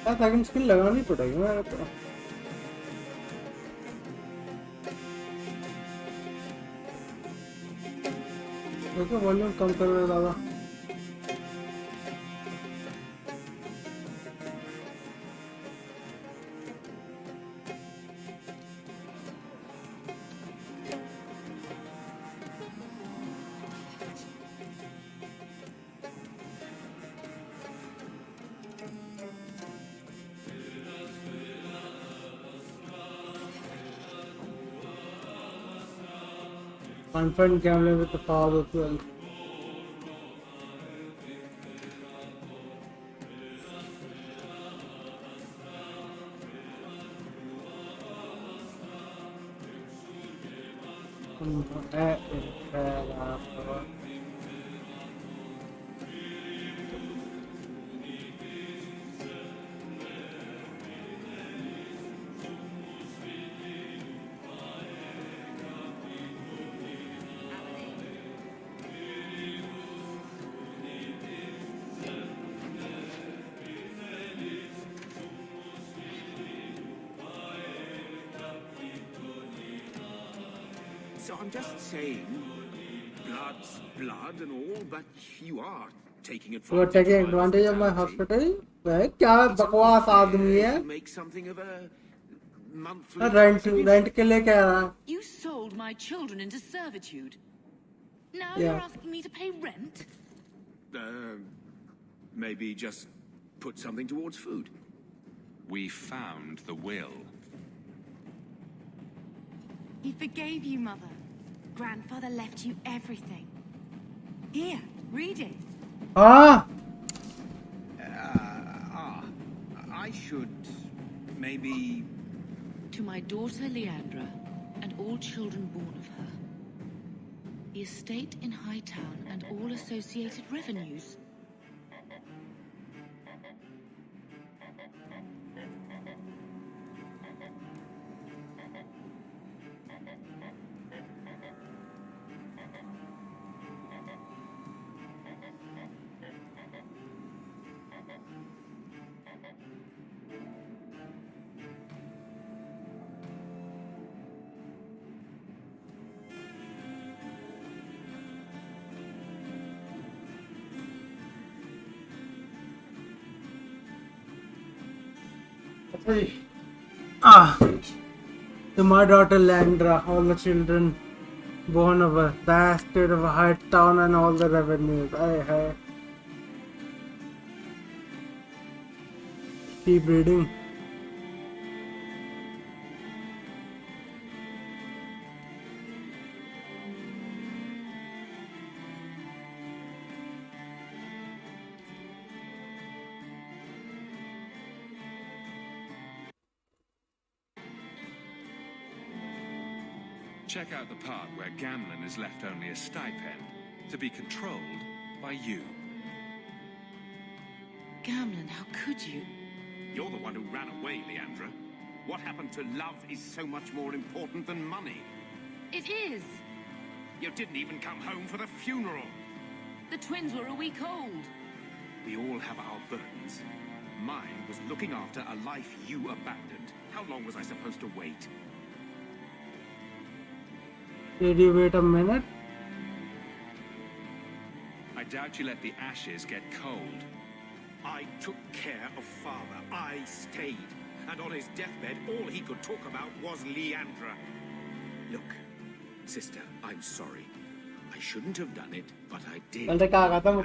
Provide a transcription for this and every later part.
यार second skill लगानी पड़ेगी मेरे को देखो वॉल्यूम कम कर रहे दादा कॉन्फिडेंट कैमरे में तो पावर होती है So I'm just saying, blood's blood and all, but you are taking advantage of my hospital. क्या बकवास आदमी है? Make something of a monthly rent के लिए क्या रहा? You sold my children into servitude. Now you're asking me to pay rent? Maybe just put something towards food. We found the will. He forgave you, Mother. Grandfather left you everything. Here, read it. I should maybe... To my daughter Leandra, and all children born of her. The estate in Hightown and all associated revenues. To my daughter Landra, all the children born of her, the estate of Hightown and all the revenues. Keep reading. Check out the part where Gamlen is left only a stipend, to be controlled by you. Gamlen, how could you? You're the one who ran away, Leandra. What happened to love is so much more important than money. It is. You didn't even come home for the funeral. The twins were a week old. We all have our burdens. Mine was looking after a life you abandoned. How long was I supposed to wait? Did you wait a minute? I doubt you let the ashes get cold. I took care of Father. I stayed. And on his deathbed, all he could talk about was Leandra. Look, sister, I'm sorry. I shouldn't have done it, but I did. And there's nothing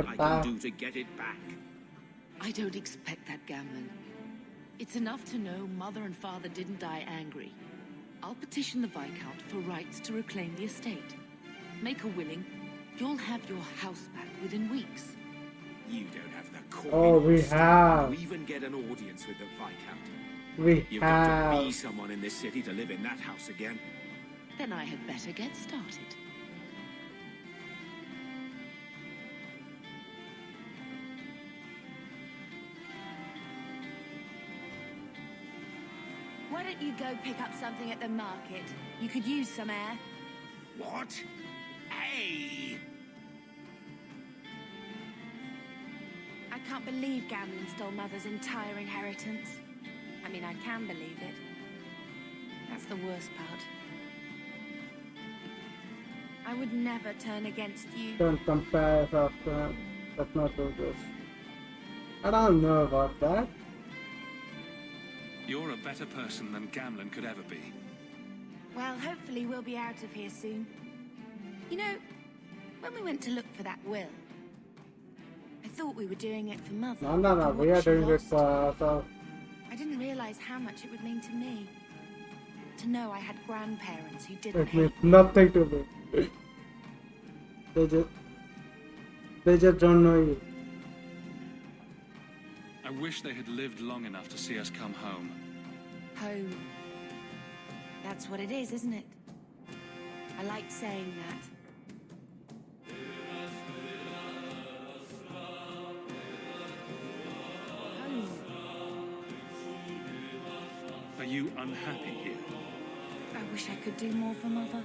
I can do to get it back. I don't expect that, Gamlen. It's enough to know Mother and Father didn't die angry. I'll petition the Viscount for rights to reclaim the estate. Make her willing, you'll have your house back within weeks. You don't have the coin. Oh, we have. To even get an audience with the Viscount. You've got to be someone in this city to live in that house again. Then I had better get started. Why don't you go pick up something at the market? You could use some air. What? Hey! I can't believe Gamlen stole Mother's entire inheritance. I mean, I can believe it. That's the worst part. I would never turn against you. Don't compare after. Let's not do this. I don't know about that. You're a better person than Gamlen could ever be. Well, hopefully we'll be out of here soon. You know, when we went to look for that will, I thought we were doing it for Mother. No. for We what are she doing this lost. for ourselves. I didn't realize how much it would mean to me. To know I had grandparents who didn't It means hate me. nothing to me. They just don't know you. I wish they had lived long enough to see us come home. Home. That's what it is, isn't it? I like saying that. Home. Are you unhappy here? I wish I could do more for Mother.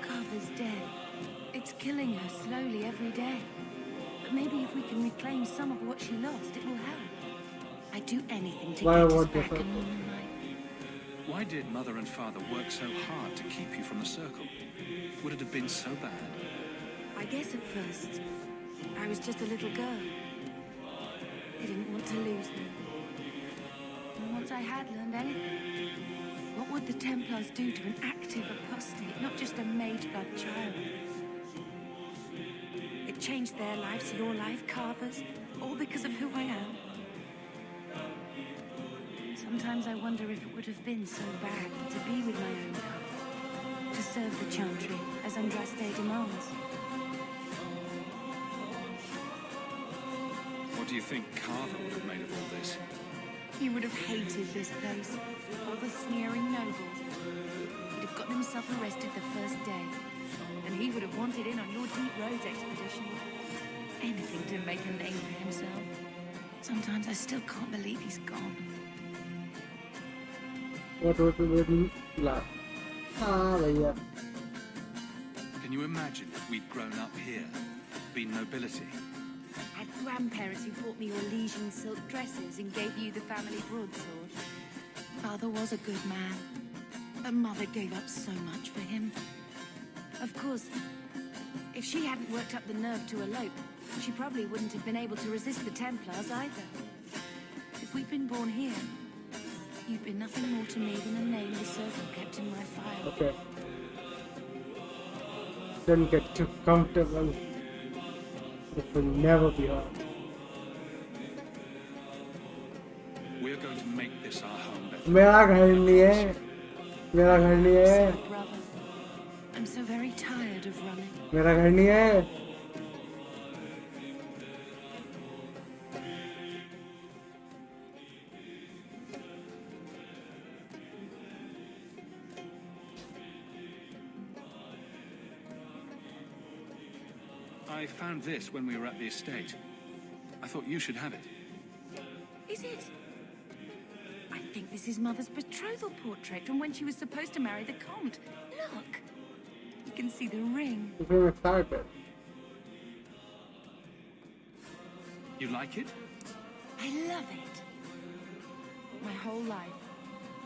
Carver's dead. It's killing her slowly every day. But maybe if we can reclaim some of what she lost, it will help. I'd do anything to Why get us would you back a help? normal life. Why did Mother and Father work so hard to keep you from the circle? Would it have been so bad? I guess at first, I was just a little girl. I didn't want to lose me. And once I had learned anything, what would the Templars do to an active apostate, not just a mage-blood child? It changed their lives, your life, Carver's, all because of who I am. Sometimes I wonder if it would have been so bad to be with my own kind, to serve the Chantry as Andraste demands. What do you think Carver would have made of all this? He would have hated this place, all the sneering nobles. He'd have gotten himself arrested the first day, and he would have wanted in on your Deep Roads expedition. Anything to make a name for himself. Sometimes I still can't believe he's gone. What would we do? Laugh. Yeah. Can you imagine if we'd grown up here, been nobility? I had grandparents who bought me your Elysian silk dresses and gave you the family broadsword. Father was a good man, but Mother gave up so much for him. Of course, if she hadn't worked up the nerve to elope, she probably wouldn't have been able to resist the Templars either. If we'd been born here, you'd been nothing more to me than a name the circle kept in my file. Okay. Don't get too comfortable. It will never be hard. We're going to make this our home, Beth. मेरा घर नहीं है. मेरा घर नहीं है. Sorry, brother. I'm so very tired of running. मेरा घर नहीं है. I found this when we were at the estate. I thought you should have it. Is it? I think this is Mother's betrothal portrait from when she was supposed to marry the Comte. Look! You can see the ring. I'm excited. You like it? I love it. My whole life,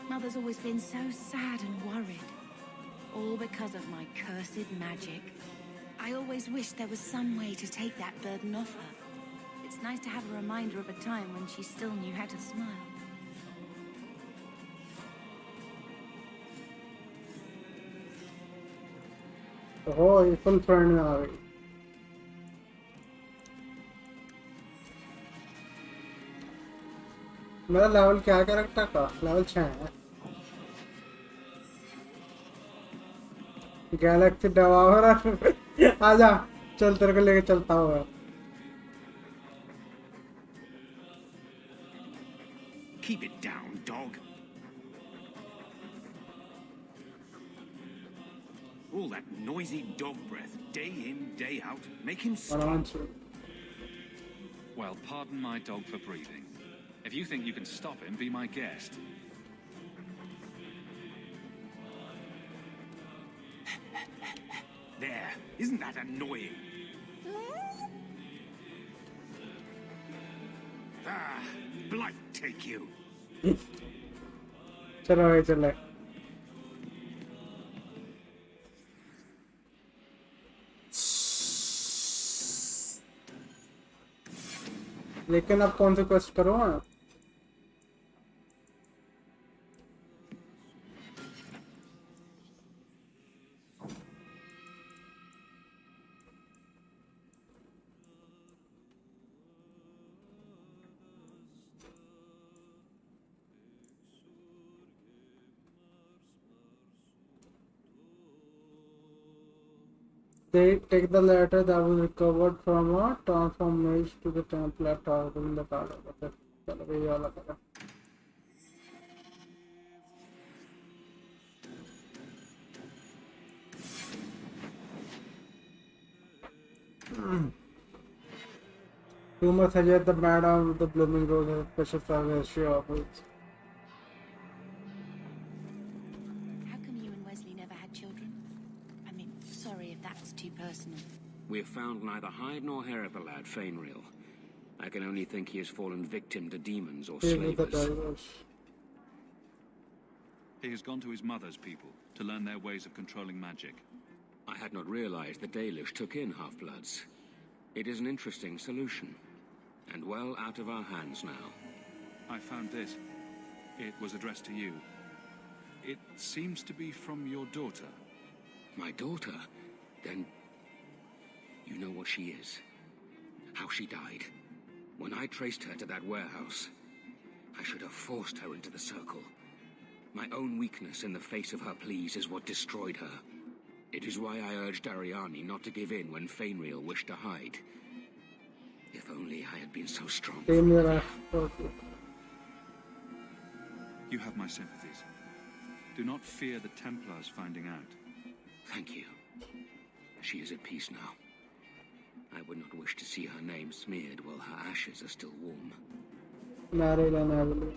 Mother's always been so sad and worried. All because of my cursed magic. I always wished there was some way to take that burden off her. It's nice to have a reminder of a time when she still knew how to smile. Oh, ये full friend में आ गई. मेरा level क्या character का? Level 6 है. Galaxy डवावर आजा, चल तेरे को लेके चलता हूँ. Keep it down, dog. All that noisy dog breath, day in, day out. Make him stop. Well, pardon my dog for breathing. If you think you can stop him, be my guest. There. Isn't that annoying? Ah, blight take you. चलो भाई चले लेकिन अब कौन सी quest करो ना They take the letter that was recovered from a transformation to the temple at Rahul in the palace. Okay, चलो भाई ये वाला करो You must suggest the madam with the blooming rose as a special service she offers. How come you and Wesley never had children? I mean, sorry if that's too personal. We have found neither hide nor hair of the lad, Fainreal. I can only think he has fallen victim to demons or He with the slavers. divers. He has gone to his mother's people to learn their ways of controlling magic. I had not realized the Dalish took in half-bloods. It is an interesting solution, and well out of our hands now. I found this. It was addressed to you. It seems to be from your daughter. My daughter? Then you know what she is. How she died. When I traced her to that warehouse, I should have forced her into the circle. My own weakness in the face of her pleas is what destroyed her. It is why I urged Ariani not to give in when Fainreal wished to hide. If only I had been so strong. Same here, okay. You have my sympathies. Do not fear the Templars finding out. Thank you. She is at peace now. I would not wish to see her name smeared while her ashes are still warm. Married and happily.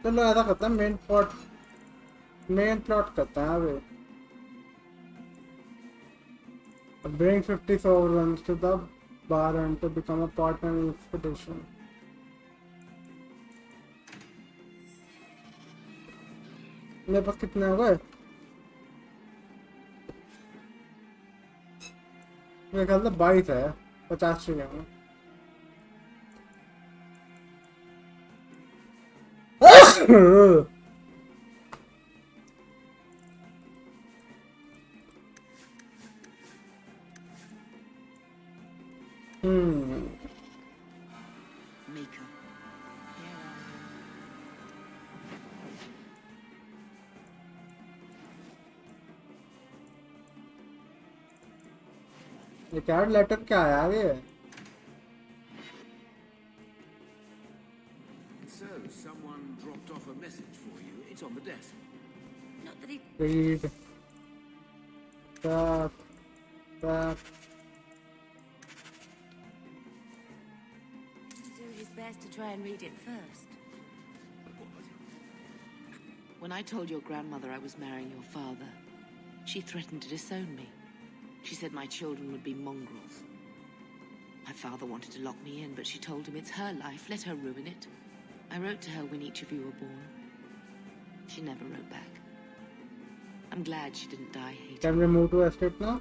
चलो ऐसा करता है main plot करता है अभी bring 50 sovereigns to the Baron to become a partner in expedition. मेरे पास कितने हो गए मेरे ख्याल से 22 है 50 चाहिए Mika. ये क्या लेटर क्या आया ये So, someone dropped off a message for you. It's on the desk. Not that he... read that do his best to try and read it first. When I told your grandmother I was marrying your father, she threatened to disown me. She said my children would be mongrels. My father wanted to lock me in, but she told him it's her life, let her ruin it. I wrote to her when each of you were born. She never wrote back. I'm glad she didn't die hating. can we move to estate now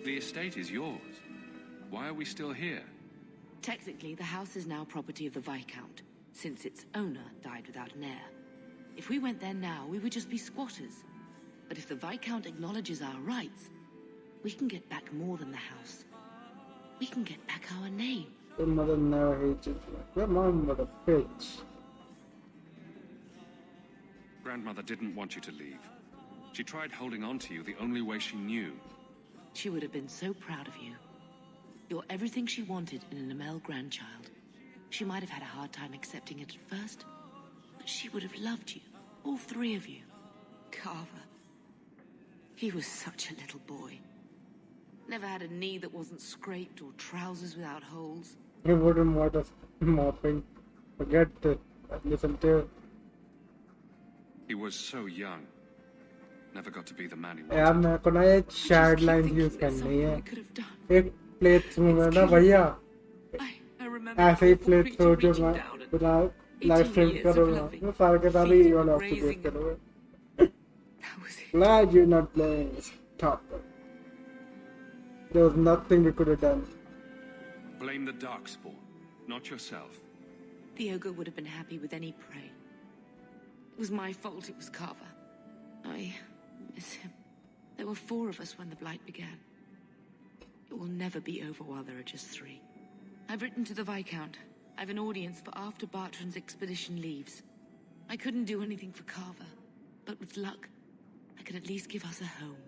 The estate is yours. Why are we still here? Technically, the house is now property of the Viscount, since its owner died without an heir. If we went there now, we would just be squatters. But if the Viscount acknowledges our rights, we can get back more than the house. We can get back our name. your mother never hated you your mom was a bitch Grandmother didn't want you to leave. She tried holding on to you the only way she knew. She would have been so proud of you. You're everything she wanted in an Amel grandchild. She might have had a hard time accepting it at first, but she would have loved you, all three of you. Carver. He was such a little boy. Never had a knee that wasn't scraped or trousers without holes. He wouldn't want us mopping. Forget this. Listen to He was so young. Never got to be the man he यार wanted. मेरे को ना ये I just shared keep lines thinking use there's करनी something है. I could have done. एक play through में It's ना killing भैया I remember ऐसे ही the प्ले creature थ्रू जो reaching मैं down and बिना eating live stream years of करूँगा loving, मैं सारे के सारे feeding ये वाले and ऑप्शन यूज raising. करूँगा. That was it. Glad you're not playing this top. There was nothing we could have done. Blame the Darkspawn, not yourself. The ogre would have been happy with any prey. It was my fault it was Carver. I miss him. There were 4 of us when the Blight began. It will never be over while there are just 3. I've written to the Viscount. I've an audience for after Bartran's expedition leaves. I couldn't do anything for Carver, but with luck, I could at least give us a home.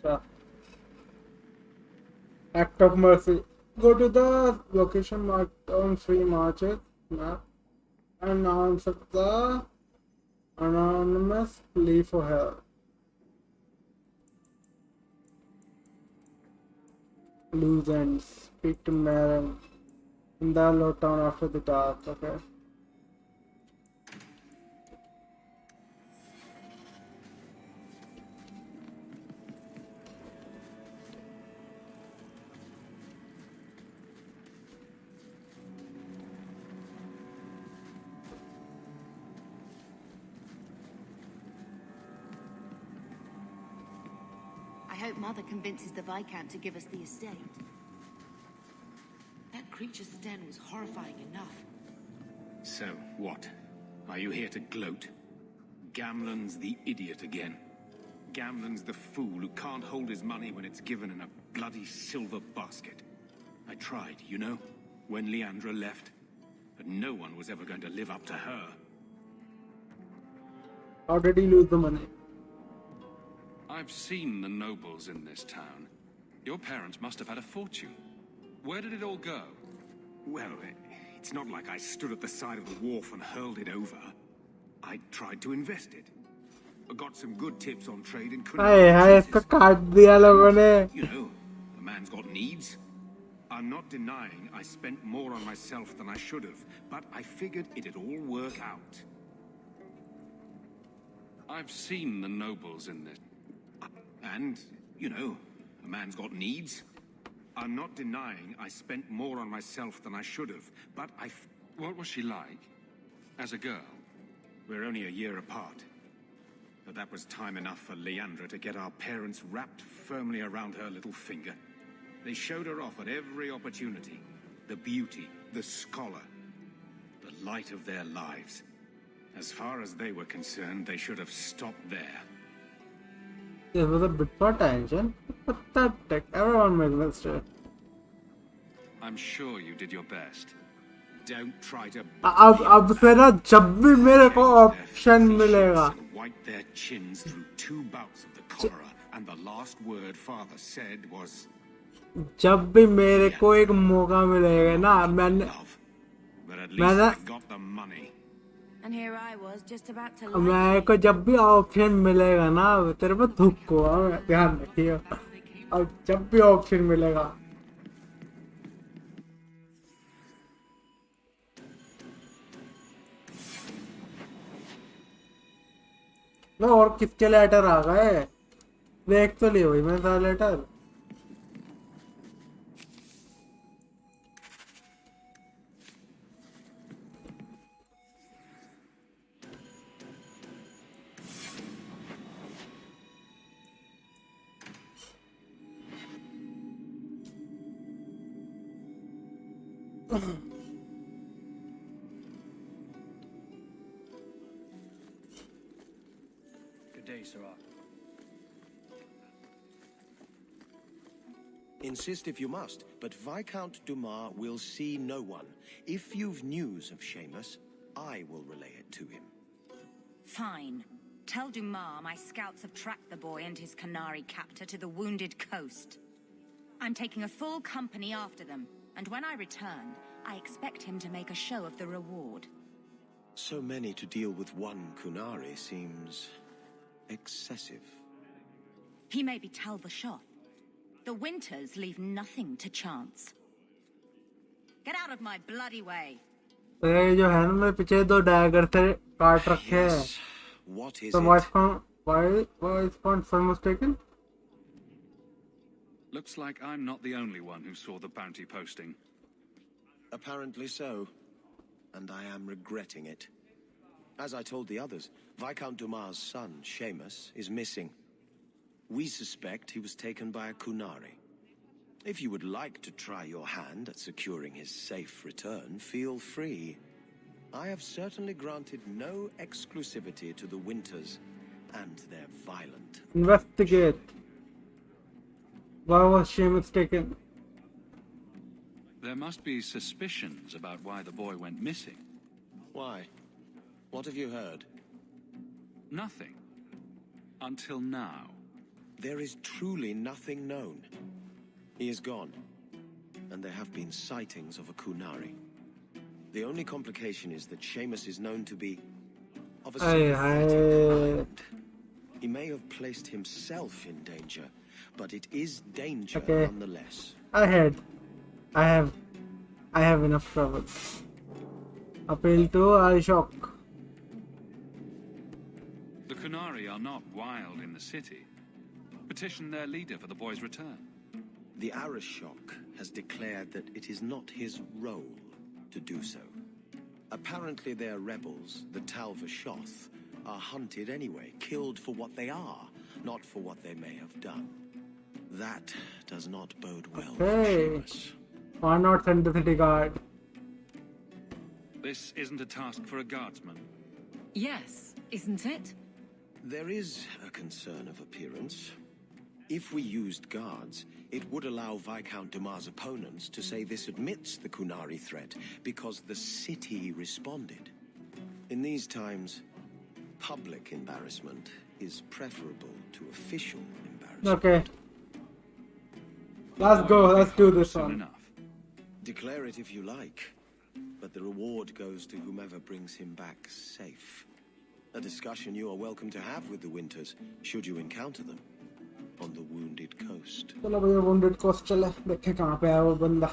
Sure. Act of mercy. Go to the location marked on free marches map and answer the anonymous plea for help. Loose ends. Speak to Marin in the low town after the dark. Okay. I hope Mother convinces the Viscount to give us the estate. That creature's sten was horrifying enough. So, what? Are you here to gloat? Gamlen's the idiot again. Gamlen's the fool who can't hold his money when it's given in a bloody silver basket. I tried, you know, when Leandra left. But no one was ever going to live up to her. How did he lose the money? I've seen the nobles in this town. Your parents must have had a fortune. Where did it all go? Well, it's not like I stood at the side of the wharf and hurled it over. I tried to invest it. I got some good tips on trade and couldn't. हाय हाय इसको काट दिया लोगों ने. You know, a man's got needs. I'm not denying I spent more on myself than I should have, but I figured it'd all work out. I've seen the nobles in this. And, you know, a man's got needs. I'm not denying I spent more on myself than I should have, but What was she like? As a girl? we're only a year apart. But that was time enough for Leandra to get our parents wrapped firmly around her little finger. They showed her off at every opportunity. The beauty, the scholar, the light of their lives. As far as they were concerned, they should have stopped there. This was a bit for attention. Pathetic. Everyone makes mistake. I'm sure you did your best. Don't try to अब से ना जब भी मेरे को option मिलेगा wipe their chins through 2 bouts of the cholera, and the last word Father said was जब भी मेरे को एक मौका मिलेगा ना love. But at least मैंने I got the money. And here I was, just about to मेरे को जब भी ऑप्शन मिलेगा ना तेरे पे थूक को ध्यान रखिए. अब जब भी ऑप्शन मिलेगा ना और किसके लेटर आ गए देख तो लियो भाई मैं सारा letter. Good day, Sirrah. Insist if you must, but Viscount Dumas will see no one. If you've news of Seamus, I will relay it to him. Fine. Tell Dumas my scouts have tracked the boy and his Canary captor to the wounded coast. I'm taking a full company after them, and when I return, I expect him to make a show of the reward. So many to deal with one Kunari seems excessive. He may be Talva Shoth. The winters leave nothing to chance. Get out of my bloody way. तो ये जो है ना मेरे पीछे दो dagger से काट रखे हैं. Yes. What is So it? why is found so mistaken? Looks like I'm not the only one who saw the bounty posting. Apparently so. And I am regretting it. As I told the others, Viscount Dumas' son, Seamus, is missing. We suspect he was taken by a Kunari. If you would like to try your hand at securing his safe return, feel free. I have certainly granted no exclusivity to the Winters and their violent. Investigate. Why was Seamus taken? There must be suspicions about why the boy went missing. Why? What have you heard? Nothing. Until now. There is truly nothing known. He is gone, and there have been sightings of a Kunari. The only complication is that Seamus is known to be of a sympathetic kind. He may have placed himself in danger, but it is danger nonetheless. I have enough trouble. Appeal to Ashok. The Kunari are not wild in the city. Petition their leader for the boy's return. The Arishok has declared that it is not his role to do so. Apparently their rebels, the Talvashoth, are hunted anyway, killed for what they are, not for what they may have done. That does not bode well for Seamus. Why not send the city guard? This isn't a task for a guardsman. Yes, isn't it? There is a concern of appearance. If we used guards, it would allow Viscount Dumas' opponents to say this admits the Kunari threat because the city responded. In these times, public embarrassment is preferable to official embarrassment. Okay. Let's go, let's do this Soon one. enough. Declare it if you like, but the reward goes to whomever brings him back safe. A discussion you are welcome to have with the Winters, should you encounter them on the Wounded Coast. चलो भैया wounded coast चले देखे कहाँ पे है वो बंदा.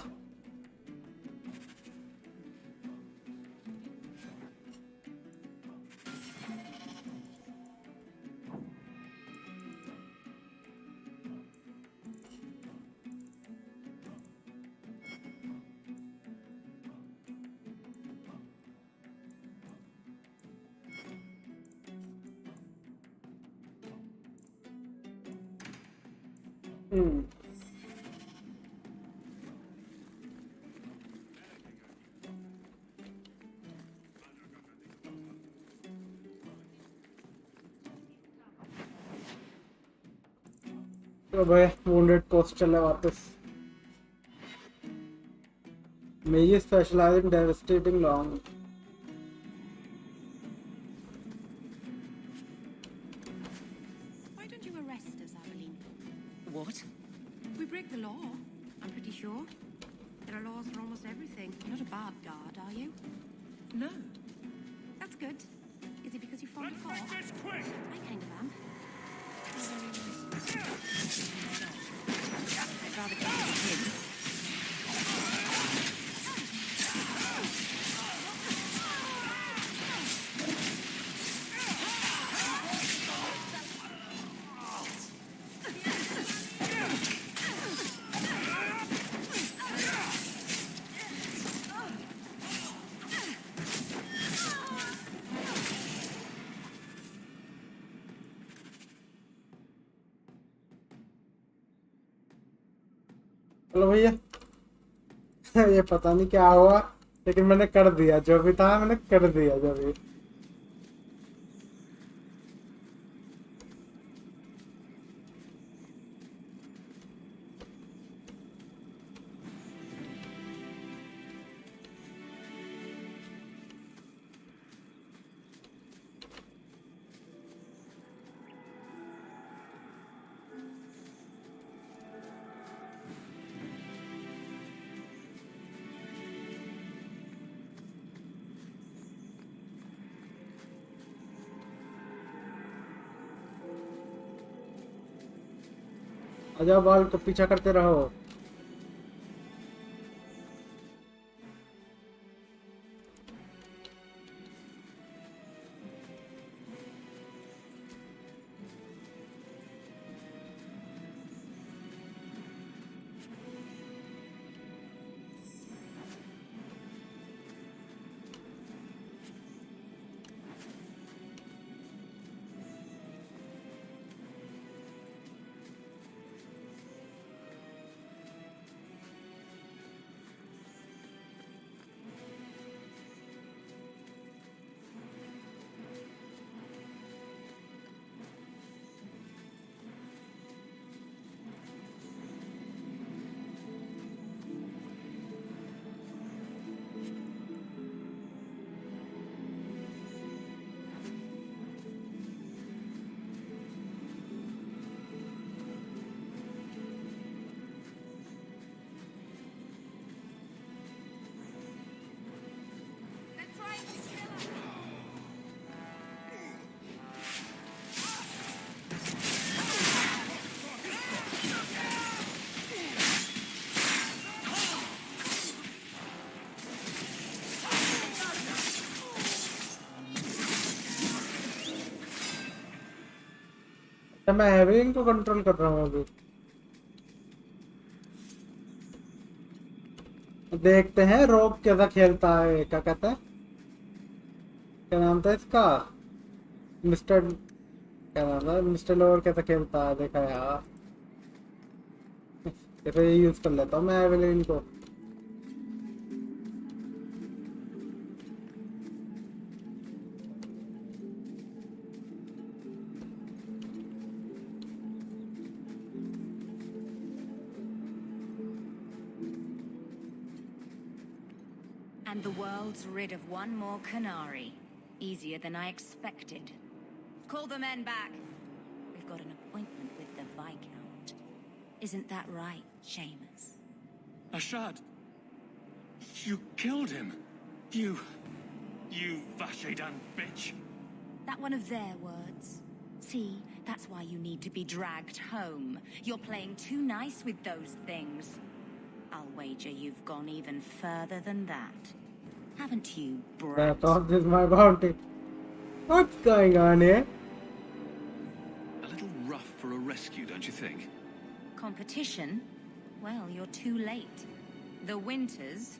तो भाई wounded coast चले वापस. May you specialize in devastating long. Why don't you arrest us, Aveline? What? We break the law, I'm pretty sure. There are laws for almost everything. You're not a bad guard, are you? No. That's good. Is it because you fought before? This quick! I kind of am. I'd rather go with him. चलो भैया ये पता नहीं क्या हुआ लेकिन मैंने कर दिया जो भी था मैंने कर दिया जो भी. आजा बाल को पीछा करते रहो. मैं भी इनको कंट्रोल कर रहा हूँ अभी। देखते हैं रोग कैसा खेलता है, क्या कहता है, क्या नाम था इसका, मिस्टर, क्या नाम था, मिस्टर लोअर कैसा खेलता है, देखा यार। फिर ये यूज कर लेता हूँ मैं एवेलिन को। And the world's rid of one more Canary. Easier than I expected. Call the men back. We've got an appointment with the Viscount. Isn't that right, Seamus? Ashad! You killed him! You Vashedan bitch! That one of their words. See, that's why you need to be dragged home. You're playing too nice with those things. I'll wager you've gone even further than that. Haven't you, I brat? thought this is my bounty. What's going on here? A little rough for a rescue, don't you think? Competition? Well, you're too late. The Winters,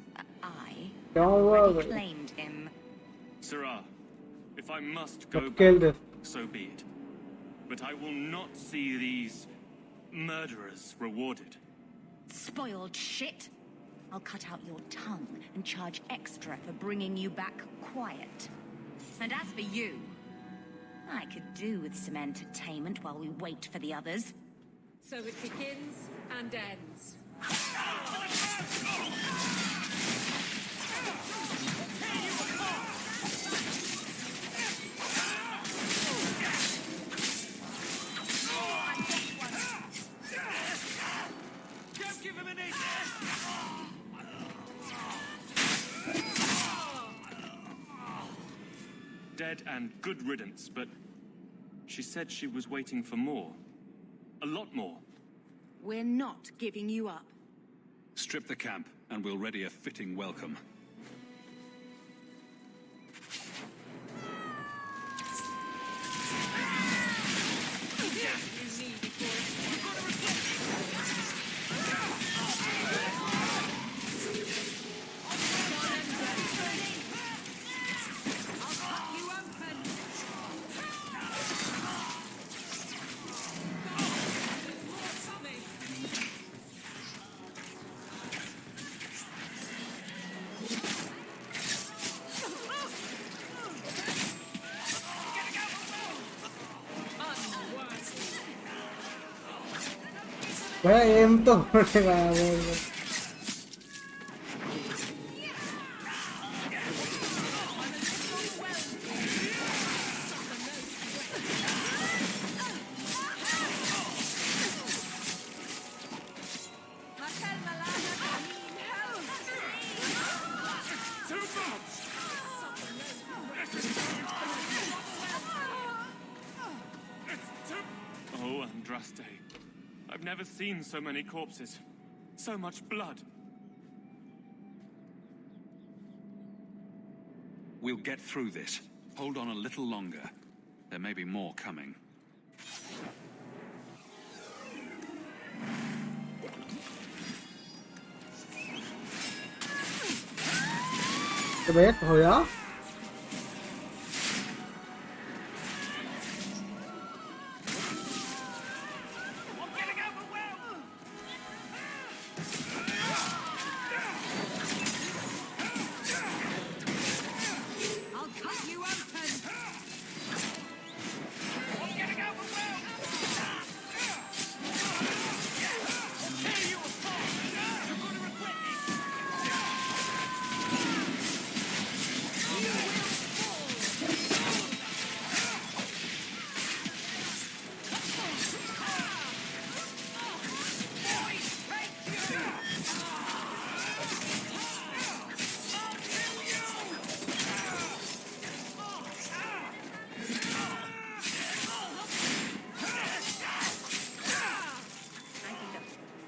Don't already worry. claimed him. Sirrah, if I must go I've killed back, it. so be it. But I will not see these murderers rewarded. Spoiled shit. I'll cut out your tongue and charge extra for bringing you back quiet. And as for you, I could do with some entertainment while we wait for the others. So it begins and ends. Dead and good riddance, but she said she was waiting for more. A lot more. We're not giving you up. Strip the camp, and we'll ready a fitting welcome. भाई M तो होने वाला है। Oh, Andraste. I've never seen so many corpses. So much blood. We'll get through this. Hold on a little longer. There may be more coming. Wait हो या I'll cut you open.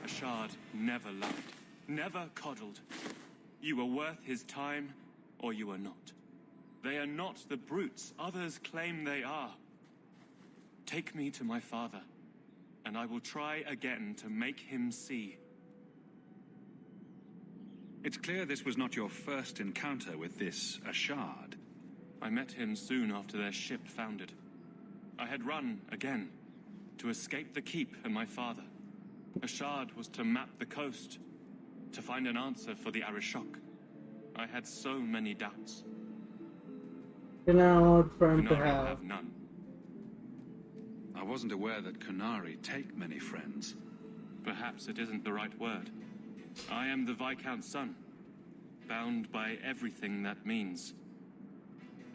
Ashad never lied. Never coddled. You were worth his time, or you are not. They are not the brutes others claim they are. Take me to my father, and I will try again to make him see. It's clear this was not your first encounter with this Ashard. I met him soon after their ship foundered. I had run again to escape the keep and my father. Ashard was to map the coast, to find an answer for the Arishok. I had so many doubts. An old friend to Kunari have. none. I wasn't aware that Kunari take many friends. Perhaps it isn't the right word. I am the Viscount's son, bound by everything that means.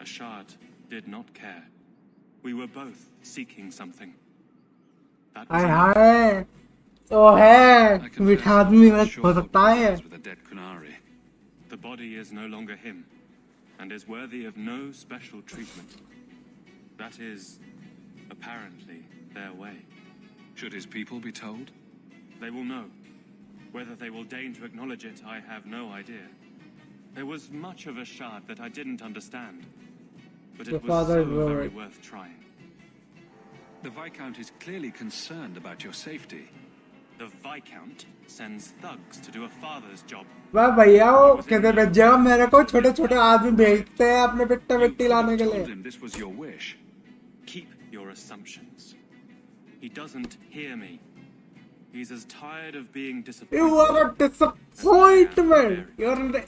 Ashard did not care. We were both seeking something. That was enough. हाय ओ है I confess मीठा I आदमी wasn't में sure हो what सकता है was with a dead Kunari. The body is no longer him, and is worthy of no special treatment. That is, apparently, their way. Should his people be told? They will know. Whether they will deign to acknowledge it, I have no idea. There was much of Ashard that I didn't understand, but Your it was father so is very worried. worth trying. The Viscount is clearly concerned about your safety. The Viscount sends thugs to do a father's job. वाह भैया वो कहते भेजा मेरे को छोटे छोटे आदमी भेजते हैं अपने पिट्टा You मिट्टी could लाने have के told लिए him this was your wish. Keep your assumptions. He doesn't hear me. He's as tired of being disappointed. You are a disappointment. You're an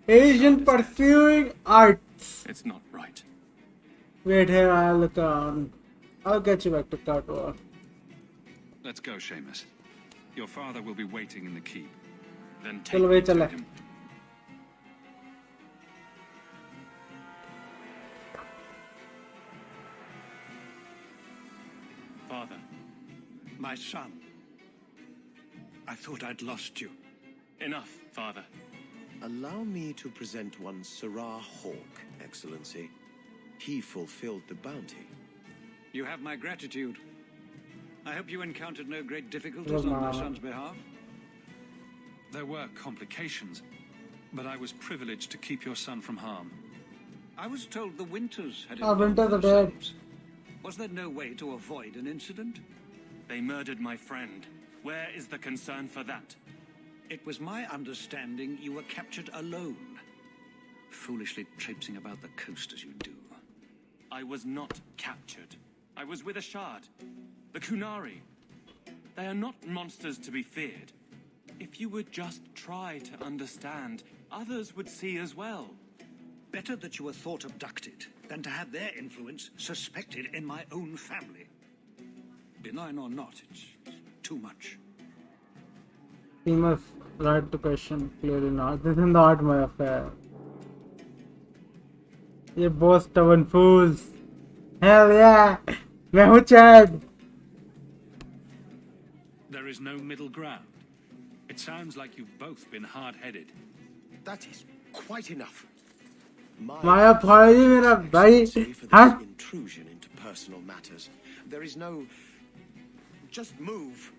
Asian pursuing arts. It's not right. Wait here, I'll come. I'll get you back to Katwa. Let's go, Seamus. Your father will be waiting in the keep. Then take चलो me way to चले him. Father, My son. I thought I'd lost you. enough, Father. Allow me to present one Sarah Hawke, Excellency. He fulfilled the bounty. You have my gratitude. I hope you encountered no great difficulties on my son's behalf. There were complications, but I was privileged to keep your son from harm. I was told the Winters had Winters are dead. themselves. Was there no way to avoid an incident? They murdered my friend. Where is the concern for that? It was my understanding you were captured alone. Foolishly traipsing about the coast as you do. I was not captured. I was with Ashard. The Kunari. They are not monsters to be feared. If you would just try to understand, others would see as well. Better that you were thought abducted than to have their influence suspected in my own family. Benign or not, it's too much. He must right to question. Clearly not. This is not my affair. You both stubborn fools. Hell yeah! मैं हूँ Chad. There is no middle ground. It sounds like you've both been hard-headed. That is quite enough. My apology, मेरा भाई. Excellency, for हाँ? this intrusion into personal matters. There is no... Just move.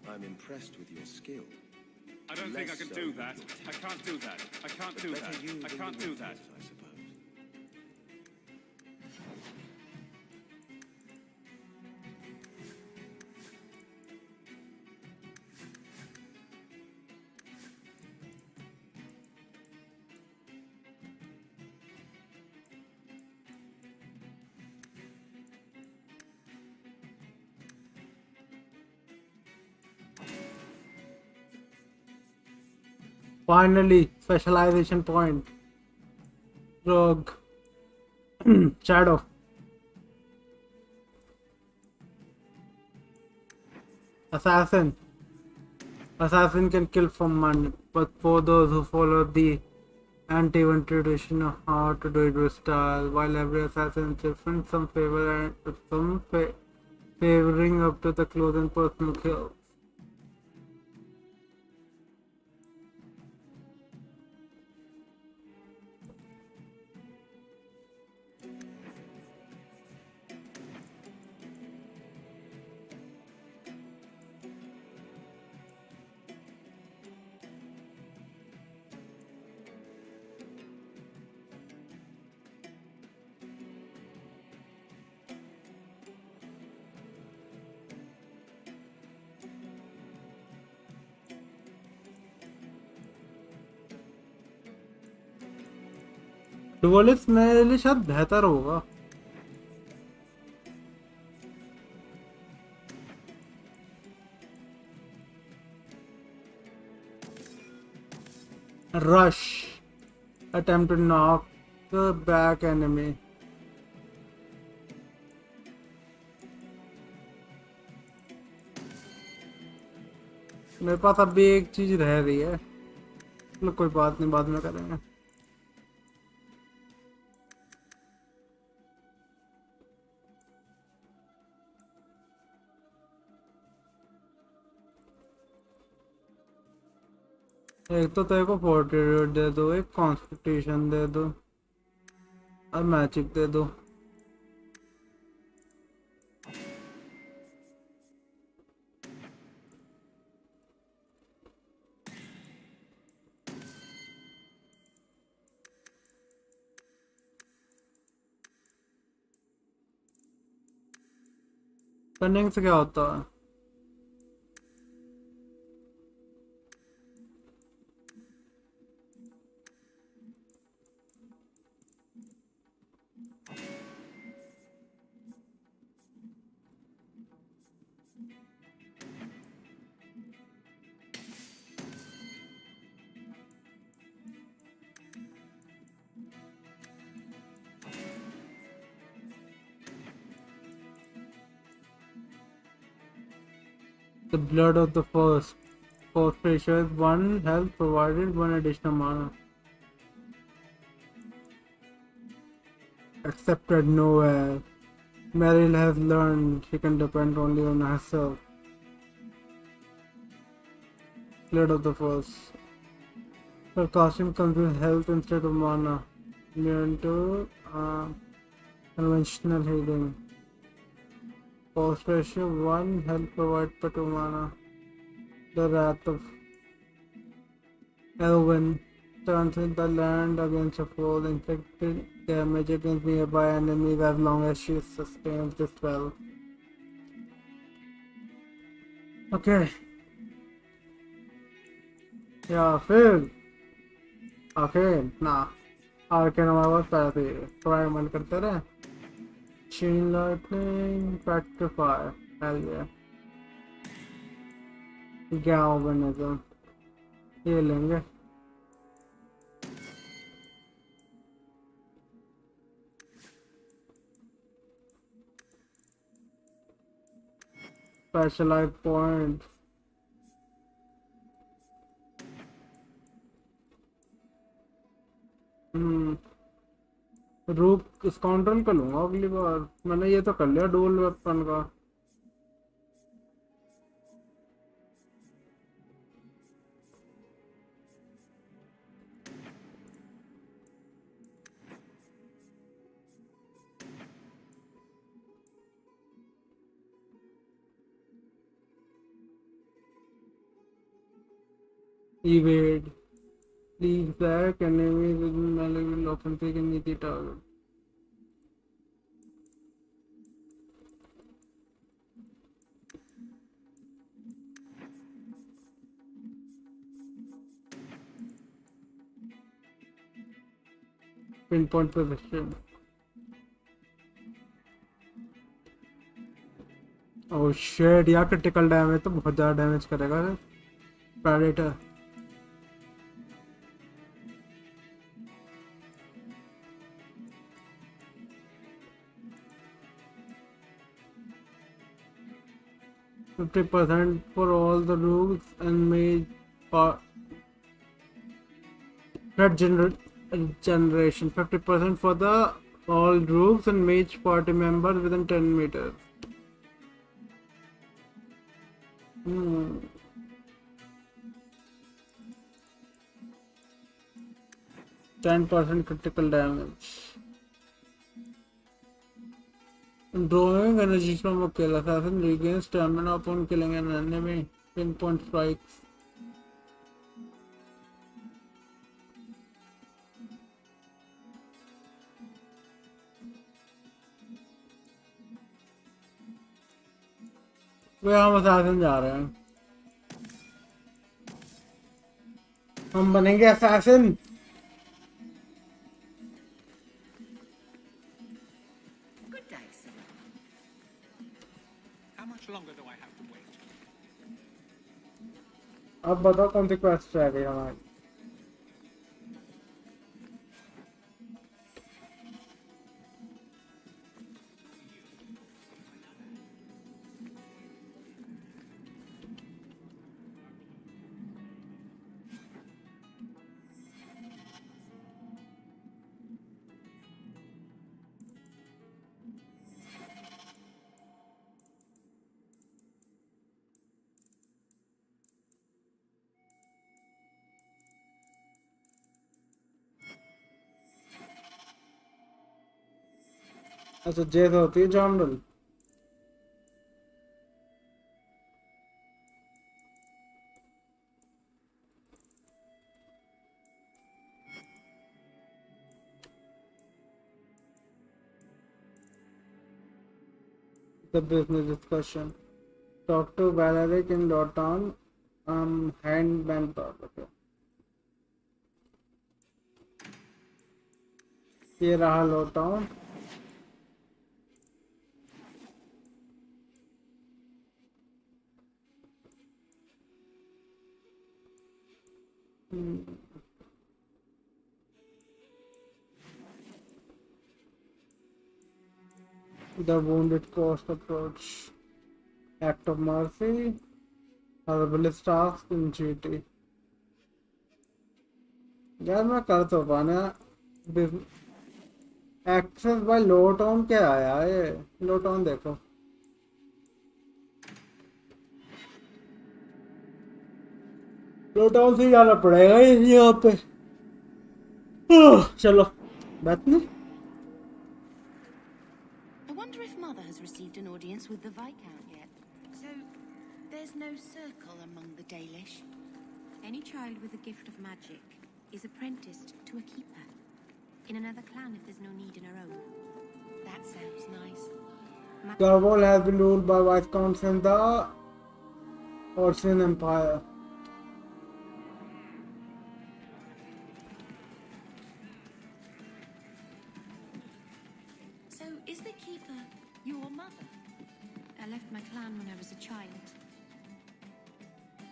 I'm impressed with your skill. I don't think I can do that. I can't do that. I can't do that. Better you I than can't the do that. Winters, I suppose. Finally, specialization point. Rogue. Shadow. Assassin. Assassin can kill for money, but for those who follow the anti-one tradition of how to do it with style, while every assassin is different, some favor and some favoring up to the close and personal kills. Dualist मेरे लिए शायद बेहतर होगा। Rush attempt to knock the back enemy. मेरे पास अभी एक चीज रह रही है, चलो कोई बात नहीं, बाद में करेंगे। एक तो तेरे को फोर्टिट्यूड दे दो, एक कॉन्स्टिट्यूशन दे दो और मैजिक दे दो। कनिंग से क्या होता है? The blood of the first. First ratio is 1 health provided, 1 additional mana. Accepted nowhere. Meryl has learned she can depend only on herself. Blood of the first. Her costume comes with health instead of mana. Immune to conventional healing. Post ratio 1 health provided per 2 mana. The Wrath of Elwyn turns in the land against a foe, inflicted damage against nearby enemies as long as she sustains the spell. Okay. या फिर आखिर ना arcane हमारे पास पैसे try मन करते रहे। Chain lightning, petrify, hell yeah. Galvanism, ये लेंगे। Specialized point. रूप स्काउंड्रल कर लूंगा अगली बार, मैंने ये तो कर लिया डुअल वेपन का। Evade. Leave back enemies within melee will often take an easy target. Pinpoint position. Oh shit, यार critical damage तो बहुत ज़्यादा damage करेगा Predator. %, for all the rules and mage threat generation. 50% for the all groups and mage party members within 10 meters. 10% critical damage. Drawing energy from a kill, assassin regains stamina upon killing an enemy. Pinpoint strikes. वे हम assassin जा रहे हैं, हम बनेंगे assassin। much longer do I have to wait? अब बताओ कौन सी quest रह गई हमारी? अच्छा जेस होती है general. The business discussion. Talk to Valeric in Lawtown. Hand manpower. Okay. ये रहा Lawtown. The wounded coast approach. Act of mercy. Herbalist task in GT. यार मैं कर तो पाना. एक्सेस बाय लोटाउन क्या आया ये? लोटाउन देखो. लोटाउन से जाना पड़ेगा यहाँ पे. चलो बैठने. I wonder if Mother has received an audience with the Viscount yet. So, there's no circle among the Dalish? Any child with a gift of magic is apprenticed to a keeper. In another clan if there's no need in her own. That sounds nice. Cornwall has been ruled by Viscounts in the Orcian Empire. So, is the keeper your mother? I left my clan when I was a child.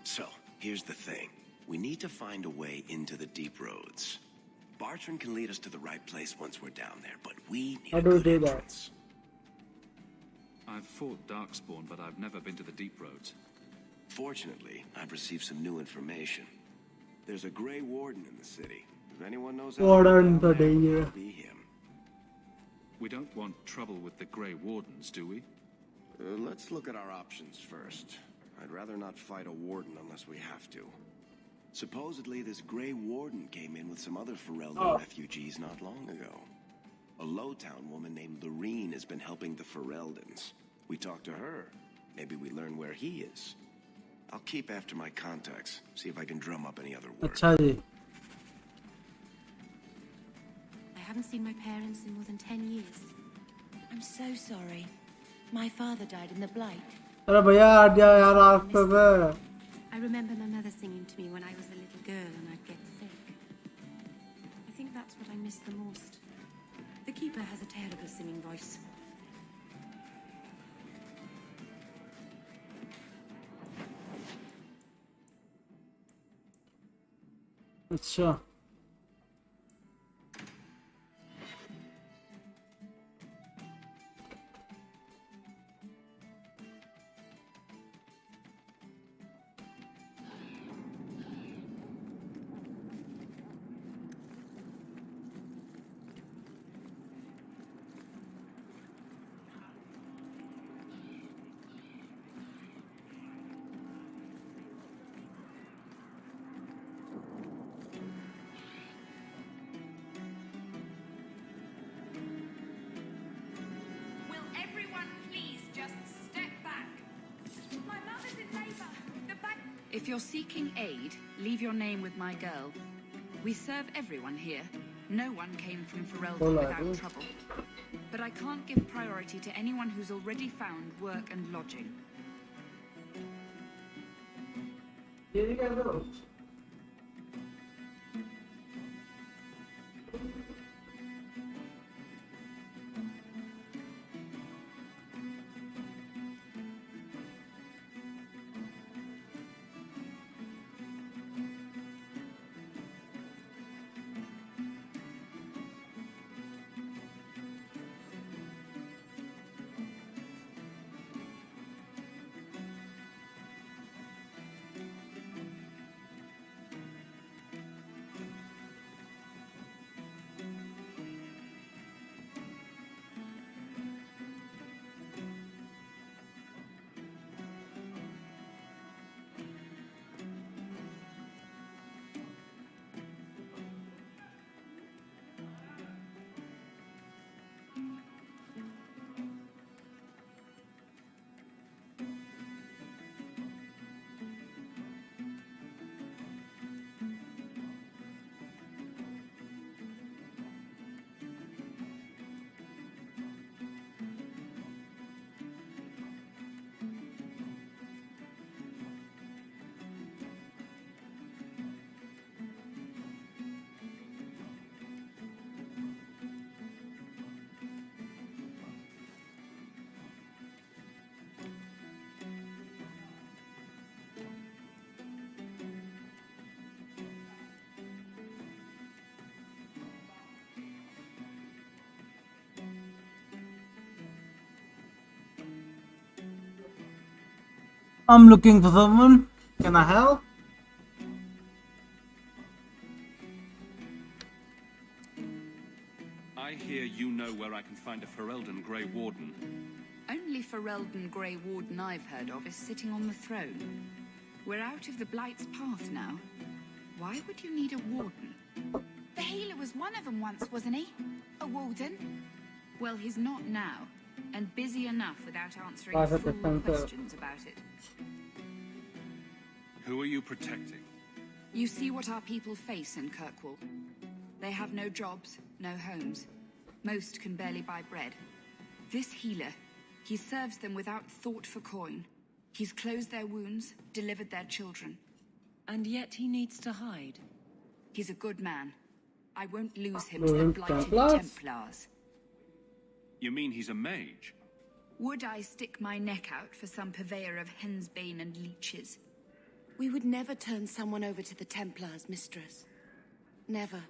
So, here's the thing. We need to find a way into the deep roads. Bartran can lead us to the right place once we're down there, but we need a good entrance. I've fought Darkspawn, but I've never been to the deep roads. Fortunately, I've received some new information. There's a Grey Warden in the city. If anyone knows how to get down there, it'll be him. We don't want trouble with the Grey Wardens, do we? Let's look at our options first. I'd rather not fight a warden unless we have to. Supposedly, this Grey Warden came in with some other Ferelden refugees not long ago. A Lowtown woman named Lorene has been helping the Fereldans. We talked to her. Maybe we learn where he is. I'll keep after my contacts, see if I can drum up any other word. अच्छा जी. I haven't seen my parents in more than 10 years. I'm so sorry. My father died in the Blight. अरे भैया हट जा यार रास्ते से. I remember my mother singing to me when I was a little girl and I'd get sick. I think that's what I miss the most. The keeper has a terrible singing voice. अच्छा. If you're seeking aid, leave your name with my girl. We serve everyone here. No one came from Ferelden without trouble. But I can't give priority to anyone who's already found work and lodging. I'm looking for someone. Can I help? I hear you know where I can find a Ferelden Grey Warden. Only Ferelden Grey Warden I've heard of is sitting on the throne. We're out of the Blight's path now. Why would you need a warden? The healer was one of them once, wasn't he? A warden? Well, he's not now, and busy enough without answering Why is it fool different, questions about it. Who are you protecting? You see what our people face in Kirkwall. They have no jobs, no homes. Most can barely buy bread. This healer, he serves them without thought for coin. He's closed their wounds, delivered their children. And yet he needs to hide. He's a good man. I won't lose him to the Losing blighted Templars? Templars. You mean he's a mage? Would I stick my neck out for some purveyor of hensbane and leeches? We would never turn someone over to the Templars, mistress. Never.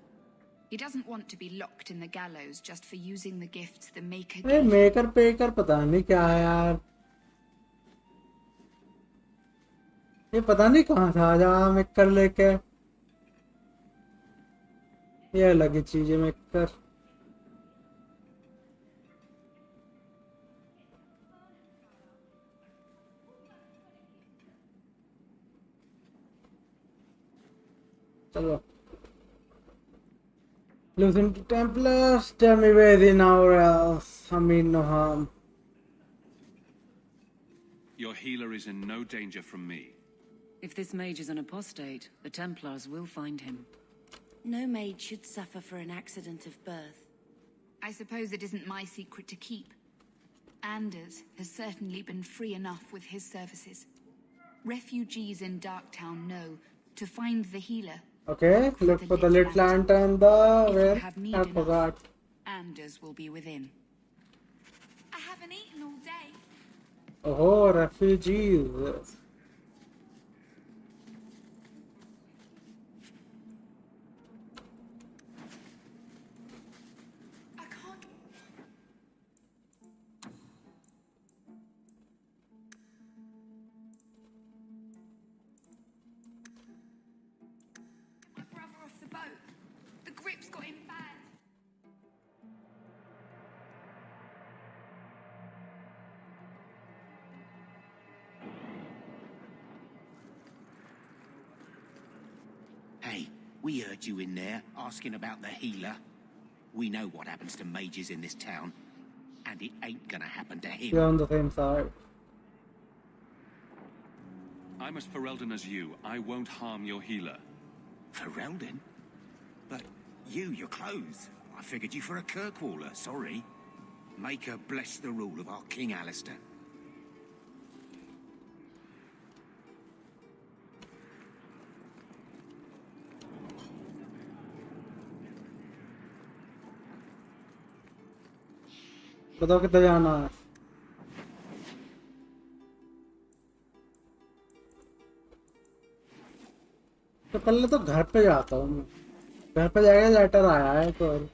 He doesn't want to be locked in the gallows just for using the gifts the Maker Hey, gave. maker picker पता नहीं क्या है यार. ये पता नहीं कहाँ था जहाँ मेकर लेके. ये अलग ही चीज है मेकर. चलो. Losing to Templars, tell me where they now else. I mean no harm. Your healer is in no danger from me. If this mage is an apostate, the Templars will find him. No maid should suffer for an accident of birth. I suppose it isn't my secret to keep. Anders has certainly been free enough with his services. Refugees in Darktown know to find the healer. Okay, look for the lit lantern, the If you where have need I enough, forgot. Anders will be within. I haven't eaten all day. Oh, refugees. I can't. My brother off the boat. The grip's got him bad. Hey, we heard you in there asking about the healer. We know what happens to mages in this town, and it ain't gonna happen to him. You're on the same side. I'm as Ferelden as you. I won't harm your healer. Ferelden? But your clothes. I figured you for a Kirkwaller, sorry. Maker bless the rule of our King Alistair. बताओ कितना जाना है. तो पहले तो घर पे जाता हूँ मैं. घर पे जाके लेटर आया है एक और.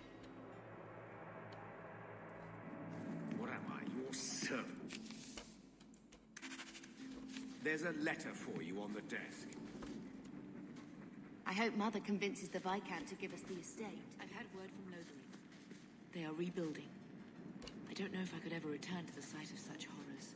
What am I, your servant? There's a letter for you on the desk. I hope Mother convinces the Viscount to give us the estate. I've had word from Lothering. They are rebuilding. I don't know if I could ever return to the sight of such horrors.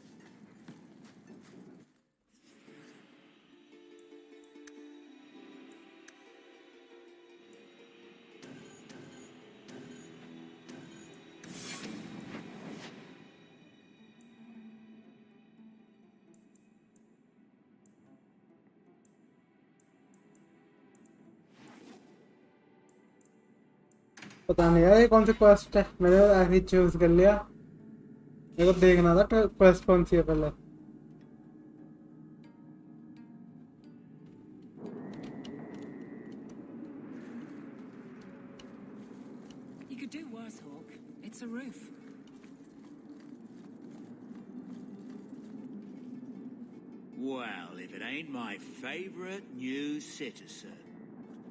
पता नहीं यार ये कौन सी quest है. मैंने ऐसे ही choose कर लिया. मेरे को देखना था क्वेस्ट कौन सी है पहले. You could do worse, Hawk. It's a roof. Well, if it ain't my favorite new citizen.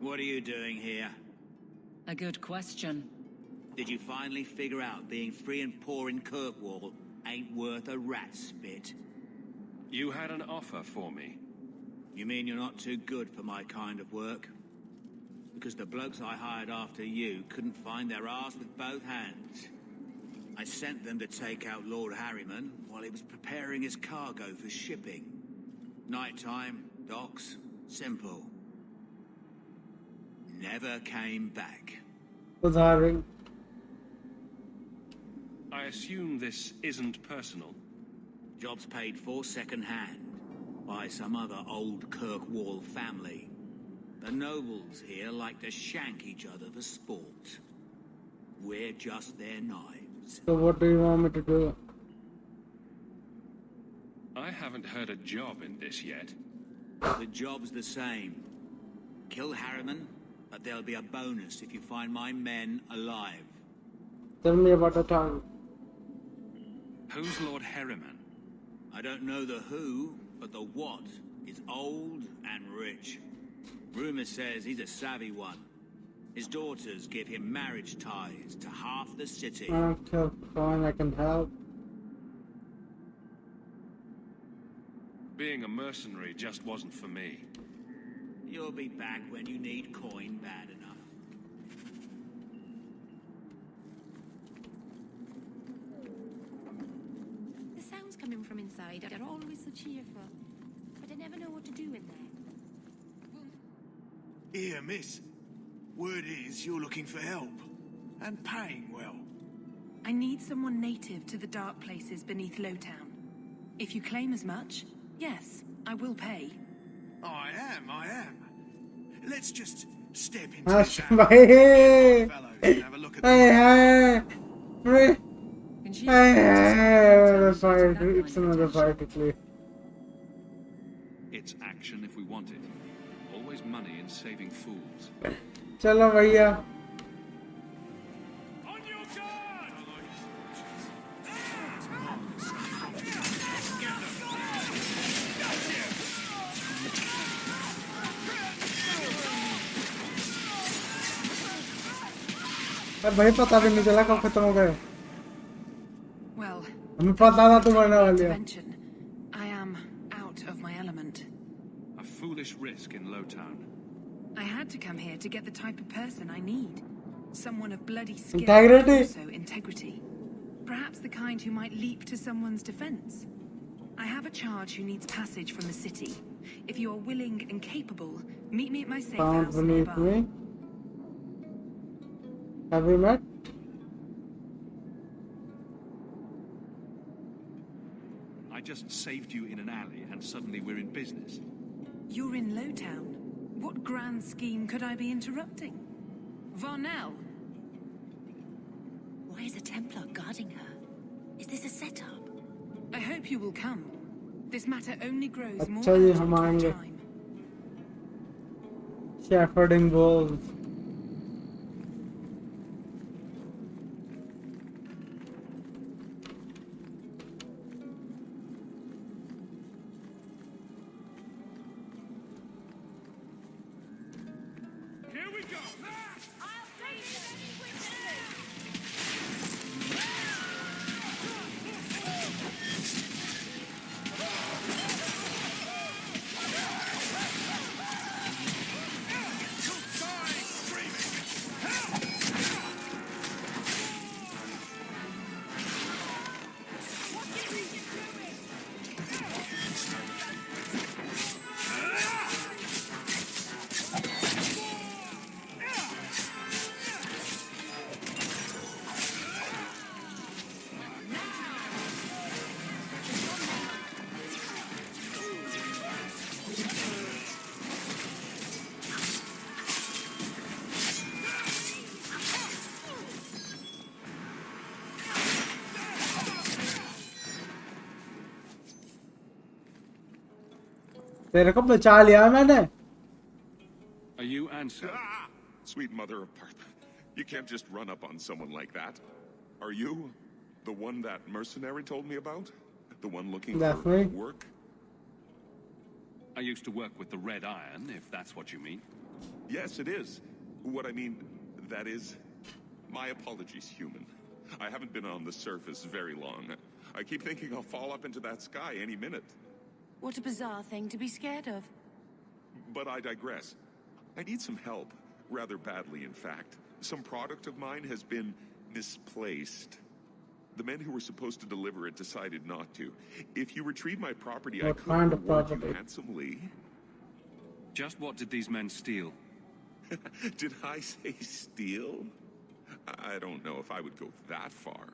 What are you doing here? A good question. Did you finally figure out being free and poor in Kirkwall ain't worth a rat's spit? You had an offer for me. You mean you're not too good for my kind of work? Because the blokes I hired after you couldn't find their arse with both hands. I sent them to take out Lord Harryman while he was preparing his cargo for shipping. Nighttime, docks, simple. Never came back. Was hiring. I assume this isn't personal. Jobs paid for second hand by some other old Kirkwall family. The nobles here like to shank each other for sport. We're just their knives. So what do you want me to do? I haven't heard a job in this yet. The job's the same. Kill Harriman, but there'll be a bonus if you find my men alive. Tell me about the target. Who's Lord Harriman? I don't know the who, but the what is old and rich. Rumor says he's a savvy one. His daughters give him marriage ties to half the city. I don't care, fine, I can help. Being a mercenary just wasn't for me. You'll be back when you need coin bad enough. The sounds coming from inside are always so cheerful, but I never know what to do in there. Here, miss. Word is you're looking for help. And paying well. I need someone native to the dark places beneath Lowtown. If you claim as much, yes, I will pay. I am. Let's just step into Ash, the bhai. fellows and have a look at Hey, free. Can she Hey, fight. It's another fight to play. It's action if we want it. Always money in saving fools. Chalo, bhaiya. On your guard! भाई पता भी नहीं चला कब खत्म हो गए Well, हमें पता था तू मरने वाली है intervention. I am out of my element. A foolish risk in Lowtown. I had to come here to get the type of person I need. Someone of bloody skill, Integrity. but also integrity. Perhaps the kind who might leap to someone's defense. I have a charge who needs passage from the city. If you are willing and capable, meet me at my safe Found house beneath nearby. me. Have we met? I just saved you in an alley and suddenly we're in business. You're in Lowtown. What grand scheme could I be interrupting? Varnell! Why is a Templar guarding her? Is this a setup? I hope you will come. This matter only grows more अच्छा ये urgent हम with आएंगे time. shepherding wolves Here we go! तेरे को बचा लिया मैंने Are you Ansel? Ah! Sweet mother of Partha. You can't just run up on someone like that. Are you the one that mercenary told me about? The one looking That's for me. work? I used to work with the Red Iron, if that's what you mean. Yes, it is. What I mean, that is... My apologies, human. I haven't been on the surface very long. I keep thinking I'll fall up into that sky any minute. What a bizarre thing to be scared of. But I digress. I need some help, rather badly in fact. Some product of mine has been misplaced. The men who were supposed to deliver it decided not to. If you retrieve my property, I What could kind of reward you property? handsomely. Just what did these men steal? Did I say steal? I don't know if I would go that far.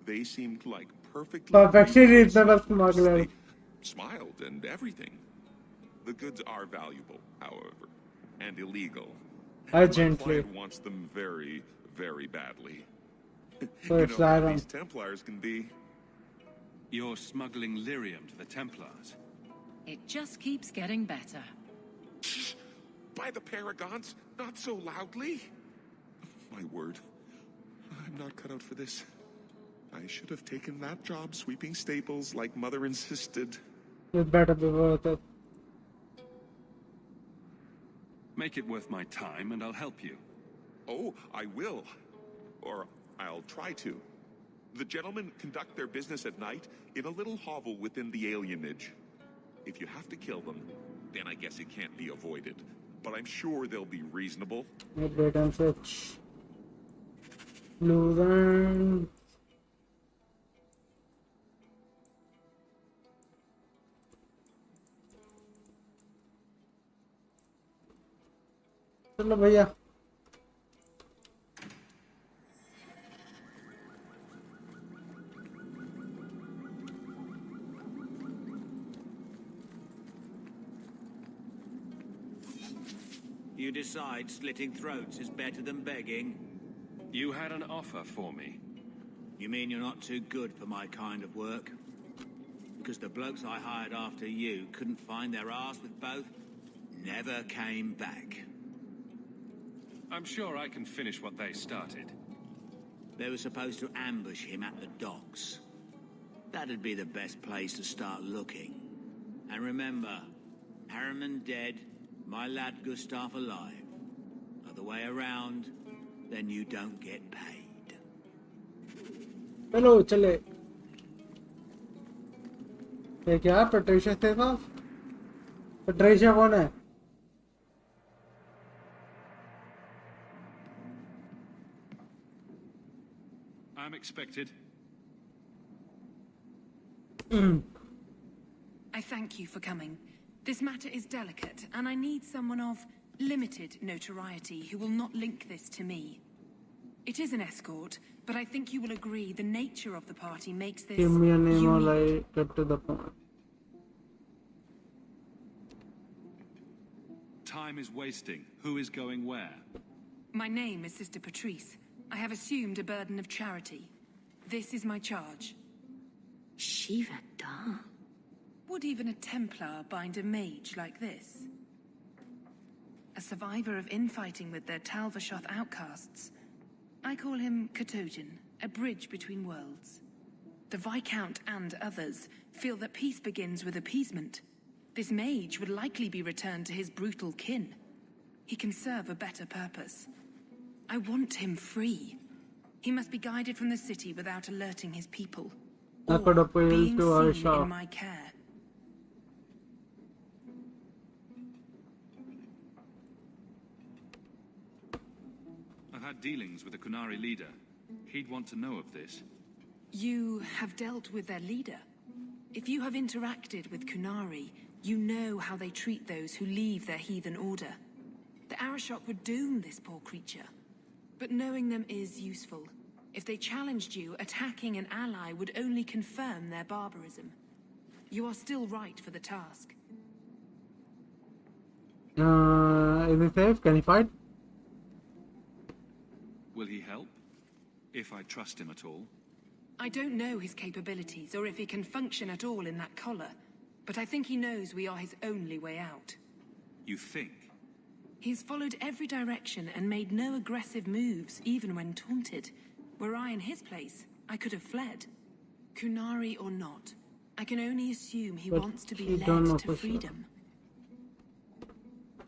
They seemed like perfectly Perfectly reasonable reasonable smugglers. smuggler. They smiled and everything. The goods are valuable, however, and illegal. Urgently. My client wants them very, very badly. So it's iron. These Templars can be... You're smuggling lyrium to the Templars. It just keeps getting better. By the Paragons, not so loudly. My word, I'm not cut out for this. I should have taken that job sweeping stables like Mother insisted. It better be worth it. Make it worth my time and I'll help you. Oh, I will. Or I'll try to. The gentlemen conduct their business at night in a little hovel within the alienage. If you have to kill them, then I guess it can't be avoided. But I'm sure they'll be reasonable. Wait and switch. Lutheran. चलो भैया You decide slitting throats is better than begging? You had an offer for me. You mean you're not too good for my kind of work? Because the blokes I hired after you couldn't find their arse with both? Never came back. I'm sure I can finish what they started. They were supposed to ambush him at the docks. That'd be the best place to start looking. And remember, Harriman dead, my lad Gustav alive. Other way around, then you don't get paid. चलो चले ये क्या Patricia थे साहब Patricia कौन है I'm expected. I thank you for coming. This matter is delicate, and I need someone of limited notoriety who will not link this to me. It is an escort, but I think you will agree the nature of the party makes this give me a name or unique. I get to the point Time is wasting. Who is going where? My name is Sister Patrice. I have assumed a burden of charity. This is my charge. Shiva Da. Would even a Templar bind a mage like this? A survivor of infighting with their Talvashoth outcasts. I call him Katojan, a bridge between worlds. The Viscount and others feel that peace begins with appeasement. This mage would likely be returned to his brutal kin. He can serve a better purpose. I want him free. He must be guided from the city without alerting his people. I could appeal Being to our seen shop. in my care. I've had dealings with the Kunari leader. He'd want to know of this. You have dealt with their leader. If you have interacted with Kunari, you know how they treat those who leave their heathen order. The Arashok would doom this poor creature. But knowing them is useful. If they challenged you, attacking an ally would only confirm their barbarism. You are still right for the task. is it safe can he fight Will he help? If I trust him at all. I don't know his capabilities or if he can function at all in that collar, but I think he knows we are his only way out. You think? He's followed every direction and made no aggressive moves, even when taunted. Were I in his place, I could have fled. Kunari or not, I can only assume he But wants to be you don't know led to for sure. freedom.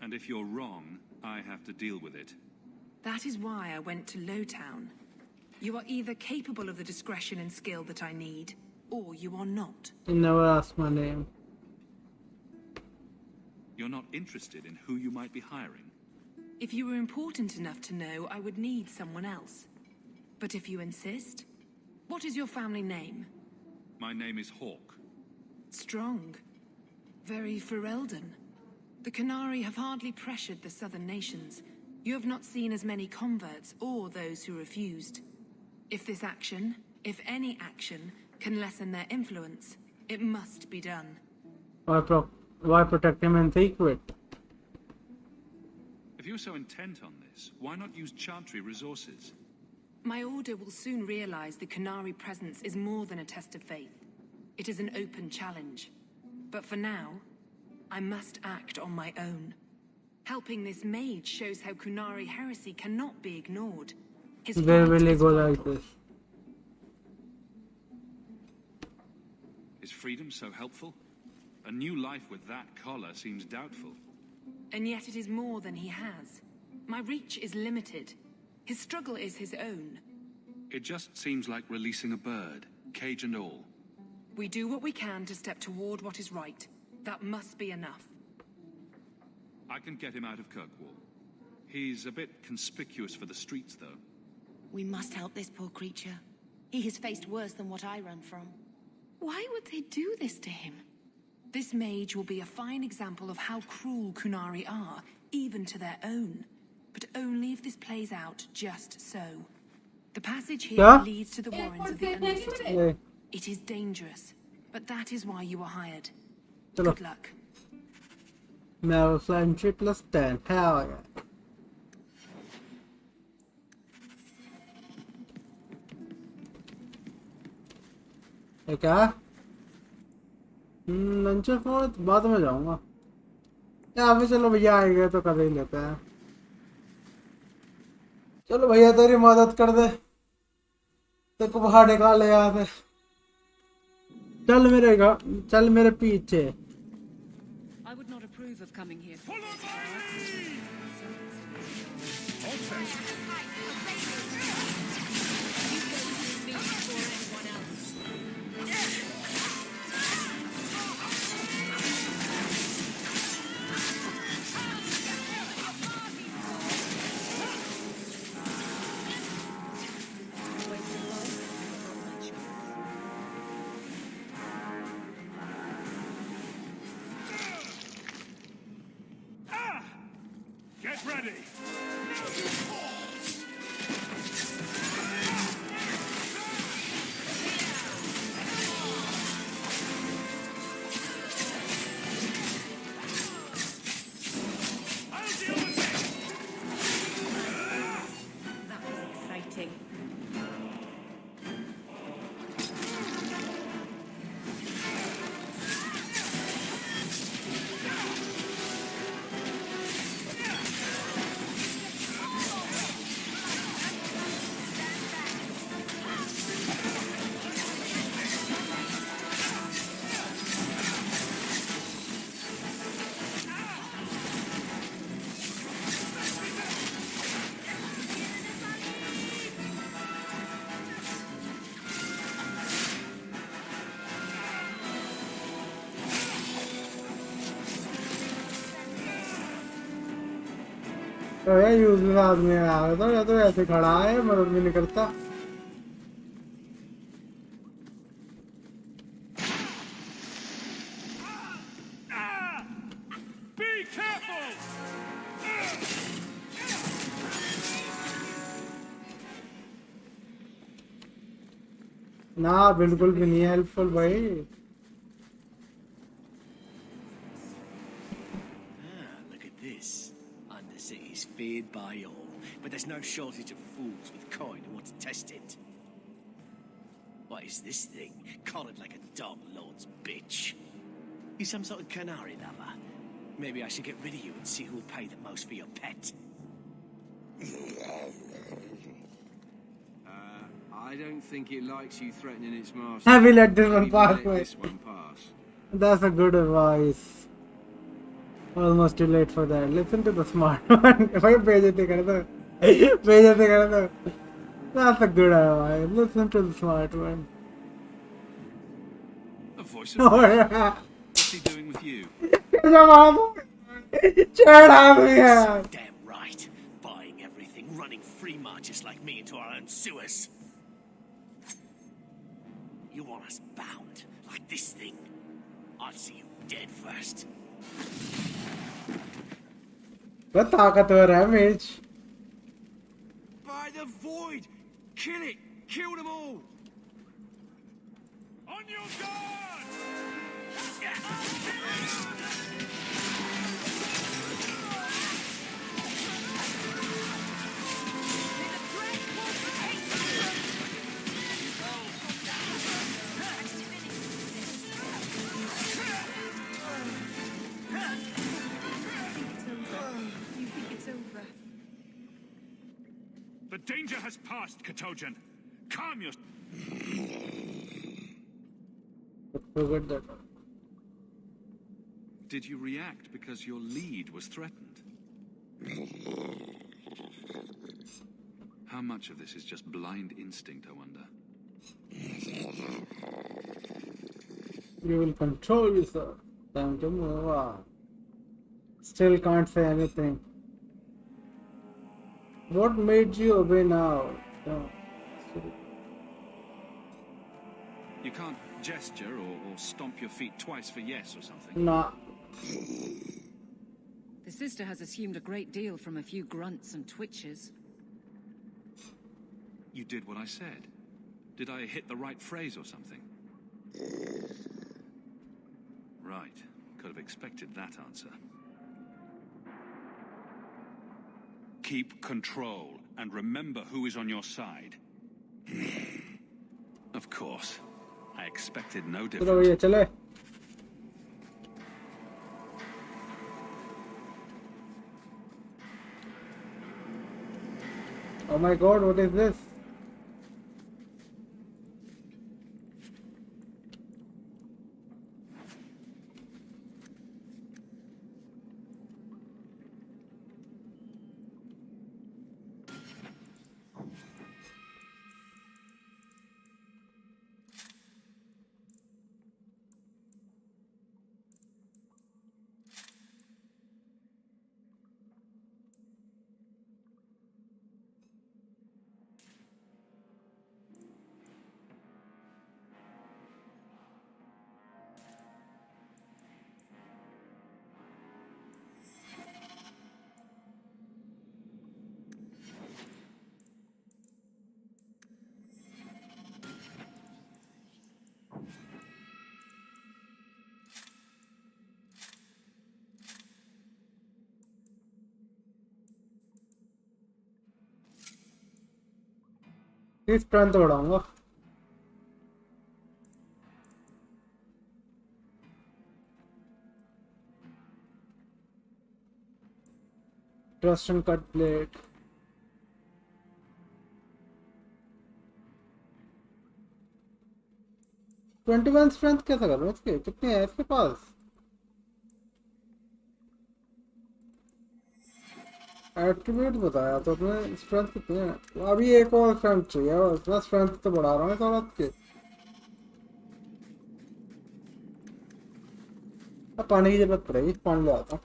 And if you're wrong, I have to deal with it. That is why I went to Lowtown. You are either capable of the discretion and skill that I need, or you are not. he never asked my name You're not interested in who you might be hiring? If you were important enough to know, I would need someone else. But if you insist, what is your family name? My name is Hawk. Strong. Very Ferelden. The Qunari have hardly pressured the southern nations. You have not seen as many converts or those who refused. If this action, if any action, can lessen their influence, it must be done. Why protect him in secret? If you're so intent on this, why not use Chantry resources? My order will soon realize the Qunari presence is more than a test of faith. It is an open challenge. But for now, I must act on my own. Helping this mage shows how Qunari heresy cannot be ignored. His Where fight will he is go vital. like this? Is freedom so helpful? A new life with that collar seems doubtful. And yet it is more than he has. My reach is limited. His struggle is his own. It just seems like releasing a bird, cage and all. We do what we can to step toward what is right. That must be enough. I can get him out of Kirkwall. He's a bit conspicuous for the streets, though. We must help this poor creature. He has faced worse than what I run from. Why would they do this to him? This mage will be a fine example of how cruel Qunari are, even to their own. But only if this plays out just so. The passage here leads to the warrens of the Undercity. Yeah. It is dangerous, but that is why you were hired. Chalo. Good luck. Marrow friendship plus 10. Hell yeah. क्या lunch phone बाद में जाऊंगा या अभी चलो भैया आएंगे तो कर ही लेते हैं चलो भैया तेरी मदद कर दे तेरे को बाहर निकाल ले यहाँ से चल मेरे पीछे I would not approve of coming here. Get ready! That was exciting. तो यार यूज आदमी आ रहा था या तो ऐसे खड़ा है मदद भी नहीं करता Be careful! ना बिल्कुल भी नहीं हेल्पफुल भाई Look at this. Undercity's feared by all, but there's no shortage of fools with coin who want to test it. What is this thing? Collared like a dog, Lord's bitch. You some sort of canary lover? Maybe I should get rid of you and see who'll pay the most for your pet. I don't think it likes you threatening its master. Have we let this one Maybe pass, let mate? this one pass. That's a good advice almost too late for that listen to the smart one भाई बेइज्जती कर दो बेइज्जती कर दो that's a good advice listen to the smart one A voice of reason. What's he doing with you? जवाब Chada bhaiya. Damn right. Buying everything, running free marches like me into our own sewers. You want us bound, like this thing? I'll see you dead first. वो ताकतवर है मेज. By the void! Kill it! Kill them all! On your guard! You think it's over? The danger has passed, Katojan. Calm yourself. Forget that. Did you react because your lead was threatened? How much of this is just blind instinct, I wonder? You will control yourself. Time to move on. Still can't say anything. What made you obey now? No. You can't gesture or stomp your feet twice for yes or something? Nah. The sister has assumed a great deal from a few grunts and twitches. You did what I said. Did I hit the right phrase or something? Right. Could have expected that answer. Keep control and remember who is on your side. Of course. I expected no चलो different. भैया चले. Oh my god, what is this? इस प्रांत बढ़ाऊंगा. Trust and cut blade. $21 strength कैसे कर रहा है इसके? कितने हैं इसके पास? एट्रीब्यूट बताया तो अपने स्ट्रेंथ कितने हैं? अभी एक और स्ट्रेंथ चाहिए और इतना स्ट्रेंथ तो बढ़ा रहा हूँ इस औरत के. अब पानी की जरूरत पड़ेगी, पानी ले आता हूँ.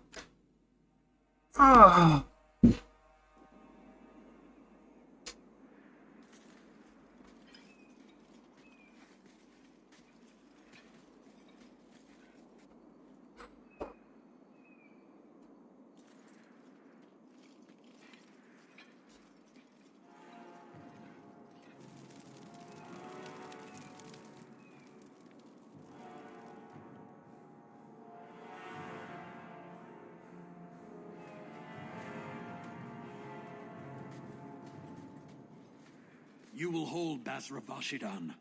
You will hold Basravashidan.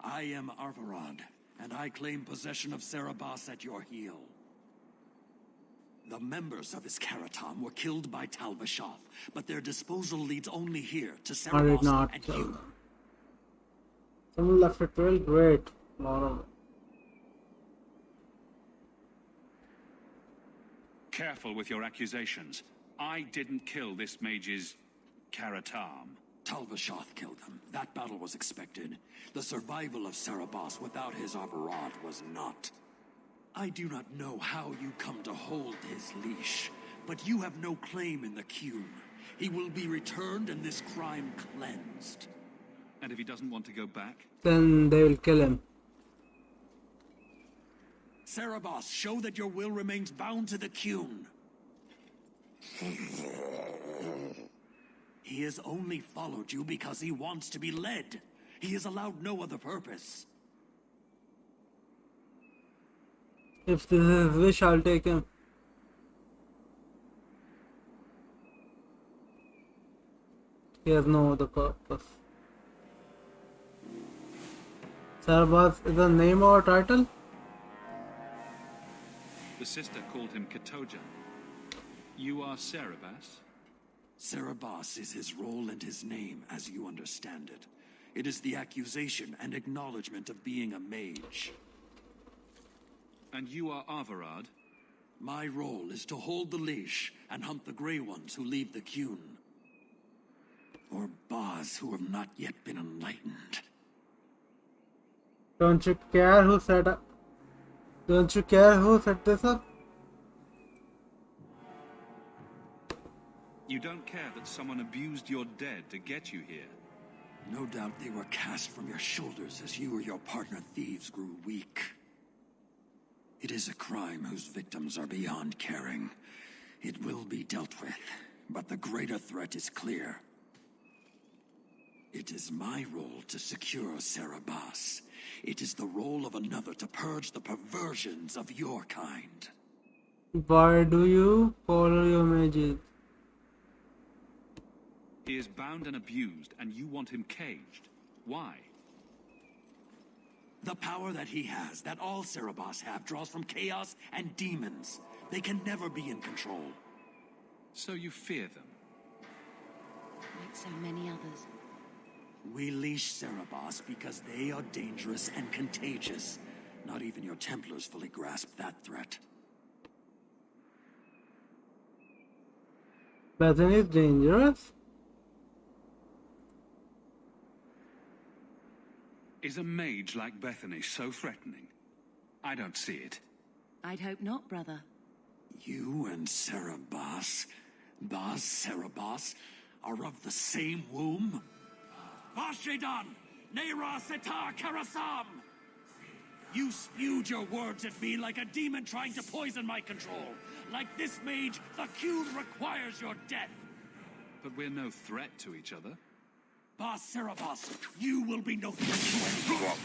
I am Arvarad, and I claim possession of Sarabas at your heel. The members of his Karatam were killed by Talbashov, but their disposal leads only here to I did Sarabas not and kill you. them. Someone left a trail. Great. Careful with your accusations. I didn't kill this mage's Karatam. Talbashov killed him. That battle was expected. The survival of Sarabas without his Arvarad was not. I do not know how you come to hold his leash, but you have no claim in the Qun. He will be returned and this crime cleansed. And if he doesn't want to go back? Then they will kill him. Cerebos, show that your will remains bound to the Qun. He has only followed you because he wants to be led. He has allowed no other purpose. If this is his wish, I'll take him. He has no other purpose. Cerebos is the name or title? The sister called him Katojan. You are Cerebas? Cerebos is his role and his name, as you understand it. It is the accusation and acknowledgement of being a mage. And you are Arvarad? My role is to hold the leash and hunt the Grey Ones who leave the Qun. Or Baz who have not yet been enlightened. Don't you care who set up? Don't you care who set this up? You don't care that someone abused your dead to get you here? No doubt they were cast from your shoulders as you or your partner thieves grew weak. It is a crime whose victims are beyond caring. It will be dealt with, but the greater threat is clear. It is my role to secure Cerebas. It is the role of another to purge the perversions of your kind. Why do you follow your mages? He is bound and abused, and you want him caged. Why? The power that he has, that all Cerebos have, draws from chaos and demons. They can never be in control. So you fear them? Like so many others. We leash Cerebos because they are dangerous and contagious. Not even your Templars fully grasp that threat. Bethany is dangerous? Is a mage like Bethany so threatening? I don't see it. I'd hope not, brother. You and Cerebos, Baz Cerebos, are of the same womb? Vashedan! Nera Setar Karasam! You spewed your words at me like a demon trying to poison my control. Like this mage, the Qun requires your death. But we're no threat to each other. Baz Cerebos, you will be no threat to anyone.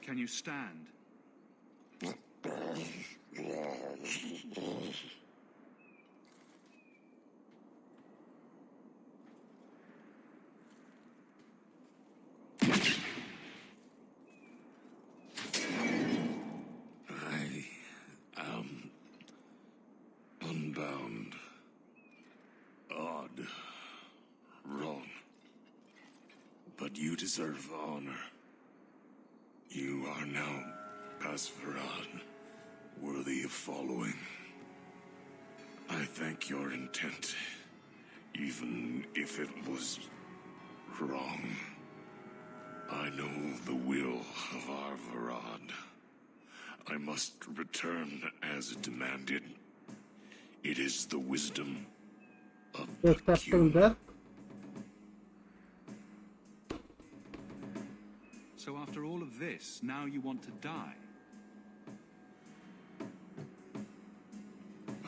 Can you stand? I am unbound. Odd. Wrong. But you deserve honor. You are now Pasvarad, worthy of following. I thank your intent, even if it was wrong. I know the will of Arvarad. I must return as demanded. It is the wisdom of the Accepting death. So after all of this, now you want to die?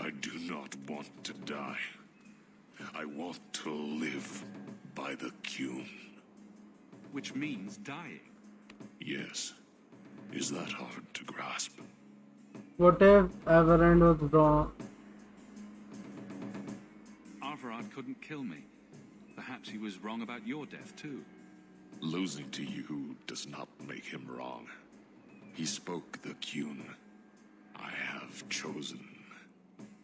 I do not want to die. I want to live by the Qun. Which means dying. Yes. Is that hard to grasp? What if Everend was wrong? Arvarad couldn't kill me. Perhaps he was wrong about your death too. Losing to you does not make him wrong. He spoke the Qun. I have chosen.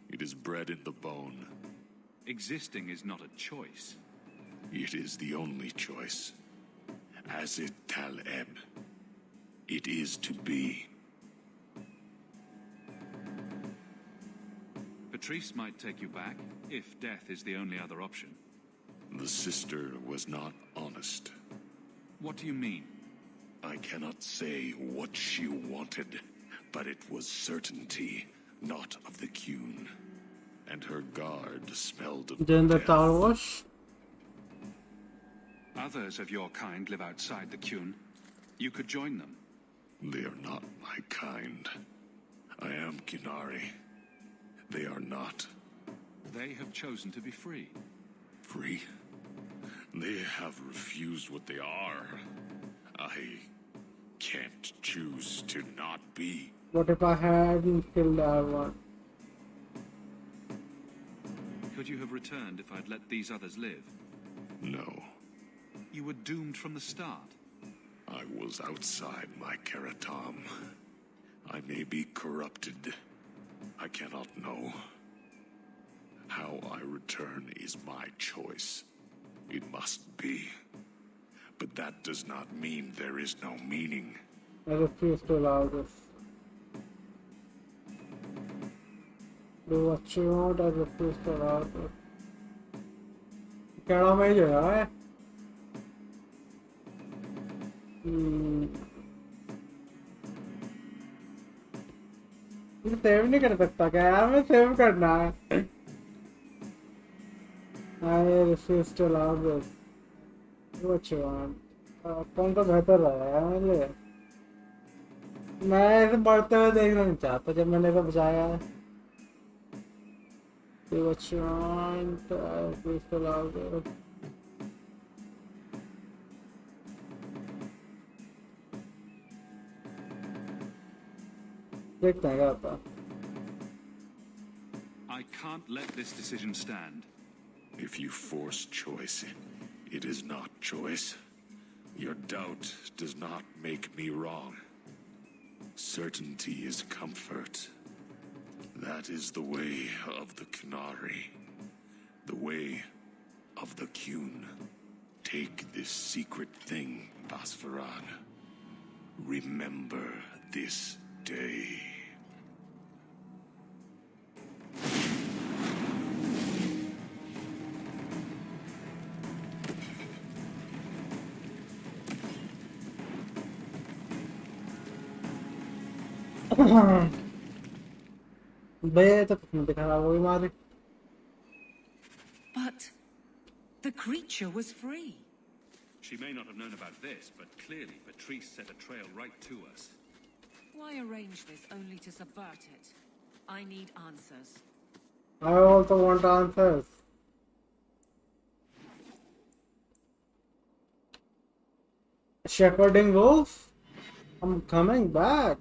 It is bred in the bone. Existing is not a choice. It is the only choice. As it Taleb. It is to be. Patrice might take you back, if death is the only other option. The sister was not honest. What do you mean? I cannot say what she wanted, but it was certainty, not of the Qun. And her guard smelled of Then the death. tower wash. Others of your kind live outside the Qun. You could join them. They are not my kind. I am Qunari. They are not. They have chosen to be free. Free? They have refused what they are. I can't choose to not be. What if I hadn't killed Arvan? Could you have returned if I'd let these others live? No. You were doomed from the start. I was outside my Karatam. I may be corrupted. I cannot know. How I return is my choice. It must be. But that does not mean there is no meaning. I refuse to allow this. Do what you want, I refuse to allow this. कहना मैं जो है ये save नहीं कर सकता क्या यार मैं सेव करना है I refuse to allow this. Do what you want. कौन सा बेहतर रहा है मेरे लिए मैं इसे बढ़ते हुए देखना नहीं चाहता जब मैंने इसे बचाया Do what you want. I refuse to allow this. देखते हैं क्या होता है I can't let this decision stand. If you force choice, it is not choice. Your doubt does not make me wrong. Certainty is comfort. That is the way of the Qunari. The way of the Qun. Take this secret thing, Basfaran. Remember this day. भैया तो कुछ नहीं दिखा रहा वो भी मारे But the creature was free. She may not have known about this, but clearly Patrice set a trail right to us. Why arrange this only to subvert it? I need answers. I also want answers. Shepherding wolf? I'm coming back.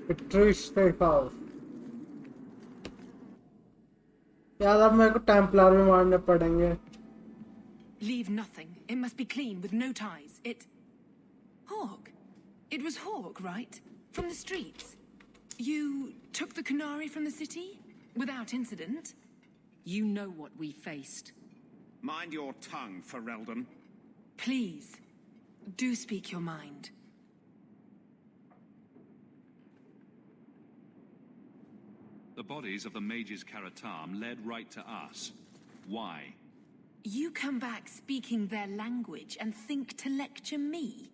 Patrice Steakhouse. यार अब मेरे को Templar भी मारने पड़ेंगे. Leave nothing. It must be clean with no ties. Hawk. It was Hawk, right? From the streets. You took the Kunari from the city? Without incident? You know what we faced. Mind your tongue, Ferelden. Please, do speak your mind. The bodies of the mages Karatam led right to us. Why? You come back speaking their language and think to lecture me?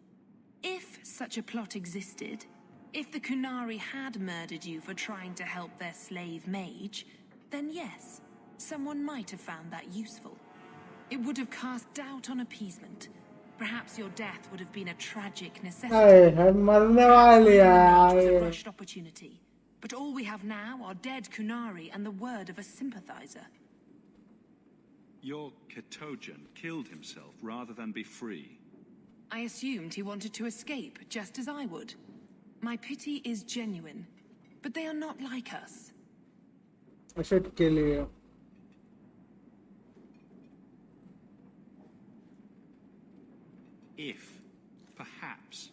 If such a plot existed, if the Kunari had murdered you for trying to help their slave mage, then yes, someone might have found that useful. It would have cast doubt on appeasement. Perhaps your death would have been a tragic necessity. Hey, मरने वाली It was a है. rushed opportunity. But all we have now are dead Kunari and the word of a sympathizer. Your Ketogen killed himself rather than be free. I assumed he wanted to escape, just as I would. My pity is genuine, but they are not like us. I should kill you. If, perhaps,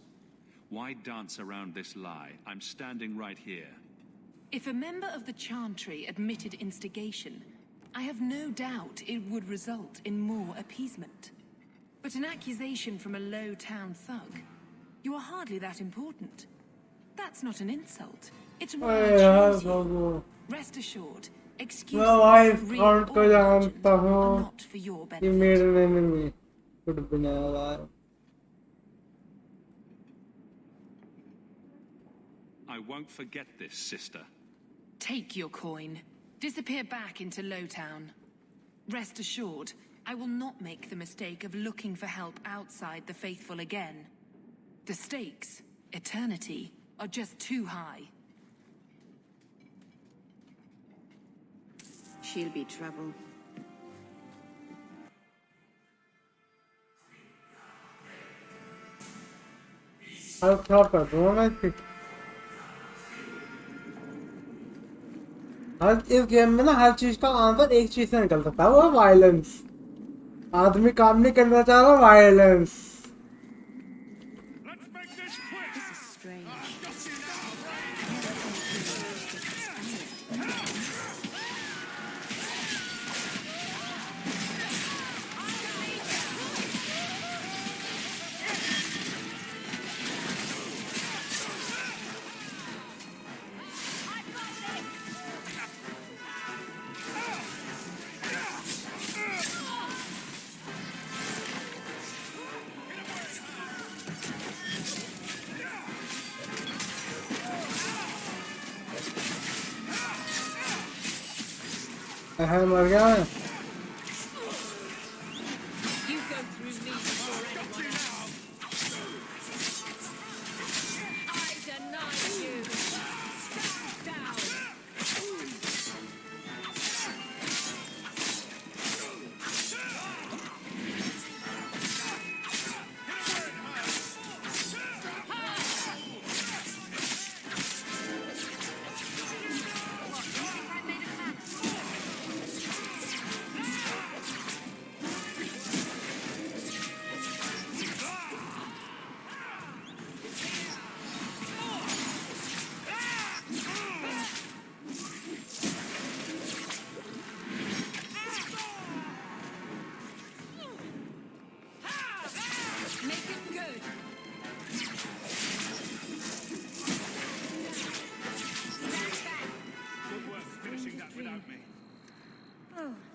why dance around this lie? I'm standing right here. If a member of the Chantry admitted instigation, I have no doubt it would result in more appeasement. But an accusation from a low-town thug, you are hardly that important. That's not an insult. It's why I chose you. Rest assured, excuses, real or imagined, are not for your benefit. You made an enemy. Could have been alive. I won't forget this, sister. Take your coin. Disappear back into Lowtown. Rest assured, I will not make the mistake of looking for help outside the faithful again. The stakes, eternity, are just too high. She'll be trouble. I'll top it, won't I? हर इस game में ना हर चीज का answer एक चीज से निकल सकता है, वो है वायलेंस. आदमी काम नहीं करना चाह रहा, वायलेंस. मर गया मैं.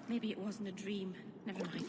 Maybe it wasn't a dream. Never mind.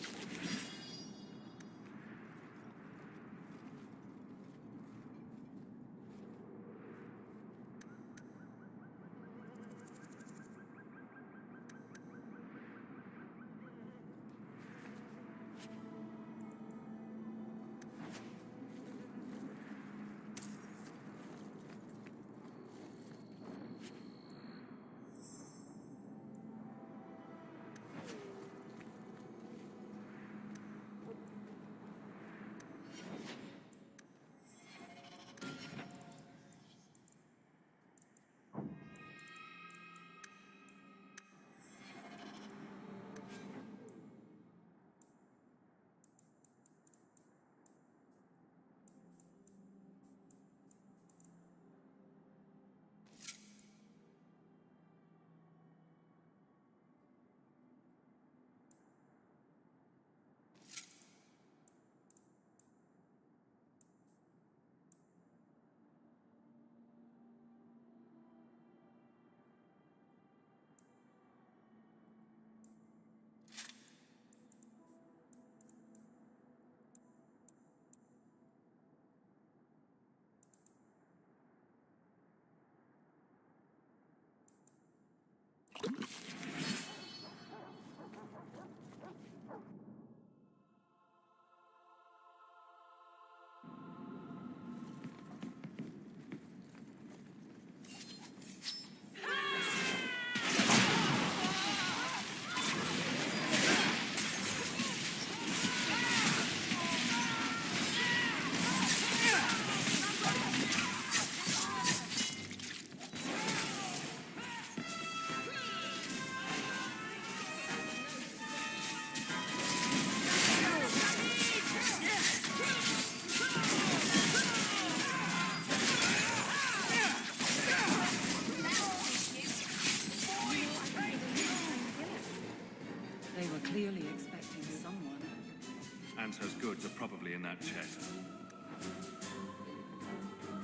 that chest.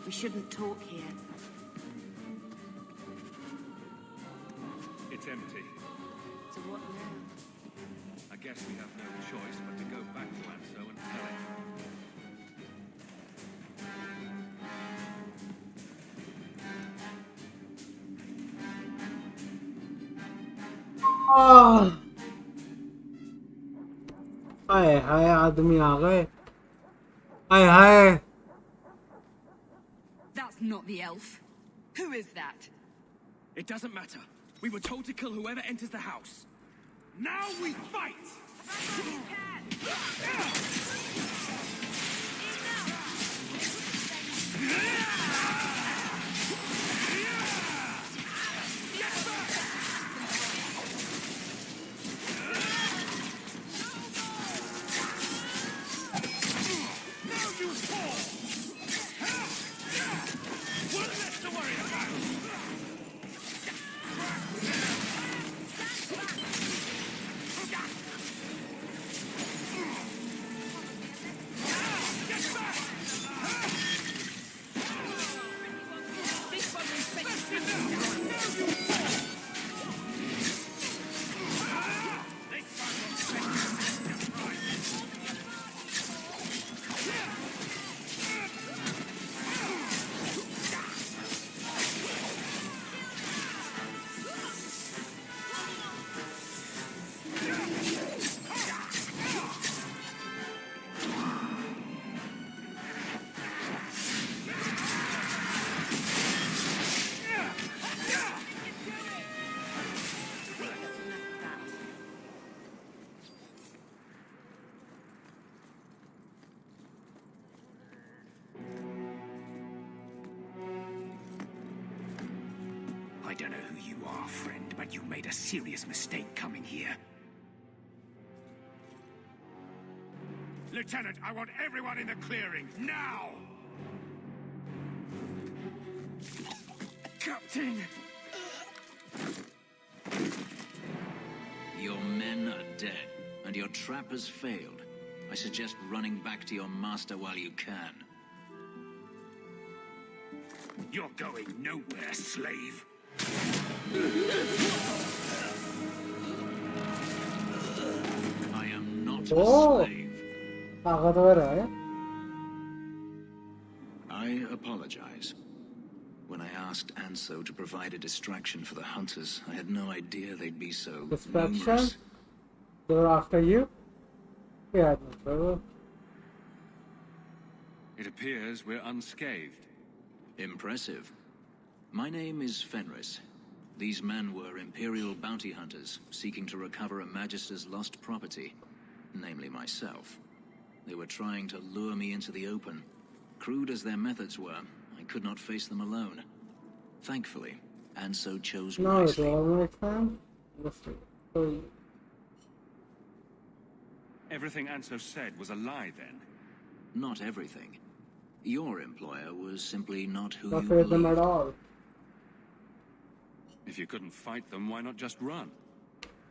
We shouldn't talk here. It's empty. So what now? I guess we have no choice but to go back to Anso and tell him. हाय हाय आदमी आ गए हाय हाय That's not the elf. Who is that? It doesn't matter. We were told to kill whoever enters the house. Now we fight! I don't know who you are, friend, but you made a serious mistake coming here. Lieutenant, I want everyone in the clearing, now! Captain! Your men are dead, and your trap has failed. I suggest running back to your master while you can. You're going nowhere, slave. I am not a slave. I apologize. When I asked Anso to provide a distraction for the hunters, I had no idea they'd be so Distraction? numerous. They're after you? Yeah, no trouble. It appears we're unscathed. Impressive. My name is Fenris. These men were Imperial bounty hunters, seeking to recover a Magister's lost property, namely myself. They were trying to lure me into the open. Crude as their methods were, I could not face them alone. Thankfully, Anso chose No, it wisely. all makes sense. So, Everything Anso said was a lie, then? Not everything. Your employer was simply not who not you afraid them believed. at all. If you couldn't fight them, why not just run?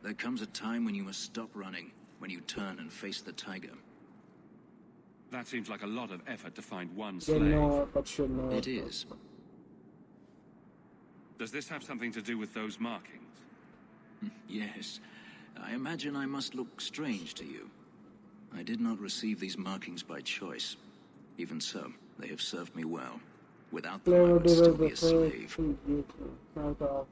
There comes a time when you must stop running, when you turn and face the tiger. That seems like a lot of effort to find one You slave. know, but you know. It is. Does this have something to do with those markings? Yes. I imagine I must look strange to you. I did not receive these markings by choice. Even so, they have served me well. Without them, I Flavor would still be a the slave. Not all.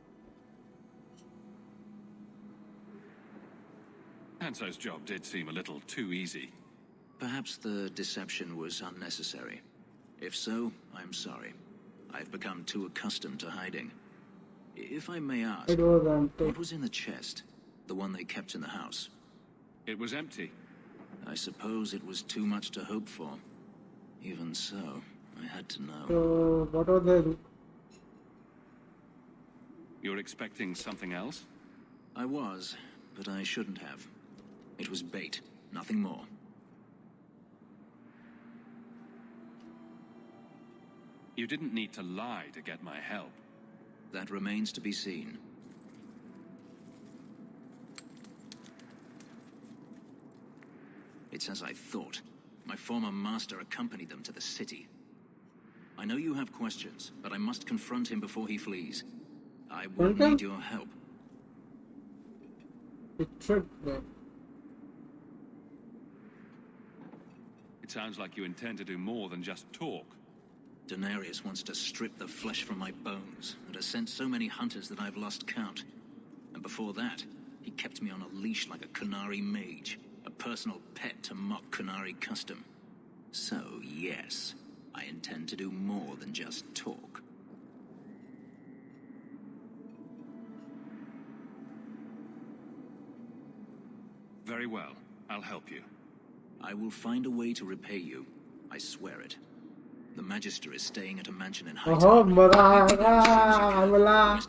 Anso's job did seem a little too easy. Perhaps the deception was unnecessary. If so, I'm sorry. I've become too accustomed to hiding. If I may ask, It was empty. what was in the chest? The one they kept in the house? It was empty. I suppose it was too much to hope for. Even so, I had to know. So, what are they? You're expecting something else? I was, but I shouldn't have. It was bait, nothing more. You didn't need to lie to get my help. That remains to be seen. It's as I thought. My former master accompanied them to the city. I know you have questions, but I must confront him before he flees. I will need your help. It should be. It sounds like you intend to do more than just talk. Daenerys wants to strip the flesh from my bones, and has sent so many hunters that I've lost count. And before that, he kept me on a leash like a Qunari mage, a personal pet to mock Qunari custom. So, yes, I intend to do more than just talk. Very well. I'll help you. I will find a way to repay you. I swear it. The Magister is staying at a mansion in Hightown. Must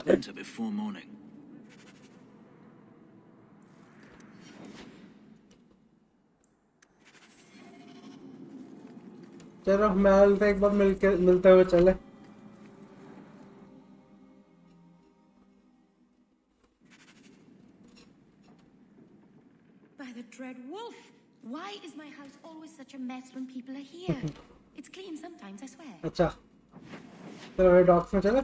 enter before morning. चलो महल से एक बार मिलते हुए चले. By the dread wolf! Why is my house always such a mess when people are here? It's clean sometimes, I swear. अच्छा. चलो ये dogs में चले.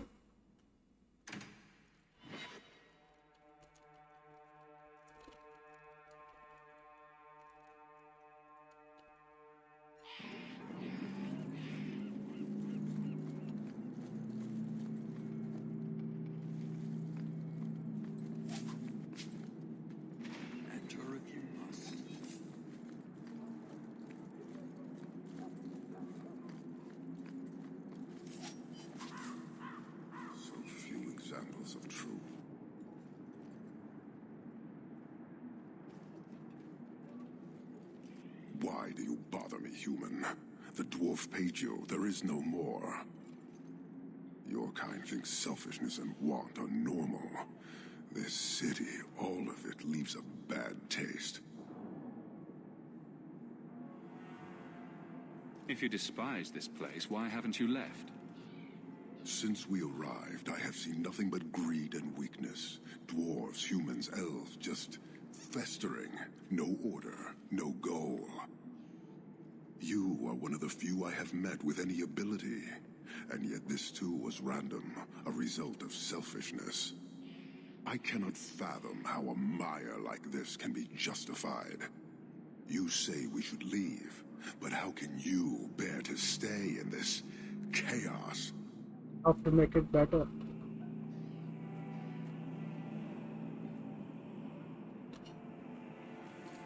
Of truth. Why do you bother me, human? The dwarf paid you. There is no more. Your kind thinks selfishness and want are normal. This city, all of it, leaves a bad taste. If you despise this place, why haven't you left? Since we arrived, I have seen nothing but greed and weakness. Dwarves, humans, elves, just festering. No order, no goal. You are one of the few I have met with any ability. And yet this too was random, a result of selfishness. I cannot fathom how a mire like this can be justified. You say we should leave, but how can you bear to stay in this chaos? How to make it better.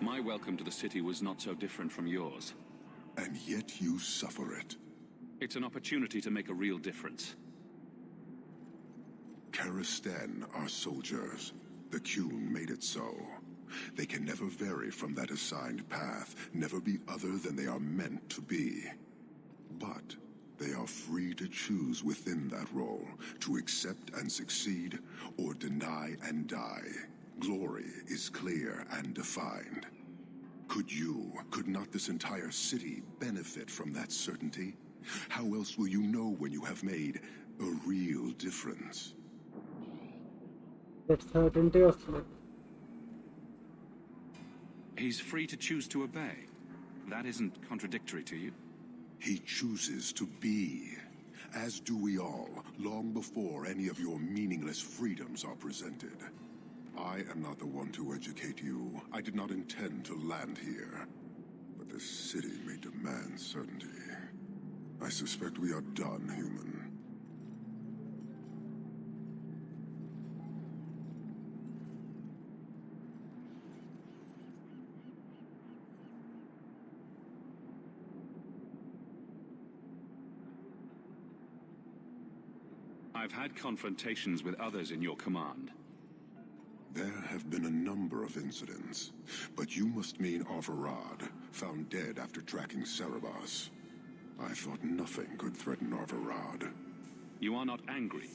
My welcome to the city was not so different from yours. And yet you suffer it. It's an opportunity to make a real difference. Karistan are soldiers. The Qun made it so. They can never vary from that assigned path, never be other than they are meant to be. But they are free to choose within that role, to accept and succeed, or deny and die. Glory is clear and defined. Could not this entire city benefit from that certainty? How else will you know when you have made a real difference? That certainty of it. He's free to choose to obey. That isn't contradictory to you. He chooses to be, as do we all, long before any of your meaningless freedoms are presented. I am not the one to educate you. I did not intend to land here. But this city may demand certainty. I suspect we are done, human. I've had confrontations with others in your command. There have been a number of incidents, but you must mean Arvarad, found dead after tracking Cerebos. I thought nothing could threaten Arvarad. You are not angry.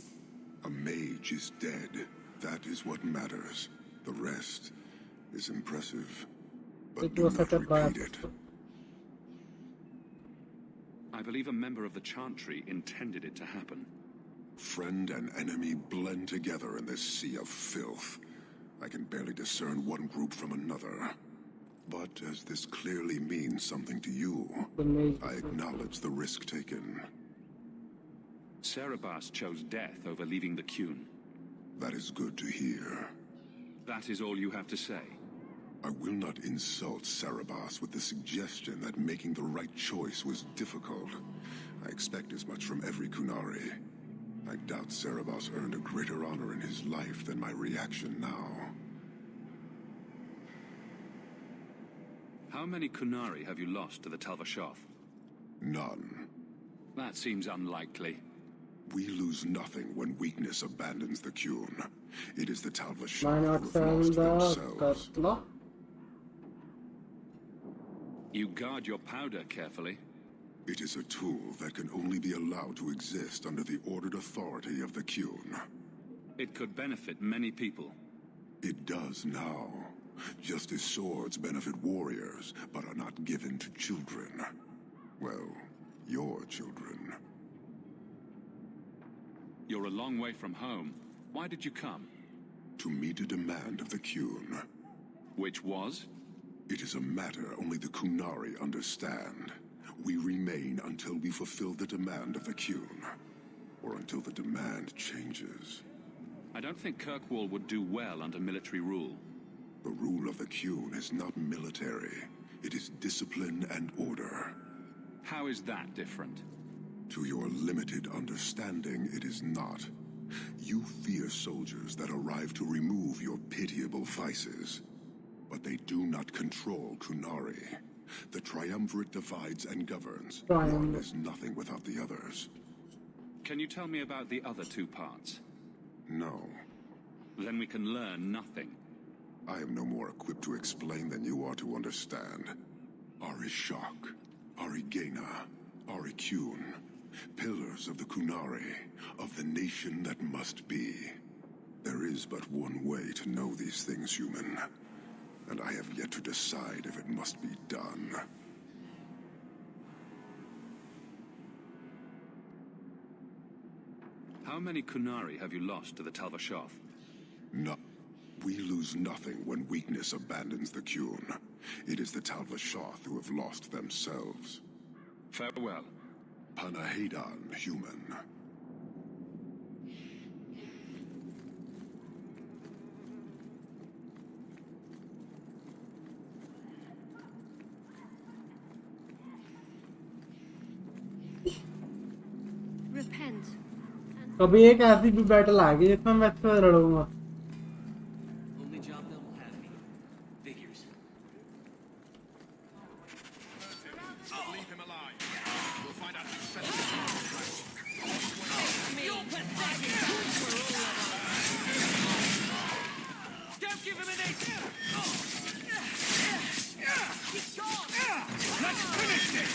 A mage is dead. That is what matters. The rest is impressive, but do not repeat it. I believe a member of the Chantry intended it to happen. Friend and enemy blend together in this sea of filth. I can barely discern one group from another. But as this clearly means something to you, I acknowledge the risk taken. Cerebas chose death over leaving the Qun. That is good to hear. That is all you have to say? I will not insult Cerebas with the suggestion that making the right choice was difficult. I expect as much from every Kunari. I doubt Cerebas earned a greater honor in his life than my reaction now. How many Kunari have you lost to the Talvashoth? None. That seems unlikely. We lose nothing when weakness abandons the Qun. It is the Why Talvashoth not who have sell lost the themselves. Tesla? You guard your powder carefully. It is a tool that can only be allowed to exist under the ordered authority of the Qun. It could benefit many people. It does now. Just as swords benefit warriors, but are not given to children. Well, your children. You're a long way from home. Why did you come? To meet a demand of the Qun. Which was? It is a matter only the Kunari understand. We remain until we fulfill the demand of the Qun. Or until the demand changes. I don't think Kirkwall would do well under military rule. The rule of the Qun is not military. It is discipline and order. How is that different? To your limited understanding, it is not. You fear soldiers that arrive to remove your pitiable vices. But they do not control Kunari. The Triumvirate divides and governs. One is nothing without the others. Can you tell me about the other two parts? No. Then we can learn nothing. I am no more equipped to explain than you are to understand. Arishak, Arigena, Arikyun, pillars of the Kunari, of the nation that must be. There is but one way to know these things, human. And I have yet to decide if it must be done. How many Kunari have you lost to the Talvashoth? No. We lose nothing when weakness abandons the Qun. It is the Talvashoth who have lost themselves. Farewell. Panahedan, human. Repent. कभी एक ऐसी भी battle आ गई जिसमें मैं इससे लड़ूंगा. Only job done will have me. Figures. Leave him alive. We'll find out who set You're pathetic! Don't give him an inch! Let's finish this!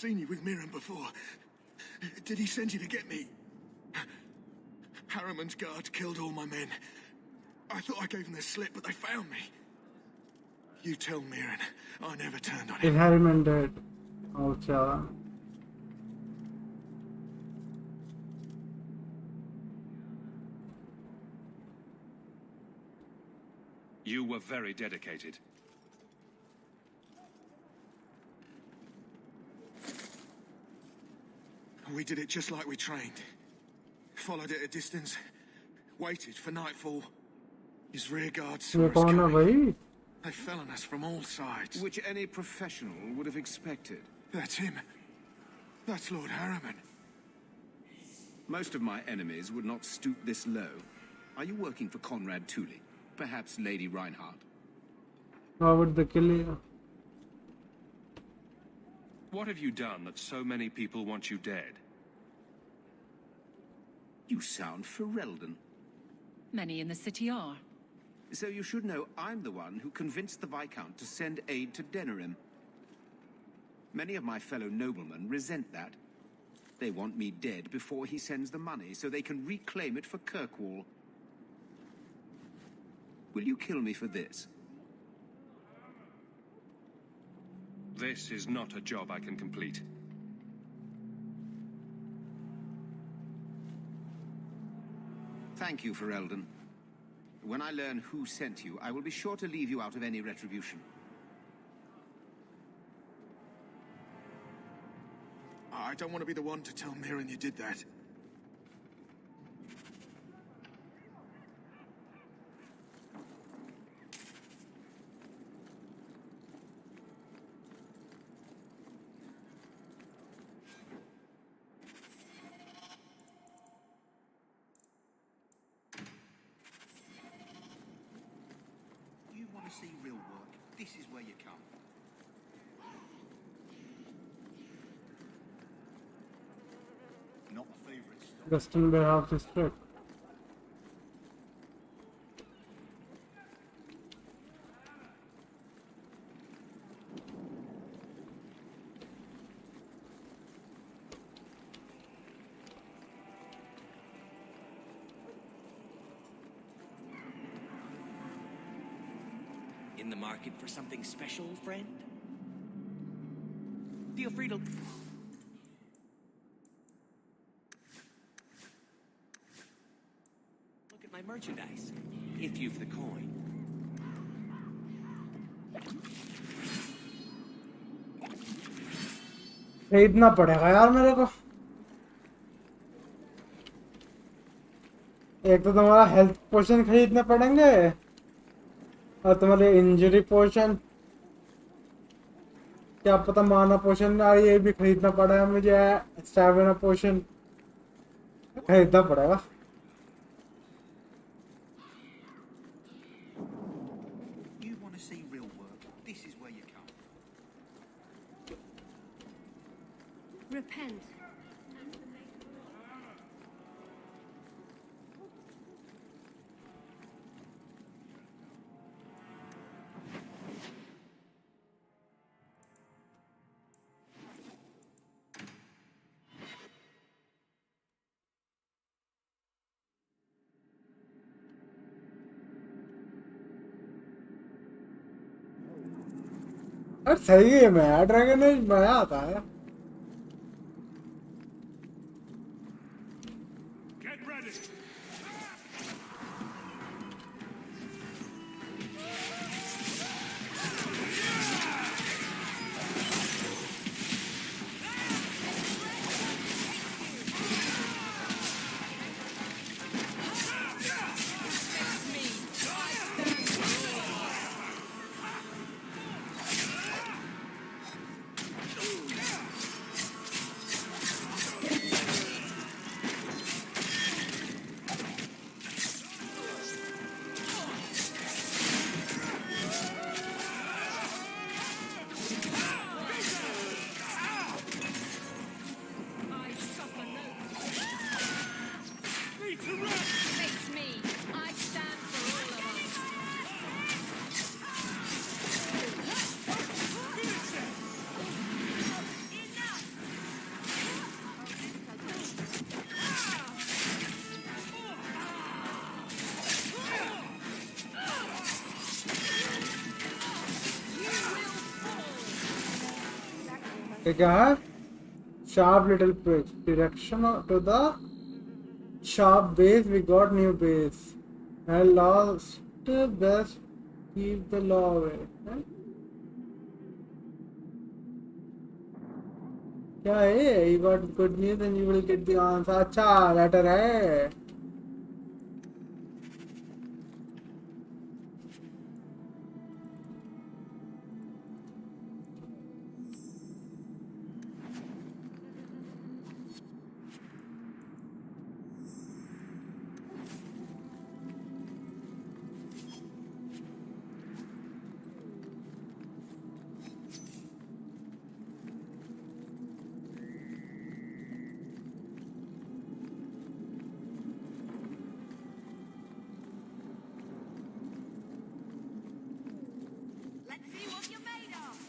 seen you with Mirren before. Did he send you to get me? Harriman's guards killed all my men. I thought I gave them the slip, but they found me. You tell Mirren I never turned on Is him. Harriman dead? Okay. You were very dedicated. We did it just like we trained. Followed it at a distance. Waited for nightfall. His rear guards saw ये us कौन है coming. भाई? They fell on us from all sides. Which any professional would have expected. That's him. That's Lord Harriman. Most of my enemies would not stoop this low. Are you working for Conrad Tooley? Perhaps Lady Reinhardt? Why would they kill you? What have you done that so many people want you dead? You sound Ferelden. Many in the city are. So you should know I'm the one who convinced the Viscount to send aid to Denerim. Many of my fellow noblemen resent that. They want me dead before he sends the money so they can reclaim it for Kirkwall. Will you kill me for this? This is not a job I can complete. Thank you, Ferelden. When I learn who sent you, I will be sure to leave you out of any retribution. I don't want to be the one to tell Mirren you did that. You want to see real work? This is where you come. Not my favorite stuff. Dustin Warehouse District. In the market for something special, friend? Feel free to... look at my merchandise, if you've the coin. खरीदना पड़ेगा यार मेरे को. एक तो तुम्हारा health पोशन खरीदने पड़ेंगे और तुम्हारे इंजरी पोशन, क्या पता माना पोशन, ये भी खरीदना पड़ेगा मुझे. स्टैमिना पोशन खरीदना पड़ेगा. You want to see real work? This is where you come. Repent. अरे सही है, मैं ड्रैगन एज मजा आता है. Get ready! क्या क्या है? Sharp little pitch. Direction to the sharp base. We got new base. And lost best keep the law away. क्या है? You got good news and you will get the answer. अच्छा letter है. Let's see what you're made of.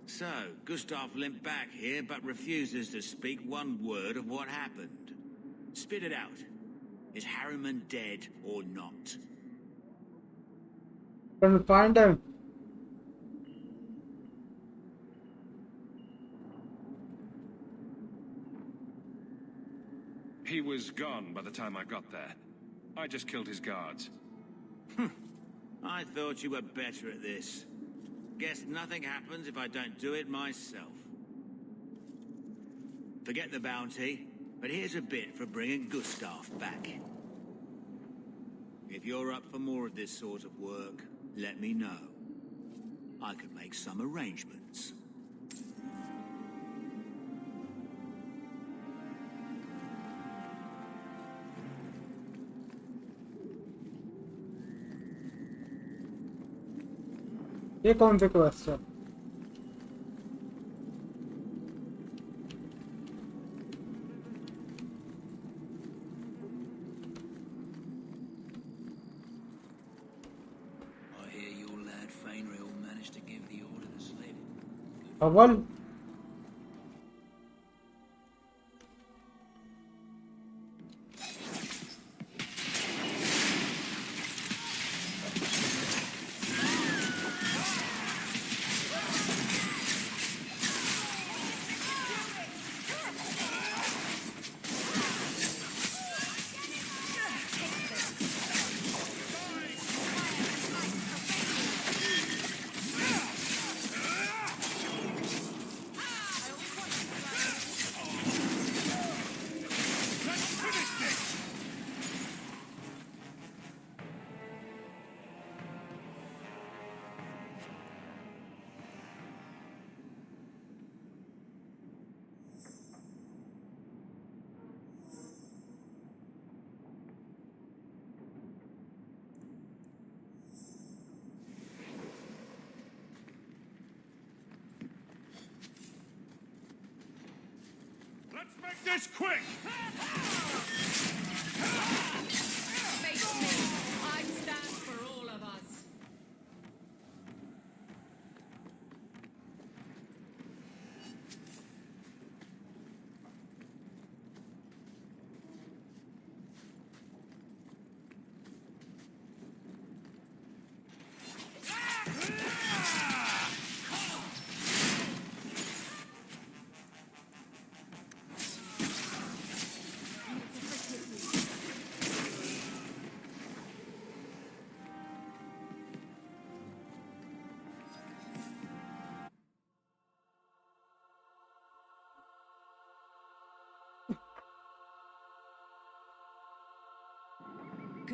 So, Gustav limped back here, but refuses to speak one word of what happened. Spit it out. Is Harriman dead or not? Can we find him? He was gone by the time I got there. I just killed his guards. I thought you were better at this. Guess nothing happens if I don't do it myself. Forget the bounty, but here's a bit for bringing Gustav back. If you're up for more of this sort of work, let me know. I could make some arrangements. ये कौन से quest है? I hear your lad Fainriel managed to give the order to slip. अव्वल Let's make this quick! Face me. I stand for all of us.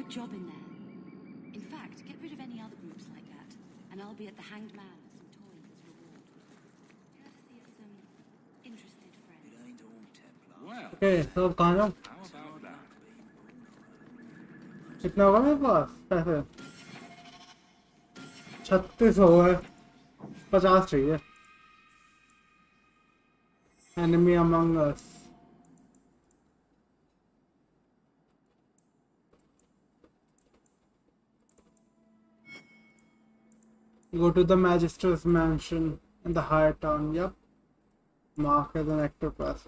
good job in there. In fact, get rid of any other groups like that, and I'll be at the Hanged Man with some toys as reward. Courtesy of some interested friends. It ain't all Templar. Well, Okay, so कहाँ जाऊँ? how about that? कितना होगा मेरे पास पैसे? 36 हो गए, 50 चाहिए. Enemy among us. Go to the Magister's mansion in the higher town. Yep. Mark as an active quest.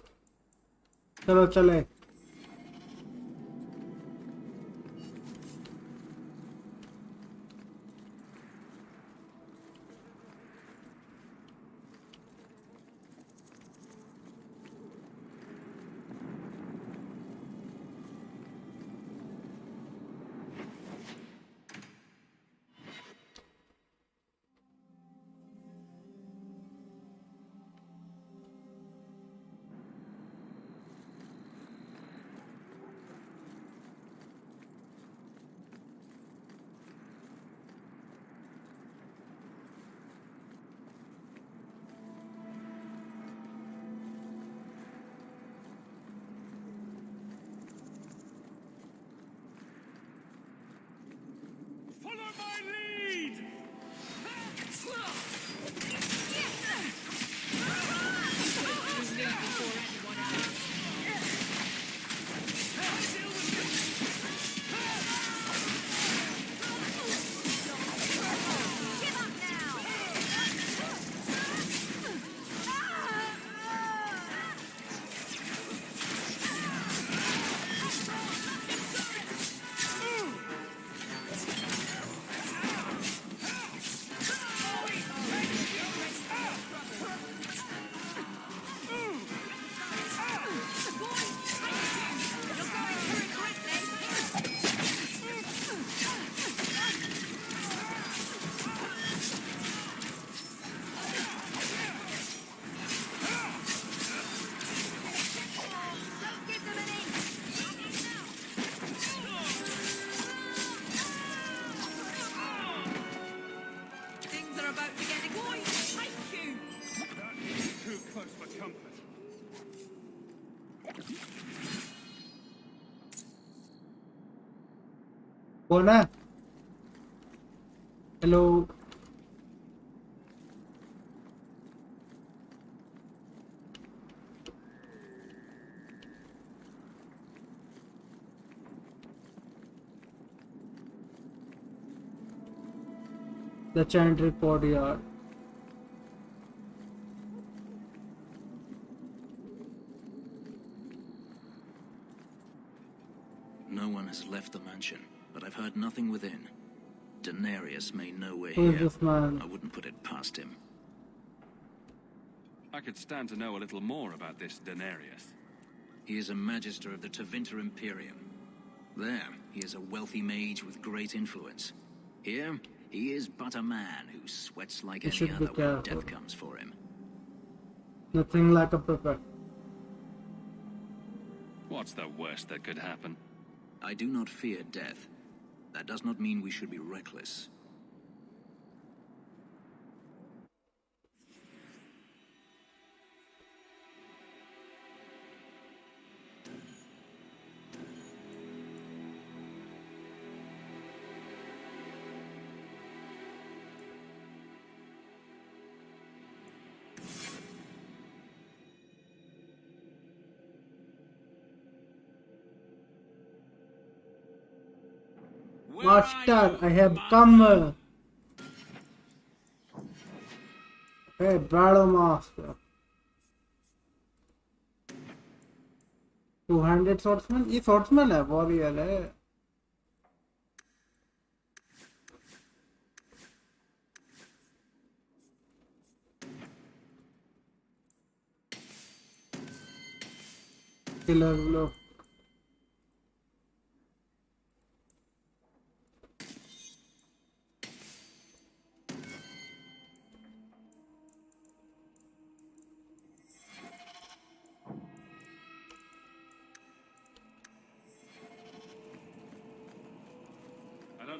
चलो चले. Follow my lead! Things are about to get exciting. Thank you. That is too close for comfort. कौन है? Hello. The Chantry Pod Yard. No one has left the mansion, but I've heard nothing within. Denarius may know we're Who is here. this man? I wouldn't put it past him. I could stand to know a little more about this Denarius. He is a magister of the Tevinter Imperium. There, he is a wealthy mage with great influence. Here, he is but a man who sweats like You any should be other when careful. death comes for him. Nothing like a prepper. What's the worst that could happen? I do not fear death. That does not mean we should be reckless. Master, I have come. Hey, Brado Master. Two-handed swordsman? ये swordsman है, warrior है. Killer blow.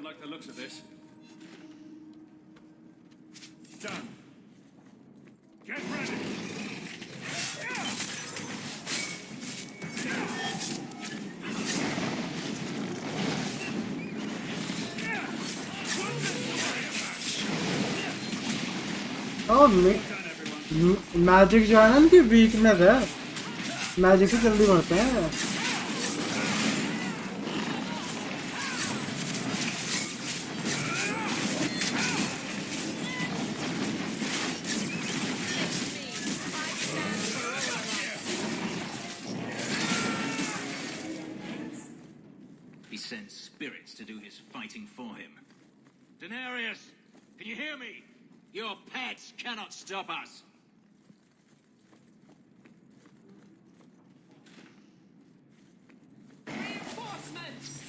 like the looks of this. Done. Get ready! और magic जो है ना उनकी weakness है, magic से जल्दी बढ़ते हैं। He sent spirits to do his fighting for him. Daenerys, can you hear me? Your pets cannot stop us. Reinforcements!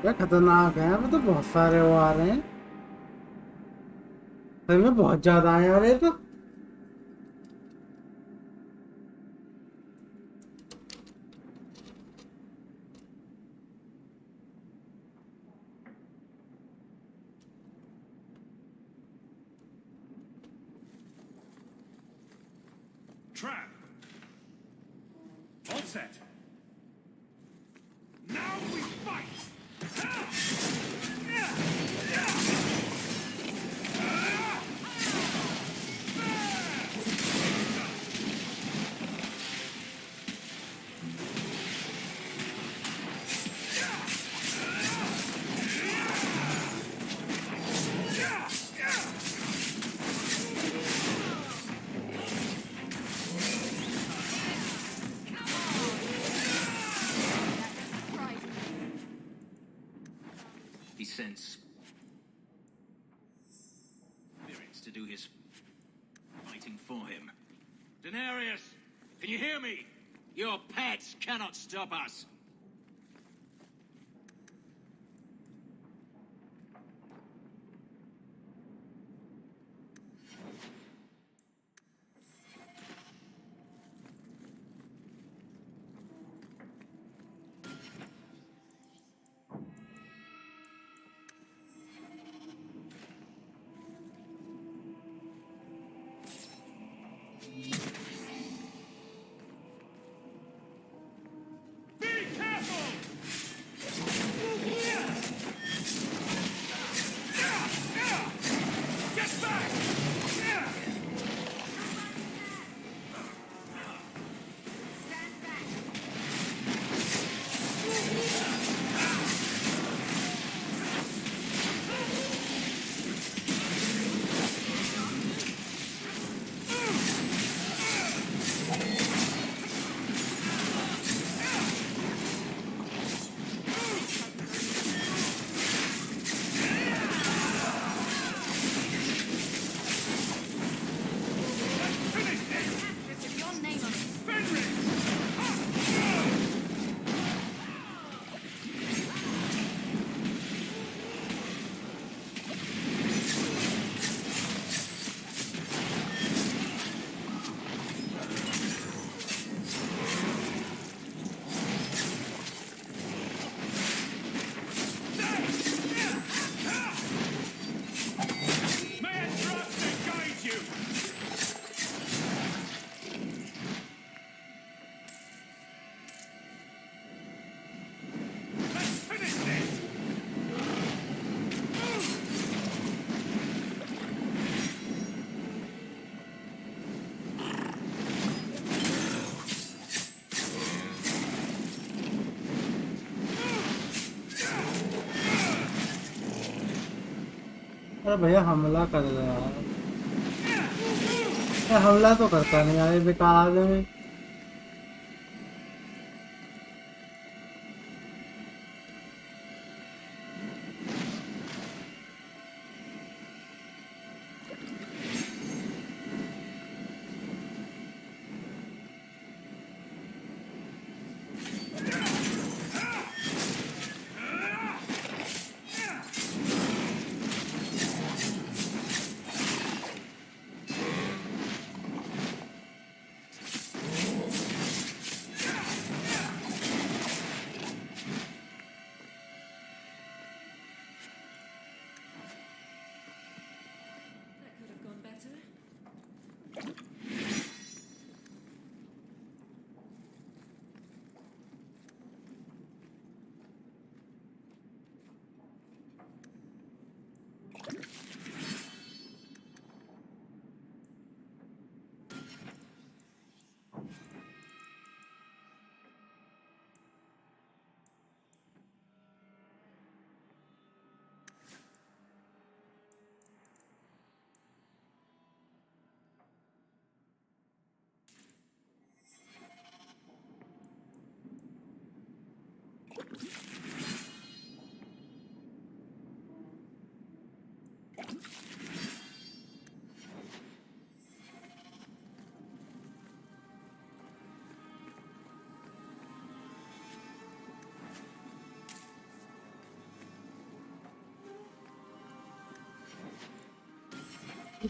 क्या खतरनाक है, वो तो बहुत सारे वो आ रहे हैं, सही में बहुत ज्यादा आए हैं। और ये तो Trap. All set. Now we fight. He sent spirits to do his fighting for him. Daenerys, can you hear me? Your pets cannot stop us. Be अरे भैया हमला कर दे यार। हमला तो करता नहीं यार, ये बेकार आदमी।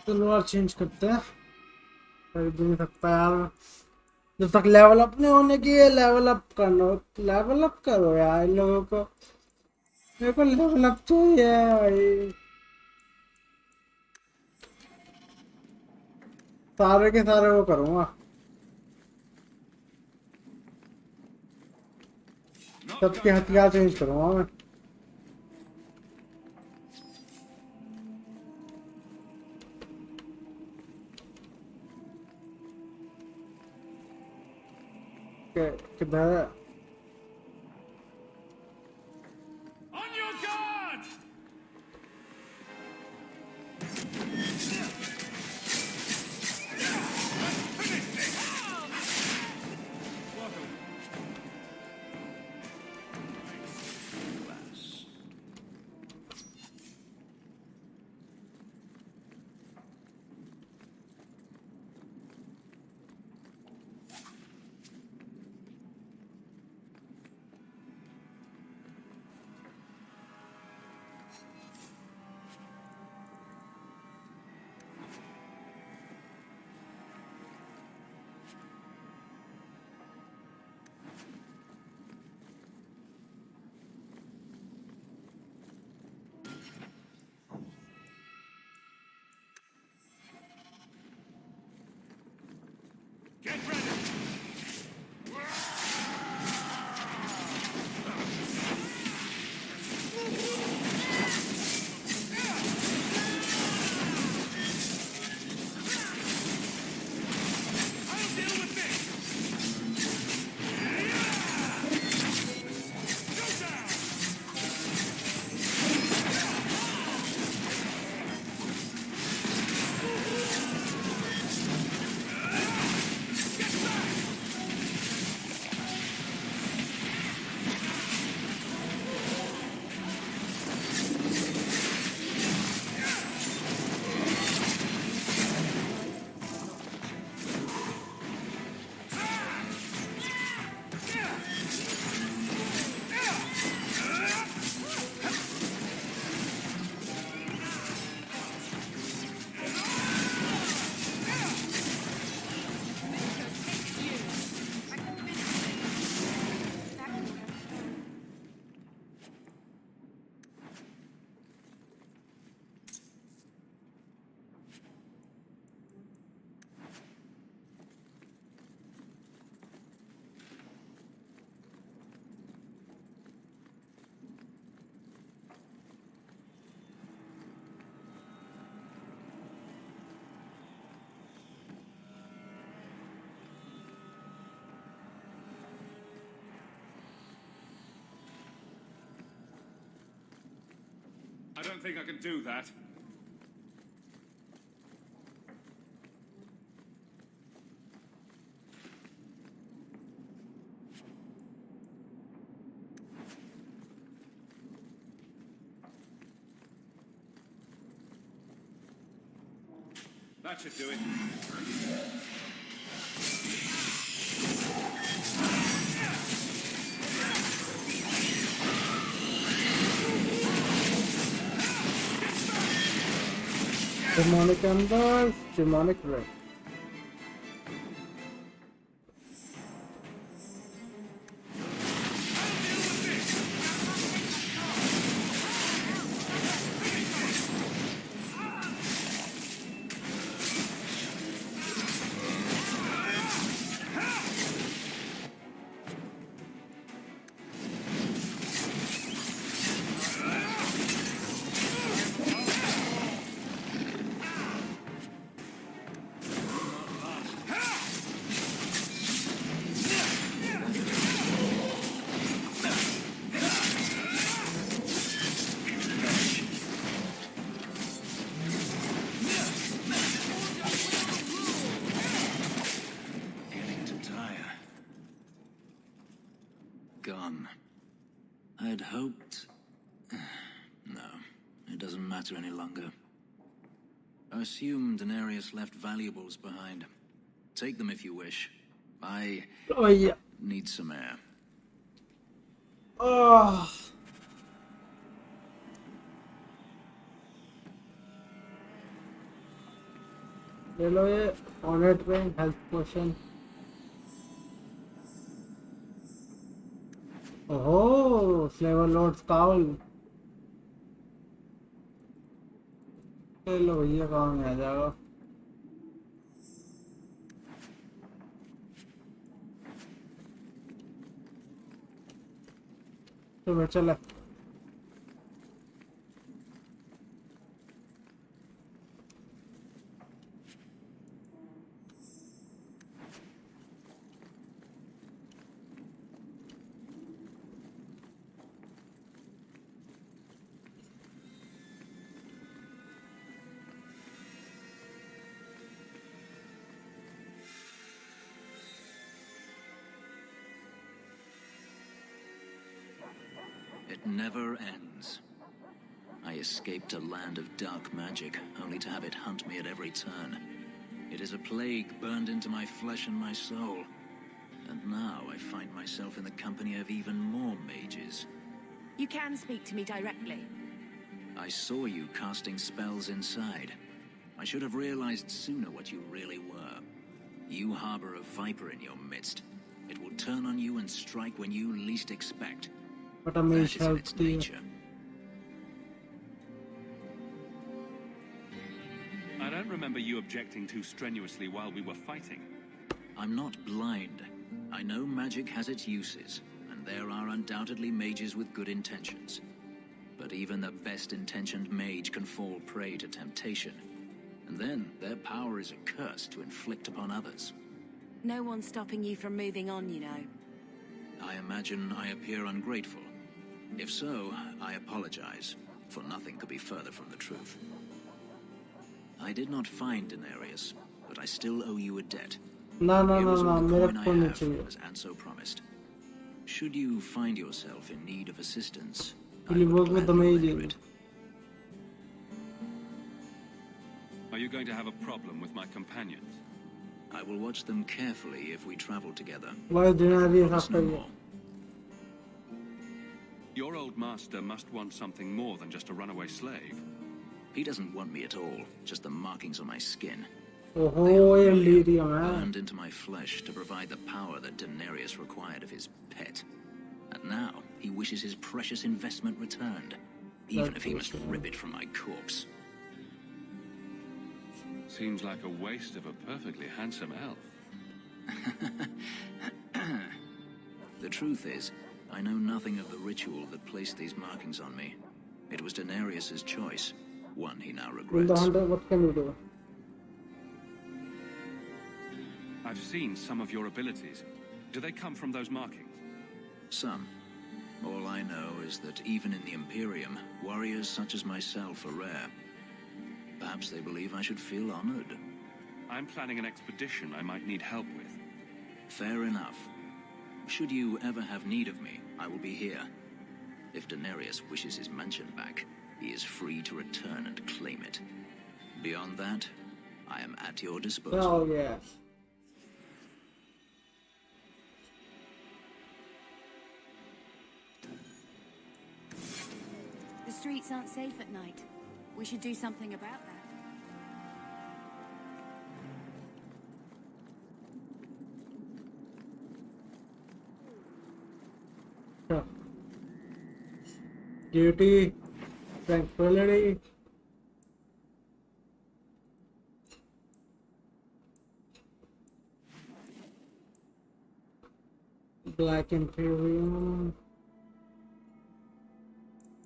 तलवार चेंज करते हैं, खरीद नहीं सकता यार जब तक लेवल अप नहीं होने की। है लेवल अप करना, लेवल अप करो यार इन लोगों को। मेरे को लेवल अप चाहिए भाई, सारे के सारे वो करूँगा, सबके हथियार चेंज करूँगा मैं। किधर है? I don't think I can do that. That should do it. Demonic embers, demonic red. Gone. I'd hoped... No, it doesn't matter any longer. I assume Daenerys left valuables behind. Take them if you wish. I... Oh, yeah. Need some air. Oh. Hello, honor train, health potion. Oh, Slaver Lord's Cowl. चलो भैया काम में आ जाएगा. तो चला. It never ends. I escaped a land of dark magic, only to have it hunt me at every turn. It is a plague burned into my flesh and my soul. And now I find myself in the company of even more mages. You can speak to me directly. I saw you casting spells inside. I should have realized sooner what you really were. You harbor a viper in your midst. It will turn on you and strike when you least expect. But a mage that is in its nature. I don't remember you objecting too strenuously while we were fighting. I'm not blind. I know magic has its uses, and there are undoubtedly mages with good intentions. But even the best-intentioned mage can fall prey to temptation. And then their power is a curse to inflict upon others. No one's stopping you from moving on, you know. I imagine I appear ungrateful. If so, I apologize, for nothing could be further from the truth. I did not find Daenerys, but I still owe you a debt. No, Here is all the मेरा coin I phone have, चाहिए. as Anso promised. Should you find yourself in need of assistance, Will you work with the mage? Are you going to have a problem with my companions? I will watch them carefully if we travel together. Why Daenerys Promise after no you? more. Your old master must want something more than just a runaway slave. He doesn't want me at all, just the markings on my skin. Oh, ये lyrium है. Burned into my flesh to provide the power that Daenerys required of his pet. And now he wishes his precious investment returned, even if he must rip it from my corpse. Seems like a waste of a perfectly handsome elf. The truth is, I know nothing of the ritual that placed these markings on me. It was Daenerys' choice, one he now In the regrets. hunter, what can you do? I've seen some of your abilities. Do they come from those markings? Some. All I know is that even in the Imperium, warriors such as myself are rare. Perhaps they believe I should feel honored. I'm planning an expedition I might need help with. Fair enough. Should you ever have need of me, I will be here. If Daenerys wishes his mansion back, he is free to return and claim it. Beyond that, I am at your disposal. Oh, yes. The streets aren't safe at night. We should do something about that. Sure. Duty, tranquility. Black Imperium.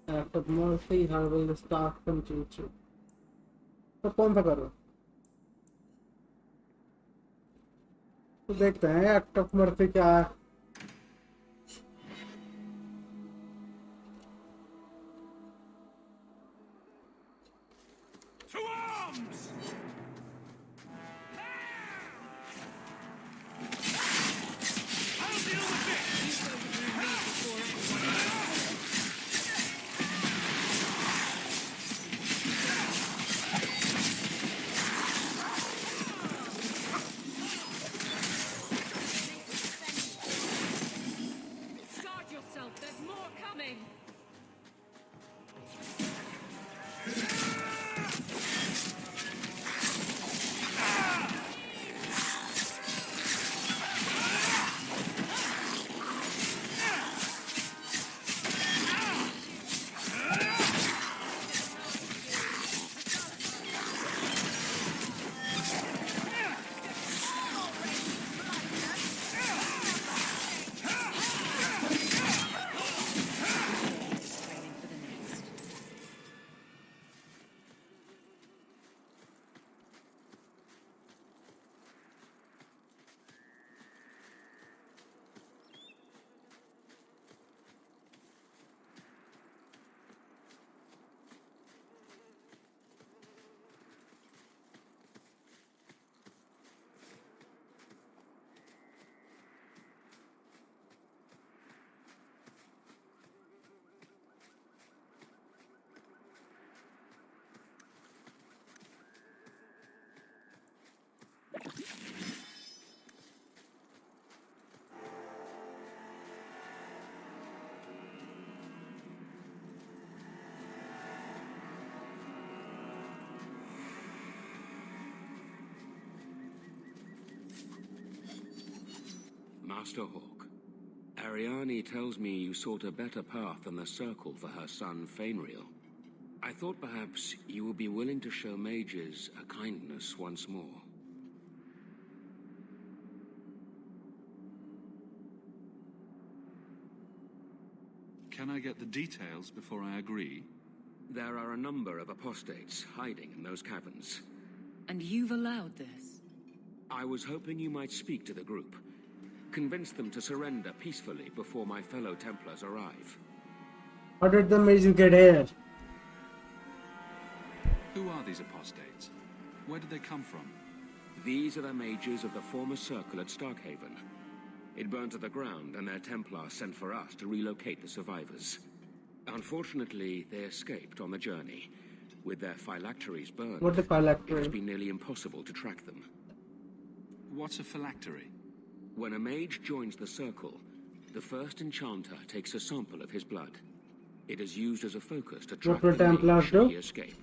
Act of Mercy, how will the staff continue? तो कौन सा करो? तो देखते हैं act of mercy क्या है. To arms! I'll deal with this! Guard yourself, there's more coming! Master Hawk, Ariane tells me you sought a better path than the Circle for her son, Fainriel. I thought perhaps you would be willing to show mages a kindness once more. Can I get the details before I agree? There are a number of apostates hiding in those caverns. And you've allowed this? I was hoping you might speak to the group. Convince them to surrender peacefully before my fellow Templars arrive. How did the mages get here? Who are these apostates? Where did they come from? These are the mages of the former Circle at Starkhaven. It burned to the ground, and their Templars sent for us to relocate the survivors. Unfortunately, they escaped on the journey. With their phylacteries burned, What the phylactery? it has been nearly impossible to track them. What's a phylactery? When a mage joins the Circle, the first enchanter takes a sample of his blood. It is used as a focus to track What will the mage Templars should do? he escape.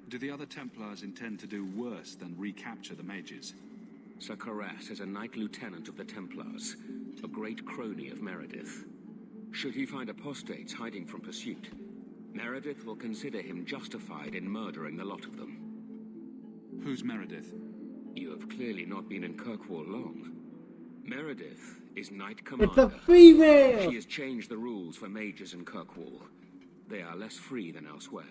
Do the other Templars intend to do worse than recapture the mages? Sir Karas is a Knight Lieutenant of the Templars, a great crony of Meredith. Should he find apostates hiding from pursuit, Meredith will consider him justified in murdering the lot of them. Who's Meredith? You have clearly not been in Kirkwall long. Meredith is Knight It's Commander. a female! She has changed the rules for mages in Kirkwall. They are less free than elsewhere.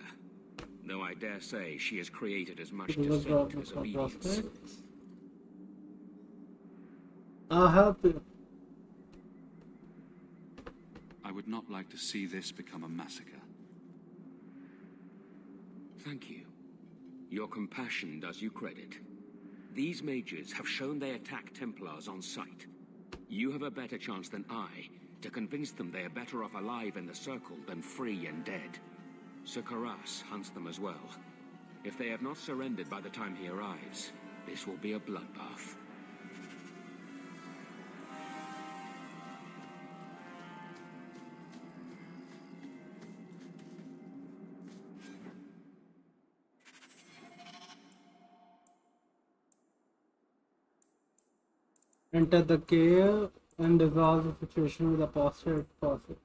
Though I dare say she has created as much dissent as obedience. I'll help you. I would not like to see this become a massacre. Thank you. Your compassion does you credit. These mages have shown they attack Templars on sight. You have a better chance than I to convince them they are better off alive in the Circle than free and dead. Sir Karas hunts them as well. If they have not surrendered by the time he arrives, this will be a bloodbath. Enter the cave and resolve the situation with a positive process.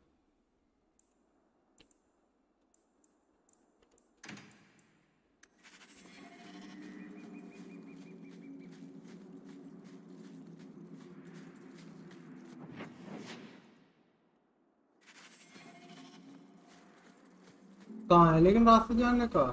कहाँ है लेकिन रास्ते जाने का?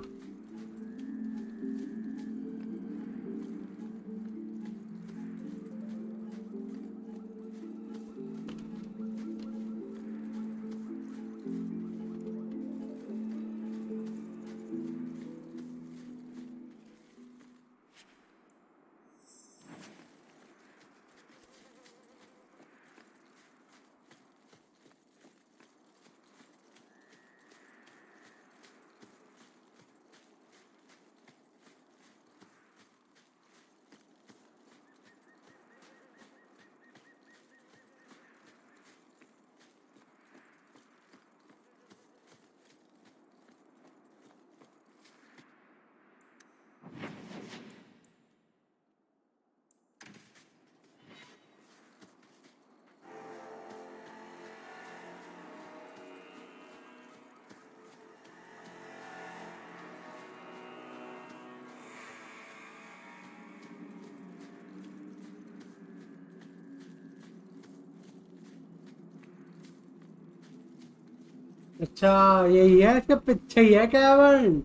अच्छा यही है इसके पीछे ही है कैवर्न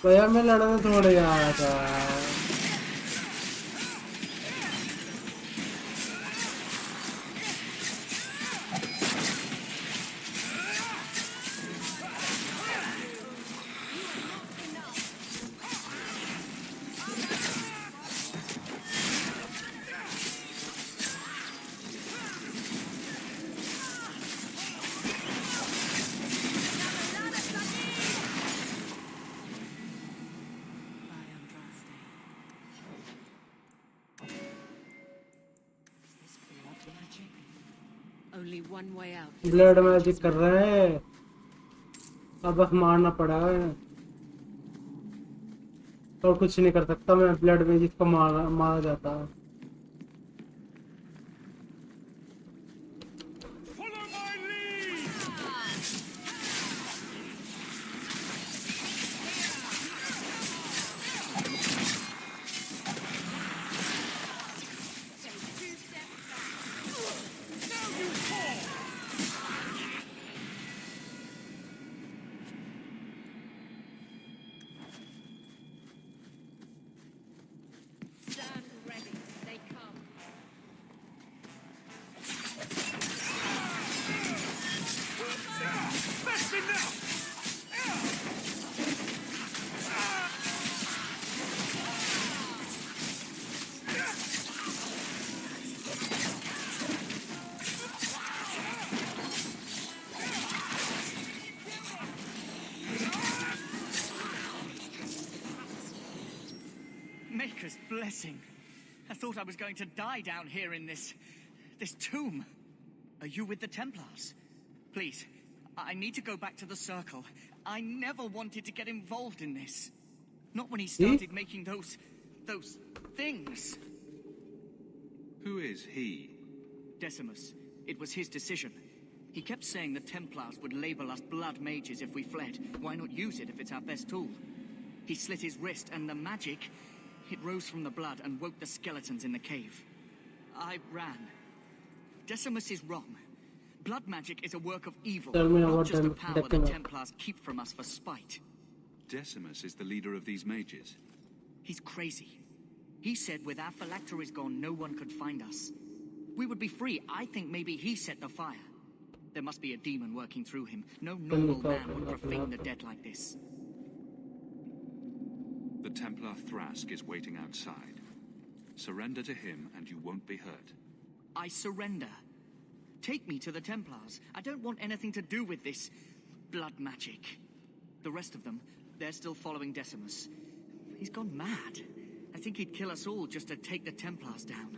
तो यार मैं लड़ने थोड़े आया था Only one way out. Blood magic कर रहे हैं अब बस मारना पड़ा है और कुछ नहीं कर सकता मैं ब्लड मैजिक को मारा जाता है Maker's blessing. I thought I was going to die down here in this tomb. Are you with the Templars? Please, I need to go back to the Circle. I never wanted to get involved in this. Not when he started making those things. Who is he? Decimus. It was his decision. He kept saying the Templars would label us blood mages if we fled. Why not use it if it's our best tool? He slit his wrist, and the magic, it rose from the blood and woke the skeletons in the cave. I ran. Decimus is wrong. Blood magic is a work of evil, not just a power the Templars keep from us for spite. Decimus is the leader of these mages. He's crazy. He said with our phylacteries gone, no one could find us. We would be free. I think maybe he set the fire. There must be a demon working through him. No normal man would profane the dead like this. The Templar Thrask is waiting outside. Surrender to him and you won't be hurt. I surrender. Take me to the Templars. I don't want anything to do with this blood magic. The rest of them, they're still following Decimus. He's gone mad. I think he'd kill us all just to take the Templars down.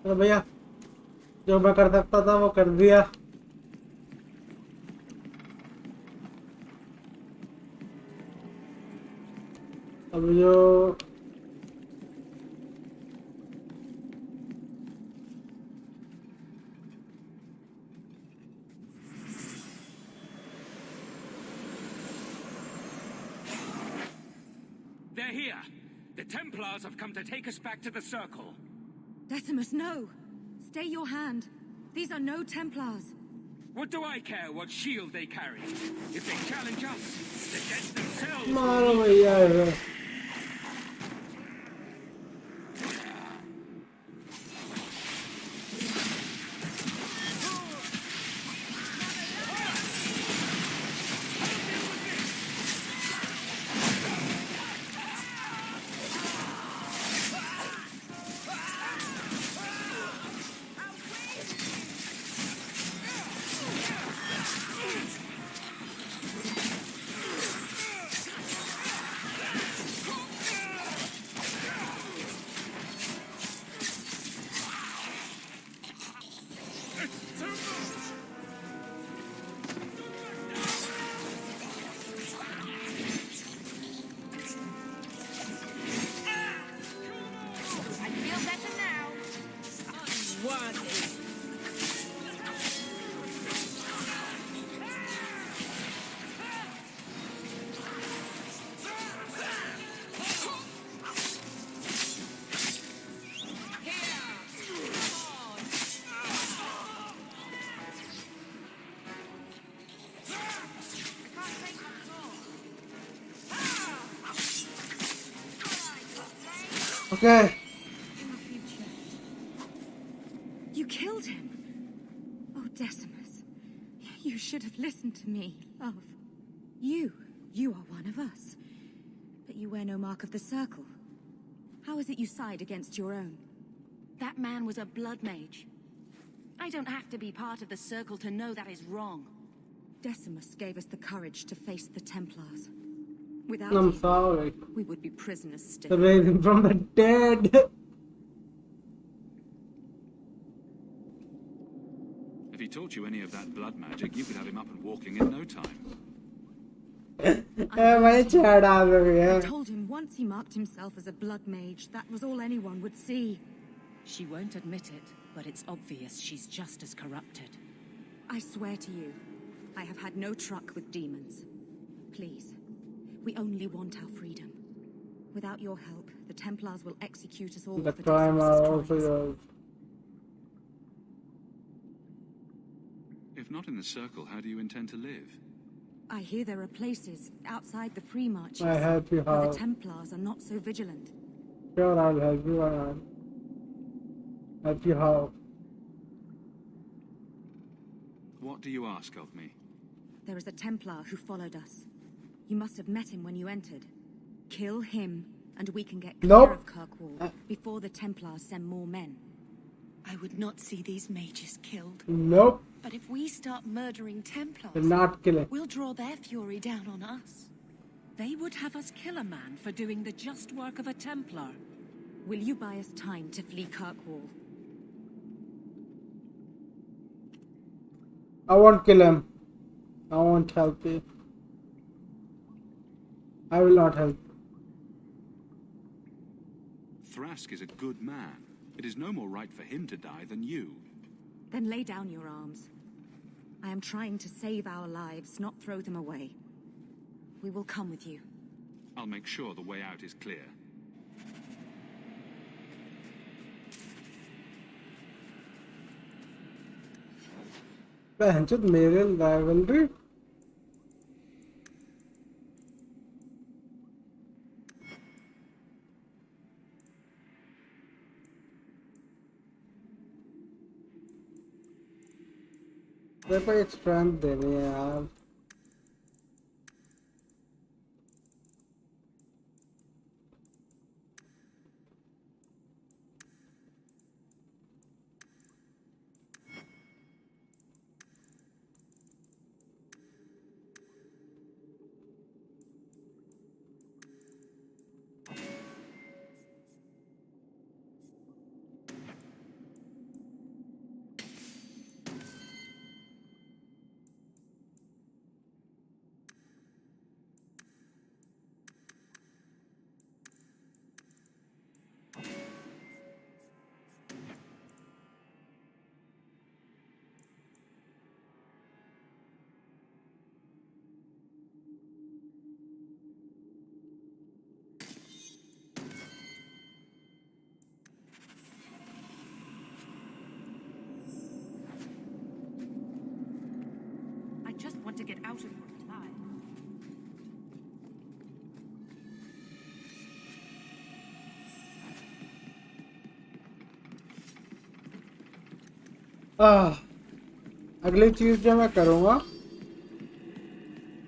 तो भैया जो मैं कर सकता था वो कर दिया. अब जो They're here. The Templars have come to take us back to the Circle. Decimus, no! Stay your hand. These are no Templars. What do I care what shield they carry? If they challenge us, against themselves. मारो भैया. Okay. You killed him. Oh, Decimus. You should have listened to me, love. You are one of us. But you wear no mark of the Circle. How is it you side against your own? That man was a blood mage. I don't have to be part of the Circle to know that is wrong. Decimus gave us the courage to face the Templars. Without I'm him, sorry. we would be prisoners still. Raising from the dead. If he taught you any of that blood magic, you could have him up and walking in no time. I told him once he marked himself as a blood mage, that was all anyone would see. She won't admit it, but it's obvious she's just as corrupted. I swear to you, I have had no truck with demons. Please, we only want our freedom. Without your help, the Templars will execute us all The for crime are Decimus's also crimes. yours. If not in the Circle, how do you intend to live? I hear there are places outside the free marches I help you where how. the Templars are not so vigilant. Sure, I'll help you. I'll help you how. What do you ask of me? There is a Templar who followed us. You must have met him when you entered. Kill him, and we can get clear Nope. of Kirkwall before the Templars send more men. I would not see these mages killed. Nope. But if we start murdering Templars, They're not killing. we'll draw their fury down on us. They would have us kill a man for doing the just work of a Templar. Will you buy us time to flee Kirkwall? I won't kill him. I won't help you. I will not help. Thrask is a good man. It is no more right for him to die than you. Then lay down your arms. I am trying to save our lives, not throw them away. We will come with you. I'll make sure the way out is clear. बहनचोद मेरे rivalry. मेरे को एक strength देनी है यार. I just want to get out of here alive. अगली चीज जो मैं करूँगा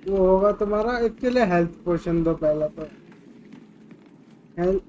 वो होगा तुम्हारा. इसके लिए हेल्थ पोशन दो पहले तो. हेल्थ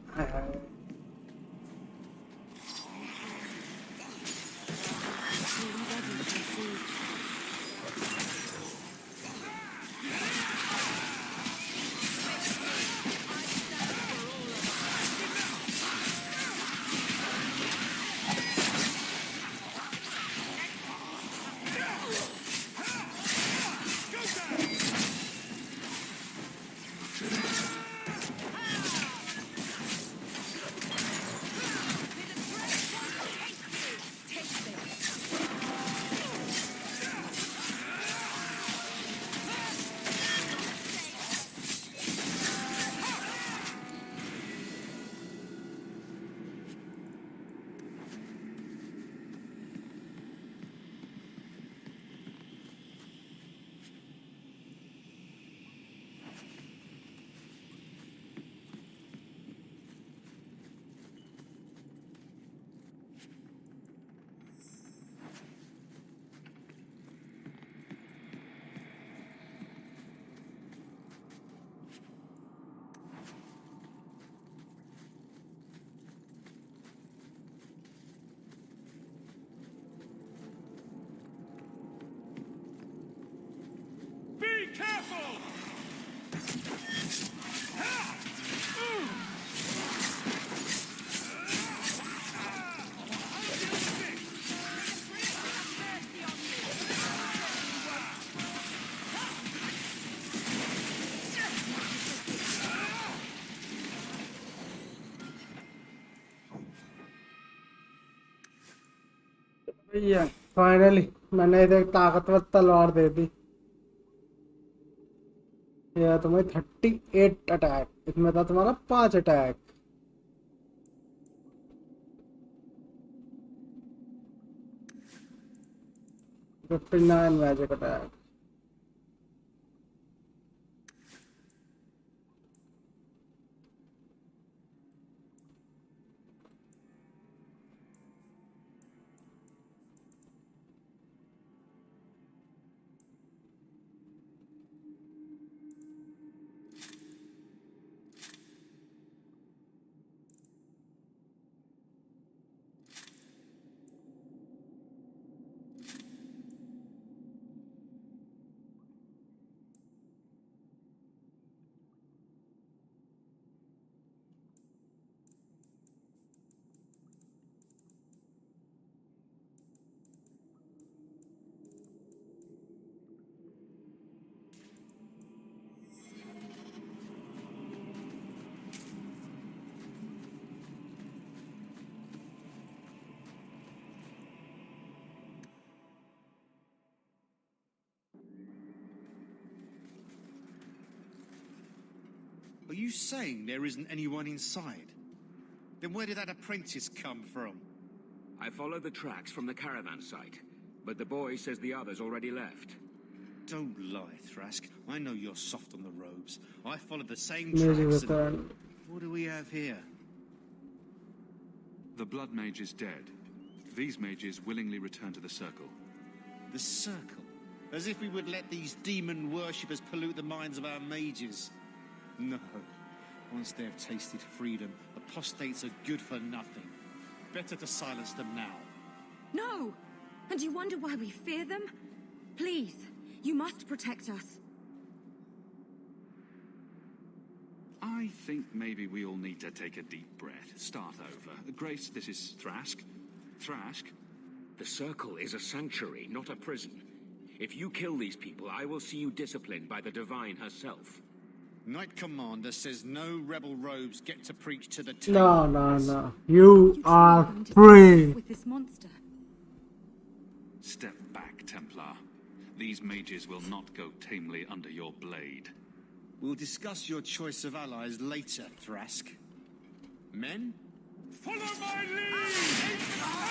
भैया फाइनली मैंने इधर ताकतवर तलवार दे दी. यह तुम्हें 38 अटैक. इसमें था तुम्हारा 5 attack. 59 magic attack. Are you saying there isn't anyone inside? Then where did that apprentice come from? I followed the tracks from the caravan site, but the boy says the others already left. Don't lie, Thrask. I know you're soft on the robes. I followed the same Music tracks. return. What do we have here? The Blood Mage is dead. These mages willingly return to the Circle. The Circle? As if we would let these demon worshippers pollute the minds of our mages. No. Once they have tasted freedom, apostates are good for nothing. Better to silence them now. No! And you wonder why we fear them? Please, you must protect us. I think maybe we all need to take a deep breath. Start over. Grace, this is Thrask. Thrask? The Circle is a sanctuary, not a prison. If you kill these people, I will see you disciplined by the Divine herself. Knight Commander says no rebel robes get to preach to the No. You are free. With this monster. Step back, Templar. These mages will not go tamely under your blade. We'll discuss your choice of allies later, Thrask. Men? Follow my lead!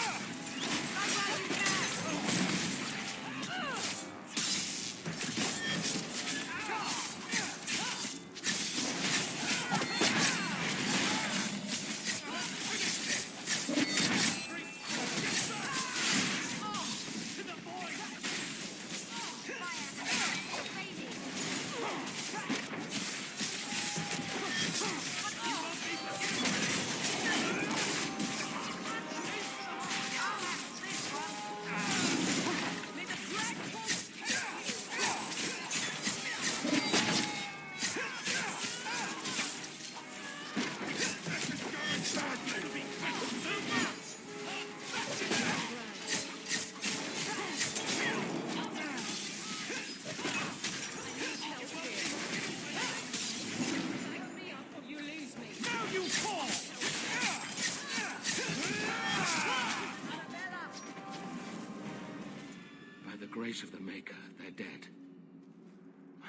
Grace of the Maker, they're dead.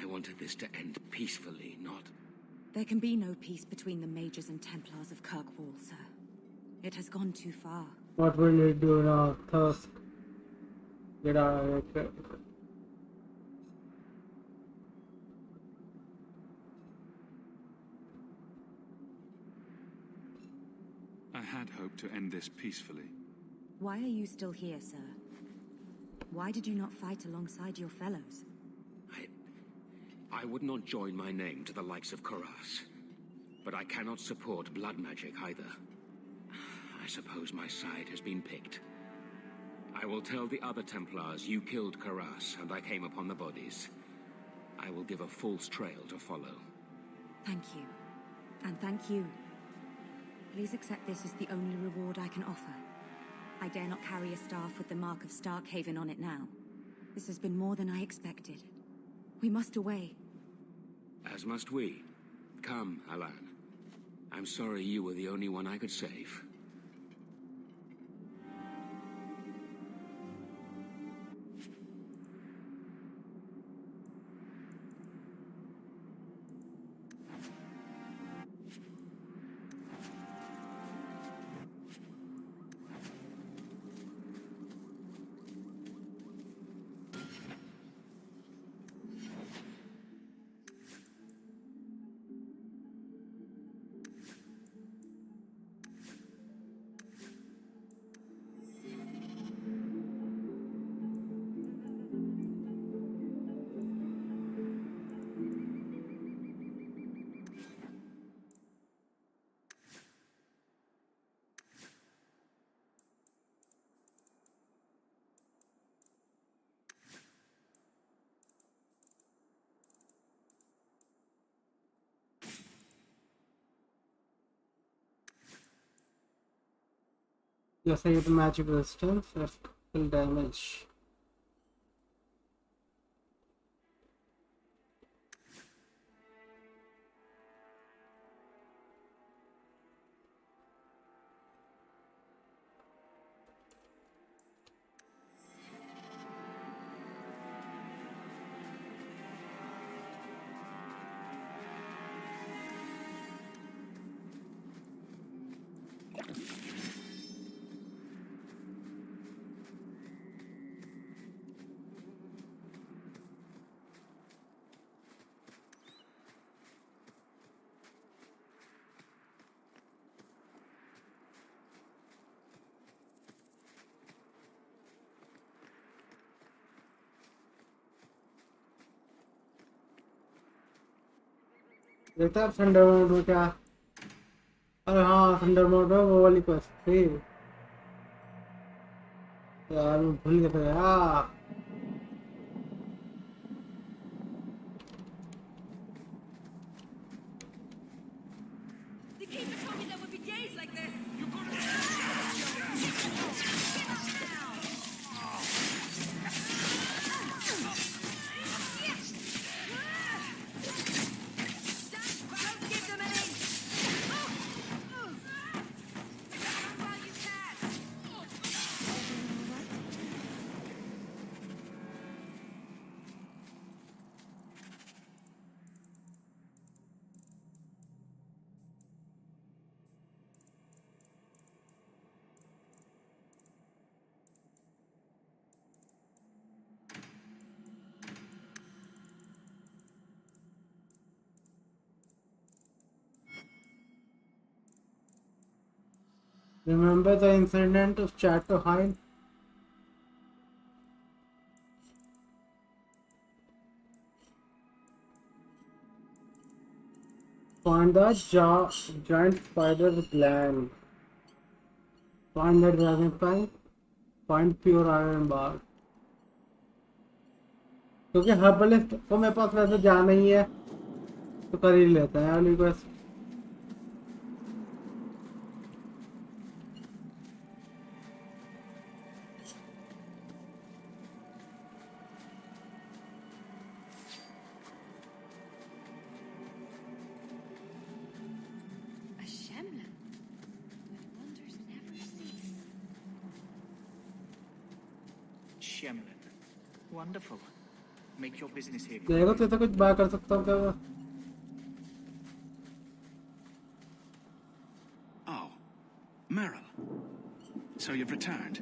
I wanted this to end peacefully, not... There can be no peace between the Mages and Templars of Kirkwall, sir. It has gone too far. What will you do now, Tusk? Get out of here. I had hoped to end this peacefully. Why are you still here, sir? Why did you not fight alongside your fellows? I would not join my name to the likes of Karas. But I cannot support blood magic either. I suppose my side has been picked. I will tell the other Templars you killed Karas and I came upon the bodies. I will give a false trail to follow. Thank you. And thank you. Please accept this as the only reward I can offer. I dare not carry a staff with the mark of Starkhaven on it now. This has been more than I expected. We must away. As must we. Come, Alan. I'm sorry you were the only one I could save. Yes, I get magic resistance and full damage. देखता है thunder mode में क्या। अरे हाँ thunder mode में वो वाली quest थी यार, मैं भूल गया था यार। The keeper told me there would be days like this. Remember the incident of Chatterhine? Find the giant spider gland. Find the dragonfly. Find pure iron bar. क्योंकि हर्बलिस्ट को मेरे पास वैसे जाना ही है तो कर ही लेते हैं वाली quest. A Shemlin. Wonders never cease. Shemlin. Wonderful. Make your business here. देखो तो कुछ बात कर सकता हूँ क्या वो? Oh, Meryl. So you've returned.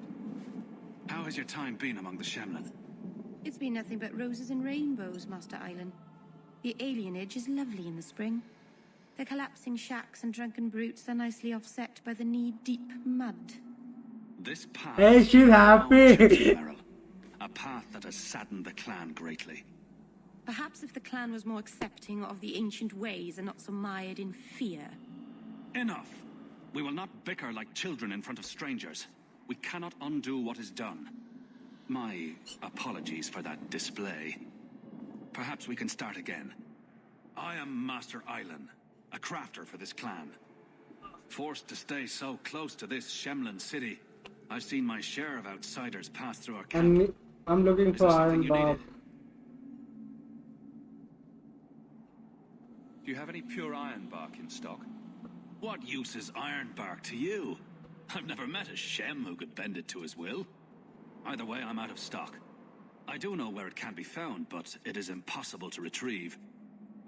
How has your time been among the Shemlin? It's been nothing but roses and rainbows, Master Island. The alienage is lovely in the spring. The collapsing shacks and drunken brutes are nicely offset by the knee-deep mud. This path. Hey, she's happy. Meryl. A path that has saddened the clan greatly. Perhaps if the clan was more accepting of the ancient ways and not so mired in fear. Enough. We will not bicker like children in front of strangers. We cannot undo what is done. My apologies for that display. Perhaps we can start again. I am Master Island, a crafter for this clan. Forced to stay so close to this Shemlin city, I've seen my share of outsiders pass through our camp. I'm looking Is for there something iron you bar. needed? Do you have any pure iron bark in stock? What use is iron bark to you? I've never met a Shem who could bend it to his will. Either way, I'm out of stock. I do know where it can be found, but it is impossible to retrieve.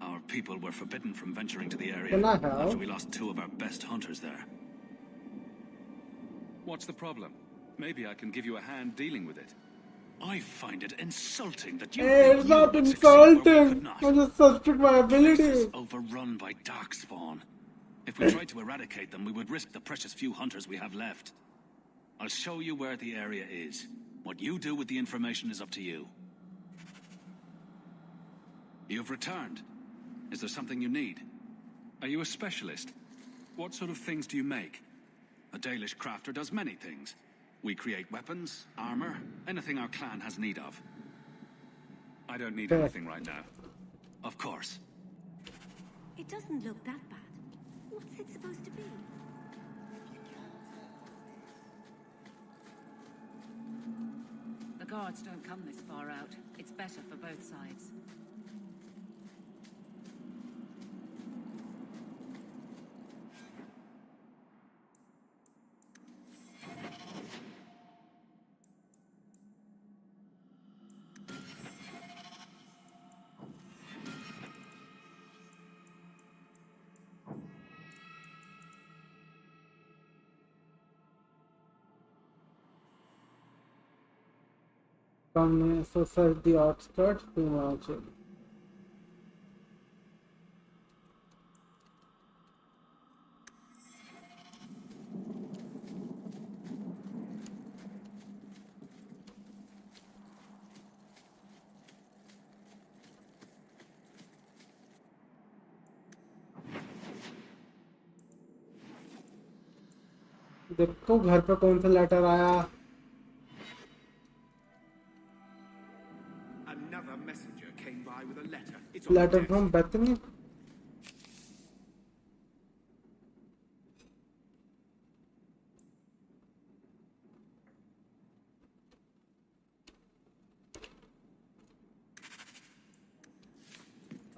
Our people were forbidden from venturing to the area Can I help? after we lost 2 of our best hunters there. What's the problem? Maybe I can give you a hand dealing with it. I find it insulting that you Hey, think it's you not would succeed where we could insulting. not. I just suspect my Place ability. is overrun by darkspawn. If we tried to eradicate them, we would risk the precious few hunters we have left. I'll show you where the area is. What you do with the information is up to you. You've returned. Is there something you need? Are you a specialist? What sort of things do you make? A Dalish crafter does many things. We create weapons, armor, anything our clan has need of. I don't need anything right now. Of course. It doesn't look that bad. What's it supposed to be? The guards don't come this far out. It's better for both sides. From so search the outskirts to Marching. देखो घर पे कौन सा letter आया। Another messenger came by with a letter. It's on the letter desk. From Bethany.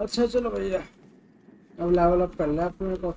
अच्छा चलो भैया, अब लेवल अप कर लिया अपने को।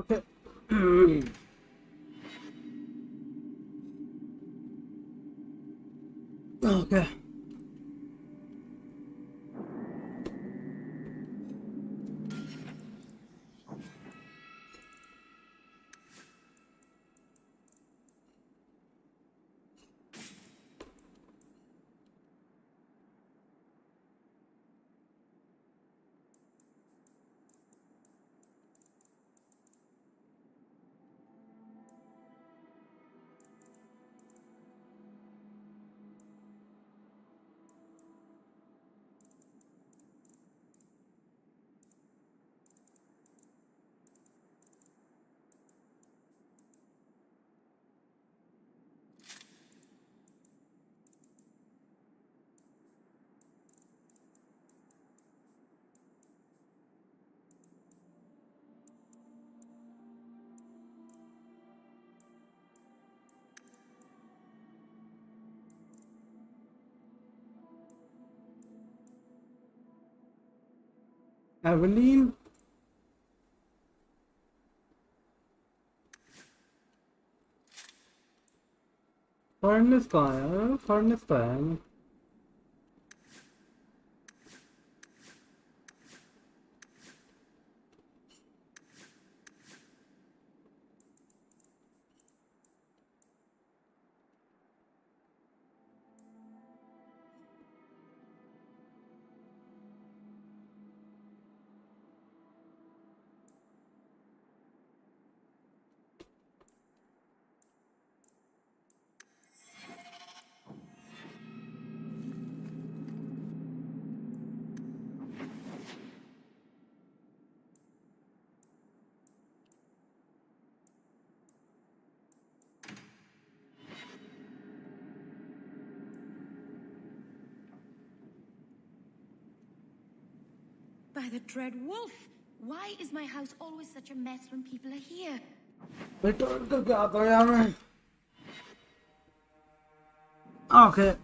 Okay. Okay. Evelyn, फर्नेस कहाँ है? फर्नेस तो है नहीं। By the dread wolf! Why is my house always such a mess when people are here? Return तो क्या आता है यार मैं? Okay.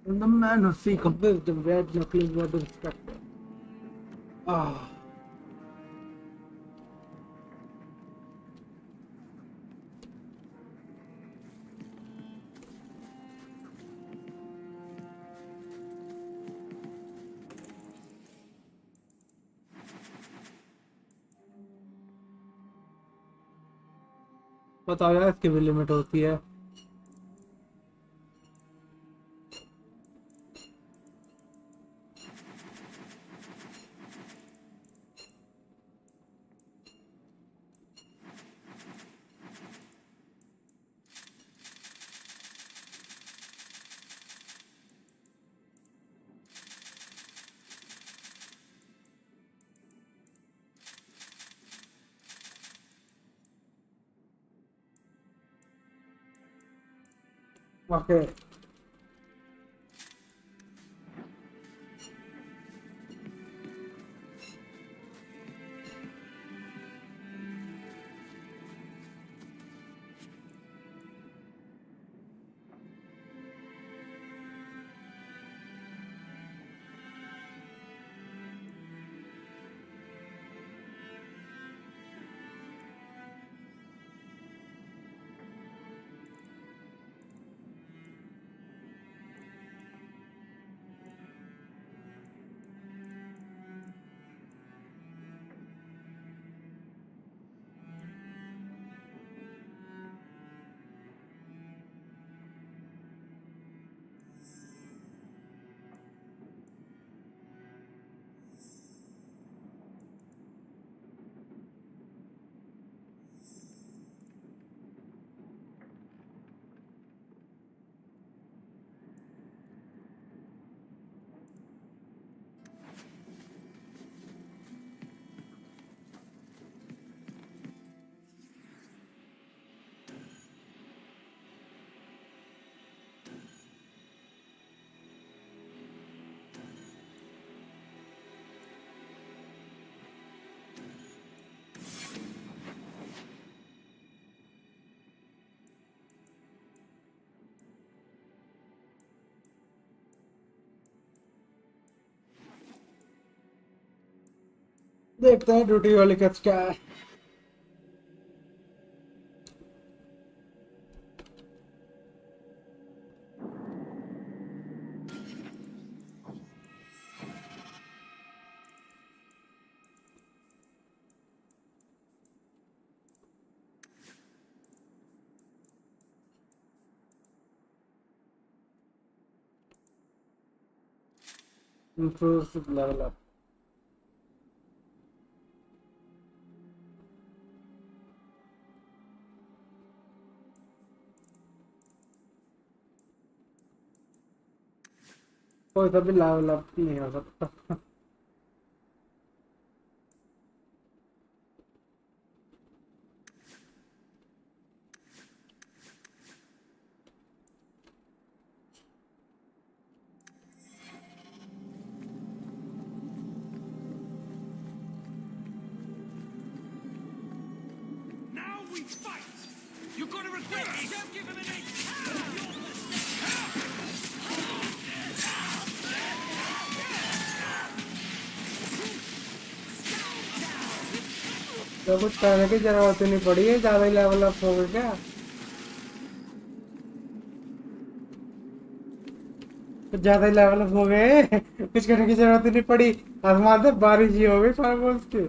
And the man who seeks wisdom wears knuckles with respect. Ah. बताओ यार, इसकी भी लिमिट होती है? ओके, देखते हैं ड्यूटी वाली कच क्या है। Improves level up. कोई सा भी लेवल अप नहीं हो सकता। Now we fight! You're gonna regret this! Don't give him an inch! तो कुछ करने की जरूरत नहीं पड़ी है, ज्यादा ही लेवल अप हो गया क्या? कुछ ज्यादा ही लेवल अप हो गए। कुछ करने की जरूरत ही नहीं पड़ी, आसमान से बारिश ही हो गई फायरबॉल्स की।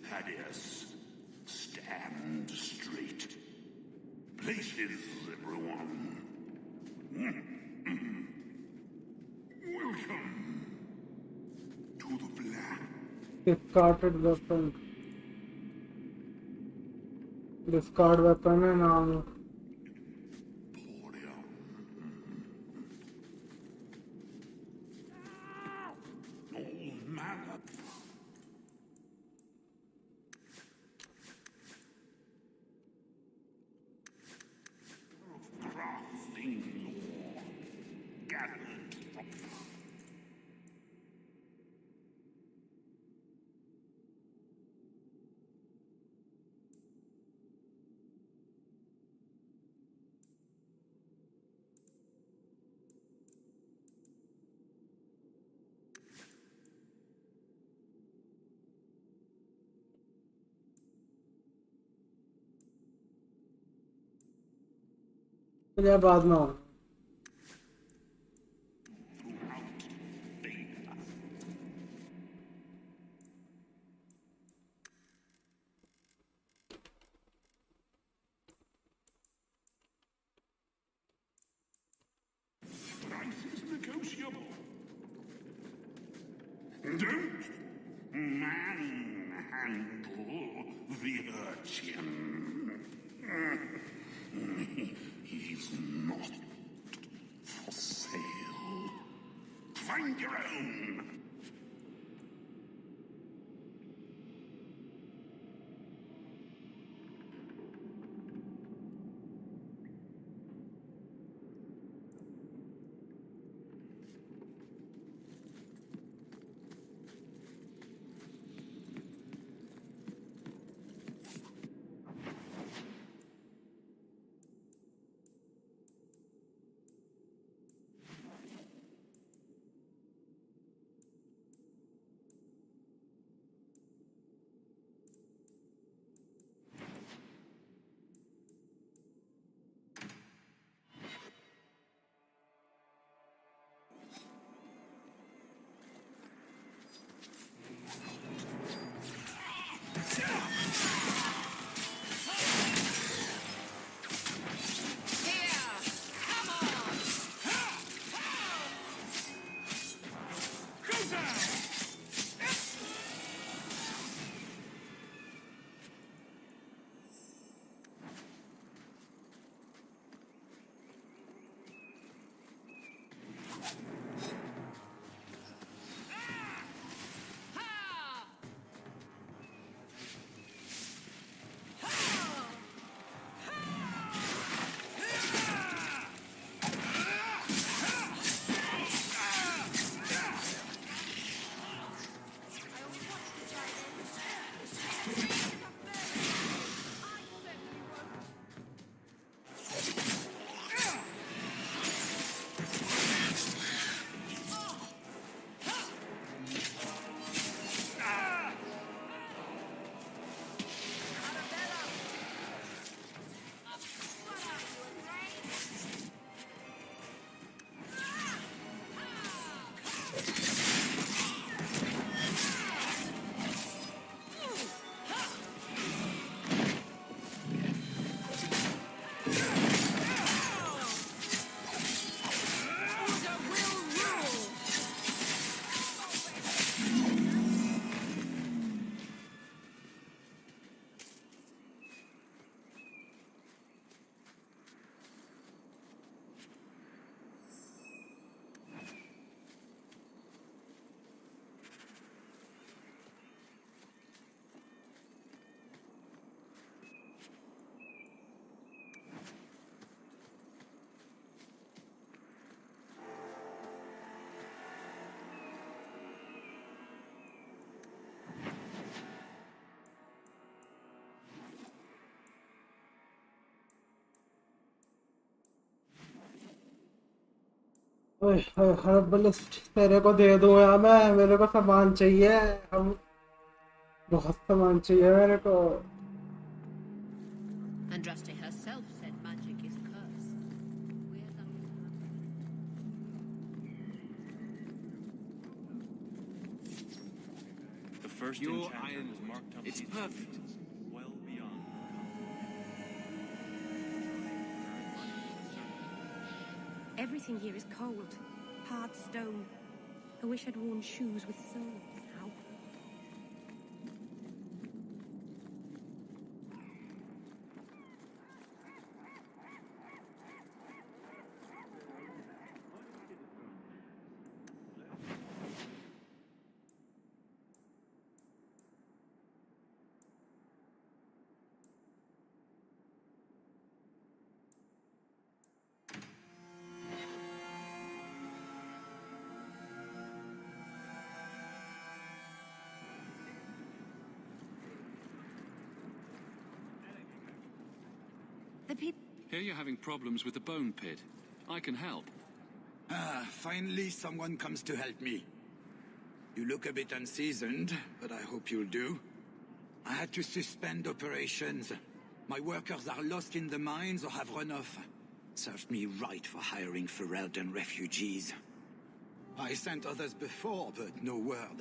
Thaddeus, stand straight. Places, everyone. Welcome to the Black. Discarded weapon. Discard weapon है नाम। चलिए बाद में हो Price is negotiable. Don't manhandle the urchin. He's not for sale. Find your own. ओए हर्ब लिस्ट तेरे को दे दूं यार मैं मेरे को सामान चाहिए हम बहुत सामान चाहिए मेरे को Andraste herself said magic is a curse. The first Your enchanter iron, was marked up. it's perfect. Well beyond. Everything here is cold. Hard stone. I wish I'd worn shoes with soles now. Here you're having problems with the bone pit. I can help. Finally someone comes to help me. You look a bit unseasoned, but I hope you'll do. I had to suspend operations. My workers are lost in the mines or have run off. Serves me right for hiring Ferelden refugees. I sent others before, but no word.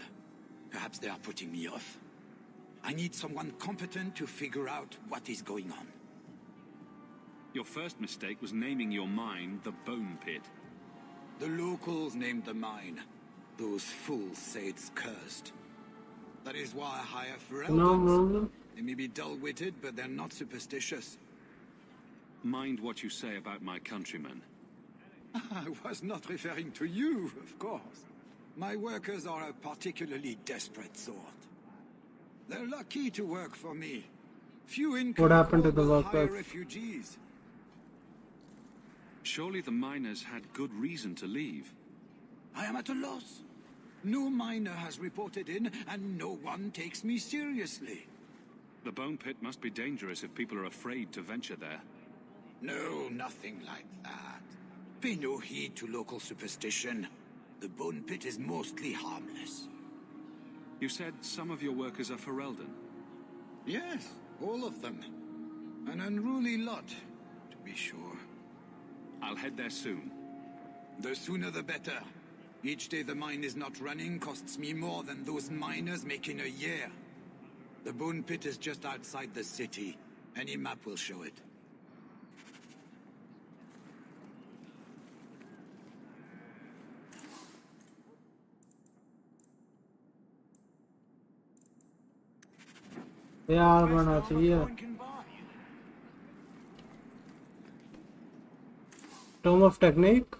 Perhaps they are putting me off. I need someone competent to figure out what is going on. Your first mistake was naming your mine the Bone Pit. The locals named the mine. Those fools say it's cursed. That is why I hire Fereldans. They may be dull-witted, but they're not superstitious. Mind what you say about my countrymen. I was not referring to you, of course. My workers are a particularly desperate sort. They're lucky to work for me. Few in What happened to the will hire workers? refugees. Surely the miners had good reason to leave. I am at a loss. No miner has reported in, and no one takes me seriously. The Bone Pit must be dangerous if people are afraid to venture there. No, nothing like that. Pay no heed to local superstition. The Bone Pit is mostly harmless. You said some of your workers are Ferelden. Yes, all of them. An unruly lot, to be sure. I'll head there soon. The sooner the better. Each day the mine is not running costs me more than those miners make in a year. The Bone Pit is just outside the city. Any map will show it. यार बना चाहिए Tome of Technique.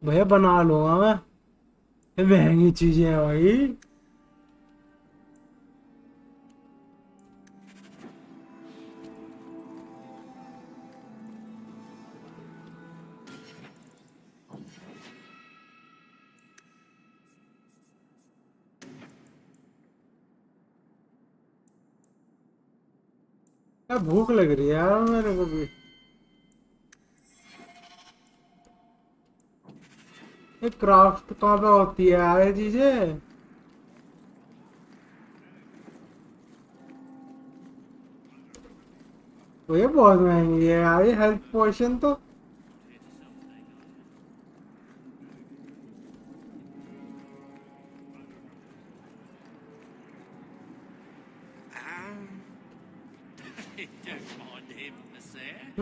भैया बना लूंगा मैं, ये महंगी चीजें हैं भाई। भूख लग रही है यार मेरे को भी। ये क्राफ्ट कहाँ पे होती है यार ये चीजें? वो ये बहुत महंगी है यार ये हेल्थ पोशन तो।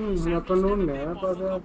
मैं कानून में है पर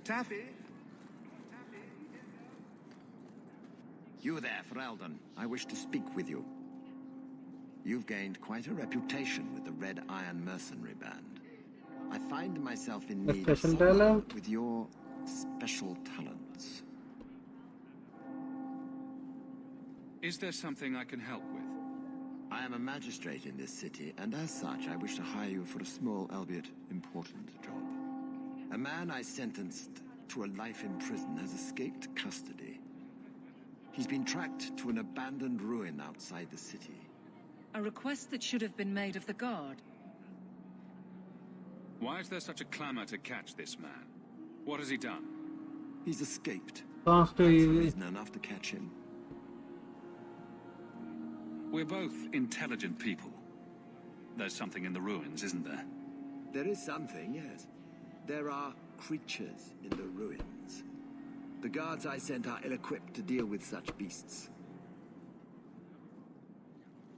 Taffy? You there, Ferelden. I wish to speak with you. You've gained quite a reputation with the Red Iron Mercenary Band. I find myself in need of someone with your special talents. Is there something I can help with? I am a magistrate in this city, and as such, I wish to hire you for a small, albeit important, job. A man I sentenced to a life in prison has escaped custody. He's been tracked to an abandoned ruin outside the city. A request that should have been made of the guard. Why is there such a clamor to catch this man? What has he done? He's escaped. Faster, isn't enough to catch him. We're both intelligent people. There's something in the ruins, isn't there? There is something, yes. There are creatures in the ruins. The guards I sent are ill-equipped to deal with such beasts.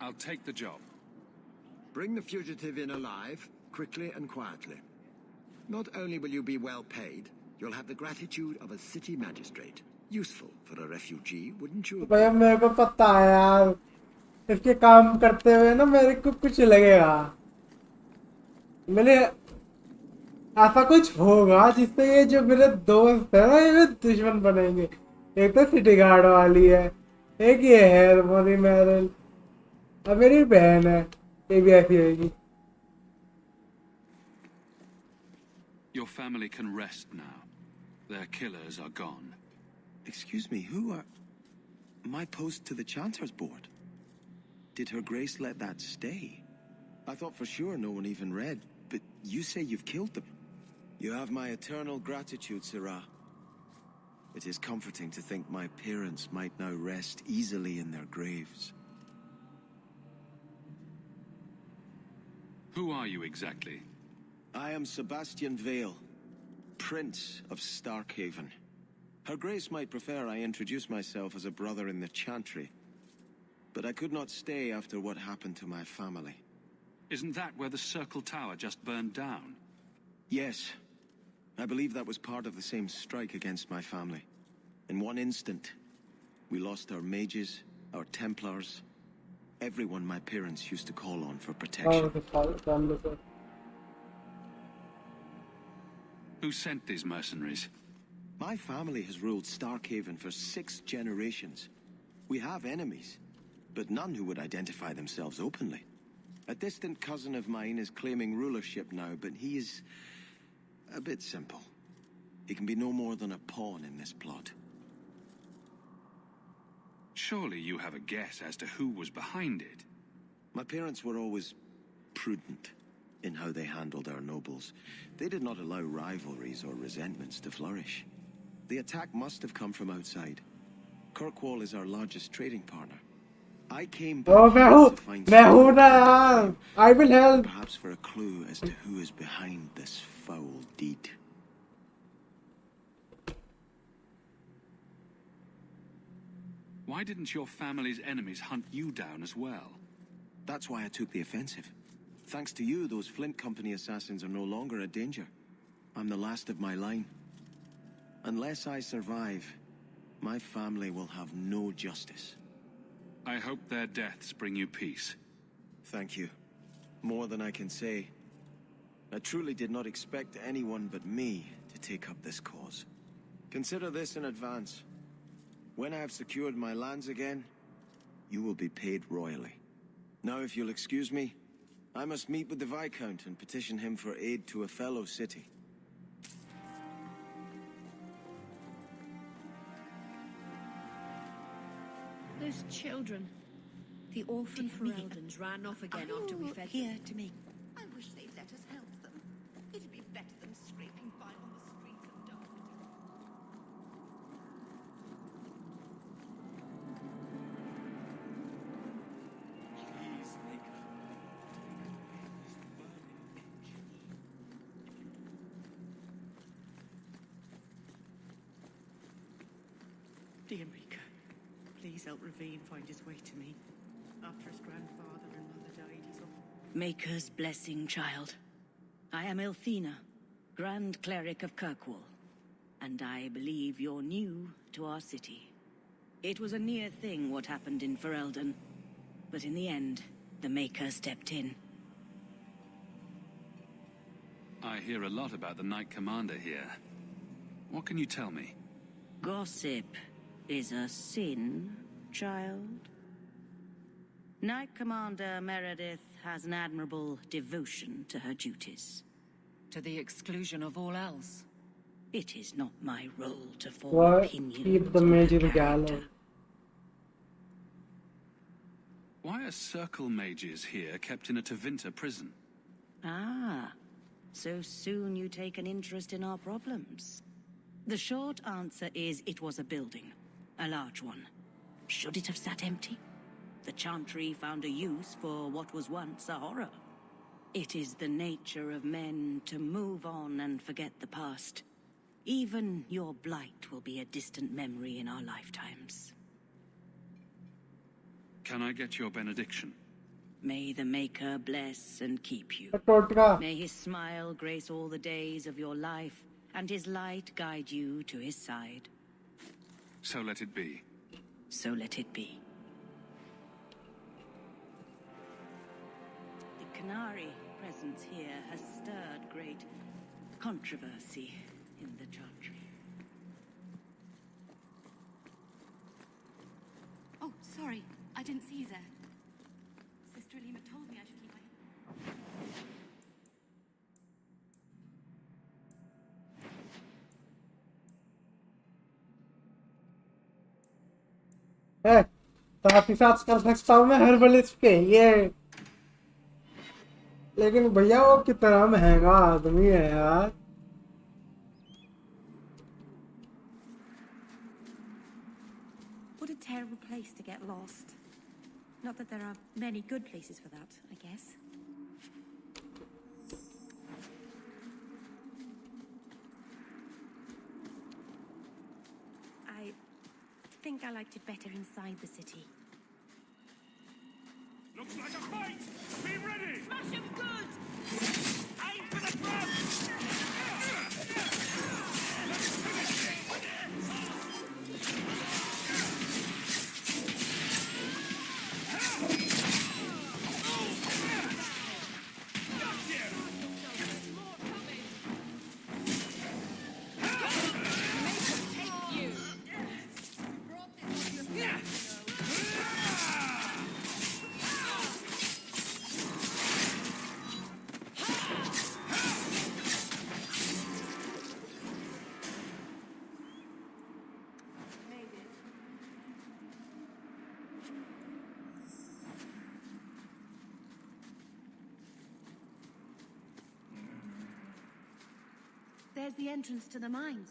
I'll take the job. Bring the fugitive in alive, quickly and quietly. Not only will you be well paid, you'll have the gratitude of a city magistrate. Useful for a refugee, wouldn't you? भैया मेरे को पता है यार, इसके काम करते हुए ना मेरे को कुछ लगेगा, मैंने ऐसा कुछ होगा जिससे ये जो मेरे दोस्त है ना ये मेरे दुश्मन बनेंगे। एक तो सिटी गार्ड वाली है, एक ये है मोनी मैरल, अब मेरी बहन है, ये भी ऐसी होगी। Your family can rest now. Their killers are gone. Excuse me, who are... My post to the Chanter's board? Did Her Grace let that stay? I thought for sure no one even read, but you say you've killed them. You have my eternal gratitude, Sirrah. It is comforting to think my parents might now rest easily in their graves. Who are you exactly? I am Sebastian Vale, Prince of Starkhaven. Her Grace might prefer I introduce myself as a brother in the Chantry, but I could not stay after what happened to my family. Isn't that where the Circle Tower just burned down? Yes. I believe that was part of the same strike against my family. In one instant, we lost our mages, our Templars, everyone my parents used to call on for protection. Who sent these mercenaries? My family has ruled Starkhaven for 6 generations. We have enemies, but none who would identify themselves openly. A distant cousin of mine is claiming rulership now, but he is a bit simple. He can be no more than a pawn in this plot. Surely you have a guess as to who was behind it. My parents were always prudent in how they handled our nobles. They did not allow rivalries or resentments to flourish. The attack must have come from outside. Kirkwall is our largest trading partner. I came back to find I will help. Perhaps for a clue as to who is behind this foul deed. Why didn't your family's enemies hunt you down as well? That's why I took the offensive. Thanks to you, those Flint Company assassins are no longer a danger. I'm the last of my line. Unless I survive, my family will have no justice. I hope their deaths bring you peace. Thank you. More than I can say. I truly did not expect anyone but me to take up this cause. Consider this in advance. When I have secured my lands again, you will be paid royally. Now, if you'll excuse me, I must meet with the Viscount and petition him for aid to a fellow city. Those children. The orphan Fereldans ran off again after we fed here them. to me. I wish they'd let us help them. It'd be better than scraping by on the streets of Darkwood. Please, Maker. Dear Mika, please help Ravine find his way to me. After his grandfather and mother died, he's off. Maker's blessing, child. I am Elthina, Grand Cleric of Kirkwall, and I believe you're new to our city. It was a near thing what happened in Ferelden, but in the end, the Maker stepped in. I hear a lot about the Knight Commander here. What can you tell me? Gossip is a sin, child. Knight Commander Meredith has an admirable devotion to her duties. To the exclusion of all else. It is not my role to form opinions keep the on her major character. gallows. Why are Circle mages here kept in a Tevinter prison? Ah, so soon you take an interest in our problems. The short answer is it was a building, a large one. Should it have sat empty? The Chantry found a use for what was once a horror. It is the nature of men to move on and forget the past. Even your blight will be a distant memory in our lifetimes. Can I get your benediction? May the Maker bless and keep you. Totka. May his smile grace all the days of your life, and his light guide you to his side. So let it be. So let it be. The Canary presence here has stirred great controversy in the Chantry. Oh, sorry. I didn't see you there. Sister Alima told me I should keep my... है साथ ही साथ कर सकता हूँ मैं herbalist के ये, लेकिन भैया वो कितना महंगा आदमी है यार। What a terrible place to get lost. Not that there are many good places for that, I guess. I think I liked it better inside the city. Looks like a fight! Be ready! Smash him good! Aim for the front! Let's finish it! There's the entrance to the mines.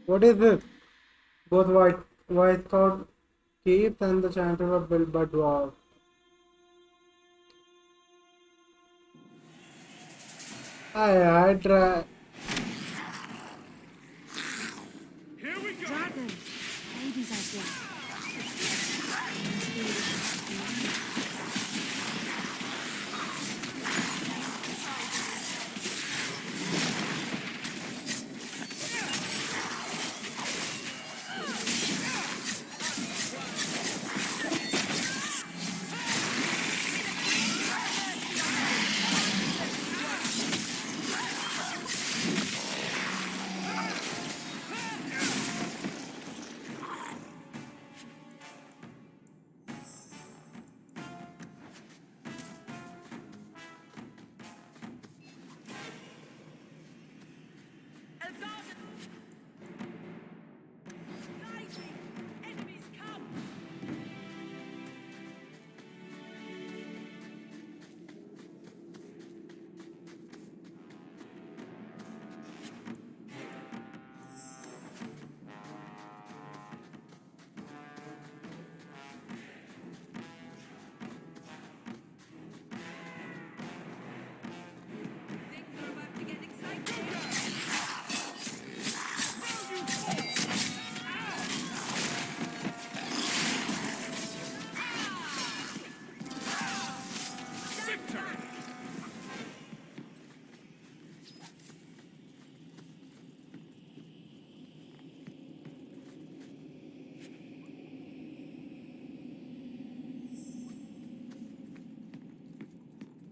What is this? Both white cloud caves and the chanter were built by dwarves. I try. Here we go! Dragons! Babies, I think.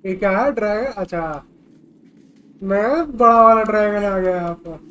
ये क्या है dragon? अच्छा मैं बड़ा वाला dragon आ गया यहाँ पर।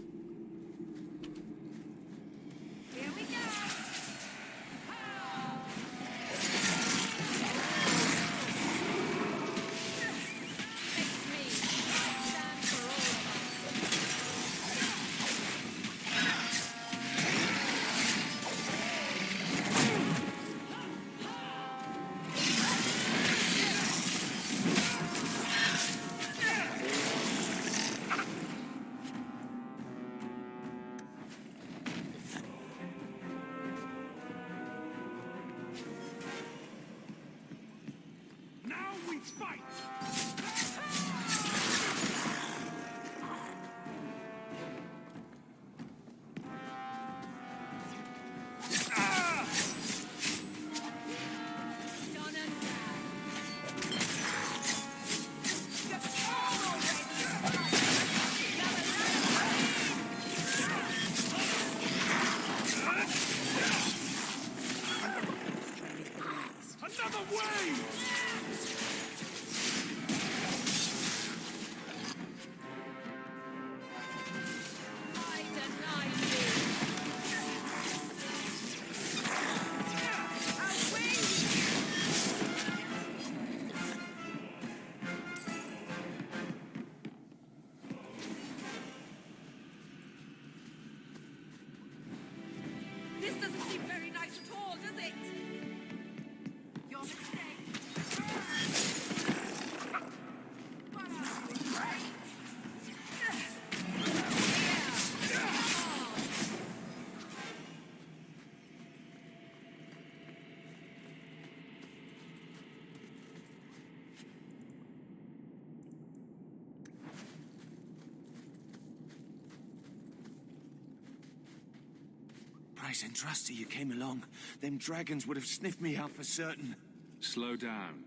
Lysandrasta, you came along. Them dragons would have sniffed me out for certain. Slow down.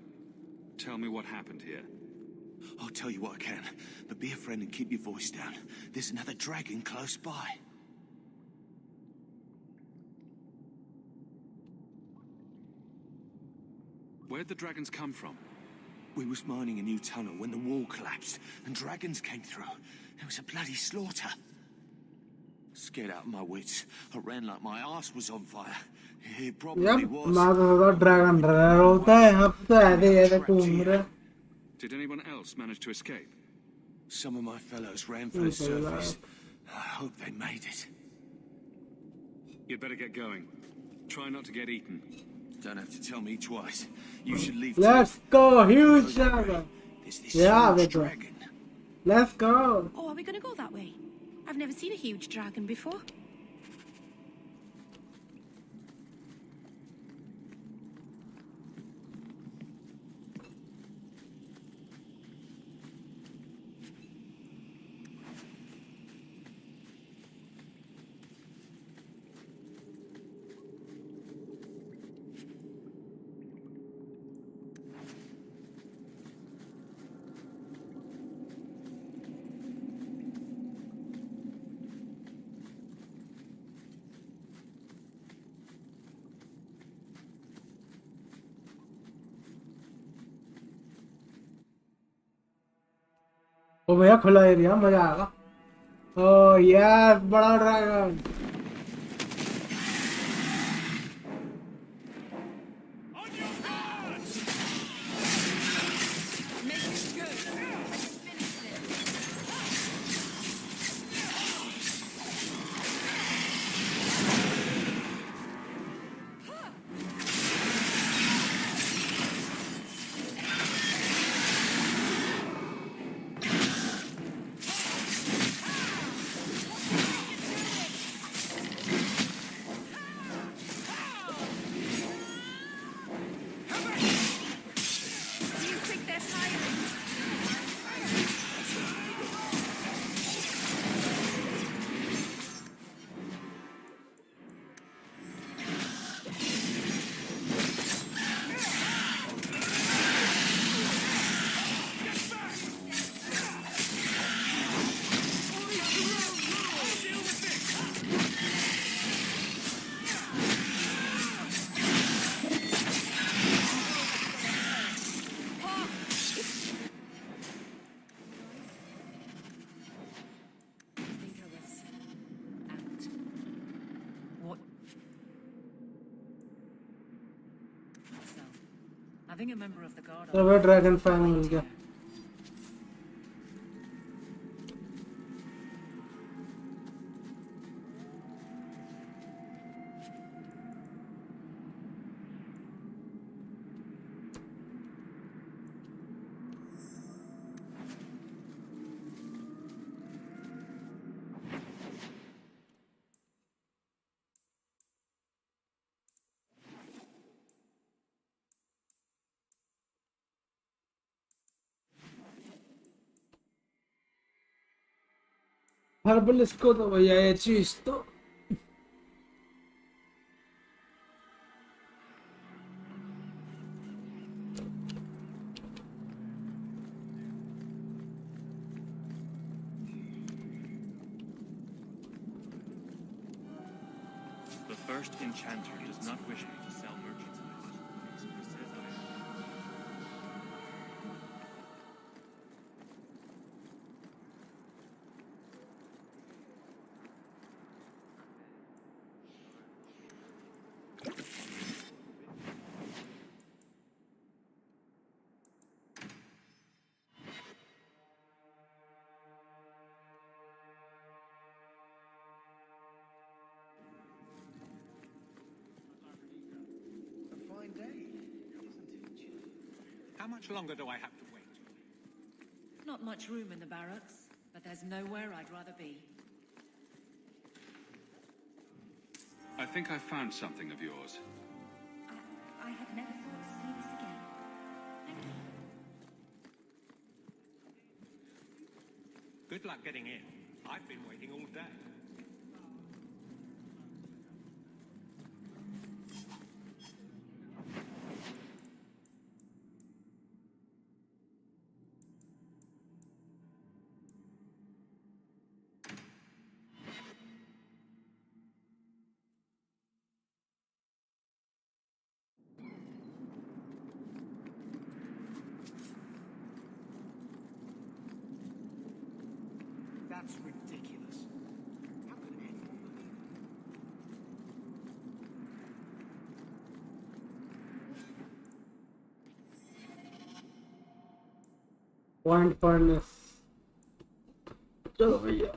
Tell me what happened here. I'll tell you what I can, but be a friend and keep your voice down. There's another dragon close by. Where'd the dragons come from? We was mining a new tunnel when the wall collapsed, and dragons came through. It was a bloody slaughter. Scared out of my wits, I ran like my ass was on fire. It probably Yep, was. Madhav dragon runner होता है अब तो ऐसे घूम रहे. Did anyone else manage to escape? Some of my fellows ran for the surface. I hope they made it. You'd better get going. Try not to get eaten. Don't have to tell me twice. You should leave. Let's go, huge dragon. Yeah, huge dragon. Let's go. Oh, are we gonna go that way? I've never seen a huge dragon before. ओ भैया खुला area मजा आएगा. ओ यार बड़ा dragon. Having a member of the guard. तो वो dragon fine मिल गया. Herbal इसको तो भैया ये चीज तो The first enchanter does not wish me to sell merchandise. Says I How much longer do I have to wait? Not much room in the barracks, but there's nowhere I'd rather be. I think I found something of yours. I had never thought to see this again. Thank you. Good luck getting in. I've been waiting all day. That's ridiculous. How could anyone believe Point furnace. चलो भैया.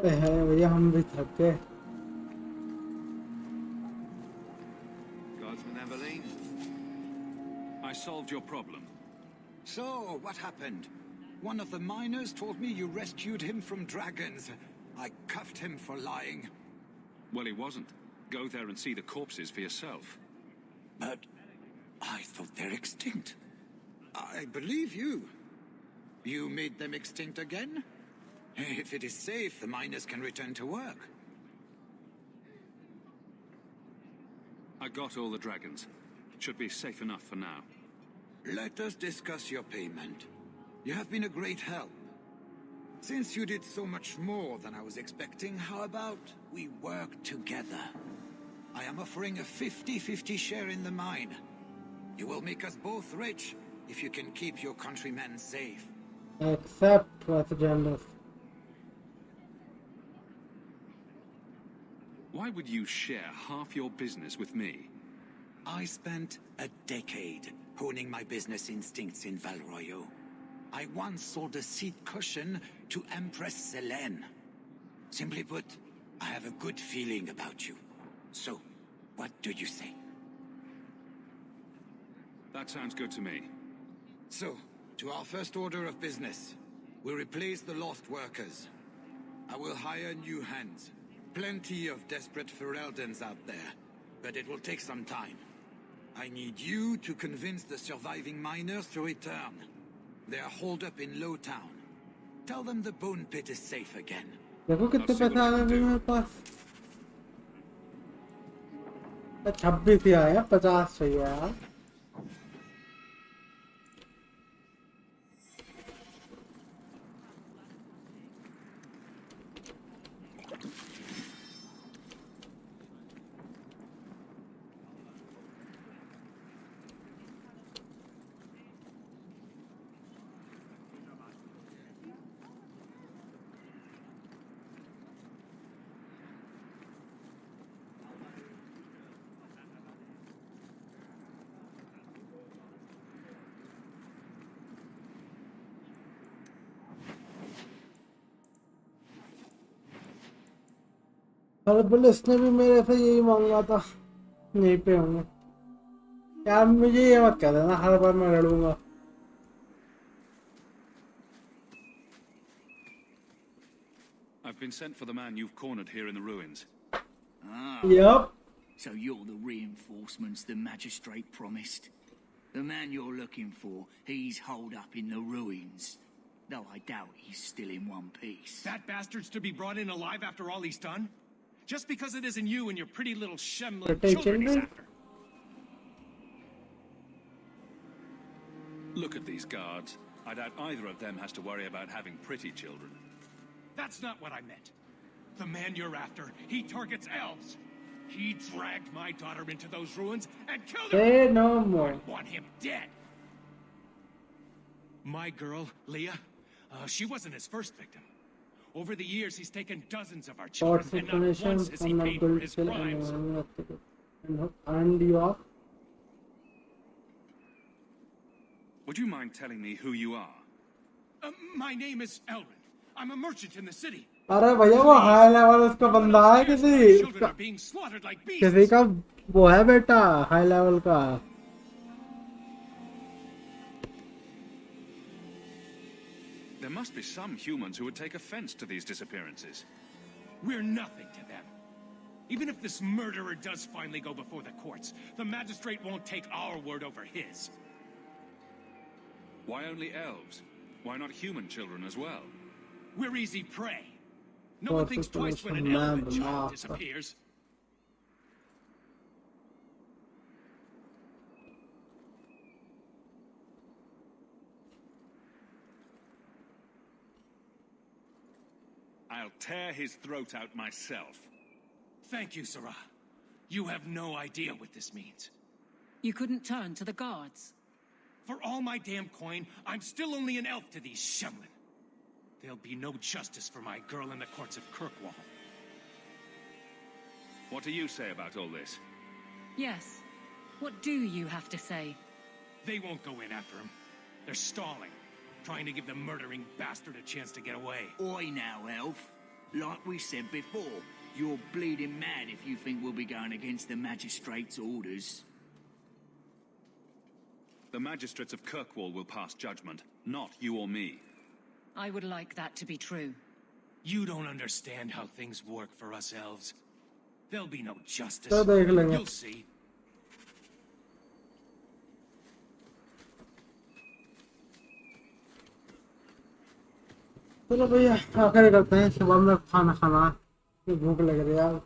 है भैया हम भी थक गए. Guardsman Eveline, I solved your problem. So, what happened? One of the miners told me you rescued him from dragons. I cuffed him for lying. Well, he wasn't. Go there and see the corpses for yourself. But I thought they're extinct. I believe you. You made them extinct again? If it is safe, the miners can return to work. I got all the dragons. Should be safe enough for now. Let us discuss your payment. You have been a great help. Since you did so much more than I was expecting, how about we work together? I am offering a 50-50 share in the mine. You will make us both rich if you can keep your countrymen safe. Accept, President. Why would you share half your business with me? I spent a decade honing my business instincts in Valroyo. I once sold a seat cushion to Empress Selene. Simply put, I have a good feeling about you. So, what do you say? That sounds good to me. So, to our first order of business, we replace the lost workers. I will hire new hands. Plenty of desperate Ferelden's out there, but it will take some time. I need you to convince the surviving miners to return. They are holed up in Lowtown. Tell them the bone pit is safe again. देखो कितने पैसे आ गए मेरे पास. 26 ही आया, 50 चाहिए यार. अरे police ने भी मेरे से यही मांगा था. नहीं पे होंगे यार. मुझे ये मत कह देना हर बार मैं लड़ूंगा. I've been sent for the man you've cornered here in the ruins. Ah. Yep. So you're the reinforcements the magistrate promised. The man you're looking for, he's holed up in the ruins. Though I doubt he's still in one piece. That bastard's to be brought in alive after all he's done? Just because it isn't you and your pretty little shemlin children he's after. Look at these guards. I doubt either of them has to worry about having pretty children. That's not what I meant. The man you're after, he targets elves. He dragged my daughter into those ruins and killed her. Say no more. I want him dead. My girl, Leah, she wasn't his first victim. Over the years, he's taken dozens of our children, and not once has he paid for his crimes. And you are? Would you mind telling me who you are? My name is Elrin. I'm a merchant in the city. अरे भैया वो high level उसका बंदा है किसी का वो है बेटा हाई लेवल का. There must be some humans who would take offense to these disappearances. We're nothing to them. Even if this murderer does finally go before the courts, the magistrate won't take our word over his. Why only elves? Why not human children as well? We're easy prey. No one thinks twice when an elven child disappears. tear his throat out myself. Thank you, Sarah. You have no idea what this means. You couldn't turn to the guards. For all my damn coin, I'm still only an elf to these Shumlin. There'll be no justice for my girl in the courts of Kirkwall. What do you say about all this? Yes. What do you have to say? They won't go in after him. They're stalling, trying to give the murdering bastard a chance to get away. Oi now, elf. Like we said before, you're bleeding mad if you think we'll be going against the magistrate's orders. The magistrates of Kirkwall will pass judgment, not you or me. I would like that to be true. You don't understand how things work for us elves. There'll be no justice. तो देख लेंगे. You'll see. चलो भैया आखिर करते हैं. सुबह में खाना खाना है. भूख लग रही है यार.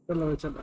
चलो चलो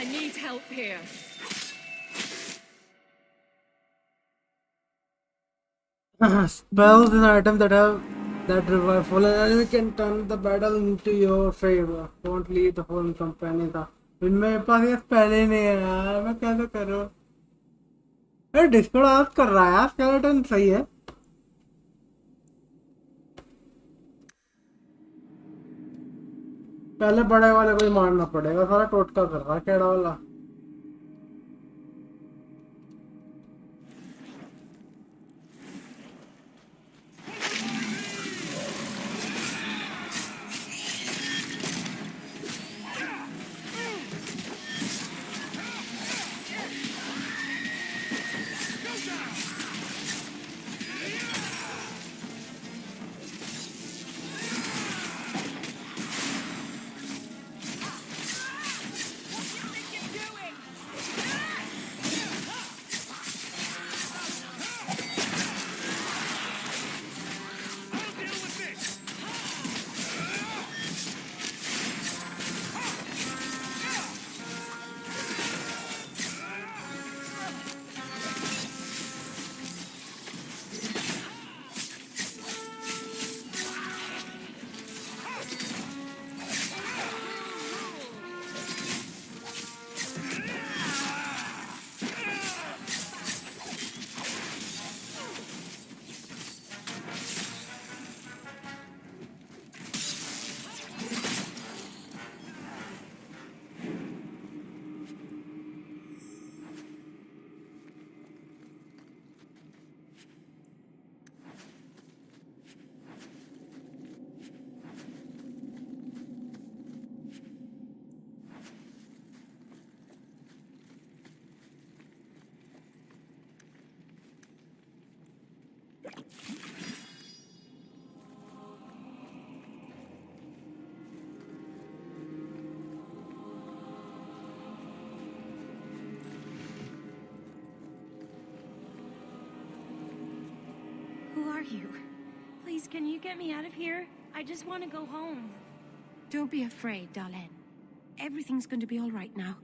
I need help here. Spells an item that revive fallen enemy can turn the battle into your favor. Won't leave the fallen companion था इनमें पास ये spell ही नहीं है यार मैं कैसे करूँ अरे डिस्कॉर्ड आज कर रहा है यार skeleton सही है पहले बड़े वाले को ही मारना पड़ेगा सारा टोटका कर रहा है केड़ा वाला Who are you? Please, can you get me out of here? I just want to go home. Don't be afraid, darling. Everything's going to be all right now.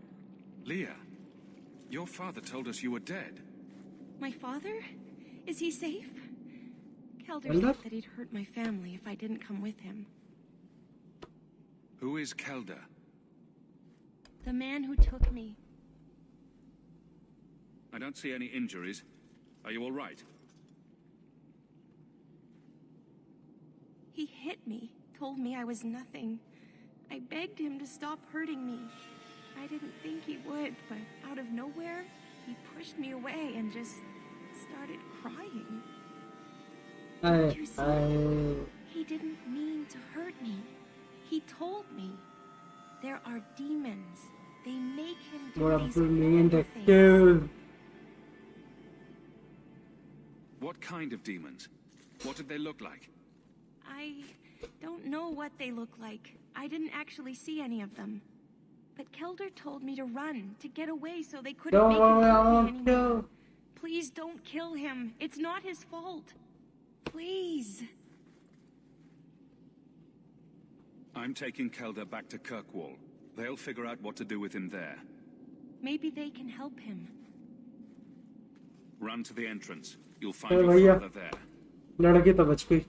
Leah, your father told us you were dead. My father? Is he safe? Kelder Kelder? said that he'd hurt my family if I didn't come with him. Who is Kelder? The man who took me. I don't see any injuries. Are you all right? He hit me, told me I was nothing. I begged him to stop hurting me. I didn't think he would, but out of nowhere, he pushed me away and just started crying. You see, he didn't mean to hurt me. He told me. There are demons. They make him do these horrible things. What kind of demons? What did they look like? I don't know what they look like. I didn't actually see any of them. But Kelder told me to run, to get away so they couldn't make him hurt me anymore. Please don't kill him. It's not his fault. Please. I'm taking Kelder back to Kirkwall. They'll figure out what to do with him there. Maybe they can help him. Run to the entrance. You'll find Hey, your भैया father there. लड़की तो बच गई.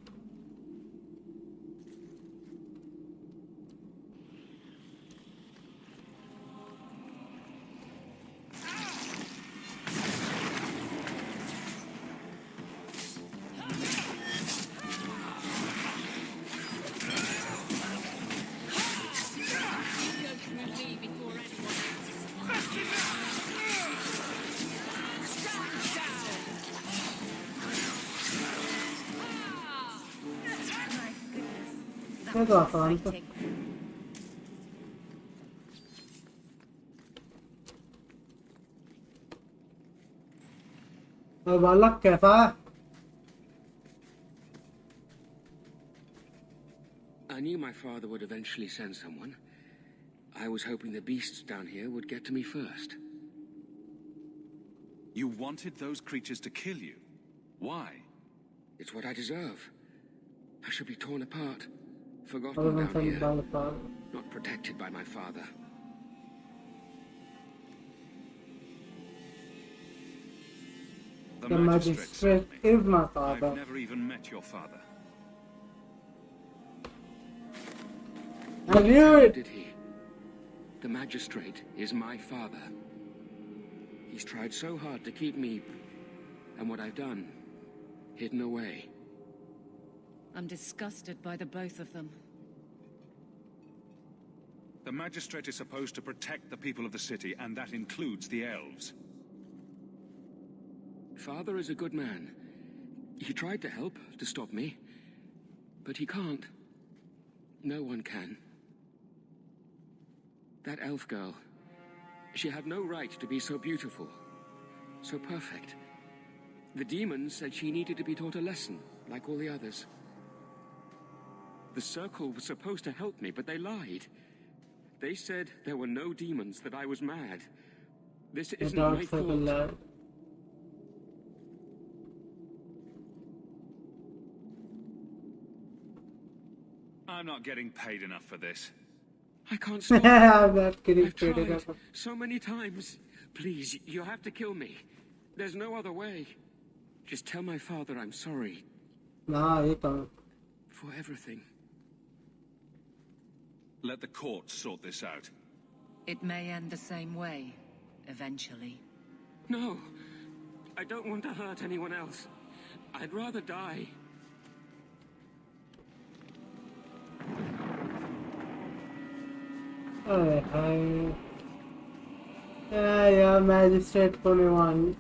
ये तो आसान था. और बालक कैसा है? I knew my father would eventually send someone. I was hoping the beasts down here would get to me first. You wanted those creatures to kill you. Why? It's what I deserve. I should be torn apart, Other forgotten than down some here, bad not protected by my father. The magistrate is my father. I've never even met your father. I knew it. Did he? The magistrate is my father. He's tried so hard to keep me and what I've done hidden away. I'm disgusted by the both of them. The magistrate is supposed to protect the people of the city, and that includes the elves. Father is a good man. He tried to help, to stop me. But he can't. No one can. That elf girl, she had no right to be so beautiful, so perfect. The demons said she needed to be taught a lesson, like all the others. The Circle was supposed to help me, but they lied. They said there were no demons, that I was mad. This isn't my fault. I'm not getting paid enough for this. I can't stop. I'm not getting I've paid tried enough. so many times. Please, you have to kill me. There's no other way. Just tell my father I'm sorry. Nah, ये कहाँ? For everything. Let the court sort this out. It may end the same way, eventually. No. I don't want to hurt anyone else. I'd rather die. Hi. Yeah, magistrate होने वाली.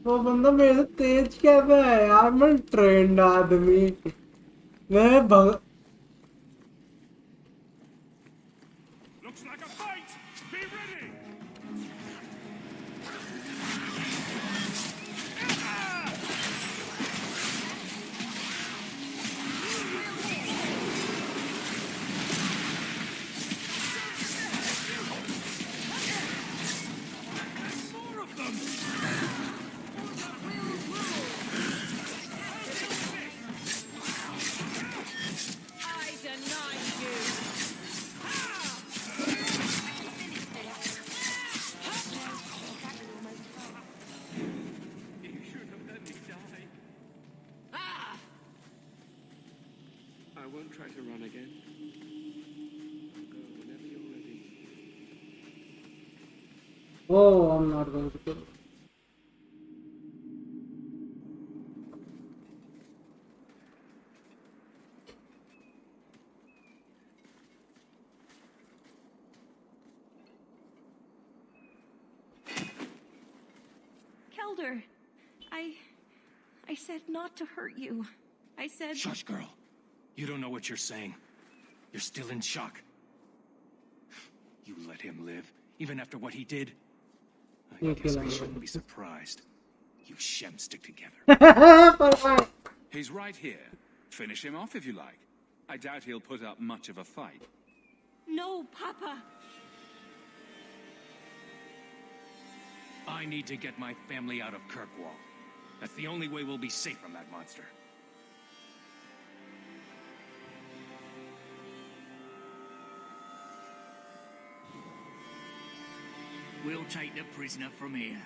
वो बंदा मेरे से तेज कैसा है यार? मैं ट्रेंड आदमी. मैं भग. Looks like a fight! Be ready! More of them! I deny you. You should have let me die. I won't try to run again. Go whenever you're ready. Oh, I'm not going to kill. Kelder, I said not to hurt you. I said... Shush, girl. You don't know what you're saying. You're still in shock. You let him live, even after what he did? I guess I shouldn't be surprised. You Shem stick together. He's right here. Finish him off if you like. I doubt he'll put up much of a fight. No, Papa. I need to get my family out of Kirkwall. That's the only way we'll be safe from that monster. We'll take the prisoner from here.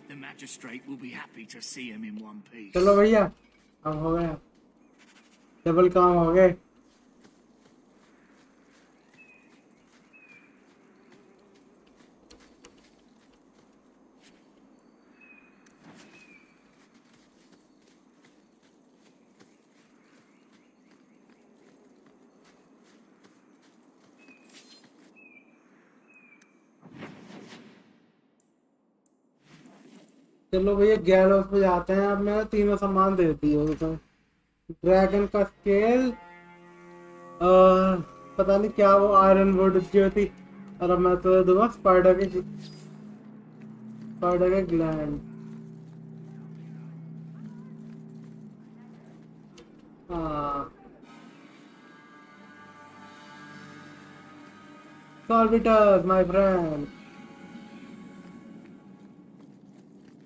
The magistrate will be happy to see him in one piece. चलो भैया अब हो गया double काम हो गए चलो भैया गैलोस पे जाते हैं अब मैंने तीनों सामान दे दिए उसमें ड्रैगन का स्केल पता नहीं क्या वो आयरन वुड जो थी और अब मैं तो दूंगा स्पाइडर के ग्लैंड हाँ Solvitas, my friend.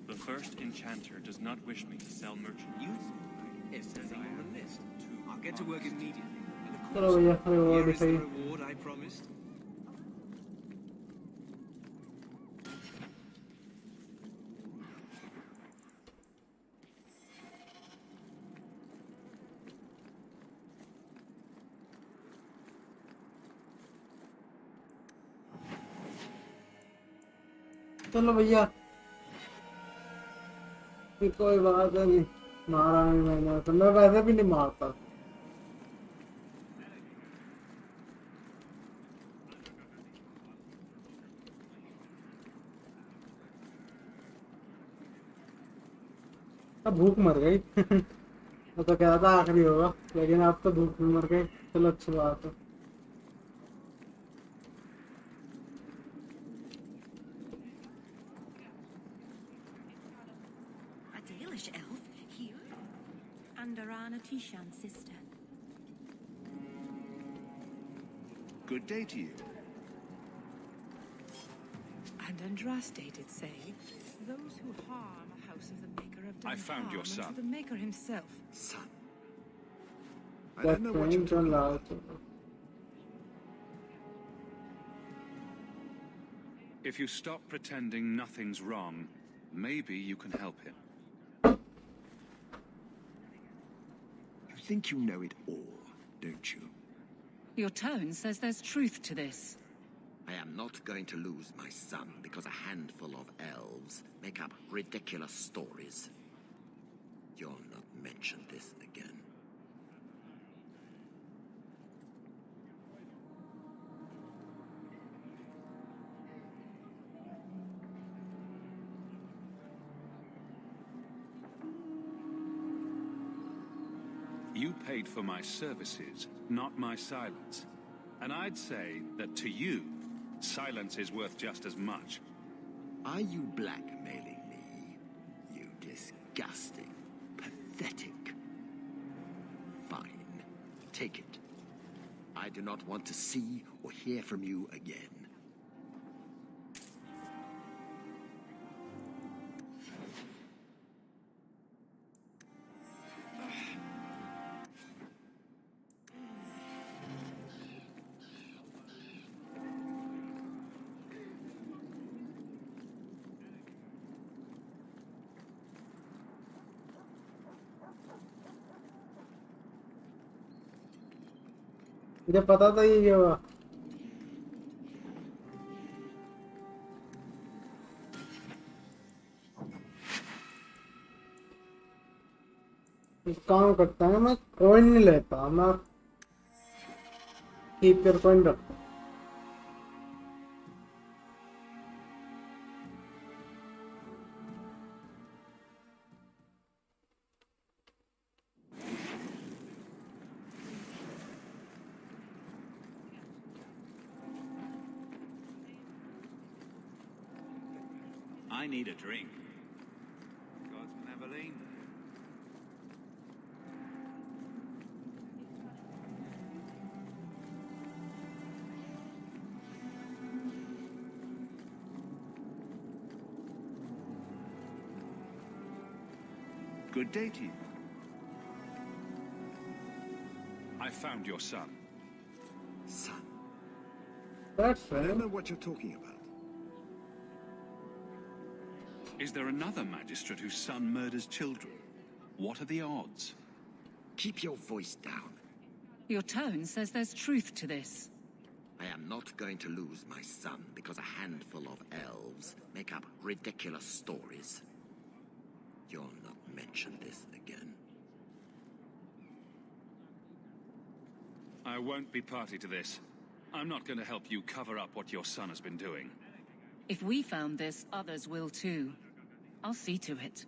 The first enchanter does not wish me to sell merchant use. Yes, nothing on the list. I'll get to work immediately. And of चलो भैया course, here is the सही reward I promised. चलो भैया कोई बात नहीं मारा नहीं मैंने तो मैं वैसे भी नहीं मारता अब भूख मर गई मैं तो कह रहा था आखिरी होगा लेकिन आप तो भूख भी मर गए चलो अच्छी बात है Elf here? And Arana Tishan's sister. Good day to you. And Andraste did say, those who harm a house of the Maker have done I found your harm son. unto the Maker himself. Son. I don't know what you're talking about. If you stop pretending nothing's wrong, maybe you can help him. You think you know it all, don't you? Your tone says there's truth to this. I am not going to lose my son because a handful of elves make up ridiculous stories. You'll not mention this again. You paid for my services, not my silence. And I'd say that to you, silence is worth just as much. Are you blackmailing me? You disgusting, pathetic. Fine. Take it. I do not want to see or hear from you again. मुझे पता था ये होगा एक काम करता है मैं कॉइन नहीं लेता मैं कीप योर कॉइन रखता हूँ I need a drink. God's benevolent. Good day to you. I found your son. Son? That's I don't know what you're talking about. Is there another magistrate whose son murders children? What are the odds? Keep your voice down. Your tone says there's truth to this. I am not going to lose my son because a handful of elves make up ridiculous stories. You'll not mention this again. I won't be party to this. I'm not going to help you cover up what your son has been doing. If we found this, others will too. I'll see to it.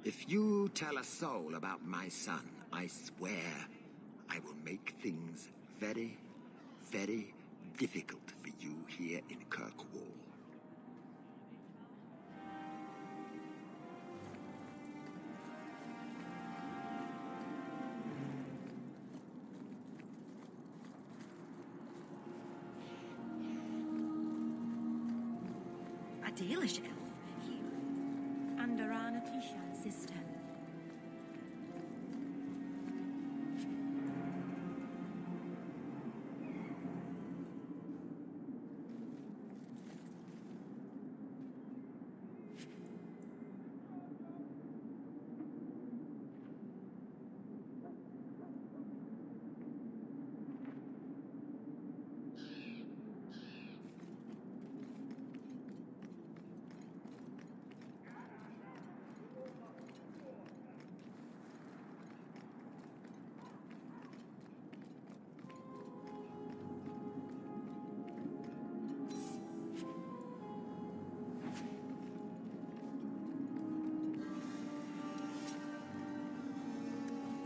If you tell a soul about my son, I swear I will make things very, very difficult for you here in Kirkwall. A Dalish elf here. Andarana Tishan, sister.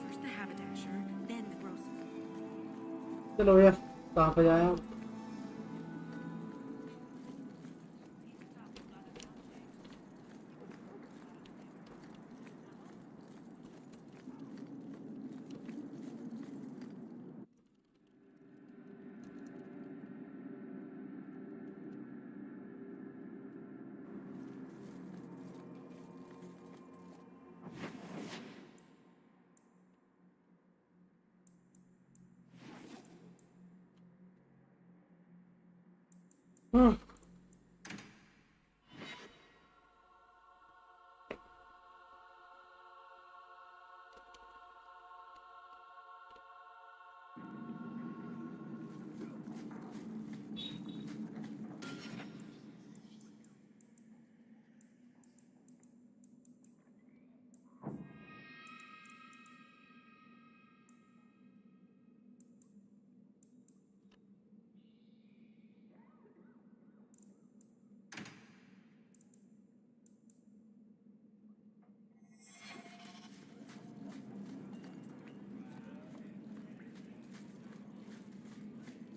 First the haberdasher, then the grocer. चलो भैया कहाँ पे जाएं अब?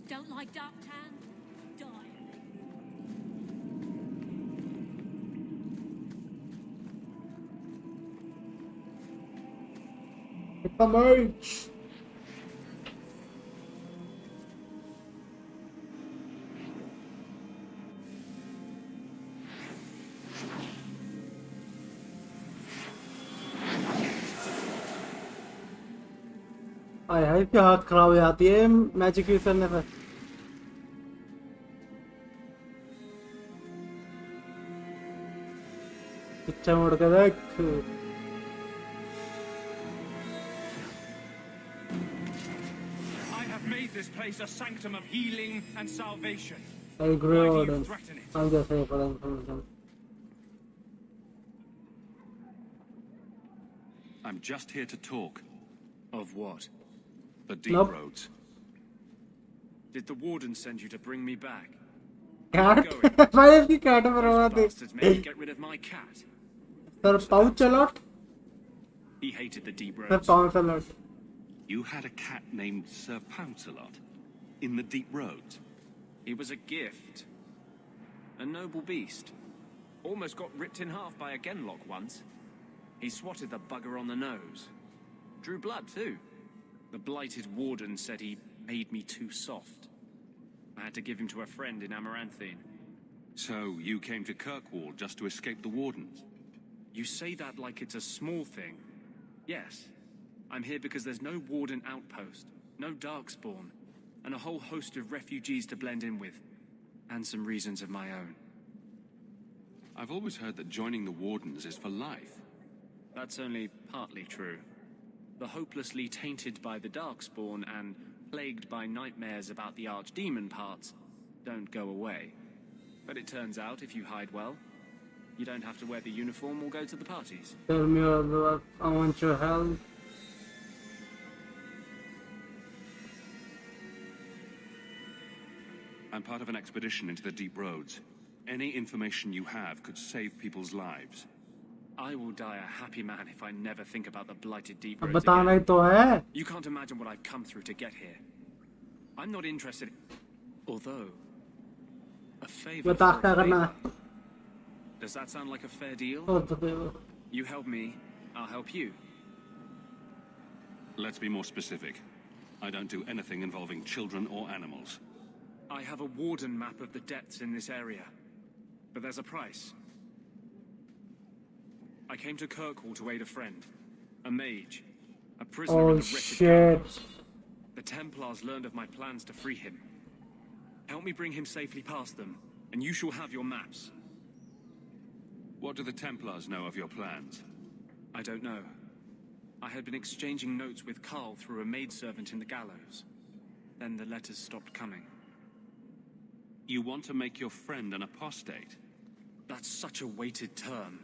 Don't like dark tan? Die. It's a merch. हाय हाय क्या हाथ खराब हो जाती है मैजिक यूज करने पर पीछे मुड़ के देख I have made this place a sanctum of healing and salvation. I agree Why do with you him. threaten it? I'm just here for the information. I'm just here to talk. Of what? The deep Nope. roads. Did the warden send you to bring me back? Cat? Why is the cat over there? Bastards made me get rid of my cat. Sir, pouch a lot? He hated the deep Sir, roads. pounce a lot. You had a cat named Sir Pouncelot in the deep roads. He was a gift. A noble beast. Almost got ripped in half by a genlock once. He swatted the bugger on the nose. Drew blood, too. The blighted warden said he made me too soft. I had to give him to a friend in Amaranthine. So you came to Kirkwall just to escape the wardens? You say that like it's a small thing. Yes. I'm here because there's no warden outpost, no darkspawn, and a whole host of refugees to blend in with. And some reasons of my own. I've always heard that joining the Wardens is for life. That's only partly true. The hopelessly tainted by the Darkspawn and plagued by nightmares about the Archdemon parts don't go away. But it turns out if you hide well, you don't have to wear the uniform or go to the parties. Tell me about I want your help. I'm part of an expedition into the deep roads. Any information you have could save people's lives. I will die a happy man if I never think about the blighted deep अब roads बताना ही again. तो है. You can't imagine what I've come through to get here. I'm not interested. Although, a favor बता for क्या a करना favor. Does that sound like a fair deal? और तो फिर You help me, I'll help you. Let's be more specific. I don't do anything involving children or animals. I have a warden map of the depths in this area. But there's a price. I came to Kirkwall to aid a friend. A mage. A prisoner in Oh the wretched shit. gallows. The Templars learned of my plans to free him. Help me bring him safely past them, and you shall have your maps. What do the Templars know of your plans? I don't know. I had been exchanging notes with Carl through a maidservant in the gallows. Then the letters stopped coming. You want to make your friend an apostate? That's such a weighted term.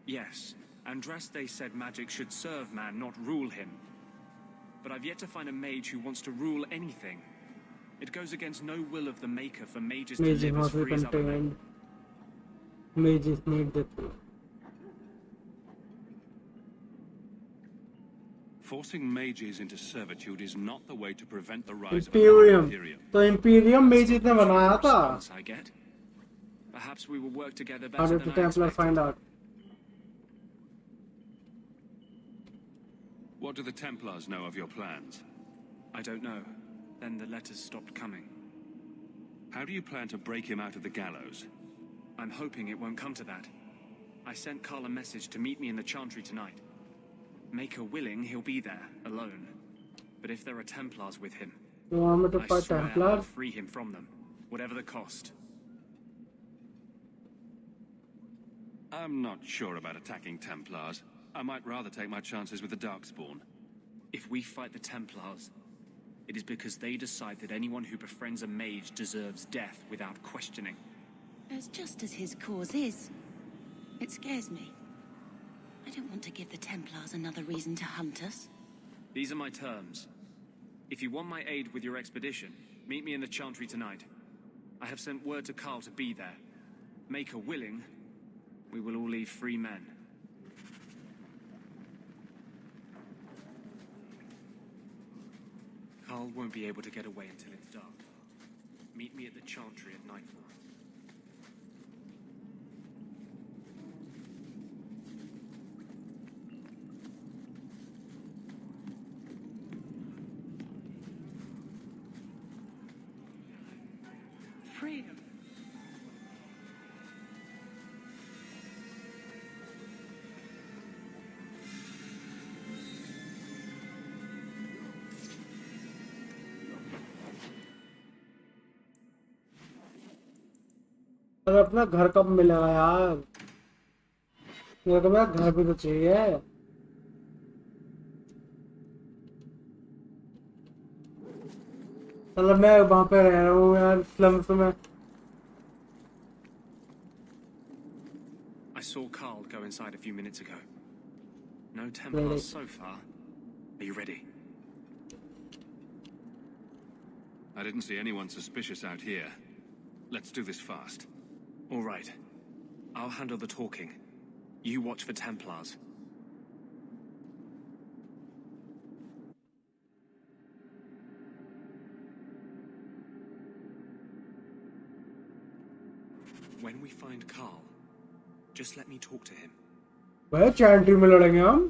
Yes, Andraste said magic should serve man, not rule him. But I've yet to find a mage who wants to rule anything. It goes against no will of the Maker for mages to Mages live as must be free as other men. contained. Mages need the truth. Forcing mages into servitude is not the way to prevent the rise of Imperium. another Imperium. तो Imperium Mages ने बनाया था. Response I get. Perhaps we will work together How better did the than I Templars expected. find out? What do the Templars know of your plans? I don't know. Then the letters stopped coming. How do you plan to break him out of the gallows? I'm hoping it won't come to that. I sent Carl a message to meet me in the Chantry tonight. Maker willing, he'll be there, alone. But if there are Templars with him, You want me to I fight swear I'll Templars? free him from them, whatever the cost. I'm not sure about attacking Templars. I might rather take my chances with the Darkspawn. If we fight the Templars, it is because they decide that anyone who befriends a mage deserves death without questioning. As just as his cause is, it scares me. I don't want to give the Templars another reason to hunt us. These are my terms. If you want my aid with your expedition, meet me in the Chantry tonight. I have sent word to Carl to be there. Maker willing, we will all leave free men. Carl won't be able to get away until it's dark. Meet me at the Chantry at nightfall. Freedom. अरे अपना घर कब मिलेगा यार? मेरे को मेरा घर भी तो चाहिए. मतलब मैं वहाँ पे रह रहा हूँ यार स्लम्स में. I saw Carl go inside a few minutes ago. No Templars so far. Are you ready? I didn't see anyone suspicious out here. Let's do this fast. All right. I'll handle the talking. You watch for Templars. When we find Carl, just let me talk to him. भाई चैंट्री में लड़ेंगे हम.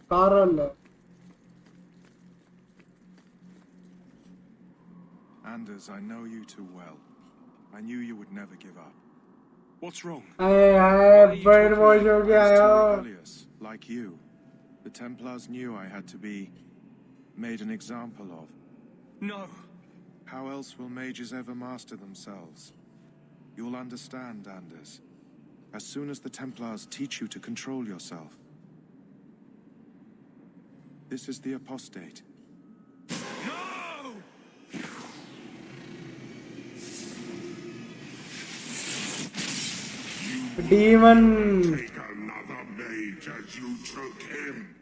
Carl. Anders, I know you too well. I knew you would never give up. What's wrong? Hi hi brainwash हो गया I was यार. too rebellious. Like you, the Templars knew I had to be made an example of. No! How else will mages ever master themselves? You'll understand, Anders. As soon as the Templars teach you to control yourself. This is the apostate. No! Demon! Take another mage as you took him.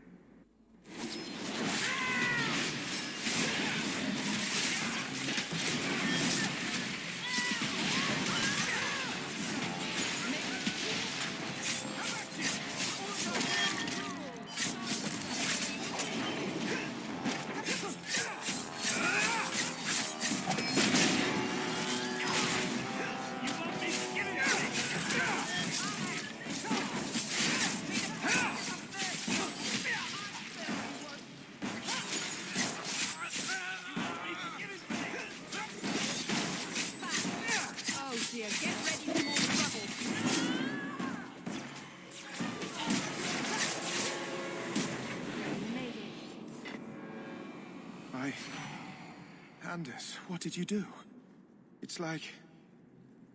Anders, what did you do? It's like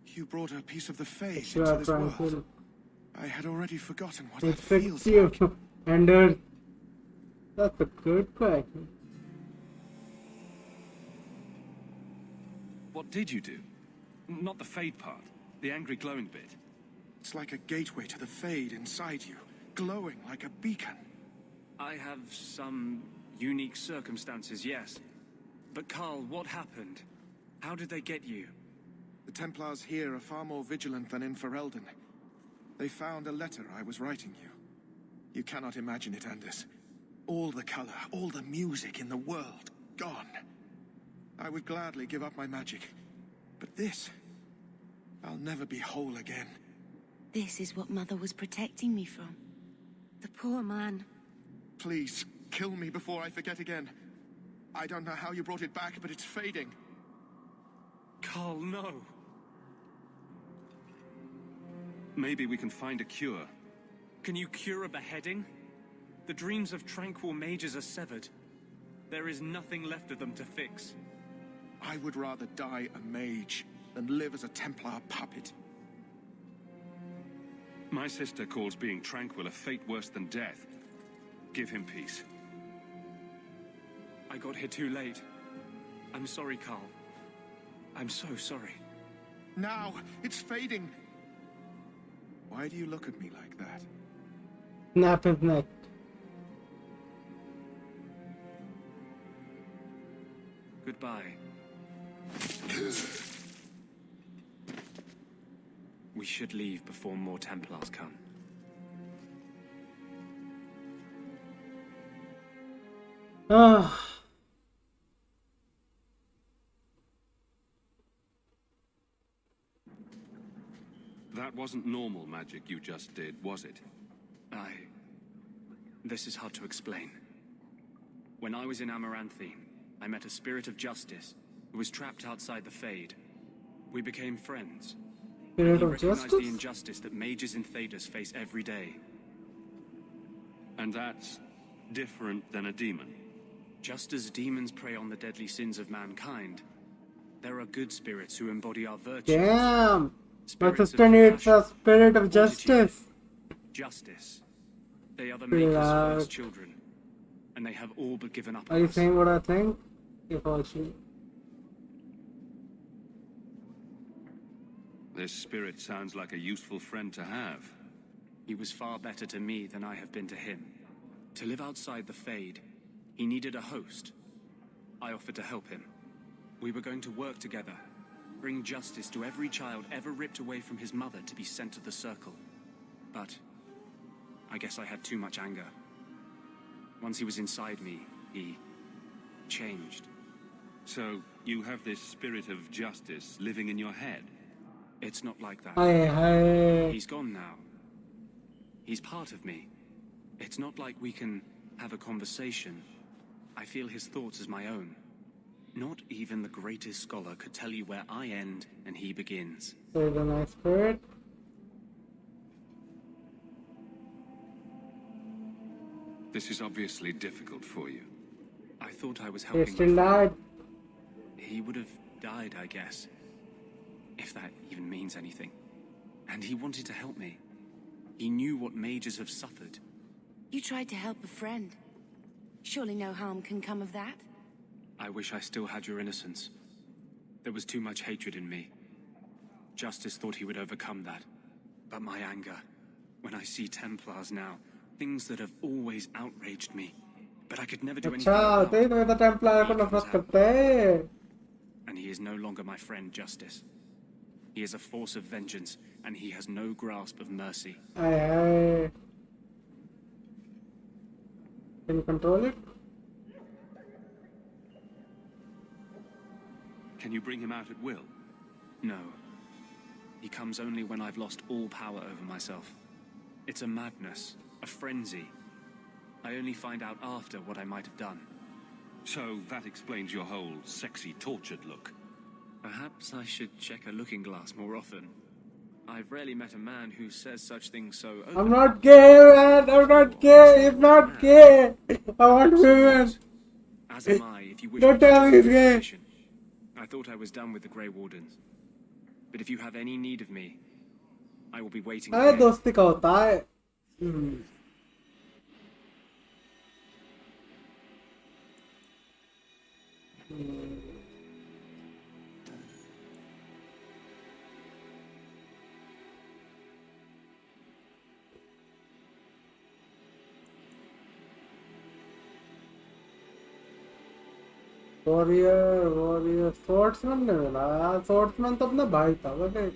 you brought a piece of the Fade You into are this tranquil. world. I had already forgotten what It that feels fixed you. like. And that's a good question. What did you do? Not the Fade part. The angry glowing bit. It's like a gateway to the Fade inside you, glowing like a beacon. I have some unique circumstances, yes. But Carl, what happened? How did they get you? The Templars here are far more vigilant than in Ferelden. They found a letter I was writing you. You cannot imagine it, Anders. All the color, all the music in the world, gone. I would gladly give up my magic. But this, I'll never be whole again. This is what Mother was protecting me from. The poor man. Please, kill me before I forget again. I don't know how you brought it back, but it's fading. Carl, no. Maybe we can find a cure. Can you cure a beheading? The dreams of tranquil mages are severed. There is nothing left of them to fix. I would rather die a mage than live as a Templar puppet. My sister calls being tranquil a fate worse than death. Give him peace. I got here too late. I'm sorry, Carl. I'm so sorry. Now, it's fading. Why do you look at me like that? Snap his neck. Goodbye. We should leave before more Templars come. Ah. That wasn't normal magic you just did, was it? This is hard to explain. When I was in Amaranthine, I met a spirit of justice who was trapped outside the Fade. We became friends. Spirit He of recognized justice? the injustice that mages in Thedas face every day. And that's different than a demon? Just as demons prey on the deadly sins of mankind, there are good spirits who embody our virtues. Damn! My Spirits of sister needs a compassion, spirit of fortitude, justice. Justice. They are the makers for Relax. those children, and they have all but given up Are on you us. saying what I think? If I should. This spirit sounds like a useful friend to have. He was far better to me than I have been to him. To live outside the Fade, he needed a host. I offered to help him. We were going to work together, bring justice to every child ever ripped away from his mother to be sent to the Circle. But I guess I had too much anger. Once he was inside me, he changed. So, you have this spirit of justice living in your head? It's not like that. Hi. He's gone now. He's part of me. It's not like we can have a conversation. I feel his thoughts as my own. Not even the greatest scholar could tell you where I end and he begins. So the nice spirit. This is obviously difficult for you. I thought I was He helping still my friend. died. He would have died, I guess. If that even means anything. And he wanted to help me. He knew what mages have suffered. You tried to help a friend. Surely no harm can come of that? I wish I still had your innocence. There was too much hatred in me. Justice thought he would overcome that. But my anger, when I see Templars now, things that have always outraged me, but I could never do anything अच्छा about, तो ये तो Templar को नफरत करते हैं. and he is no longer my friend Justice. He is a force of vengeance, and he has no grasp of mercy. Aye. Can you control it? Can you bring him out at will? No. He comes only when I've lost all power over myself. It's a madness, a frenzy. I only find out after what I might have done. So that explains your whole sexy, tortured look. Perhaps I should check a looking glass more often. I've rarely met a man who says such things so openly. I'm not gay, man. I'm not gay. He's not gay. I want women. As am I, if you wish Don't to tell me he's join the gay. expedition. I thought I was done with the Grey Wardens. But if you have any need of me, I will be waiting अरे here. दोस्ती का होता है. Warrior swordsman ने मिला यार. Swordsman तो अपना भाई था वैसे.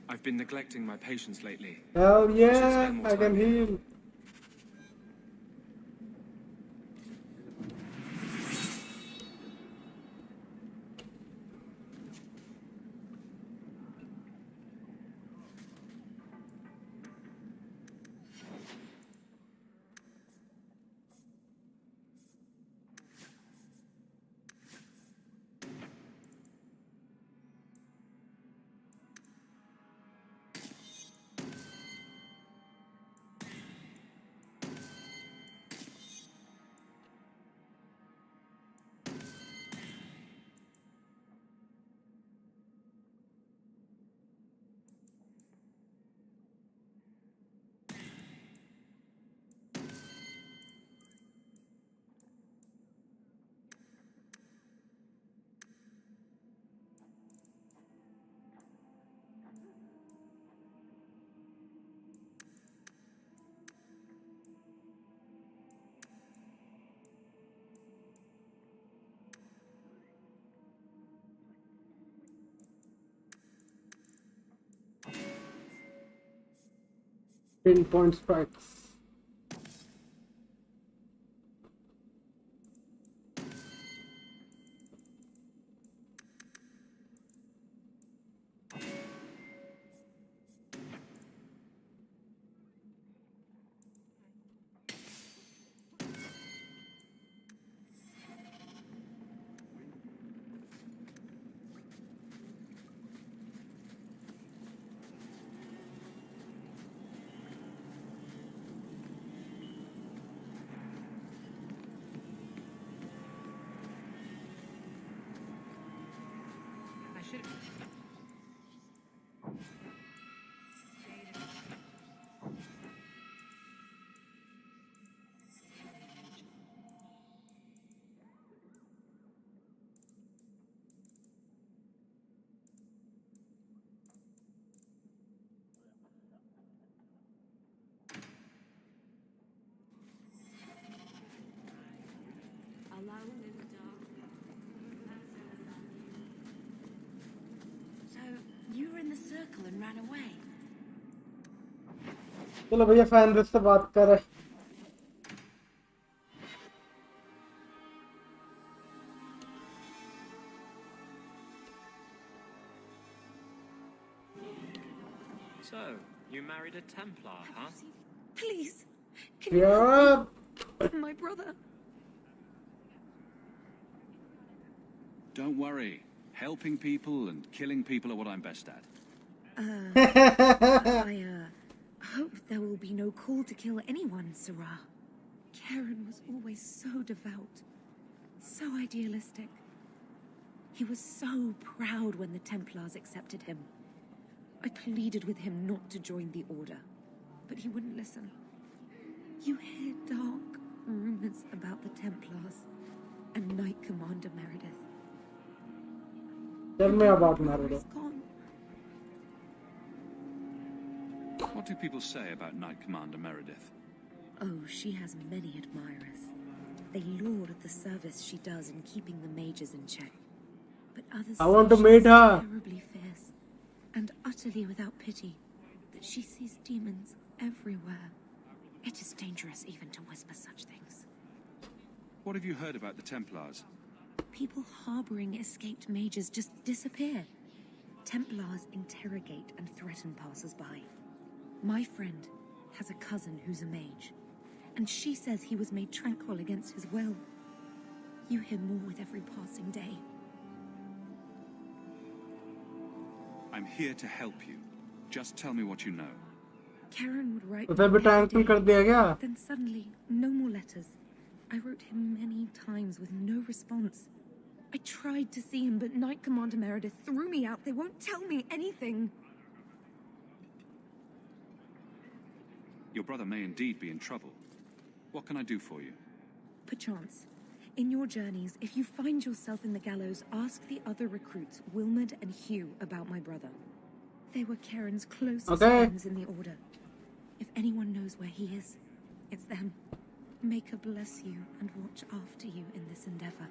I've been neglecting my patients lately. Hell I should yeah, spend more I can time here. heal. Pinpoint strikes. So, you were in the circle and ran away? चलो भैया फैन से बात कर रहे. So, you married a Templar, huh? Please, Shut up! My brother. Don't worry. Helping people and killing people are what I'm best at. I hope there will be no call to kill anyone, Sarah. Karen was always so devout, so idealistic. He was so proud when the Templars accepted him. I pleaded with him not to join the Order, but he wouldn't listen. You hear dark rumors about the Templars and Knight Commander Meredith. Tell me about Meredith. What do people say about Knight Commander Meredith? Oh, she has many admirers. They laud at the service she does in keeping the mages in check. But others I want to say meet she's her. terribly fierce and utterly without pity, that she sees demons everywhere. It is dangerous even to whisper such things. What have you heard about the Templars? People harboring escaped mages just disappear. Templars interrogate and threaten passers-by. My friend has a cousin who's a mage, and she says he was made tranquil against his will. You hear more with every passing day. I'm here to help you. Just tell me what you know. Karen would write उसे भी every transfer कर दिया क्या? Then suddenly, no more letters. I wrote him many times with no response. I tried to see him, but Knight Commander Meredith threw me out. They won't tell me anything. Your brother may indeed be in trouble. What can I do for you? Perchance, in your journeys, if you find yourself in the gallows, ask the other recruits, Wilmerd and Hugh, about my brother. They were Karen's closest friends in the Order. If anyone knows where he is, it's them. May her bless you and watch after you in this endeavor.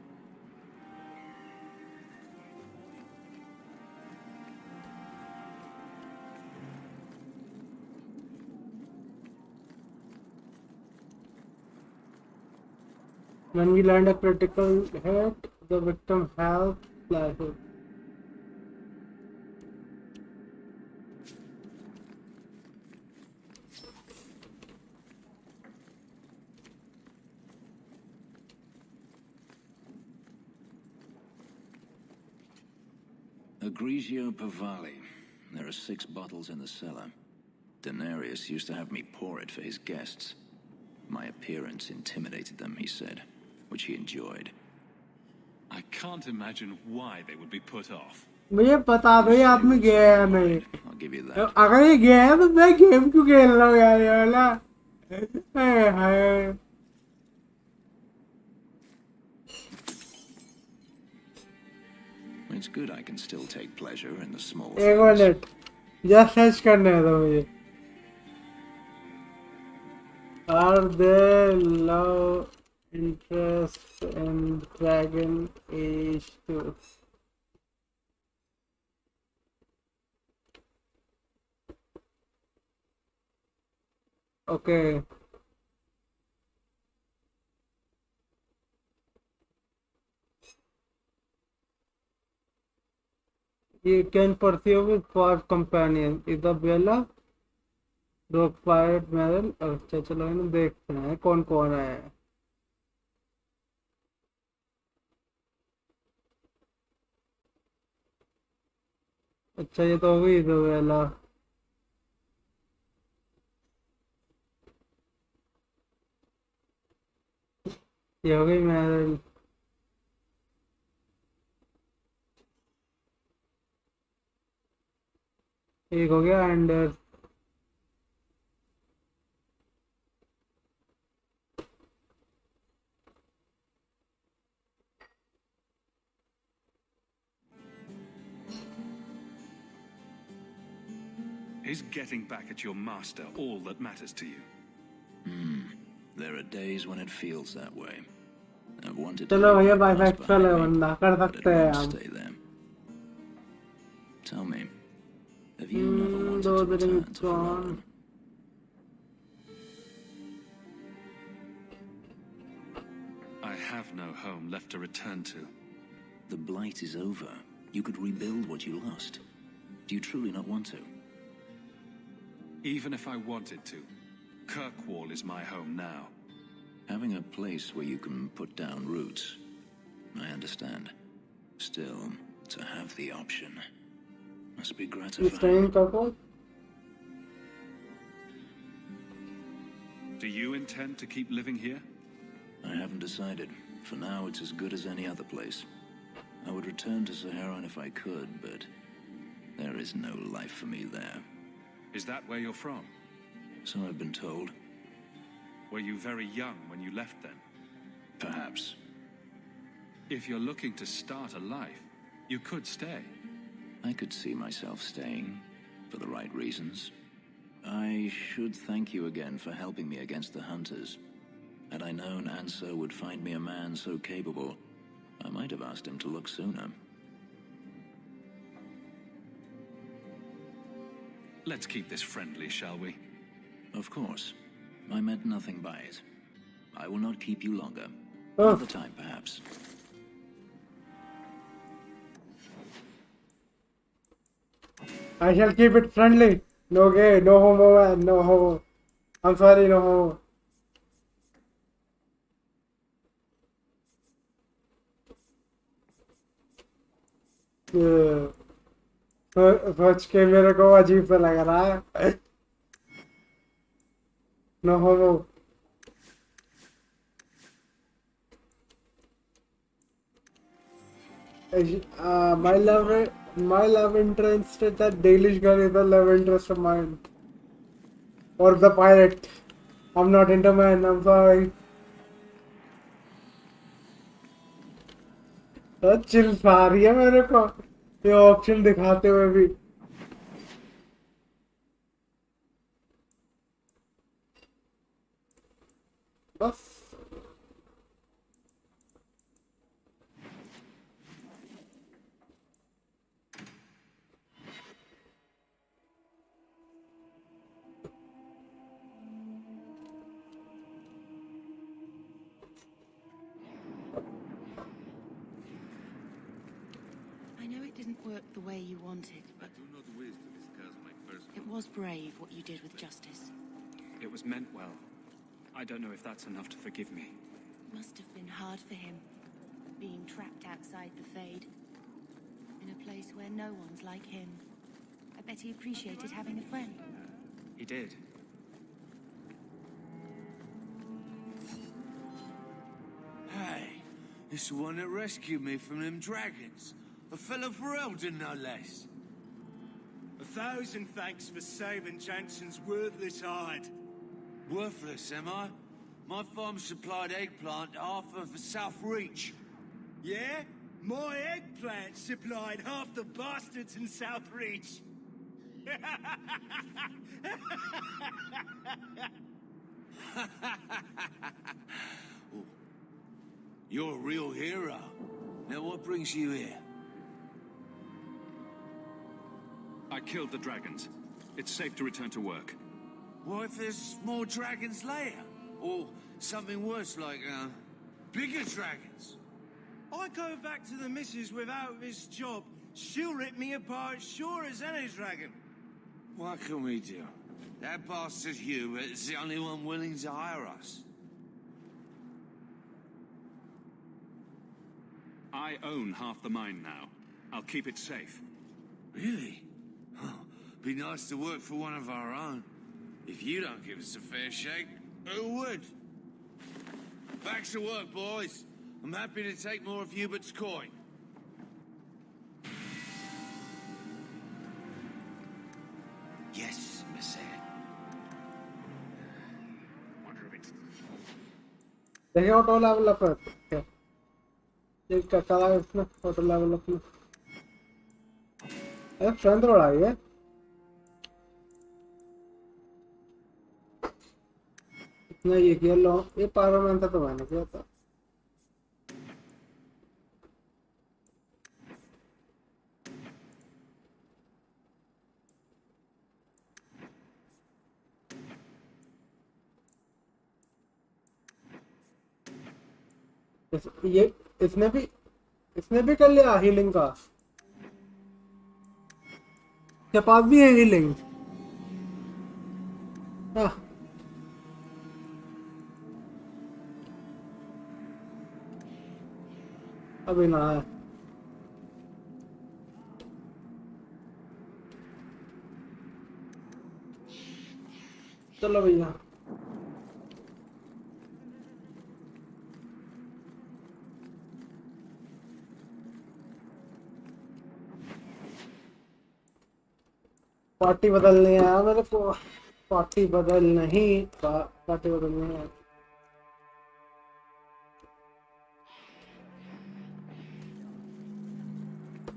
When we land a critical hit, the victim health flashes. Egregio Pavali. There are 6 bottles in the cellar. Denarius used to have me pour it for his guests. My appearance intimidated them, he said, which he enjoyed. I can't imagine why they would be put off. मुझे पता दो ये आदमी गया है नहीं. I'll give you that. अगर ये गया है तो मैं गेम क्यों खेल रहा हूँ यार ये वाला? हाय. It's good I can still take pleasure in the small एक things. मिनट. Just search करने दो मुझे. Are there love interest in Dragon Age 2? Okay. You can pursue with first companion. Isabella, Rogue Pirate Merrill. अच्छा चलो इन्हें देखते हैं कौन कौन है. अच्छा ये तो हो गई Isabella. ये हो गई Merrill. एक हो गया ender. Is getting back at your master all that matters to you? There are days when it feels that way. I've wanted चलो भैया to बाइसेक्सुअल है बंदा कर but it सकते हैं won't हम. stay there. Tell me, have you never wanted दो to दिन return to Ferelden? I have no home left to return to. The blight is over. You could rebuild what you lost. Do you truly not want to? Even if I wanted to, Kirkwall is my home now. Having a place where you can put down roots, I understand. Still, to have the option must be You gratifying. staying in Kirkwall? Do you intend to keep living here? I haven't decided. For now, it's as good as any other place. I would return to Saharan if I could, but there is no life for me there. Is that where you're from? So I've been told. Were you very young when you left then? Perhaps. If you're looking to start a life, you could stay. I could see myself staying, for the right reasons. I should thank you again for helping me against the hunters. Had I known Ansar would find me a man so capable, I might have asked him to look sooner. Let's keep this friendly, shall we? Of course. I meant nothing by it. I will not keep you longer. Oh. Another time, perhaps. I shall keep it friendly. No gay, no homo, man, no homo. I'm sorry, no homo. सोच के मेरे को अजीब सा लग रहा है. No homo. My love interest is that Dalish girl is the love interest of mine. Or the pirate. I'm not into men, I'm sorry. तो चिल आ रही है मेरे को ये ऑप्शन दिखाते हुए भी. बस I know it didn't work the way you wanted, but do not wish to discuss my personal... it was brave what you did with Justice. It was meant well. I don't know if that's enough to forgive me. Must have been hard for him, being trapped outside the Fade, in a place where no one's like him. I bet he appreciated having a friend. He did. Hey, it's the one that rescued me from them dragons. A fellow for Eldon, no less. 1,000 thanks for saving Jansen's worthless hide. Worthless, am I? My farm supplied eggplant to half of the South Reach. Yeah? My eggplant supplied half the bastards in South Reach. Oh, you're a real hero. Now what brings you here? I killed the dragons. It's safe to return to work. What if there's more dragons later? Or something worse like, bigger dragons? I go back to the missus without this job. She'll rip me apart sure as any dragon. What can we do? That bastard Hubert is the only one willing to hire us. I own half the mine now. I'll keep it safe. Really? Oh, be nice to work for one of our own. If you don't give us a fair shake, who would? Back to work, boys. I'm happy to take more of Hubert's coin. Yes, monsieur. Wonder if it's... देखिए auto level up है. ये क्या करा है इसने auto level up में. अरे friend बढ़ा है. इतना ये किया लो ये पावर मैन था तो मैंने किया था. इसने भी कर लिया हीलिंग का. के पास भी है हीलिंग. अभी ना है। चलो भैया। पार्टी बदलने आया मेरे को। पार्टी बदल नहीं। पार्टी बदलने आया।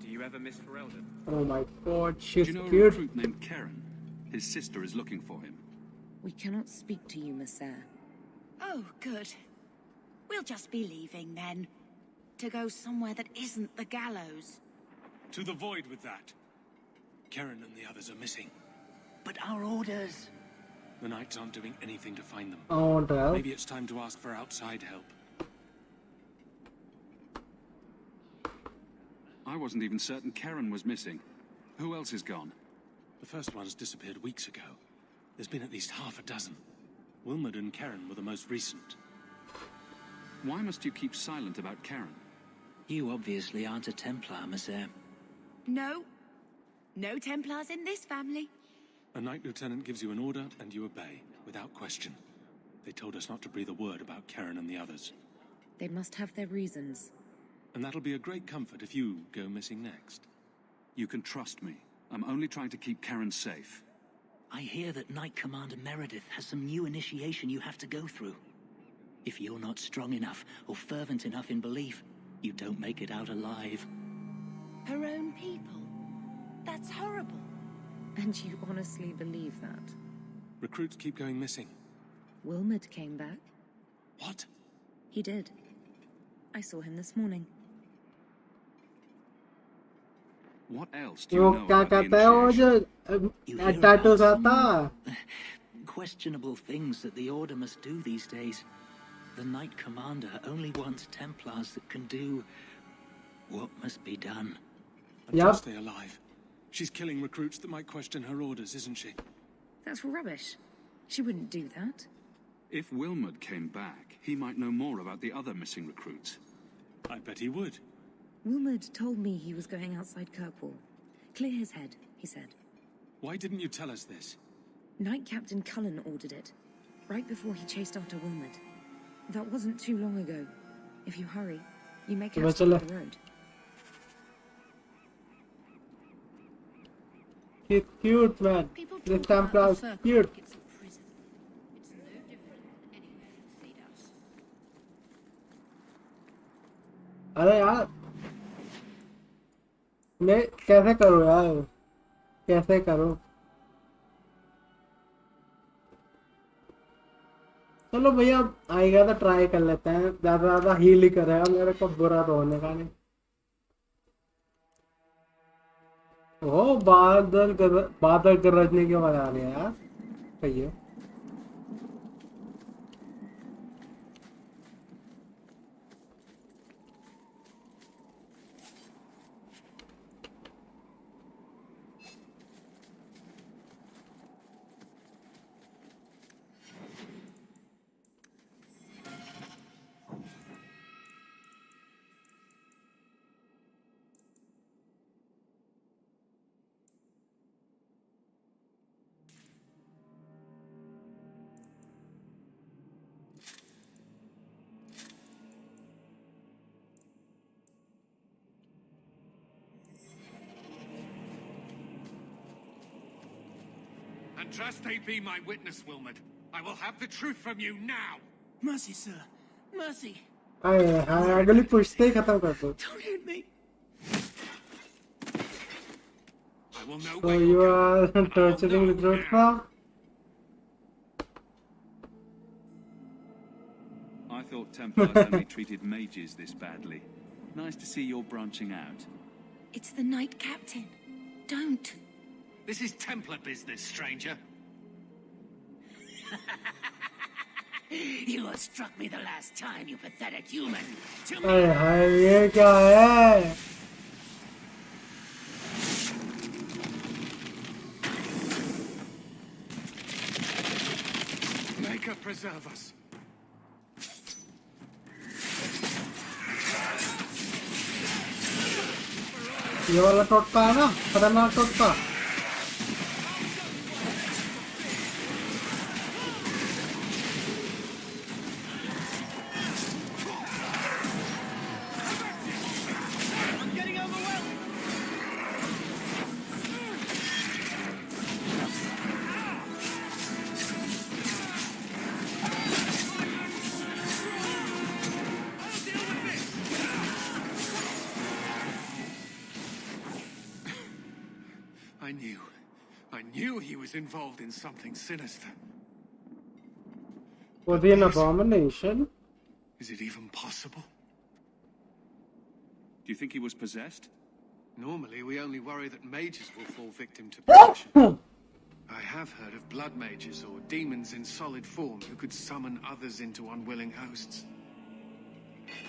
Do you ever miss Ferelden? Oh my god, Do she's you know a cute. recruit named Karen? His sister is looking for him. We cannot speak to you, Messer. Oh, good. We'll just be leaving then. To go somewhere that isn't the gallows. To the void with that. Karen and the others are missing. But our orders... The Knights aren't doing anything to find them. I want to help. Maybe it's time to ask for outside help. I wasn't even certain Karen was missing. Who else is gone? The first ones disappeared weeks ago. There's been at least half a dozen. Wilmot and Karen were the most recent. Why must you keep silent about Karen? You obviously aren't a Templar, Messer. No. No Templars in this family. A Knight Lieutenant gives you an order and you obey, without question. They told us not to breathe a word about Karen and the others. They must have their reasons. And that'll be a great comfort if you go missing next. You can trust me. I'm only trying to keep Karen safe. I hear that Knight Commander Meredith has some new initiation you have to go through. If you're not strong enough or fervent enough in belief, you don't make it out alive. Her own people? That's horrible. And you honestly believe that? Recruits keep going missing. Wilmot came back. What? He did. I saw him this morning. What else do you वो know क्या about the कहता है वो जो tattoos आता? Questionable things that the Order must do these days. The Knight Commander only wants Templars that can do what must be done. And just stay alive. She's killing recruits that might question her orders, isn't she? That's rubbish. She wouldn't do that. If Wilmot came back, he might know more about the other missing recruits. I bet he would. Wilmot told me he was going outside Kirkwall. Clear his head, he said. Why didn't you tell us this? Knight Captain Cullen ordered it, right before he chased after Wilmot. That wasn't too long ago. If you hurry, you may catch him on the road. He's cute, man. This Templar is cute. अरे यार मैं कैसे करूँ यार कैसे करूँ चलो भैया आएगा तो ट्राई कर लेते हैं ज्यादा हील ही करेगा मेरे को बुरा तो होने का नहीं ओ बादल गरजने की आवाज आ रही है यार सही है And trust they be my witness, Wilmot. I will have the truth from you now. Mercy, sir. Mercy. अगली पूछते ही खत्म कर दो Don't hit me. I will know So you are torturing the group now? I thought Templars only treated mages this badly. Nice to see you're branching out. It's the Knight Captain. Don't. This is Templar business, stranger. You have struck me the last time, you pathetic human. To me. अरे हाय ये क्या है Maker preserve us. ये वाला टोटका है ना, खतरनाक टोटका। I knew he was involved in something sinister. Was he an abomination? Is it even possible? Do you think he was possessed? Normally, we only worry that mages will fall victim to possession. I have heard of blood mages or demons in solid form who could summon others into unwilling hosts.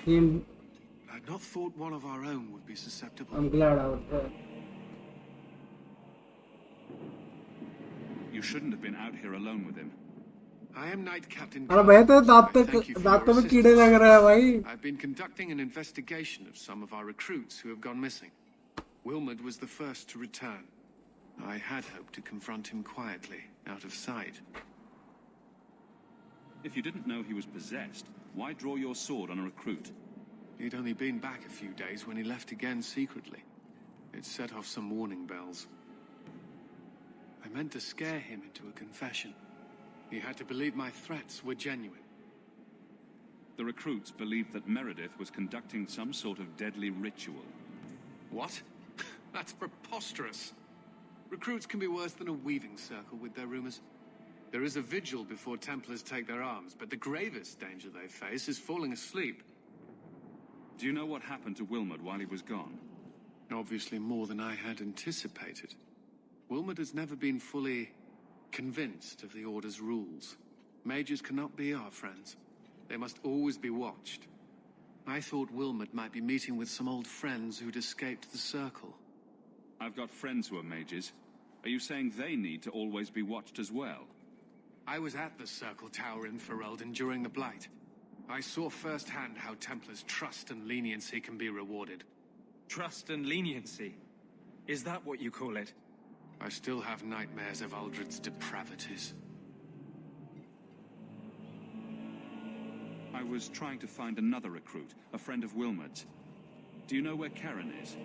I'd not thought one of our own would be susceptible. I'm glad I was there. You shouldn't have been out here alone with him. I am Knight Captain. अरे भाई तो दांतों में कीड़े लग रहे हैं भाई. I've been conducting an investigation of some of our recruits who have gone missing. Wilmot was the first to return. I had hoped to confront him quietly, out of sight. If you didn't know he was possessed, why draw your sword on a recruit? He'd only been back a few days when he left again secretly. It set off some warning bells. I meant to scare him into a confession. He had to believe my threats were genuine. The recruits believed that Meredith was conducting some sort of deadly ritual. What? That's preposterous. Recruits can be worse than a weaving circle with their rumors. There is a vigil before Templars take their arms, but the gravest danger they face is falling asleep. Do you know what happened to Wilmot while he was gone? Obviously more than I had anticipated. Wilmot has never been fully convinced of the Order's rules. Mages cannot be our friends. They must always be watched. I thought Wilmot might be meeting with some old friends who'd escaped the Circle. I've got friends who are mages. Are you saying they need to always be watched as well? I was at the Circle Tower in Ferelden during the Blight. I saw firsthand how Templars' trust and leniency can be rewarded. Trust and leniency? Is that what you call it? I still have nightmares of Aldred's depravities. I was trying to find another recruit, a friend of Wilmot's. Do you know where Karen is?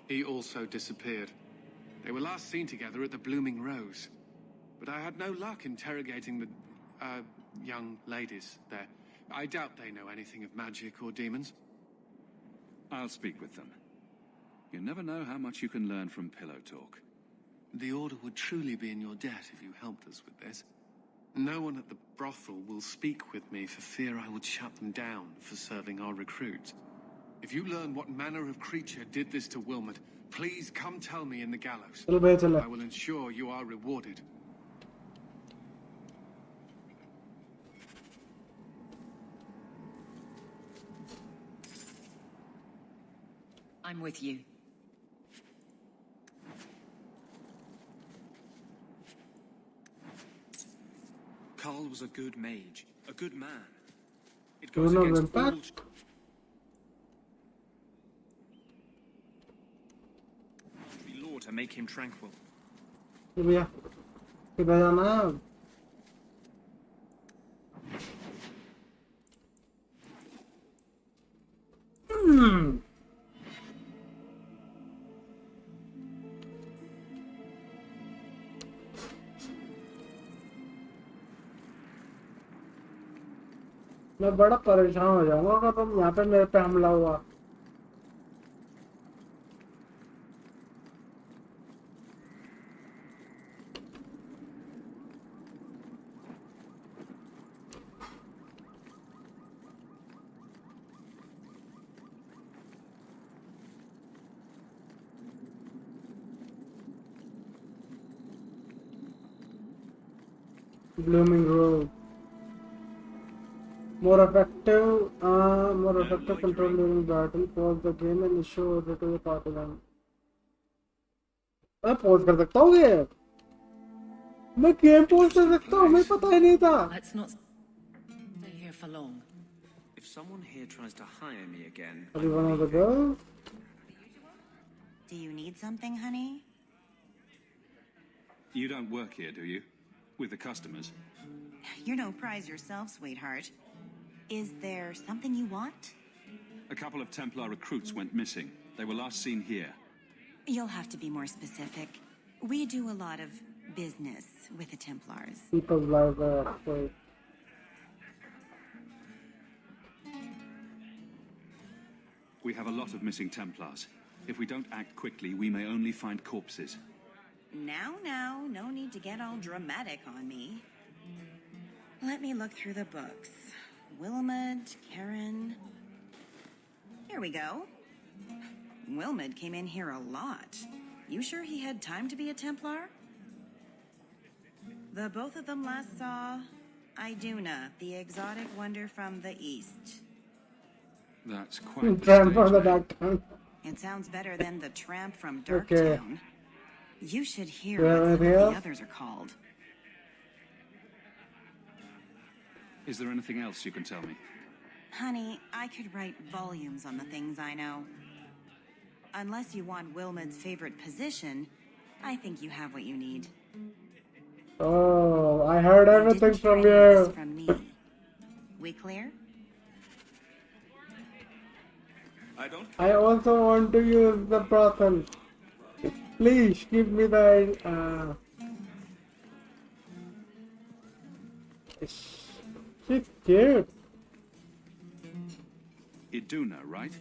He also disappeared. They were last seen together at the Blooming Rose. But I had no luck interrogating the, young ladies there. I doubt they know anything of magic or demons. I'll speak with them. You never know how much you can learn from pillow talk. The Order would truly be in your debt if you helped us with this. No one at the brothel will speak with me for fear I would shut them down for serving our recruits. If you learn what manner of creature did this to Wilmot, please come tell me in the gallows. I will ensure you are rewarded. I'm with you. Carl was a good mage, a good man. It goes against all... law to make him tranquil. भैया किधर जाना है? मैं बड़ा परेशान हो जाऊंगा अगर तुम यहाँ पे मेरे पे हमला हुआ. Blooming Grove. More effective control during battle. Pause the game and issue order to the partisan. मैं pause कर सकता हूँ ये? मैं game pause कर सकता हूँ? मुझे पता ही नहीं था. Let's not stay here for long. If someone here tries to hire me again, Are you one of the girls? Do you need something, honey? You don't work here, do you? With the customers? You're no prize yourself, sweetheart. Is there something you want? A couple of Templar recruits went missing. They were last seen here. You'll have to be more specific. We do a lot of business with the Templars. People like that. So. We have a lot of missing Templars. If we don't act quickly, we may only find corpses. Now, no need to get all dramatic on me. Let me look through the books. Wilmot, Karen... Here we go. Wilmot came in here a lot. You sure he had time to be a Templar? The both of them last saw Iduna, the exotic wonder from the east. That's quite the Tramp from the stage. Darktown. It sounds better than the tramp from Okay. Darktown. You should hear Yeah, what some of yeah. the others are called. Is there anything else you can tell me? Honey, I could write volumes on the things I know. Unless you want Wilmot's favorite position, I think you have what you need. Oh, I heard You everything didn't hear from any of you. this from me. We clear? I don't. I also want to use the brothel. Please give me the. She's cute. Iduna, right?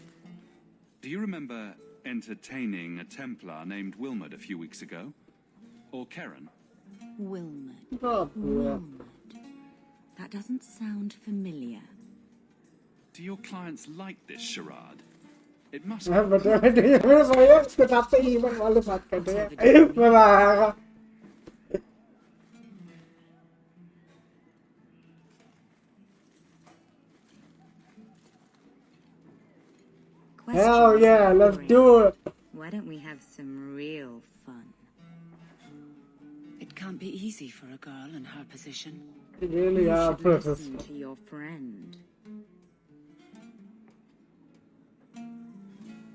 Do you remember entertaining a Templar named Wilmot a few weeks ago? Or Karen? Wilmot. Oh, yeah. Wilmot. That doesn't sound familiar. Do your clients like this charade? It must हाँ, बता रहे हैं मेरे भैया उसके साथ से email वाले बात कर रहे हैं मैं आएगा Hell yeah, let's do it. Why don't we have some real fun? It can't be easy for a girl in her position. You really You are should perfect. listen to your friend.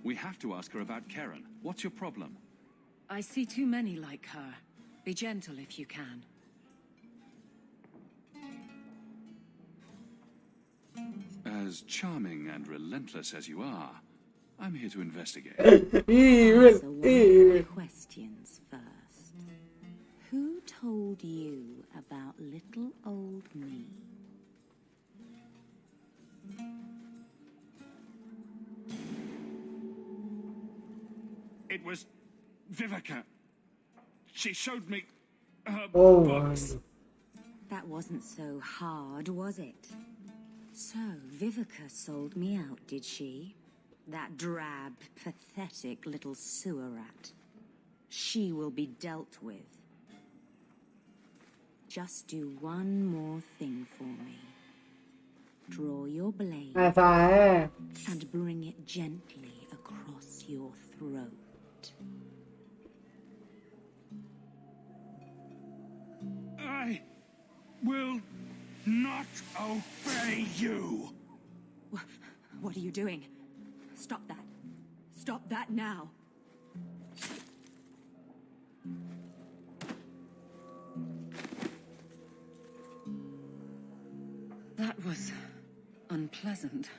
We have to ask her about Karen. What's your problem? I see too many like her. Be gentle if you can. As charming and relentless as you are, I'm here to investigate. Evil, Answer one of evil. my questions first. Who told you about little old me? It was Vivica. She showed me her Oh books. my. That wasn't so hard, was it? So, Vivica sold me out, did she? That drab, pathetic little sewer rat. She will be dealt with. Just do one more thing for me. Draw your blade ऐसा है and bring it gently across your throat. I will not obey you. What are you doing? Stop that. Stop that now. That was unpleasant.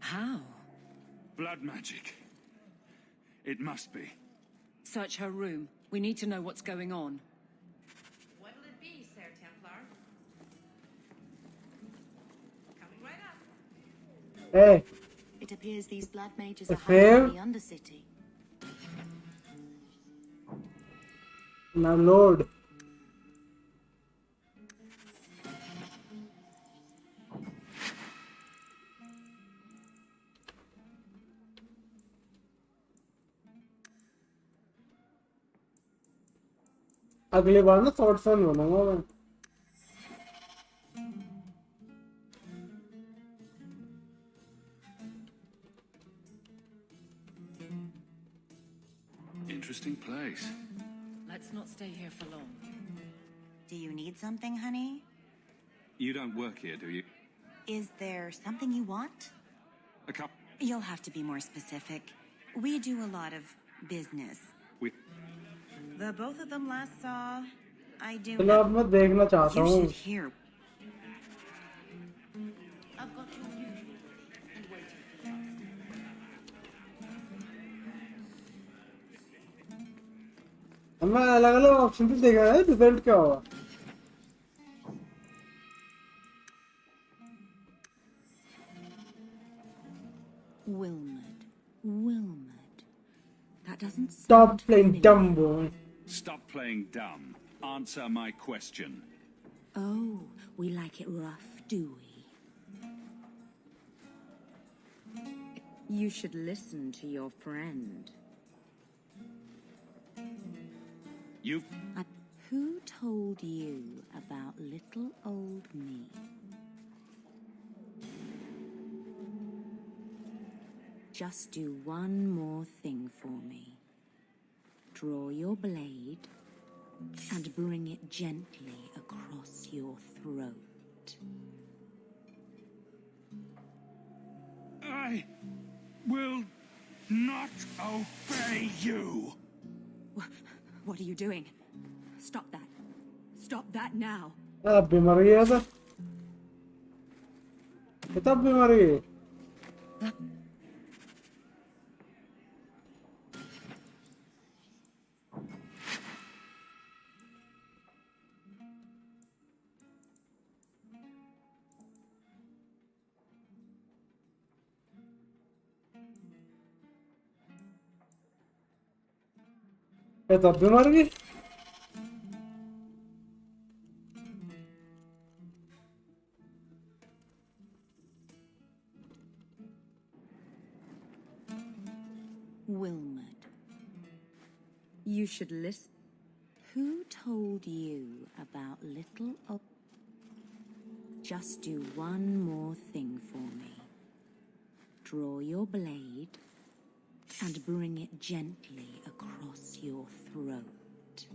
How? Blood magic. It must be. Search her room. We need to know what's going on. What'll it be, Sir Templar? Coming right up. hey It appears these blood mages The are hiding fair? in the Undercity. now load अगली बार ना short phone बनाऊंगा मैं Interesting place. Let's not stay here for long. Do you need something, honey? You don't work here, do you? Is there something you want? A cup. You'll have to be more specific. We do a lot of business. We... The both of them last saw, I do चलो अब मैं देखना चाहता You हूँ. should hear. I've got your usual and waiting for you. अब मैं अलग-अलग option से देखा है रिजल्ट क्या होगा. Wilmot. That doesn't Stop sound playing familiar. dumb, boy. Stop playing dumb. Answer my question. Oh, we like it rough, do we? You should listen to your friend. You've... Who told you about little old me? Just do one more thing for me. Draw your blade and bring it gently across your throat. I will not obey you. What are you doing? Stop that. Stop that now. अब भी मर गया था. तब भी मर गए. तब भी मर गई. Wilmot. You should listen. Who told you about little Just do one more thing for me. Draw your blade and bring it gently across your throat.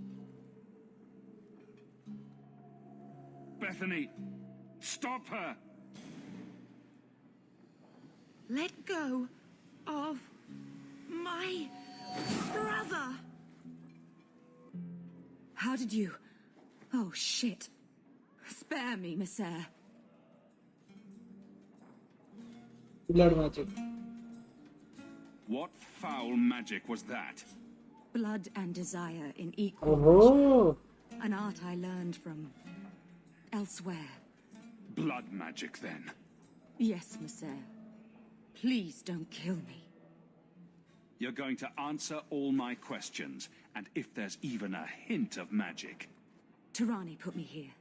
Bethany, stop her! Let go of my brother! How did you... Oh, shit. Spare me, Messer. Blood magic. What foul magic was that? Blood and desire in equal Oh. measure. An art I learned from elsewhere. Blood magic, then? Yes, Messer. Please don't kill me. You're going to answer all my questions, and if there's even a hint of magic... Tirani put me here,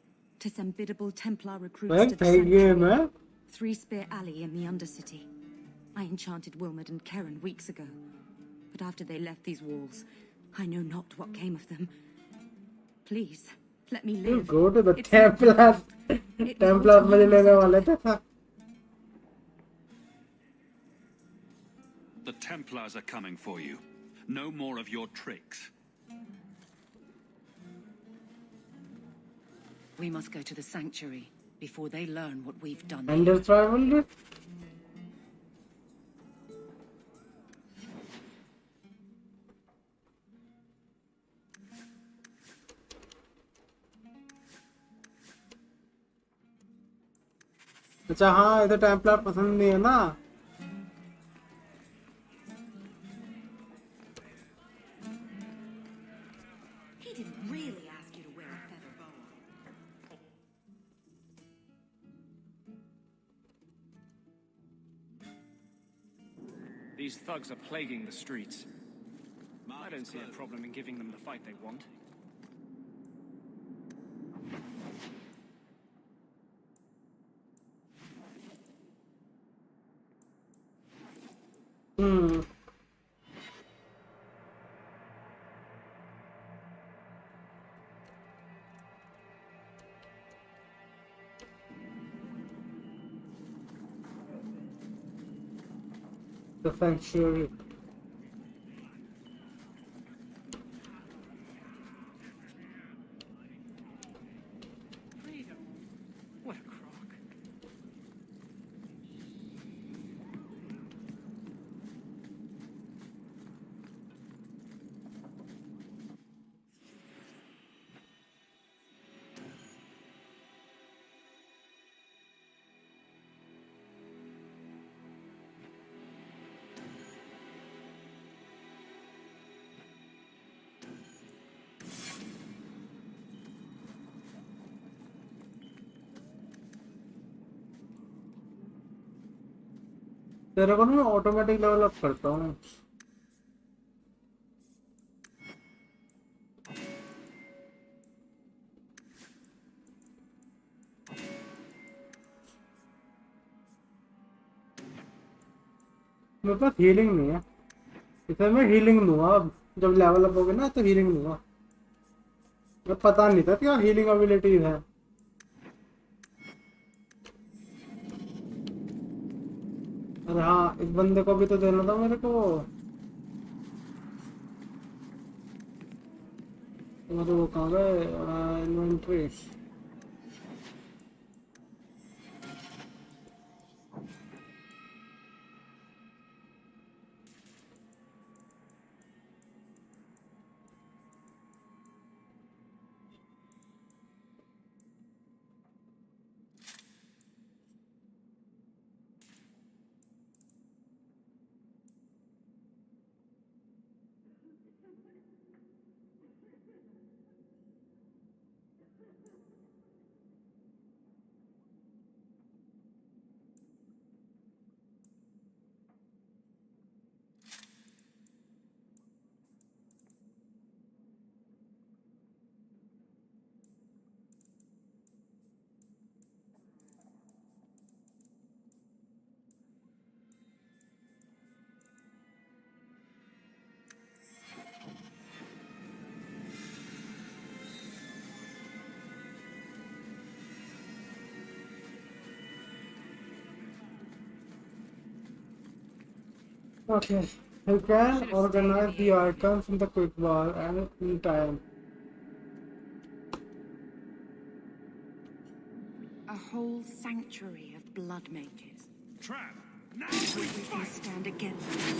to send biddable Templar recruits Well, to the thank you, Sanctuary. man. Three Spear Alley in the Undercity. I enchanted Wilmot and Keren weeks ago. But after they left these walls, I know not what came of them. Please, let me You live. go to the It's Templars. It Templars was मुझे all लेने वाले थे. The Templars are coming for you. No more of your tricks. We must go to the Sanctuary before they learn what we've done. And there's rivalry. अच्छा हाँ इधर Templar पसंद नहीं है ना. He didn't really ask you to wear a feather boa. These thugs are plaguing the streets. I don't see a problem in giving them the fight they want. Hmm. The sanctuary. Freedom. What a crock. तेरे को ना मैं automatic level up करता हूँ. मेरे पास healing नहीं है. इसे मैं हीलिंग लूँगा अब. जब लेवल अप होगे ना तो हीलिंग लूँगा. मैं पता नहीं था क्या हीलिंग एबिलिटीज है. अरे हाँ, इस बंदे को भी तो देना था मेरे को. तो वो कहाँ गए? Inventory. Okay, you can organize the items in the quick bar and in time. A whole sanctuary of blood mages. Trap! Now We can stand against them.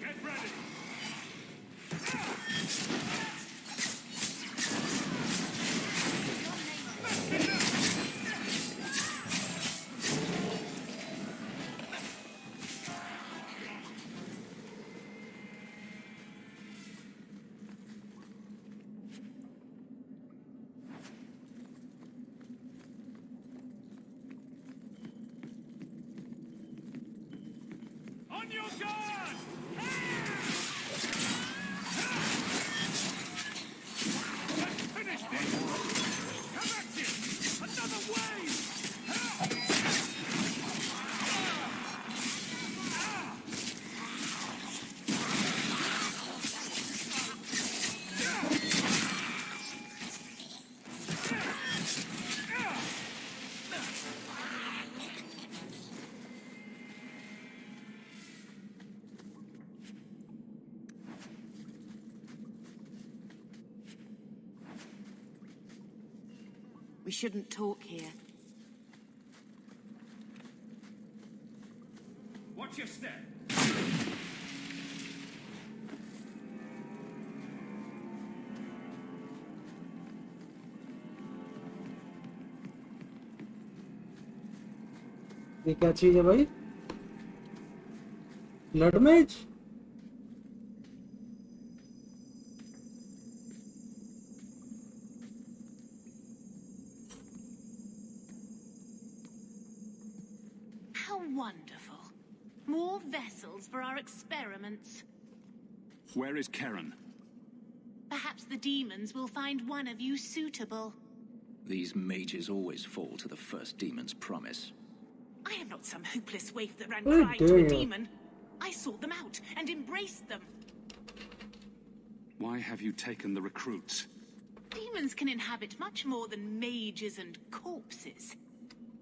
Get ready! On your guard! Let's finish this! Come at you! Another wave! We shouldn't talk here. Watch your step! ये क्या चीज है भाई? Blood match? How wonderful. More vessels for our experiments. Where is Karen? Perhaps the demons will find one of you suitable. These mages always fall to the first demon's promise. I am not some hopeless waif that ran Oh, crying to a dear. demon. I sought them out and embraced them. Why have you taken the recruits? Demons can inhabit much more than mages and corpses.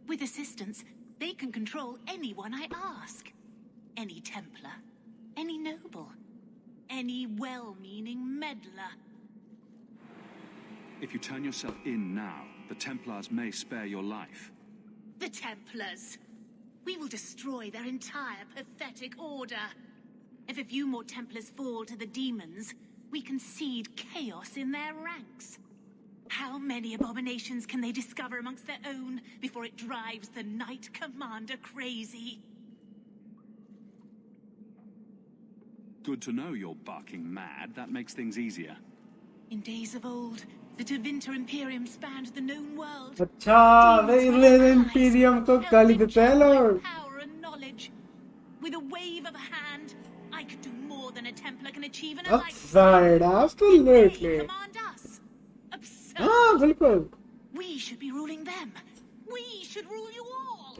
With assistance, they can control anyone I ask. Any Templar, any noble, any well-meaning meddler. If you turn yourself in now, the Templars may spare your life. The Templars. We will destroy their entire pathetic order. If a few more Templars fall to the demons, we can seed chaos in their ranks. How many abominations can they discover amongst their own before it drives the Knight Commander crazy? Good to know you're barking mad. That makes things easier. In days of old, the Tevinter Imperium spanned the known world. अच्छा वे इले Imperium को गाली देते हैं लोग. Power and knowledge. With a wave of a hand, I could do more than a Templar can achieve in a Absurd, absolutely. Command us. Absurd. हाँ बिल्कुल. We should be ruling them. We should rule you all.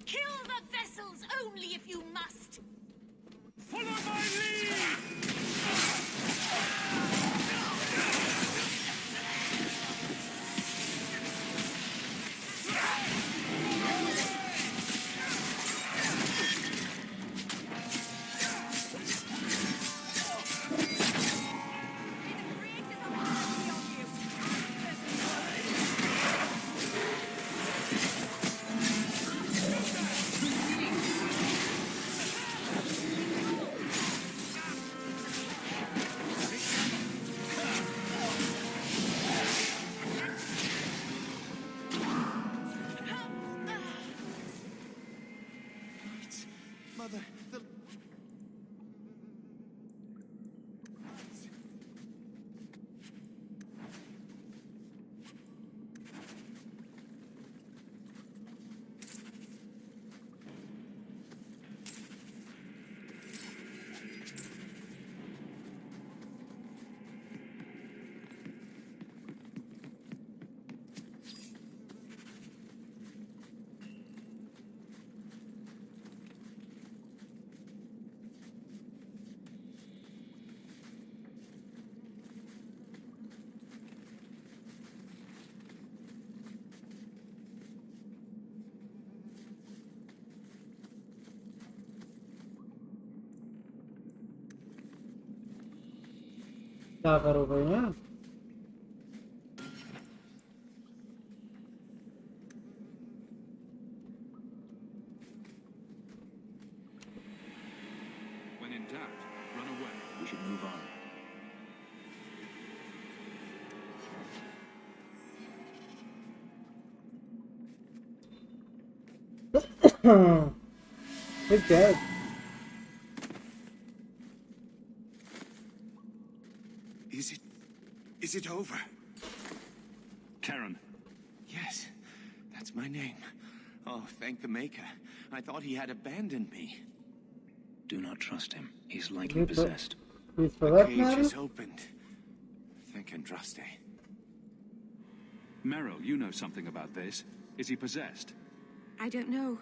Kill the vessels only if you must. Follow my lead! Mother, the... क्या करोगे हैं? When in doubt, run away. We should move on. He's dead. Is it over? Karen. Yes, that's my name. Oh, thank the Maker. I thought he had abandoned me. Do not trust him. He's likely possessed. He's The cage is opened. Thank Andraste. Meryl, you know something about this. Is he possessed? I don't know.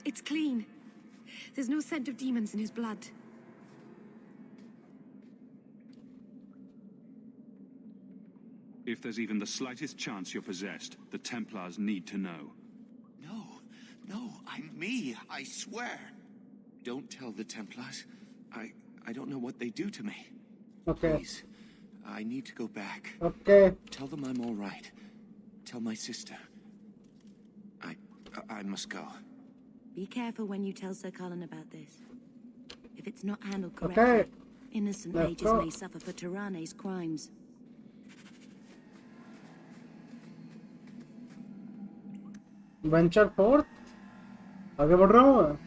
It's clean. There's no scent of demons in his blood. If there's even the slightest chance you're possessed, the Templars need to know. No, I'm me, I swear. Don't tell the Templars. I don't know what they do to me. Okay. Please, I need to go back. Okay. Tell them I'm all right. Tell my sister. I must go. Be careful when you tell Sir Colin about this. If it's not handled correctly, Okay. innocent Let's mages go. may suffer for Tyranne's crimes. Venture forth. आगे बढ़ रहा हूँ मैं.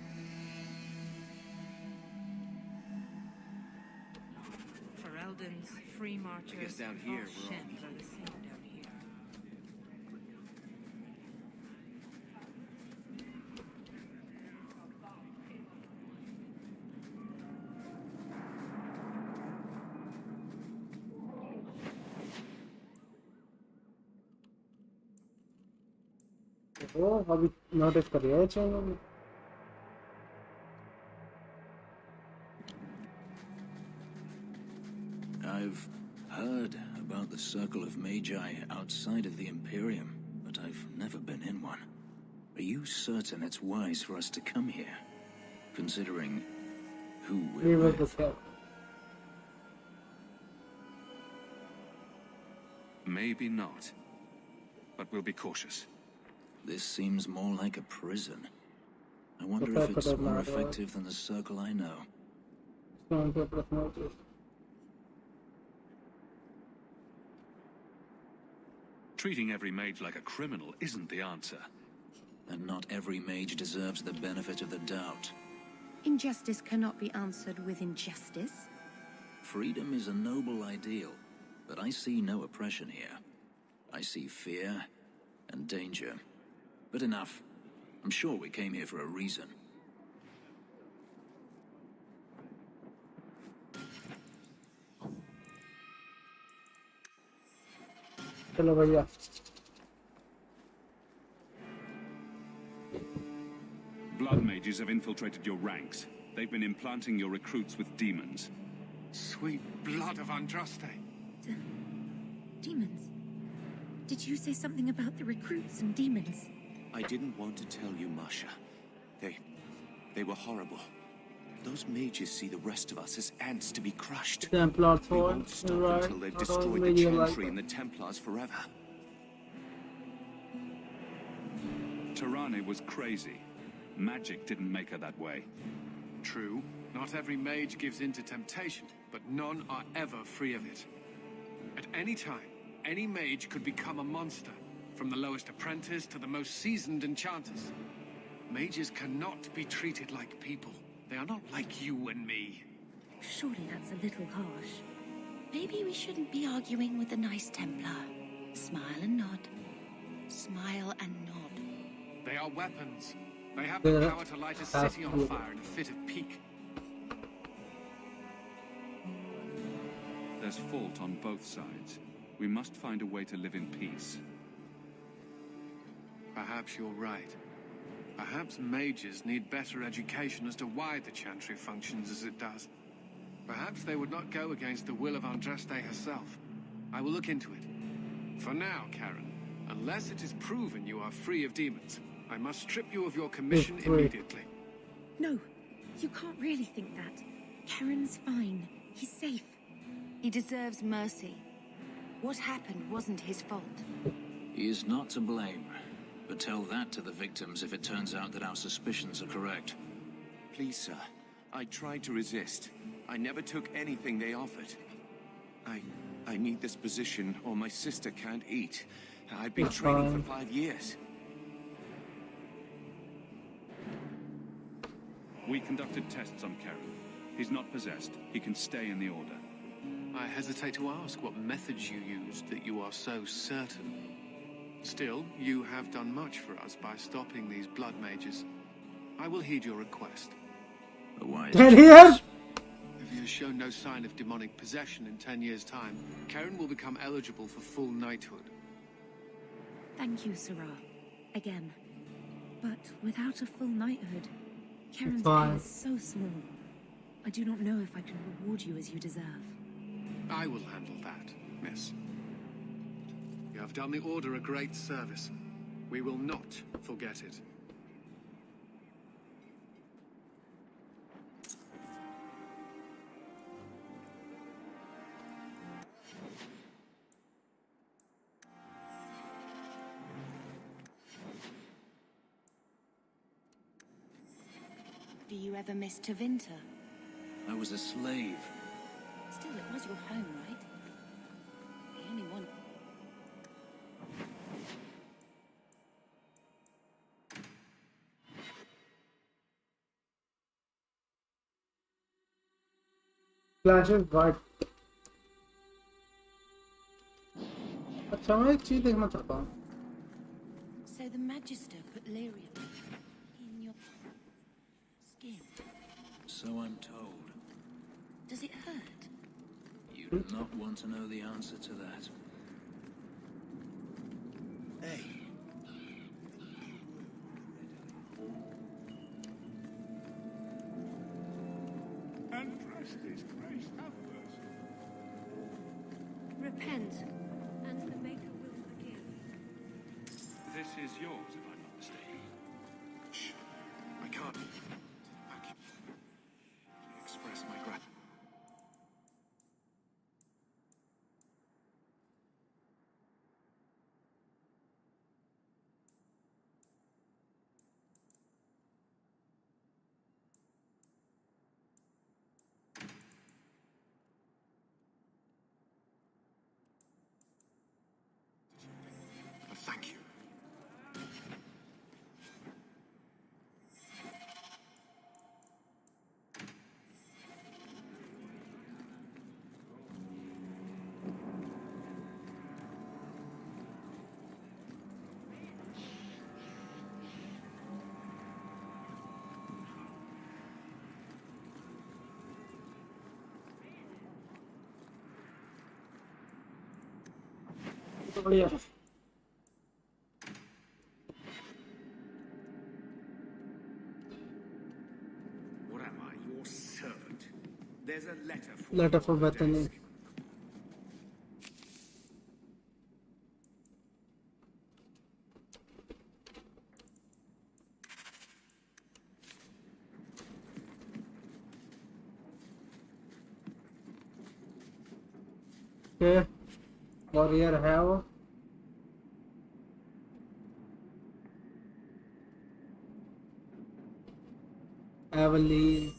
Ferelden's free marchers. I guess down here all we're all shit are the same down here. ओ अभी notice करिए channel में I've heard about the Circle of Magi outside of the Imperium, but I've never been in one. Are you certain it's wise for us to come here, considering who we're with? Maybe not. But we'll be cautious. This seems more like a prison. I wonder if it's more effective than the circle I know. Treating every mage like a criminal isn't the answer. And not every mage deserves the benefit of the doubt. Injustice cannot be answered with injustice. Freedom is a noble ideal, but I see no oppression here. I see fear and danger. But enough. I'm sure we came here for a reason. चलो भैया Blood mages have infiltrated your ranks. They've been implanting your recruits with demons. Sweet blood of Andraste. Demons? Did you say something about the recruits and demons? I didn't want to tell you, Masha. They were horrible. Those mages see the rest of us as ants to be crushed. Templars We won't stop until they've destroyed the Chantry and the Templars forever. Tirane was crazy. Magic didn't make her that way. True. Not every mage gives in to temptation, but none are ever free of it. At any time, any mage could become a monster, from the lowest apprentice to the most seasoned enchanters. Mages cannot be treated like people. They are not like you and me. Surely that's a little harsh. Maybe we shouldn't be arguing with the nice Templar. Smile and nod. Smile and nod. They are weapons. They have the power to light a city on fire in a fit of pique. There's fault on both sides. We must find a way to live in peace. Perhaps you're right. Perhaps mages need better education as to why the Chantry functions as it does. Perhaps they would not go against the will of Andraste herself. I will look into it. For now, Karen, unless it is proven you are free of demons, I must strip you of your commission immediately. No, you can't really think that. Karen's fine. He's safe. He deserves mercy. What happened wasn't his fault. He is not to blame. But tell that to the victims if it turns out that our suspicions are correct. Please, sir. I tried to resist. I never took anything they offered. I need this position or my sister can't eat. I've been training for 5 years. We conducted tests on Karen. He's not possessed. He can stay in the Order. I hesitate to ask what methods you used that you are so certain. Still, you have done much for us by stopping these blood mages. I will heed your request. A wise choice. If he has shown no sign of demonic possession in 10 years' time, Karen will become eligible for full knighthood. Thank you, Sarah. Again. But without a full knighthood, Karen's pay is so small. I do not know if I can reward you as you deserve. I will handle that, miss. You have done the Order a great service. We will not forget it. Do you ever miss Tevinter? I was a slave. Still, it was your home, right? The only one. Flashes white. अच्छा मैं एक चीज देखना चाहता हूँ. So the Magister put lyrium in your skin. So I'm told. Does it hurt? You do not want to know the answer to that. Hey. Transgress this grace, have mercy. Repent, and the Maker will forgive. This is yours, if I'm not mistaken. Shh. I can't. I can express my gratitude. Thank you. Oh, yeah. What am I, your servant? There's a letter for Letter you for on the Bethany. desk. Okay. Warrior have Evelyn.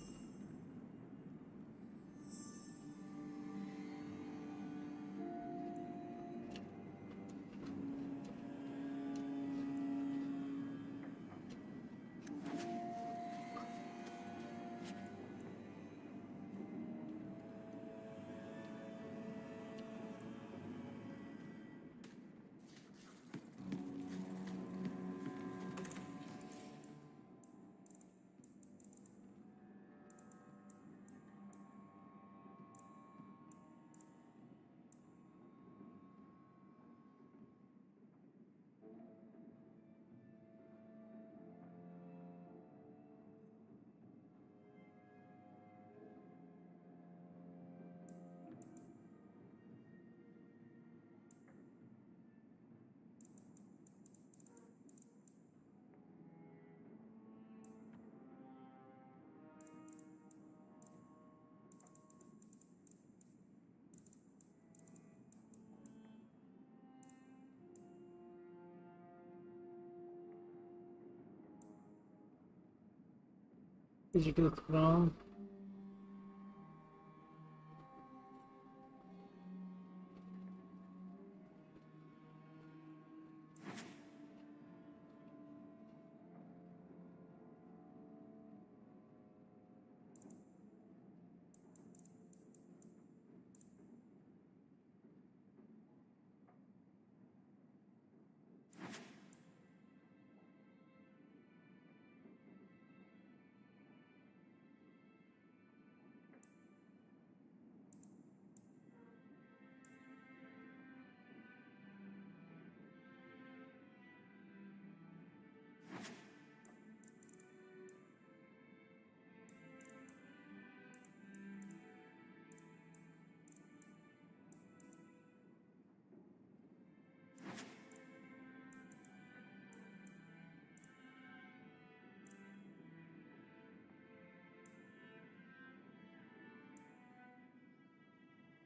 Digital crown.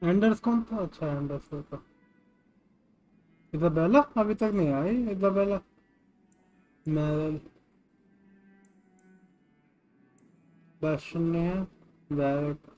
Anders कौन था? अच्छा Anders का। Isabella अभी तक नहीं आई। Isabella Meryl बैशन्य VAT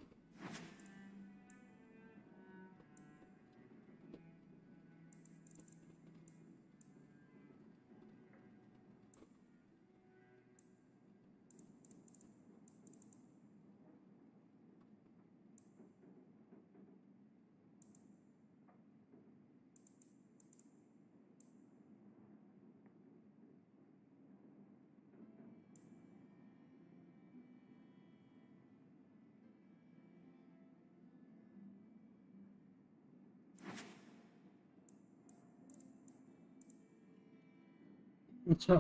अच्छा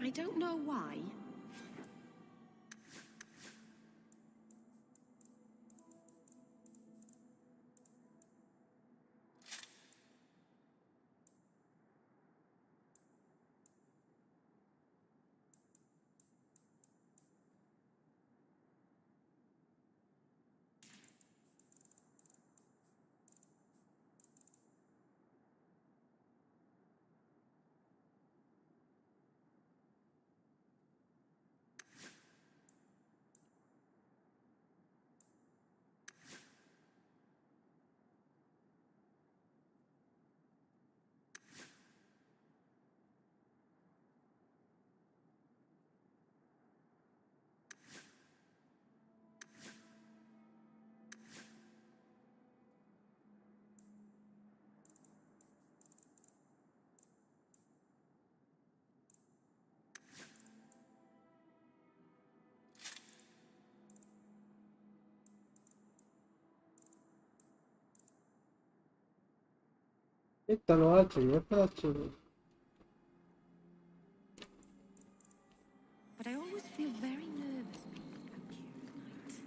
I don't know why. एक तलवार चाहिए फिर अच्छी। But I always feel very nervous being out here at night.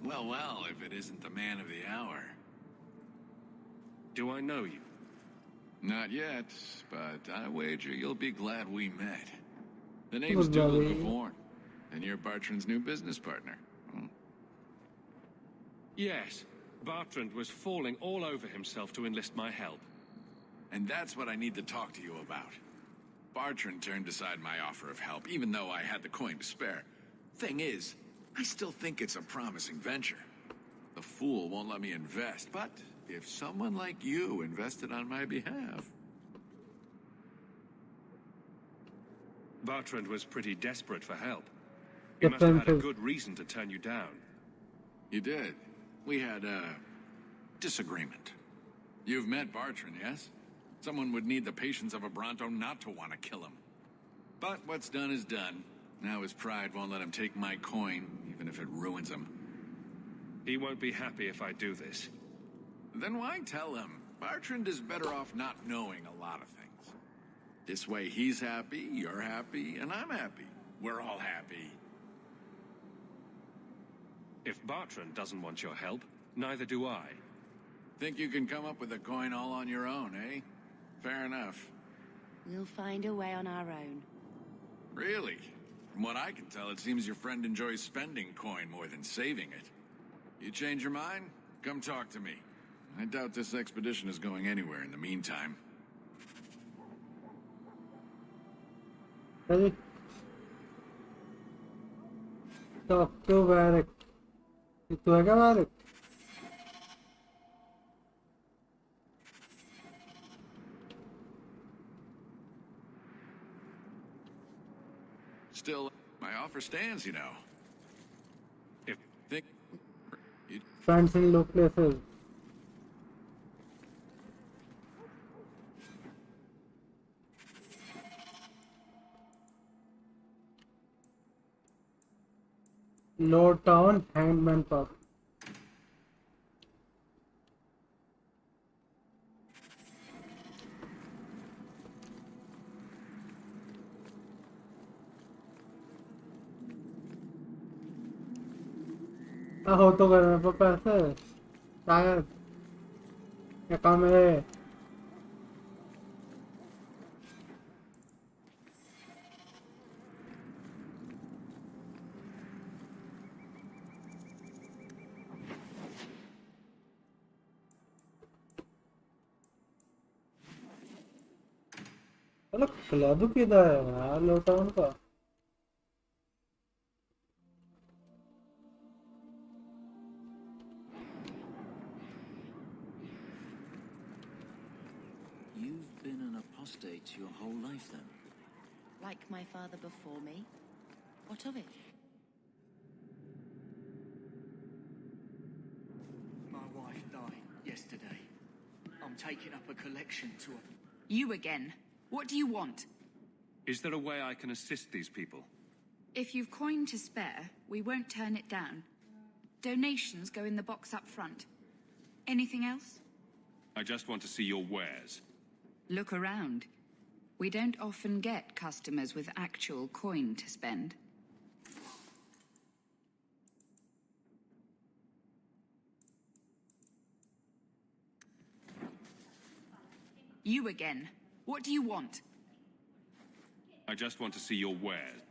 Well, well, if it isn't the man of the hour. Do I know you? Not yet, but I wager you'll be glad we met. The name's Dougal Gavorn, and you're Bartrand's new business partner. Yes. Bartrand was falling all over himself to enlist my help. And that's what I need to talk to you about. Bartrand turned aside my offer of help, even though I had the coin to spare. Thing is, I still think it's a promising venture. The fool won't let me invest, but if someone like you invested on my behalf... Bartrand was pretty desperate for help. He must have had a good reason to turn you down. You did. We had a disagreement. You've met Bartrand, yes? Someone would need the patience of a Bronto not to want to kill him. But what's done is done. Now his pride won't let him take my coin, even if it ruins him. He won't be happy if I do this. Then why tell him? Bartrand is better off not knowing a lot of things. This way he's happy, you're happy, and I'm happy. We're all happy. If Bartrand doesn't want your help, neither do I. Think you can come up with a coin all on your own, eh? Fair enough. We'll find a way on our own. Really? From what I can tell, it seems your friend enjoys spending coin more than saving it. You change your mind? Come talk to me. I doubt this expedition is going anywhere in the meantime. Ready? Talk to Varric. Itu है क्या Varric? Still, my offer stands, you know. If think Friends in low places. Low Town Hangman Pub. हो तो घर में पैसे शायद account में club किधर है यार लोटाउन का You've been an apostate your whole life then? Like my father before me. What of it? My wife died yesterday. I'm taking up a collection to her. You again? What do you want? Is there a way I can assist these people? If you've coin to spare, we won't turn it down. Donations go in the box up front. Anything else? I just want to see your wares. Look around. We don't often get customers with actual coin to spend. You again. What do you want? I just want to see your wares.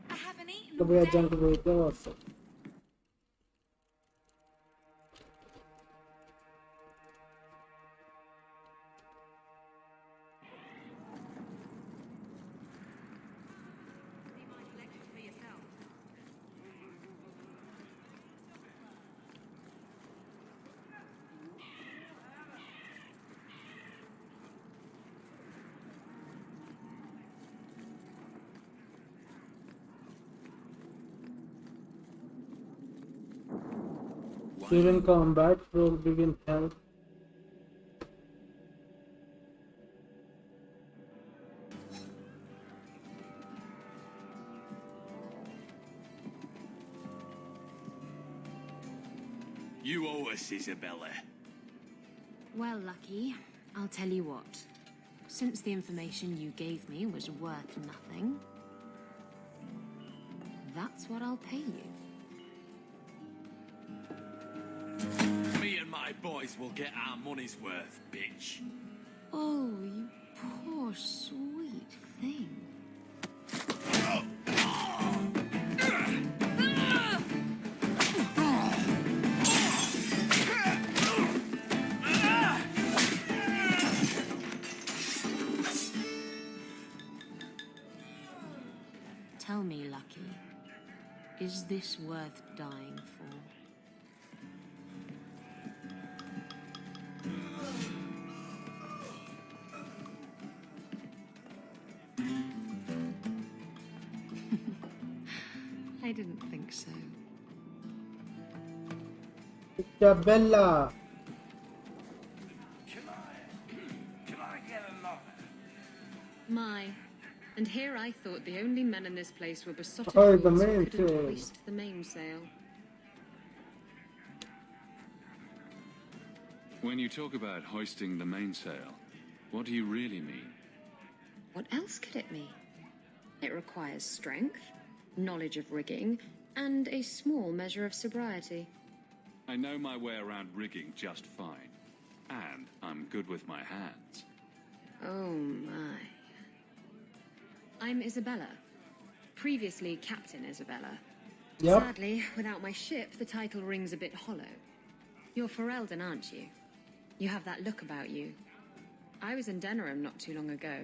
I haven't eaten तो all भैया day. Junk भेज दो WhatsApp. During combat, will begin help. You owe us, Isabella. Well, Lucky, I'll tell you what. Since the information you gave me was worth nothing, that's what I'll pay you. Me and my boys will get our money's worth, bitch. Oh, you poor sweet thing. Tell me, Lucky, is this worth dying for? I didn't think so. Isabella. Can I get another? My. And here I thought the only men in this place were besotted Oh, the fools who mainsail. couldn't hoist the mainsail. When you talk about hoisting the mainsail, what do you really mean? What else could it mean? It requires strength, knowledge of rigging, and a small measure of sobriety. I know my way around rigging just fine. And I'm good with my hands. Oh my. I'm Isabella. Previously Captain Isabella. Yep. Sadly, without my ship, the title rings a bit hollow. You're Ferelden, aren't you? You have that look about you. I was in Denerim not too long ago.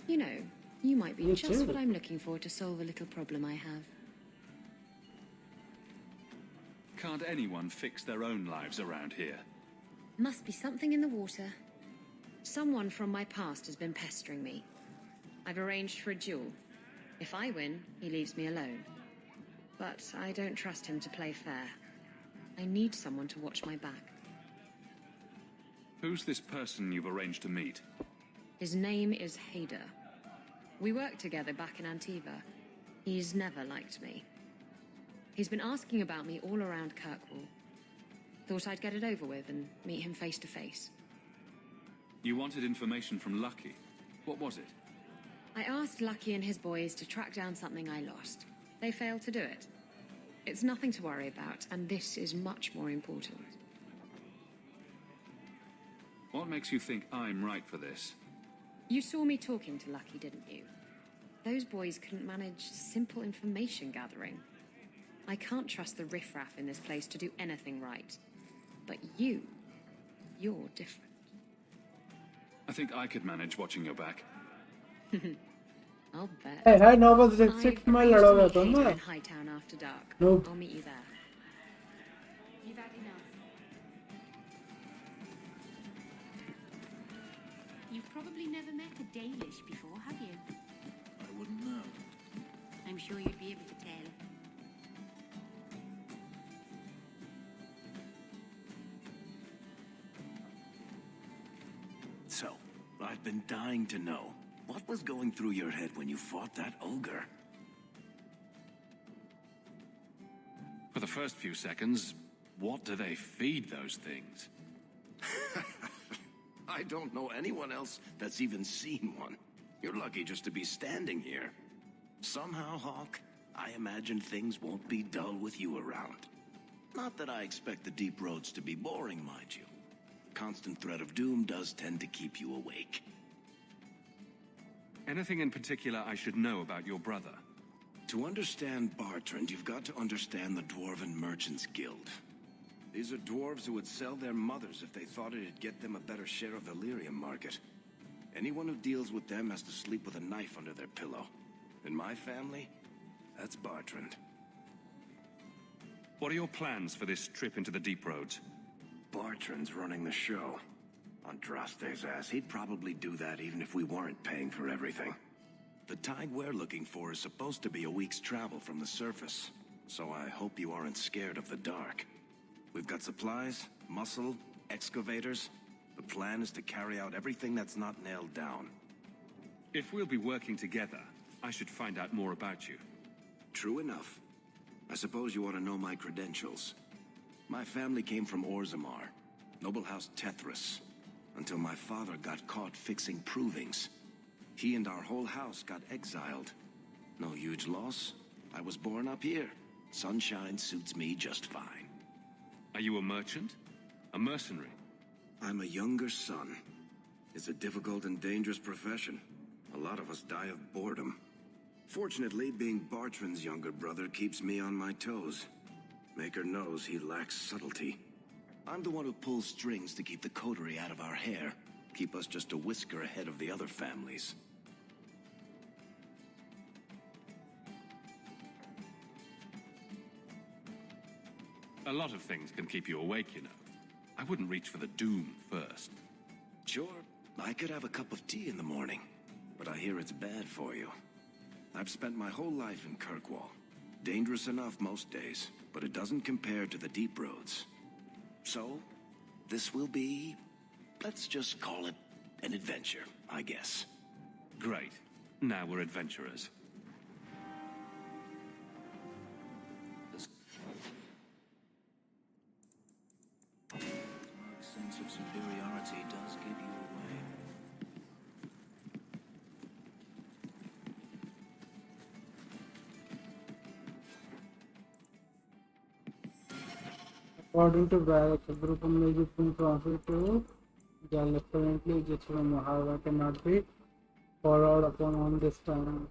You know, you might be You just too. what I'm looking for to solve a little problem I have. Can't anyone fix their own lives around here? Must be something in the water. Someone from my past has been pestering me. I've arranged for a duel. If I win, he leaves me alone. But I don't trust him to play fair. I need someone to watch my back. Who's this person you've arranged to meet? His name is Hader. We worked together back in Antiva. He's never liked me. He's been asking about me all around Kirkwall. Thought I'd get it over with and meet him face to face. You wanted information from Lucky. What was it? I asked Lucky and his boys to track down something I lost. They failed to do it. It's nothing to worry about, and this is much more important. What makes you think I'm right for this? You saw me talking to Lucky, didn't you? Those boys couldn't manage simple information gathering. I can't trust the riffraff in this place to do anything right. But you're different. I think I could manage watching your back. I'll bet. Hey, hi, 9:06 में लड़ोगे तुम ना? In Hightown after dark. Nope. I'll meet you there. You've had enough. You've probably never met a Dalish before, have you? I wouldn't know. I'm sure you'd be able to tell. I've been dying to know. What was going through your head when you fought that ogre? For the first few seconds, what do they feed those things? I don't know anyone else that's even seen one. You're lucky just to be standing here. Somehow, Hawk, I imagine things won't be dull with you around. Not that I expect the deep roads to be boring, mind you. Constant threat of doom does tend to keep you awake. Anything in particular I should know about your brother? To understand Bartrand, you've got to understand the Dwarven Merchants Guild. These are dwarves who would sell their mothers if they thought it'd get them a better share of the lyrium market. Anyone who deals with them has to sleep with a knife under their pillow. In my family, that's Bartrand. What are your plans for this trip into the deep roads? Bartrand's running the show. Andraste's ass, he'd probably do that even if we weren't paying for everything. The tide we're looking for is supposed to be a week's travel from the surface, so I hope you aren't scared of the dark. We've got supplies, muscle, excavators. The plan is to carry out everything that's not nailed down. If we'll be working together, I should find out more about you. True enough. I suppose you ought to know my credentials. My family came from Orzammar, noble house Tethras, until my father got caught fixing provings. He and our whole house got exiled. No huge loss. I was born up here. Sunshine suits me just fine. Are you a merchant? A mercenary? I'm a younger son. It's a difficult and dangerous profession. A lot of us die of boredom. Fortunately, being Bartrand's younger brother keeps me on my toes. Maker knows he lacks subtlety. I'm the one who pulls strings to keep the coterie out of our hair. Keep us just a whisker ahead of the other families. A lot of things can keep you awake, you know. I wouldn't reach for the doom first. Sure, I could have a cup of tea in the morning, but I hear it's bad for you. I've spent my whole life in Kirkwall. Dangerous enough most days, but it doesn't compare to the deep roads. So, this will be, let's just call it an adventure, I guess. Great. Now we're adventurers. Sense of superiority does give you away. According to Barrett, a group of music from translated Gal currently just from Mahava cannot be followed upon on this time.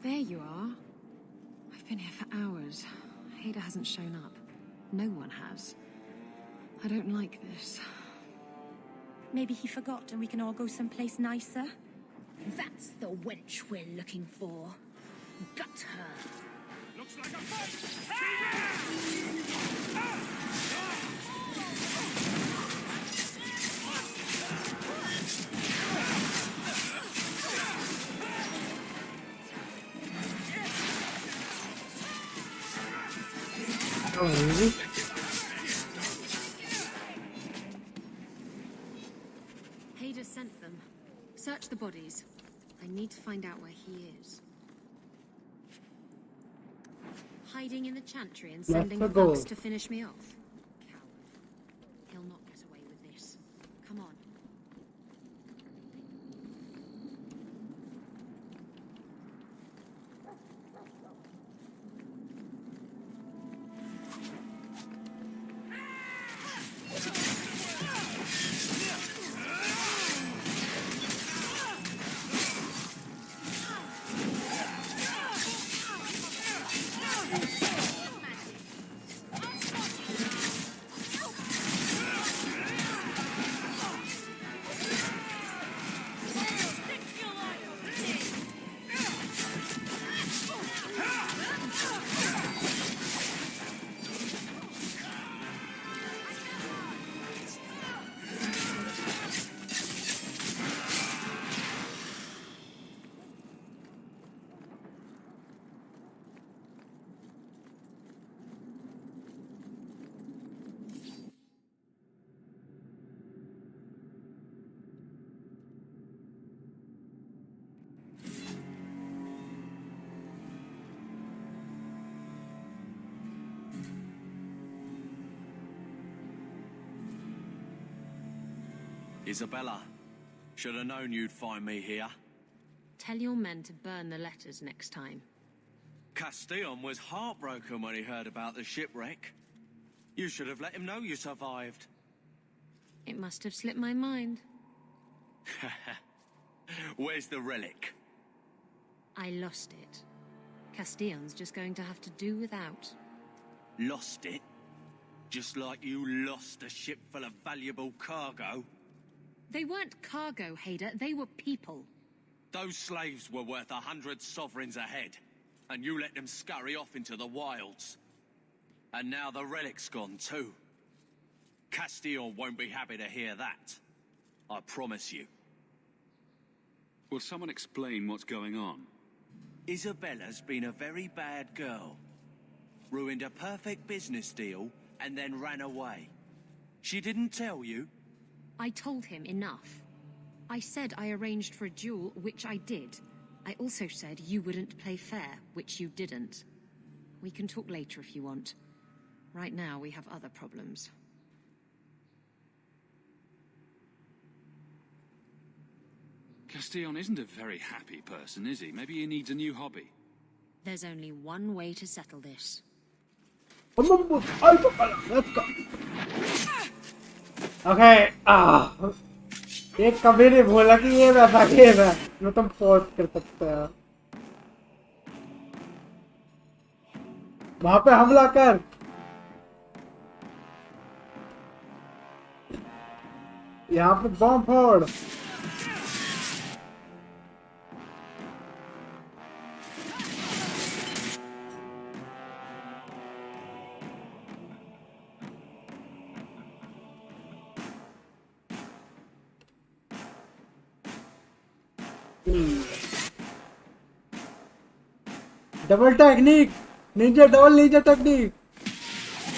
There you are. I've been here for hours. Hader hasn't shown up. No one has. I don't like this. Maybe he forgot and we can all go someplace nicer? That's the wench we're looking for. Gut her. Looks like a fight! Oh, really? Hader sent them. Search the bodies. I need to find out where he is. Hiding in the chantry and sending the goal. thugs to finish me off. Coward. He'll not get away with this. Come on. Isabella, should have known you'd find me here. Tell your men to burn the letters next time. Castillon was heartbroken when he heard about the shipwreck. You should have let him know you survived. It must have slipped my mind. Where's the relic? I lost it. Castillon's just going to have to do without. Lost it? Just like you lost a ship full of valuable cargo? They weren't cargo, Hader. They were people. Those slaves were worth 100 sovereigns a head, and you let them scurry off into the wilds. And now the relic's gone too. Castillon won't be happy to hear that. I promise you. Will someone explain what's going on? Isabella's been a very bad girl. Ruined a perfect business deal and then ran away. She didn't tell you? I told him enough. I said I arranged for a duel, which I did. I also said you wouldn't play fair, which you didn't. We can talk later if you want. Right now, we have other problems. Castillon isn't a very happy person, is he? Maybe he needs a new hobby. There's only one way to settle this. Let's go. Okay. ये कभी नहीं बोला कि ये वैसा game है जो तुम पॉज कर सकते हो। वहां पे हमला कर। यहाँ पे बम फोड़। Double technique Ninja double Ninja technique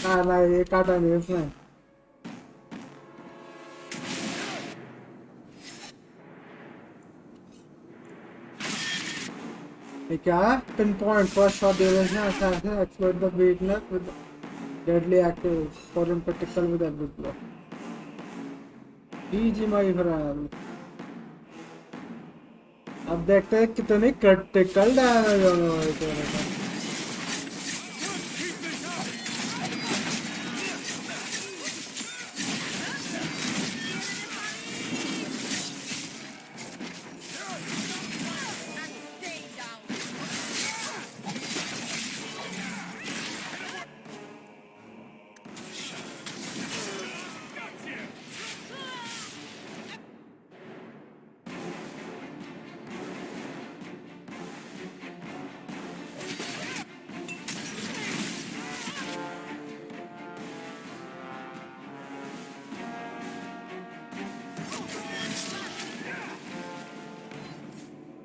ना ये काटा नहीं इसमें ये क्या है pin point first shot duration assassin exploit the weakness with deadly active foreign particle with every blow easy my friend अब देखते हैं कितने क्रिटिकल डैमेज होगा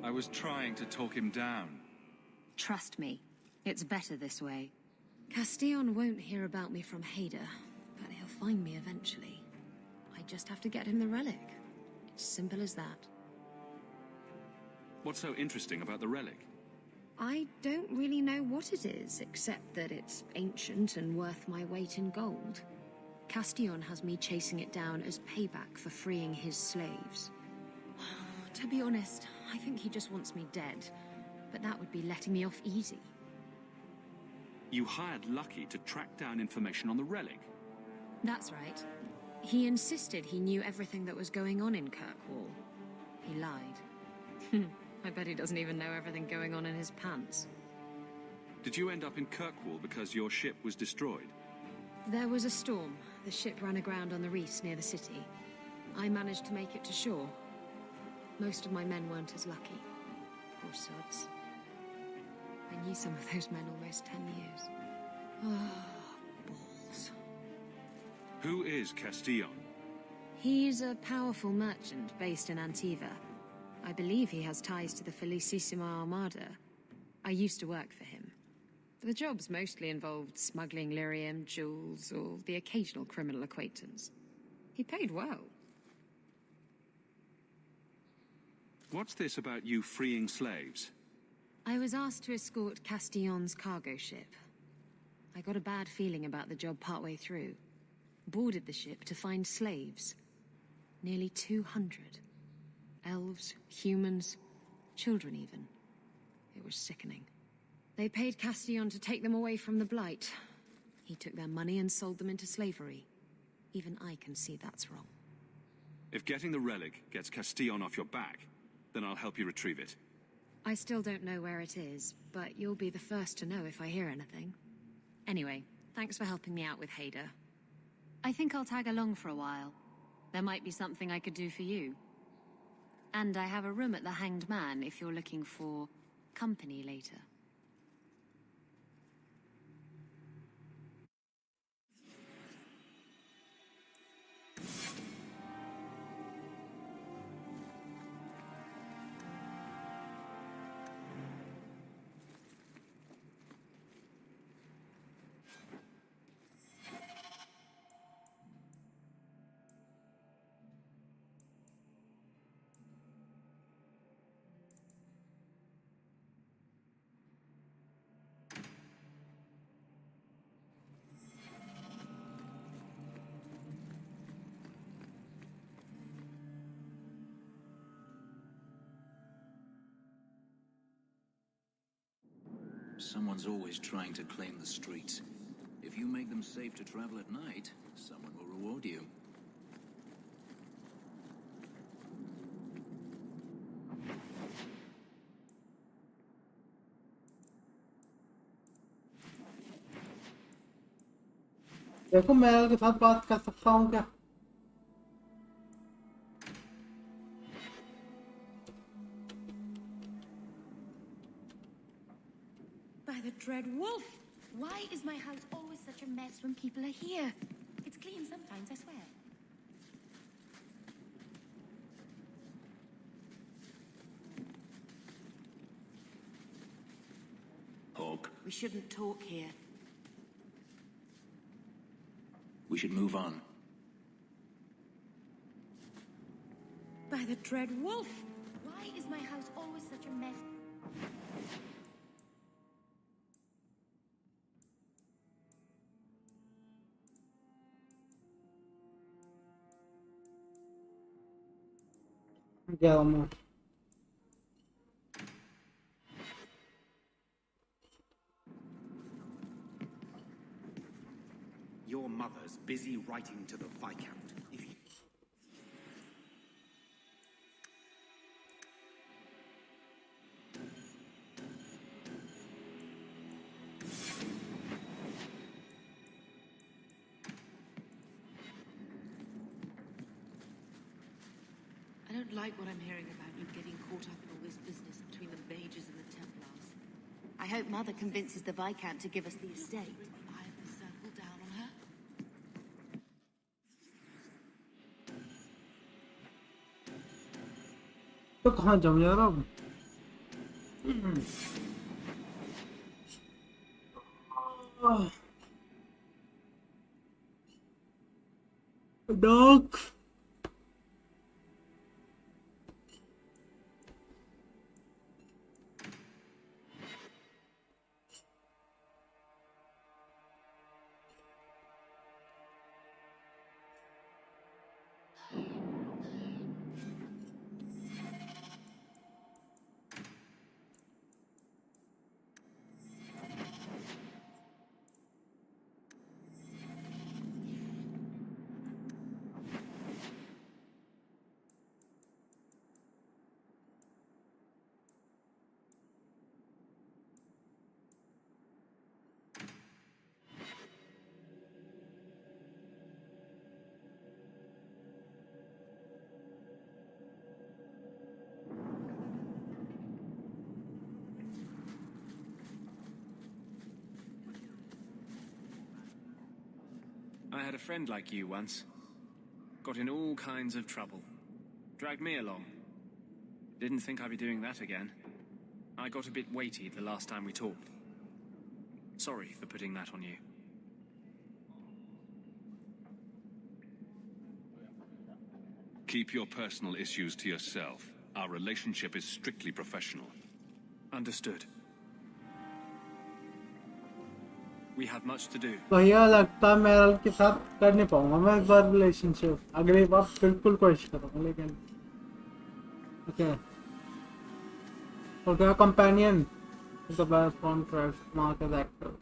I was trying to talk him down. Trust me, it's better this way. Castillon won't hear about me from Hader, but he'll find me eventually. I just have to get him the relic. It's simple as that. What's so interesting about the relic? I don't really know what it is, except that it's ancient and worth my weight in gold. Castillon has me chasing it down as payback for freeing his slaves. To be honest, I think he just wants me dead, but that would be letting me off easy. You hired Lucky to track down information on the relic? That's right. He insisted he knew everything that was going on in Kirkwall. He lied. I bet he doesn't even know everything going on in his pants. Did you end up in Kirkwall because your ship was destroyed? There was a storm. The ship ran aground on the reefs near the city. I managed to make it to shore. Most of my men weren't as lucky. Poor sods. I knew some of those men almost 10 years. Oh, balls. Who is Castillon? He's a powerful merchant based in Antiva. I believe he has ties to the Felicissima Armada. I used to work for him. The jobs mostly involved smuggling lyrium, jewels, or the occasional criminal acquaintance. He paid well. What's this about you freeing slaves? I was asked to escort Castillon's cargo ship. I got a bad feeling about the job partway through. Boarded the ship to find slaves. Nearly 200. Elves, humans, children even. It was sickening. They paid Castillon to take them away from the Blight. He took their money and sold them into slavery. Even I can see that's wrong. If getting the relic gets Castillon off your back, then I'll help you retrieve it. I still don't know where it is, but you'll be the first to know if I hear anything. Anyway, thanks for helping me out with Hader. I think I'll tag along for a while. There might be something I could do for you. And I have a room at the Hanged Man if you're looking for company later. Someone's always trying to claim the streets. If you make them safe to travel at night, someone will reward you. देखो मैं के साथ बात कर सकता हूँ क्या? By the dread wolf! Why is my house always such a mess when people are here? It's clean sometimes, I swear. Hawk, We shouldn't talk here. we should move on. By the dread wolf! Why is my house always such a mess? Gelmo. Your mother's busy writing to the Viscount. If you... I don't like what I'm hearing about you getting caught up in all this business between the Mages and the Templars. I hope Mother convinces the Viscount to give us the estate. I have the circle down on her. तो कहाँ जाऊँ यार अब? Dog. I had a friend like you once. Got in all kinds of trouble. Dragged me along. Didn't think I'd be doing that again. I got a bit weighty the last time we talked. Sorry for putting that on you. Keep your personal issues to yourself. Our relationship is strictly professional. Understood. We have much to do. भैया लगता है Meryl के साथ कर नहीं पाऊंगा मैं इस बार रिलेशनशिप अगली बार बिल्कुल कोशिश करूंगा लेकिन okay okay companion the best contract mark edge actor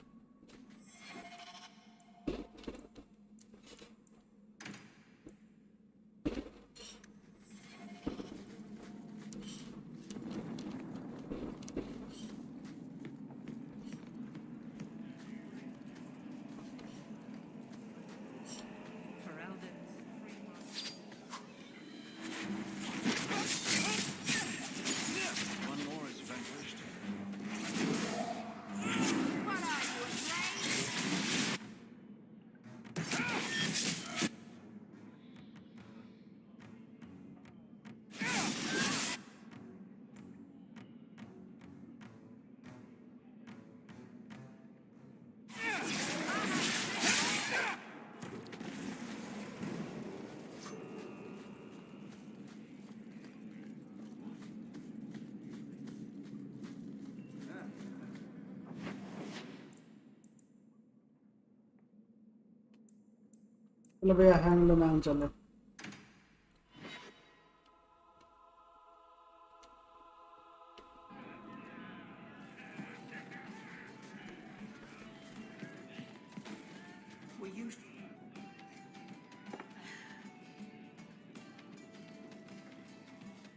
चलो भैया हैंग लो मैम चलो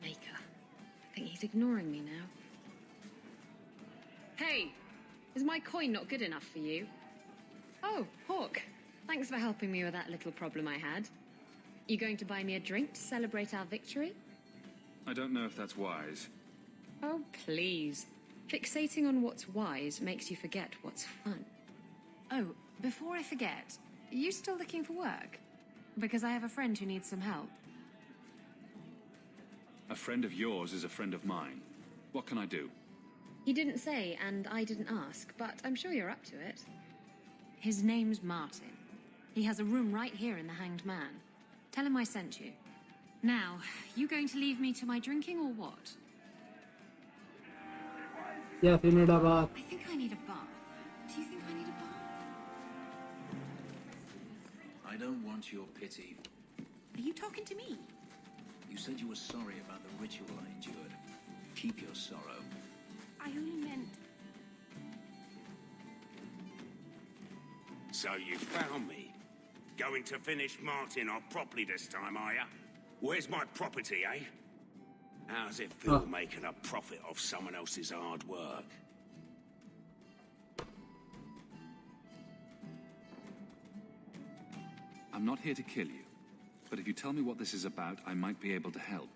Maker. I think he's ignoring me now. Hey, is my coin not good enough for you? Oh, Hawk. Thanks for helping me with that little problem I had. You going to buy me a drink to celebrate our victory? I don't know if that's wise. Oh, please. Fixating on what's wise makes you forget what's fun. Oh, before I forget, are you still looking for work? Because I have a friend who needs some help. A friend of yours is a friend of mine. What can I do? He didn't say, and I didn't ask, but I'm sure you're up to it. His name's Martin. He has a room right here in the Hanged Man. Tell him I sent you. Now, you going to leave me to my drinking or what? Yes, you need a bath. I think I need a bath. Do you think I need a bath? I don't want your pity. Are you talking to me? You said you were sorry about the ritual I endured. Keep your sorrow. I only meant... So you found me. Going to finish Martin off properly this time, are ya? Where's my property, eh? How's it feel making a profit off someone else's hard work? I'm not here to kill you, but if you tell me what this is about, I might be able to help.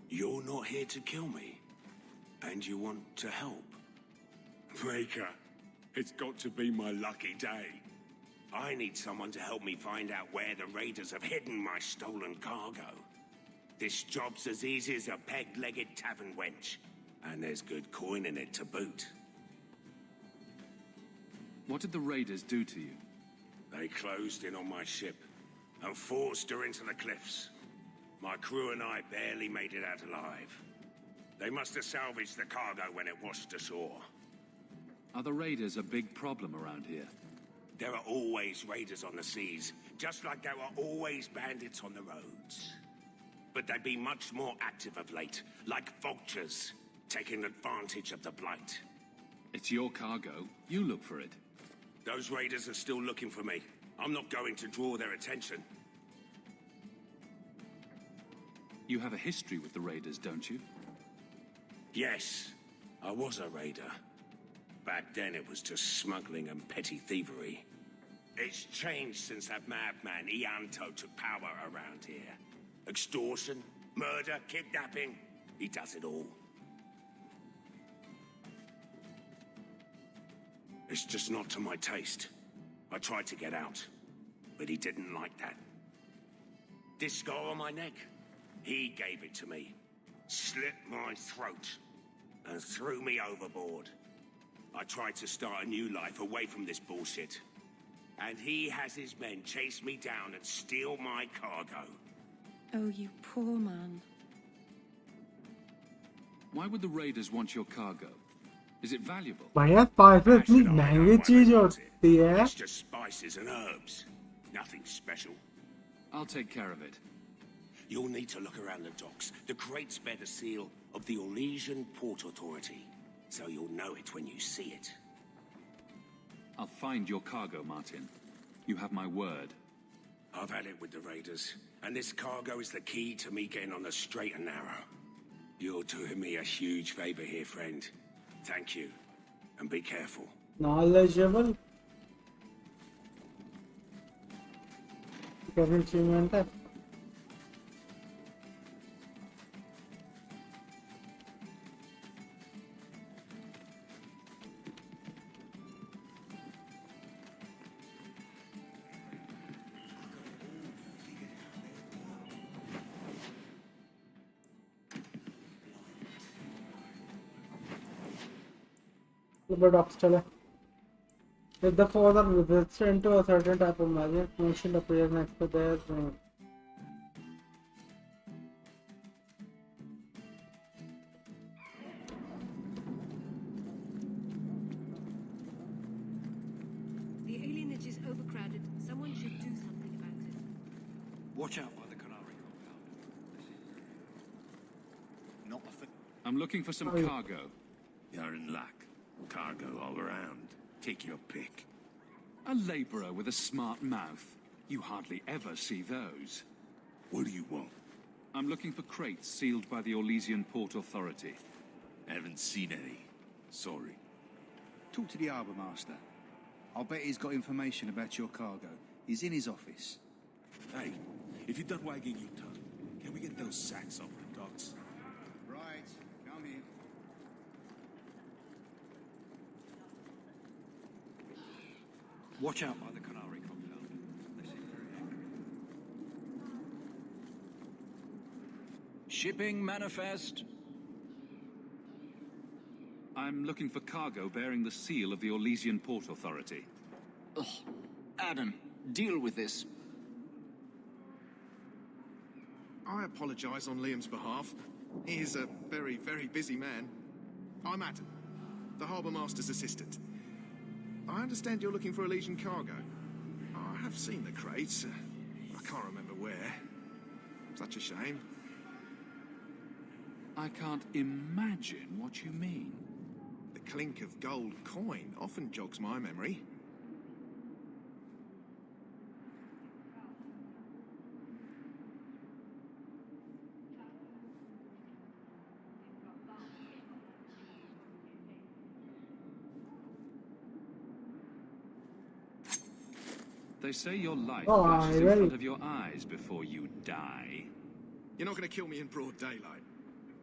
You're not here to kill me, and you want to help? Maker, it's got to be my lucky day. I need someone to help me find out where the raiders have hidden my stolen cargo. This job's as easy as a peg-legged tavern wench, and there's good coin in it to boot. What did the raiders do to you? They closed in on my ship and forced her into the cliffs. My crew and I barely made it out alive. They must have salvaged the cargo when it washed ashore. Are the raiders a big problem around here? There are always raiders on the seas, just like there are always bandits on the roads. But they've been much more active of late, like vultures, taking advantage of the blight. It's your cargo. You look for it. Those raiders are still looking for me. I'm not going to draw their attention. You have a history with the raiders, don't you? Yes, I was a raider. Back then it was just smuggling and petty thievery. It's changed since that madman Ianto took power around here. Extortion, murder, kidnapping. He does it all. It's just not to my taste. I tried to get out, but he didn't like that. This scar on my neck, he gave it to me. Slit my throat and threw me overboard. I tried to start a new life away from this bullshit. And he has his men chase me down and steal my cargo. Oh, you poor man. Why would the raiders want your cargo? Is it valuable? भैया spices इतनी महंगी चीज होती है. It's just spices and herbs. Nothing special. I'll take care of it. You'll need to look around the docks. The crates bear the seal of the Orlesian Port Authority, so you'll know it when you see it. I'll find your cargo, Martin. You have my word. I've had it with the raiders, and this cargo is the key to me getting on the straight and narrow. You're doing me a huge favor here, friend. Thank you, and be careful. Knowledgeable. Can achievement है. Docks चले. If the foes are resistant to a certain type of magic, mentioned appears next to their name. The alienage is overcrowded. Someone should do something about it. Watch out by the Canary compound. Not a thing. I'm looking for some cargo. You're in luck. Cargo all around. Take your pick. A laborer with a smart mouth. You hardly ever see those. What do you want? I'm looking for crates sealed by the Orlesian Port Authority. Haven't seen any. Sorry. Talk to the harbour master. I'll bet he's got information about your cargo. He's in his office. Hey, if you're done wagging your tongue, can we get those sacks off the docks? Right, come in. Watch out by the Canary compound. They seem very angry. Shipping manifest. I'm looking for cargo bearing the seal of the Orlesian Port Authority. Ugh. Adam, deal with this. I apologize on Liam's behalf. He is a very, very busy man. I'm Adam, the Harbour Master's assistant. I understand you're looking for Elysian cargo. I have seen the crates. I can't remember where. Such a shame. I can't imagine what you mean. The clink of gold coin often jogs my memory. They say your life Oh, flashes in really? front of your eyes before you die. You're not going to kill me in broad daylight.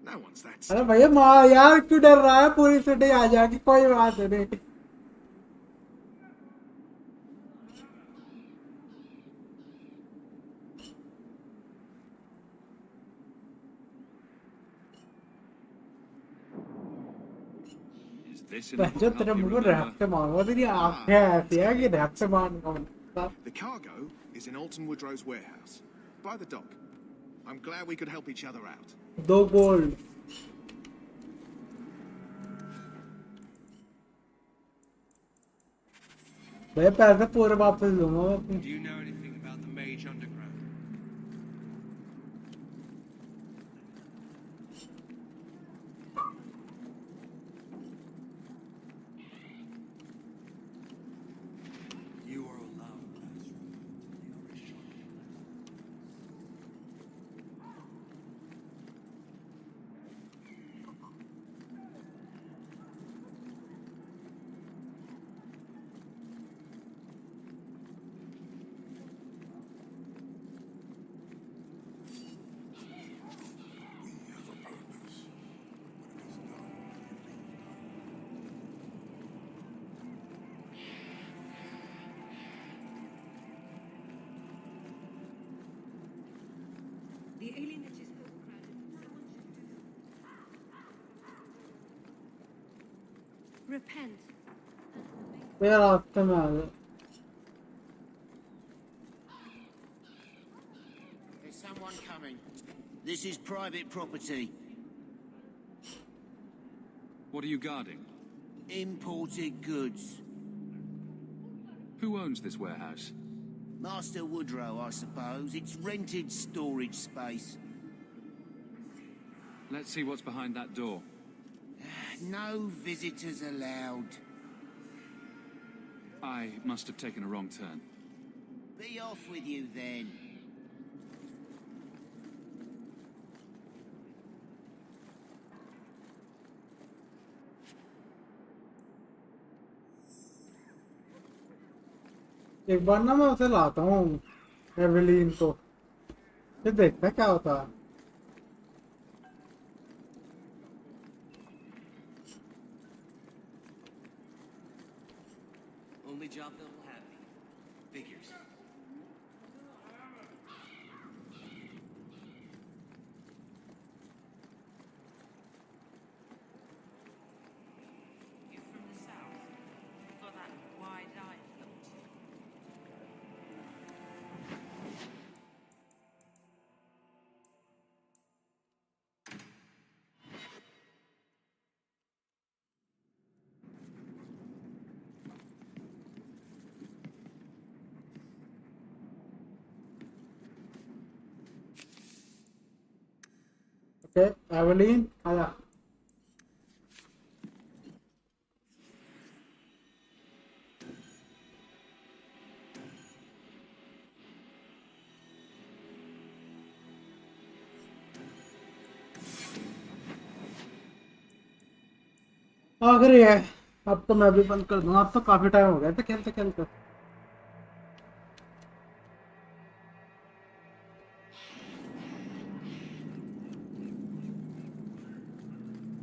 No one's that अरे stupid. भैया माँ यार क्यों डर रहा है पूरी city आ जाएगी कोई बात नहीं. Is this जो enough to तेरे help you मुंह को remember? रैप से मारूंगा तेरी आंखें ऐसी है कि रैप से मारूंगा. The cargo is in Alton Woodrow's warehouse, by the dock. I'm glad we could help each other out. 2 gold. भैया पैसे पूरे वापस दूंगा मैं अपने. Do you know anything about the Mage Underground? You are allowed, Master. They are a shock. The alienage is overcrowded. Someone should do something. Repent. भैया रास्ते में आ गए. There's someone coming. This is private property. What are you guarding? Imported goods. Who owns this warehouse? Master Woodrow, I suppose. It's rented storage space. Let's see what's behind that door. No visitors allowed. I must have taken a wrong turn. Be off with you then. एक बार ना मैं उसे लाता हूँ Evelyn को, फिर देखता क्या होता है। Only job they'll have me. Figures. You from the south? Got that wide-eyed look to you. Okay Evelyn आया। आखिरी है, अब तो मैं भी बंद कर दूंगा। अब तो काफी टाइम हो गया था खेलते खेलते।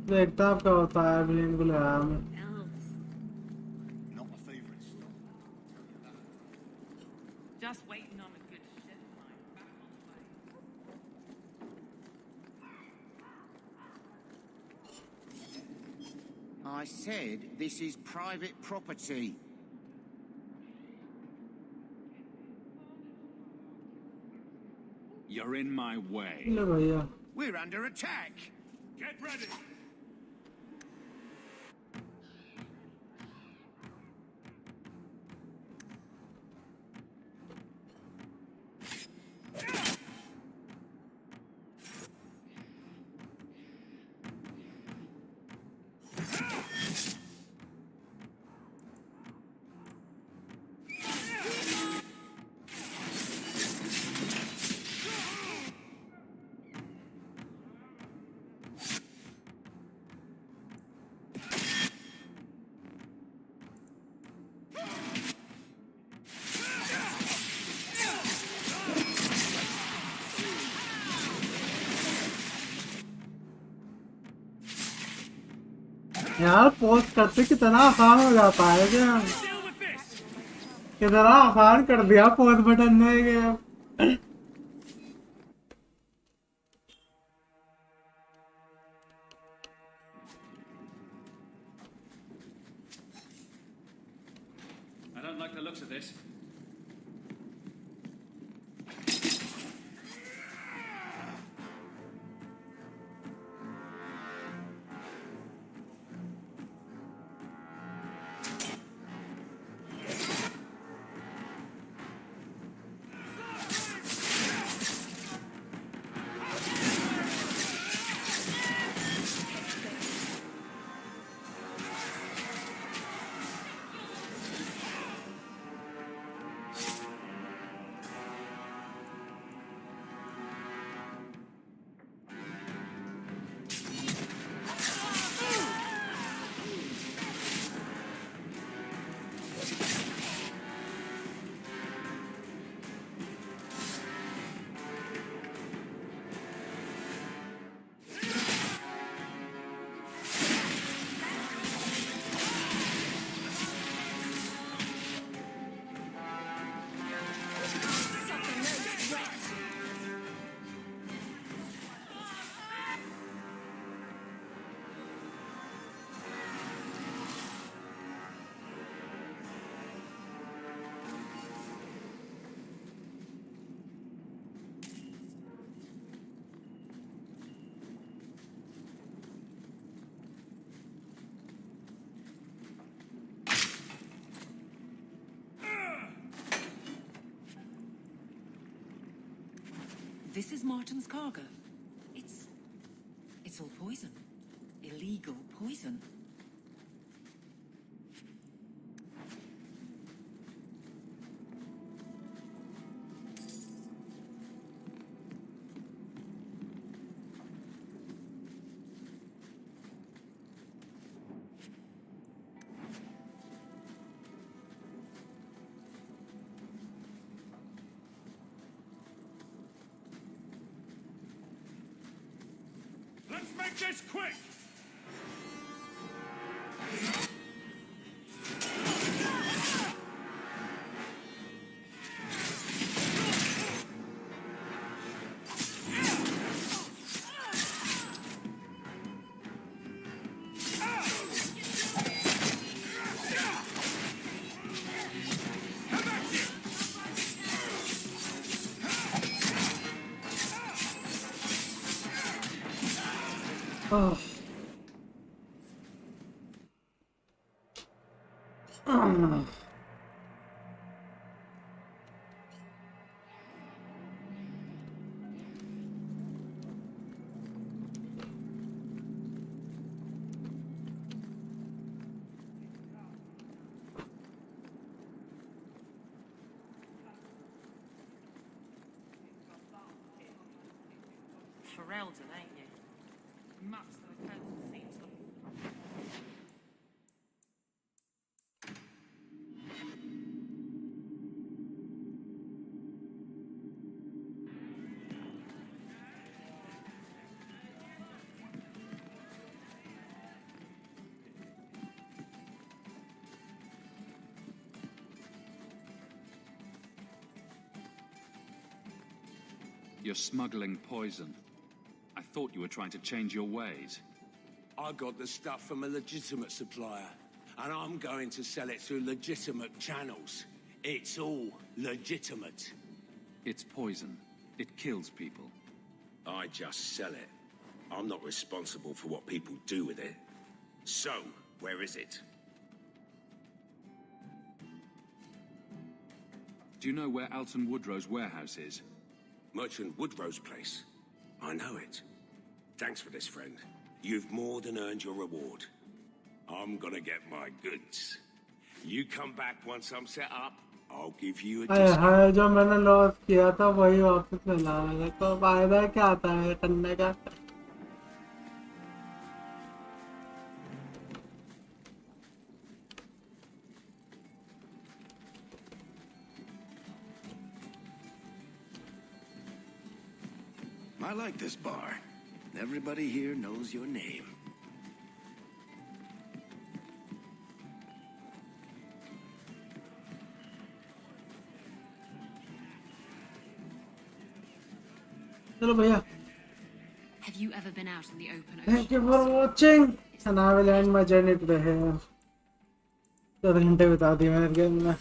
देखता हूँ क्या होता है। एवेलिन को लगाया मैं। Not my favorite stuff. Just waiting on a good ship line back on the way. I said this is private property. You're in my way. ले भैया। We're under attack. Get ready! यार post करते कितना आसान हो जाता है क्या? कितना आसान कर दिया पोस्ट बटन ने क्या? I don't like the looks of this. This is Martin's cargo. It's all poison. Illegal poison. Let's make this quick! Oh. Ferelden, ain't you? Much to the council seems like. You're smuggling poison. I thought you were trying to change your ways. I got the stuff from a legitimate supplier, and I'm going to sell it through legitimate channels. It's all legitimate. It's poison. It kills people. I just sell it. I'm not responsible for what people do with it. So, where is it? Do you know where Alton Woodrow's warehouse is? Merchant Woodrow's place. I know it. Thanks for this, friend. You've more than earned your reward. I'm gonna get my goods. You come back once I'm set up, I'll give you a discount. हाय जो मैंने loss किया था वही वापस मिला मुझे तो फायदा क्या था ये करने का I like this bar. Everybody here knows your name. चलो भैया Have you ever been out in the open ocean? Thank you for watching and I will end my journey today here 4 घंटे बिता दिए मैंने गेम में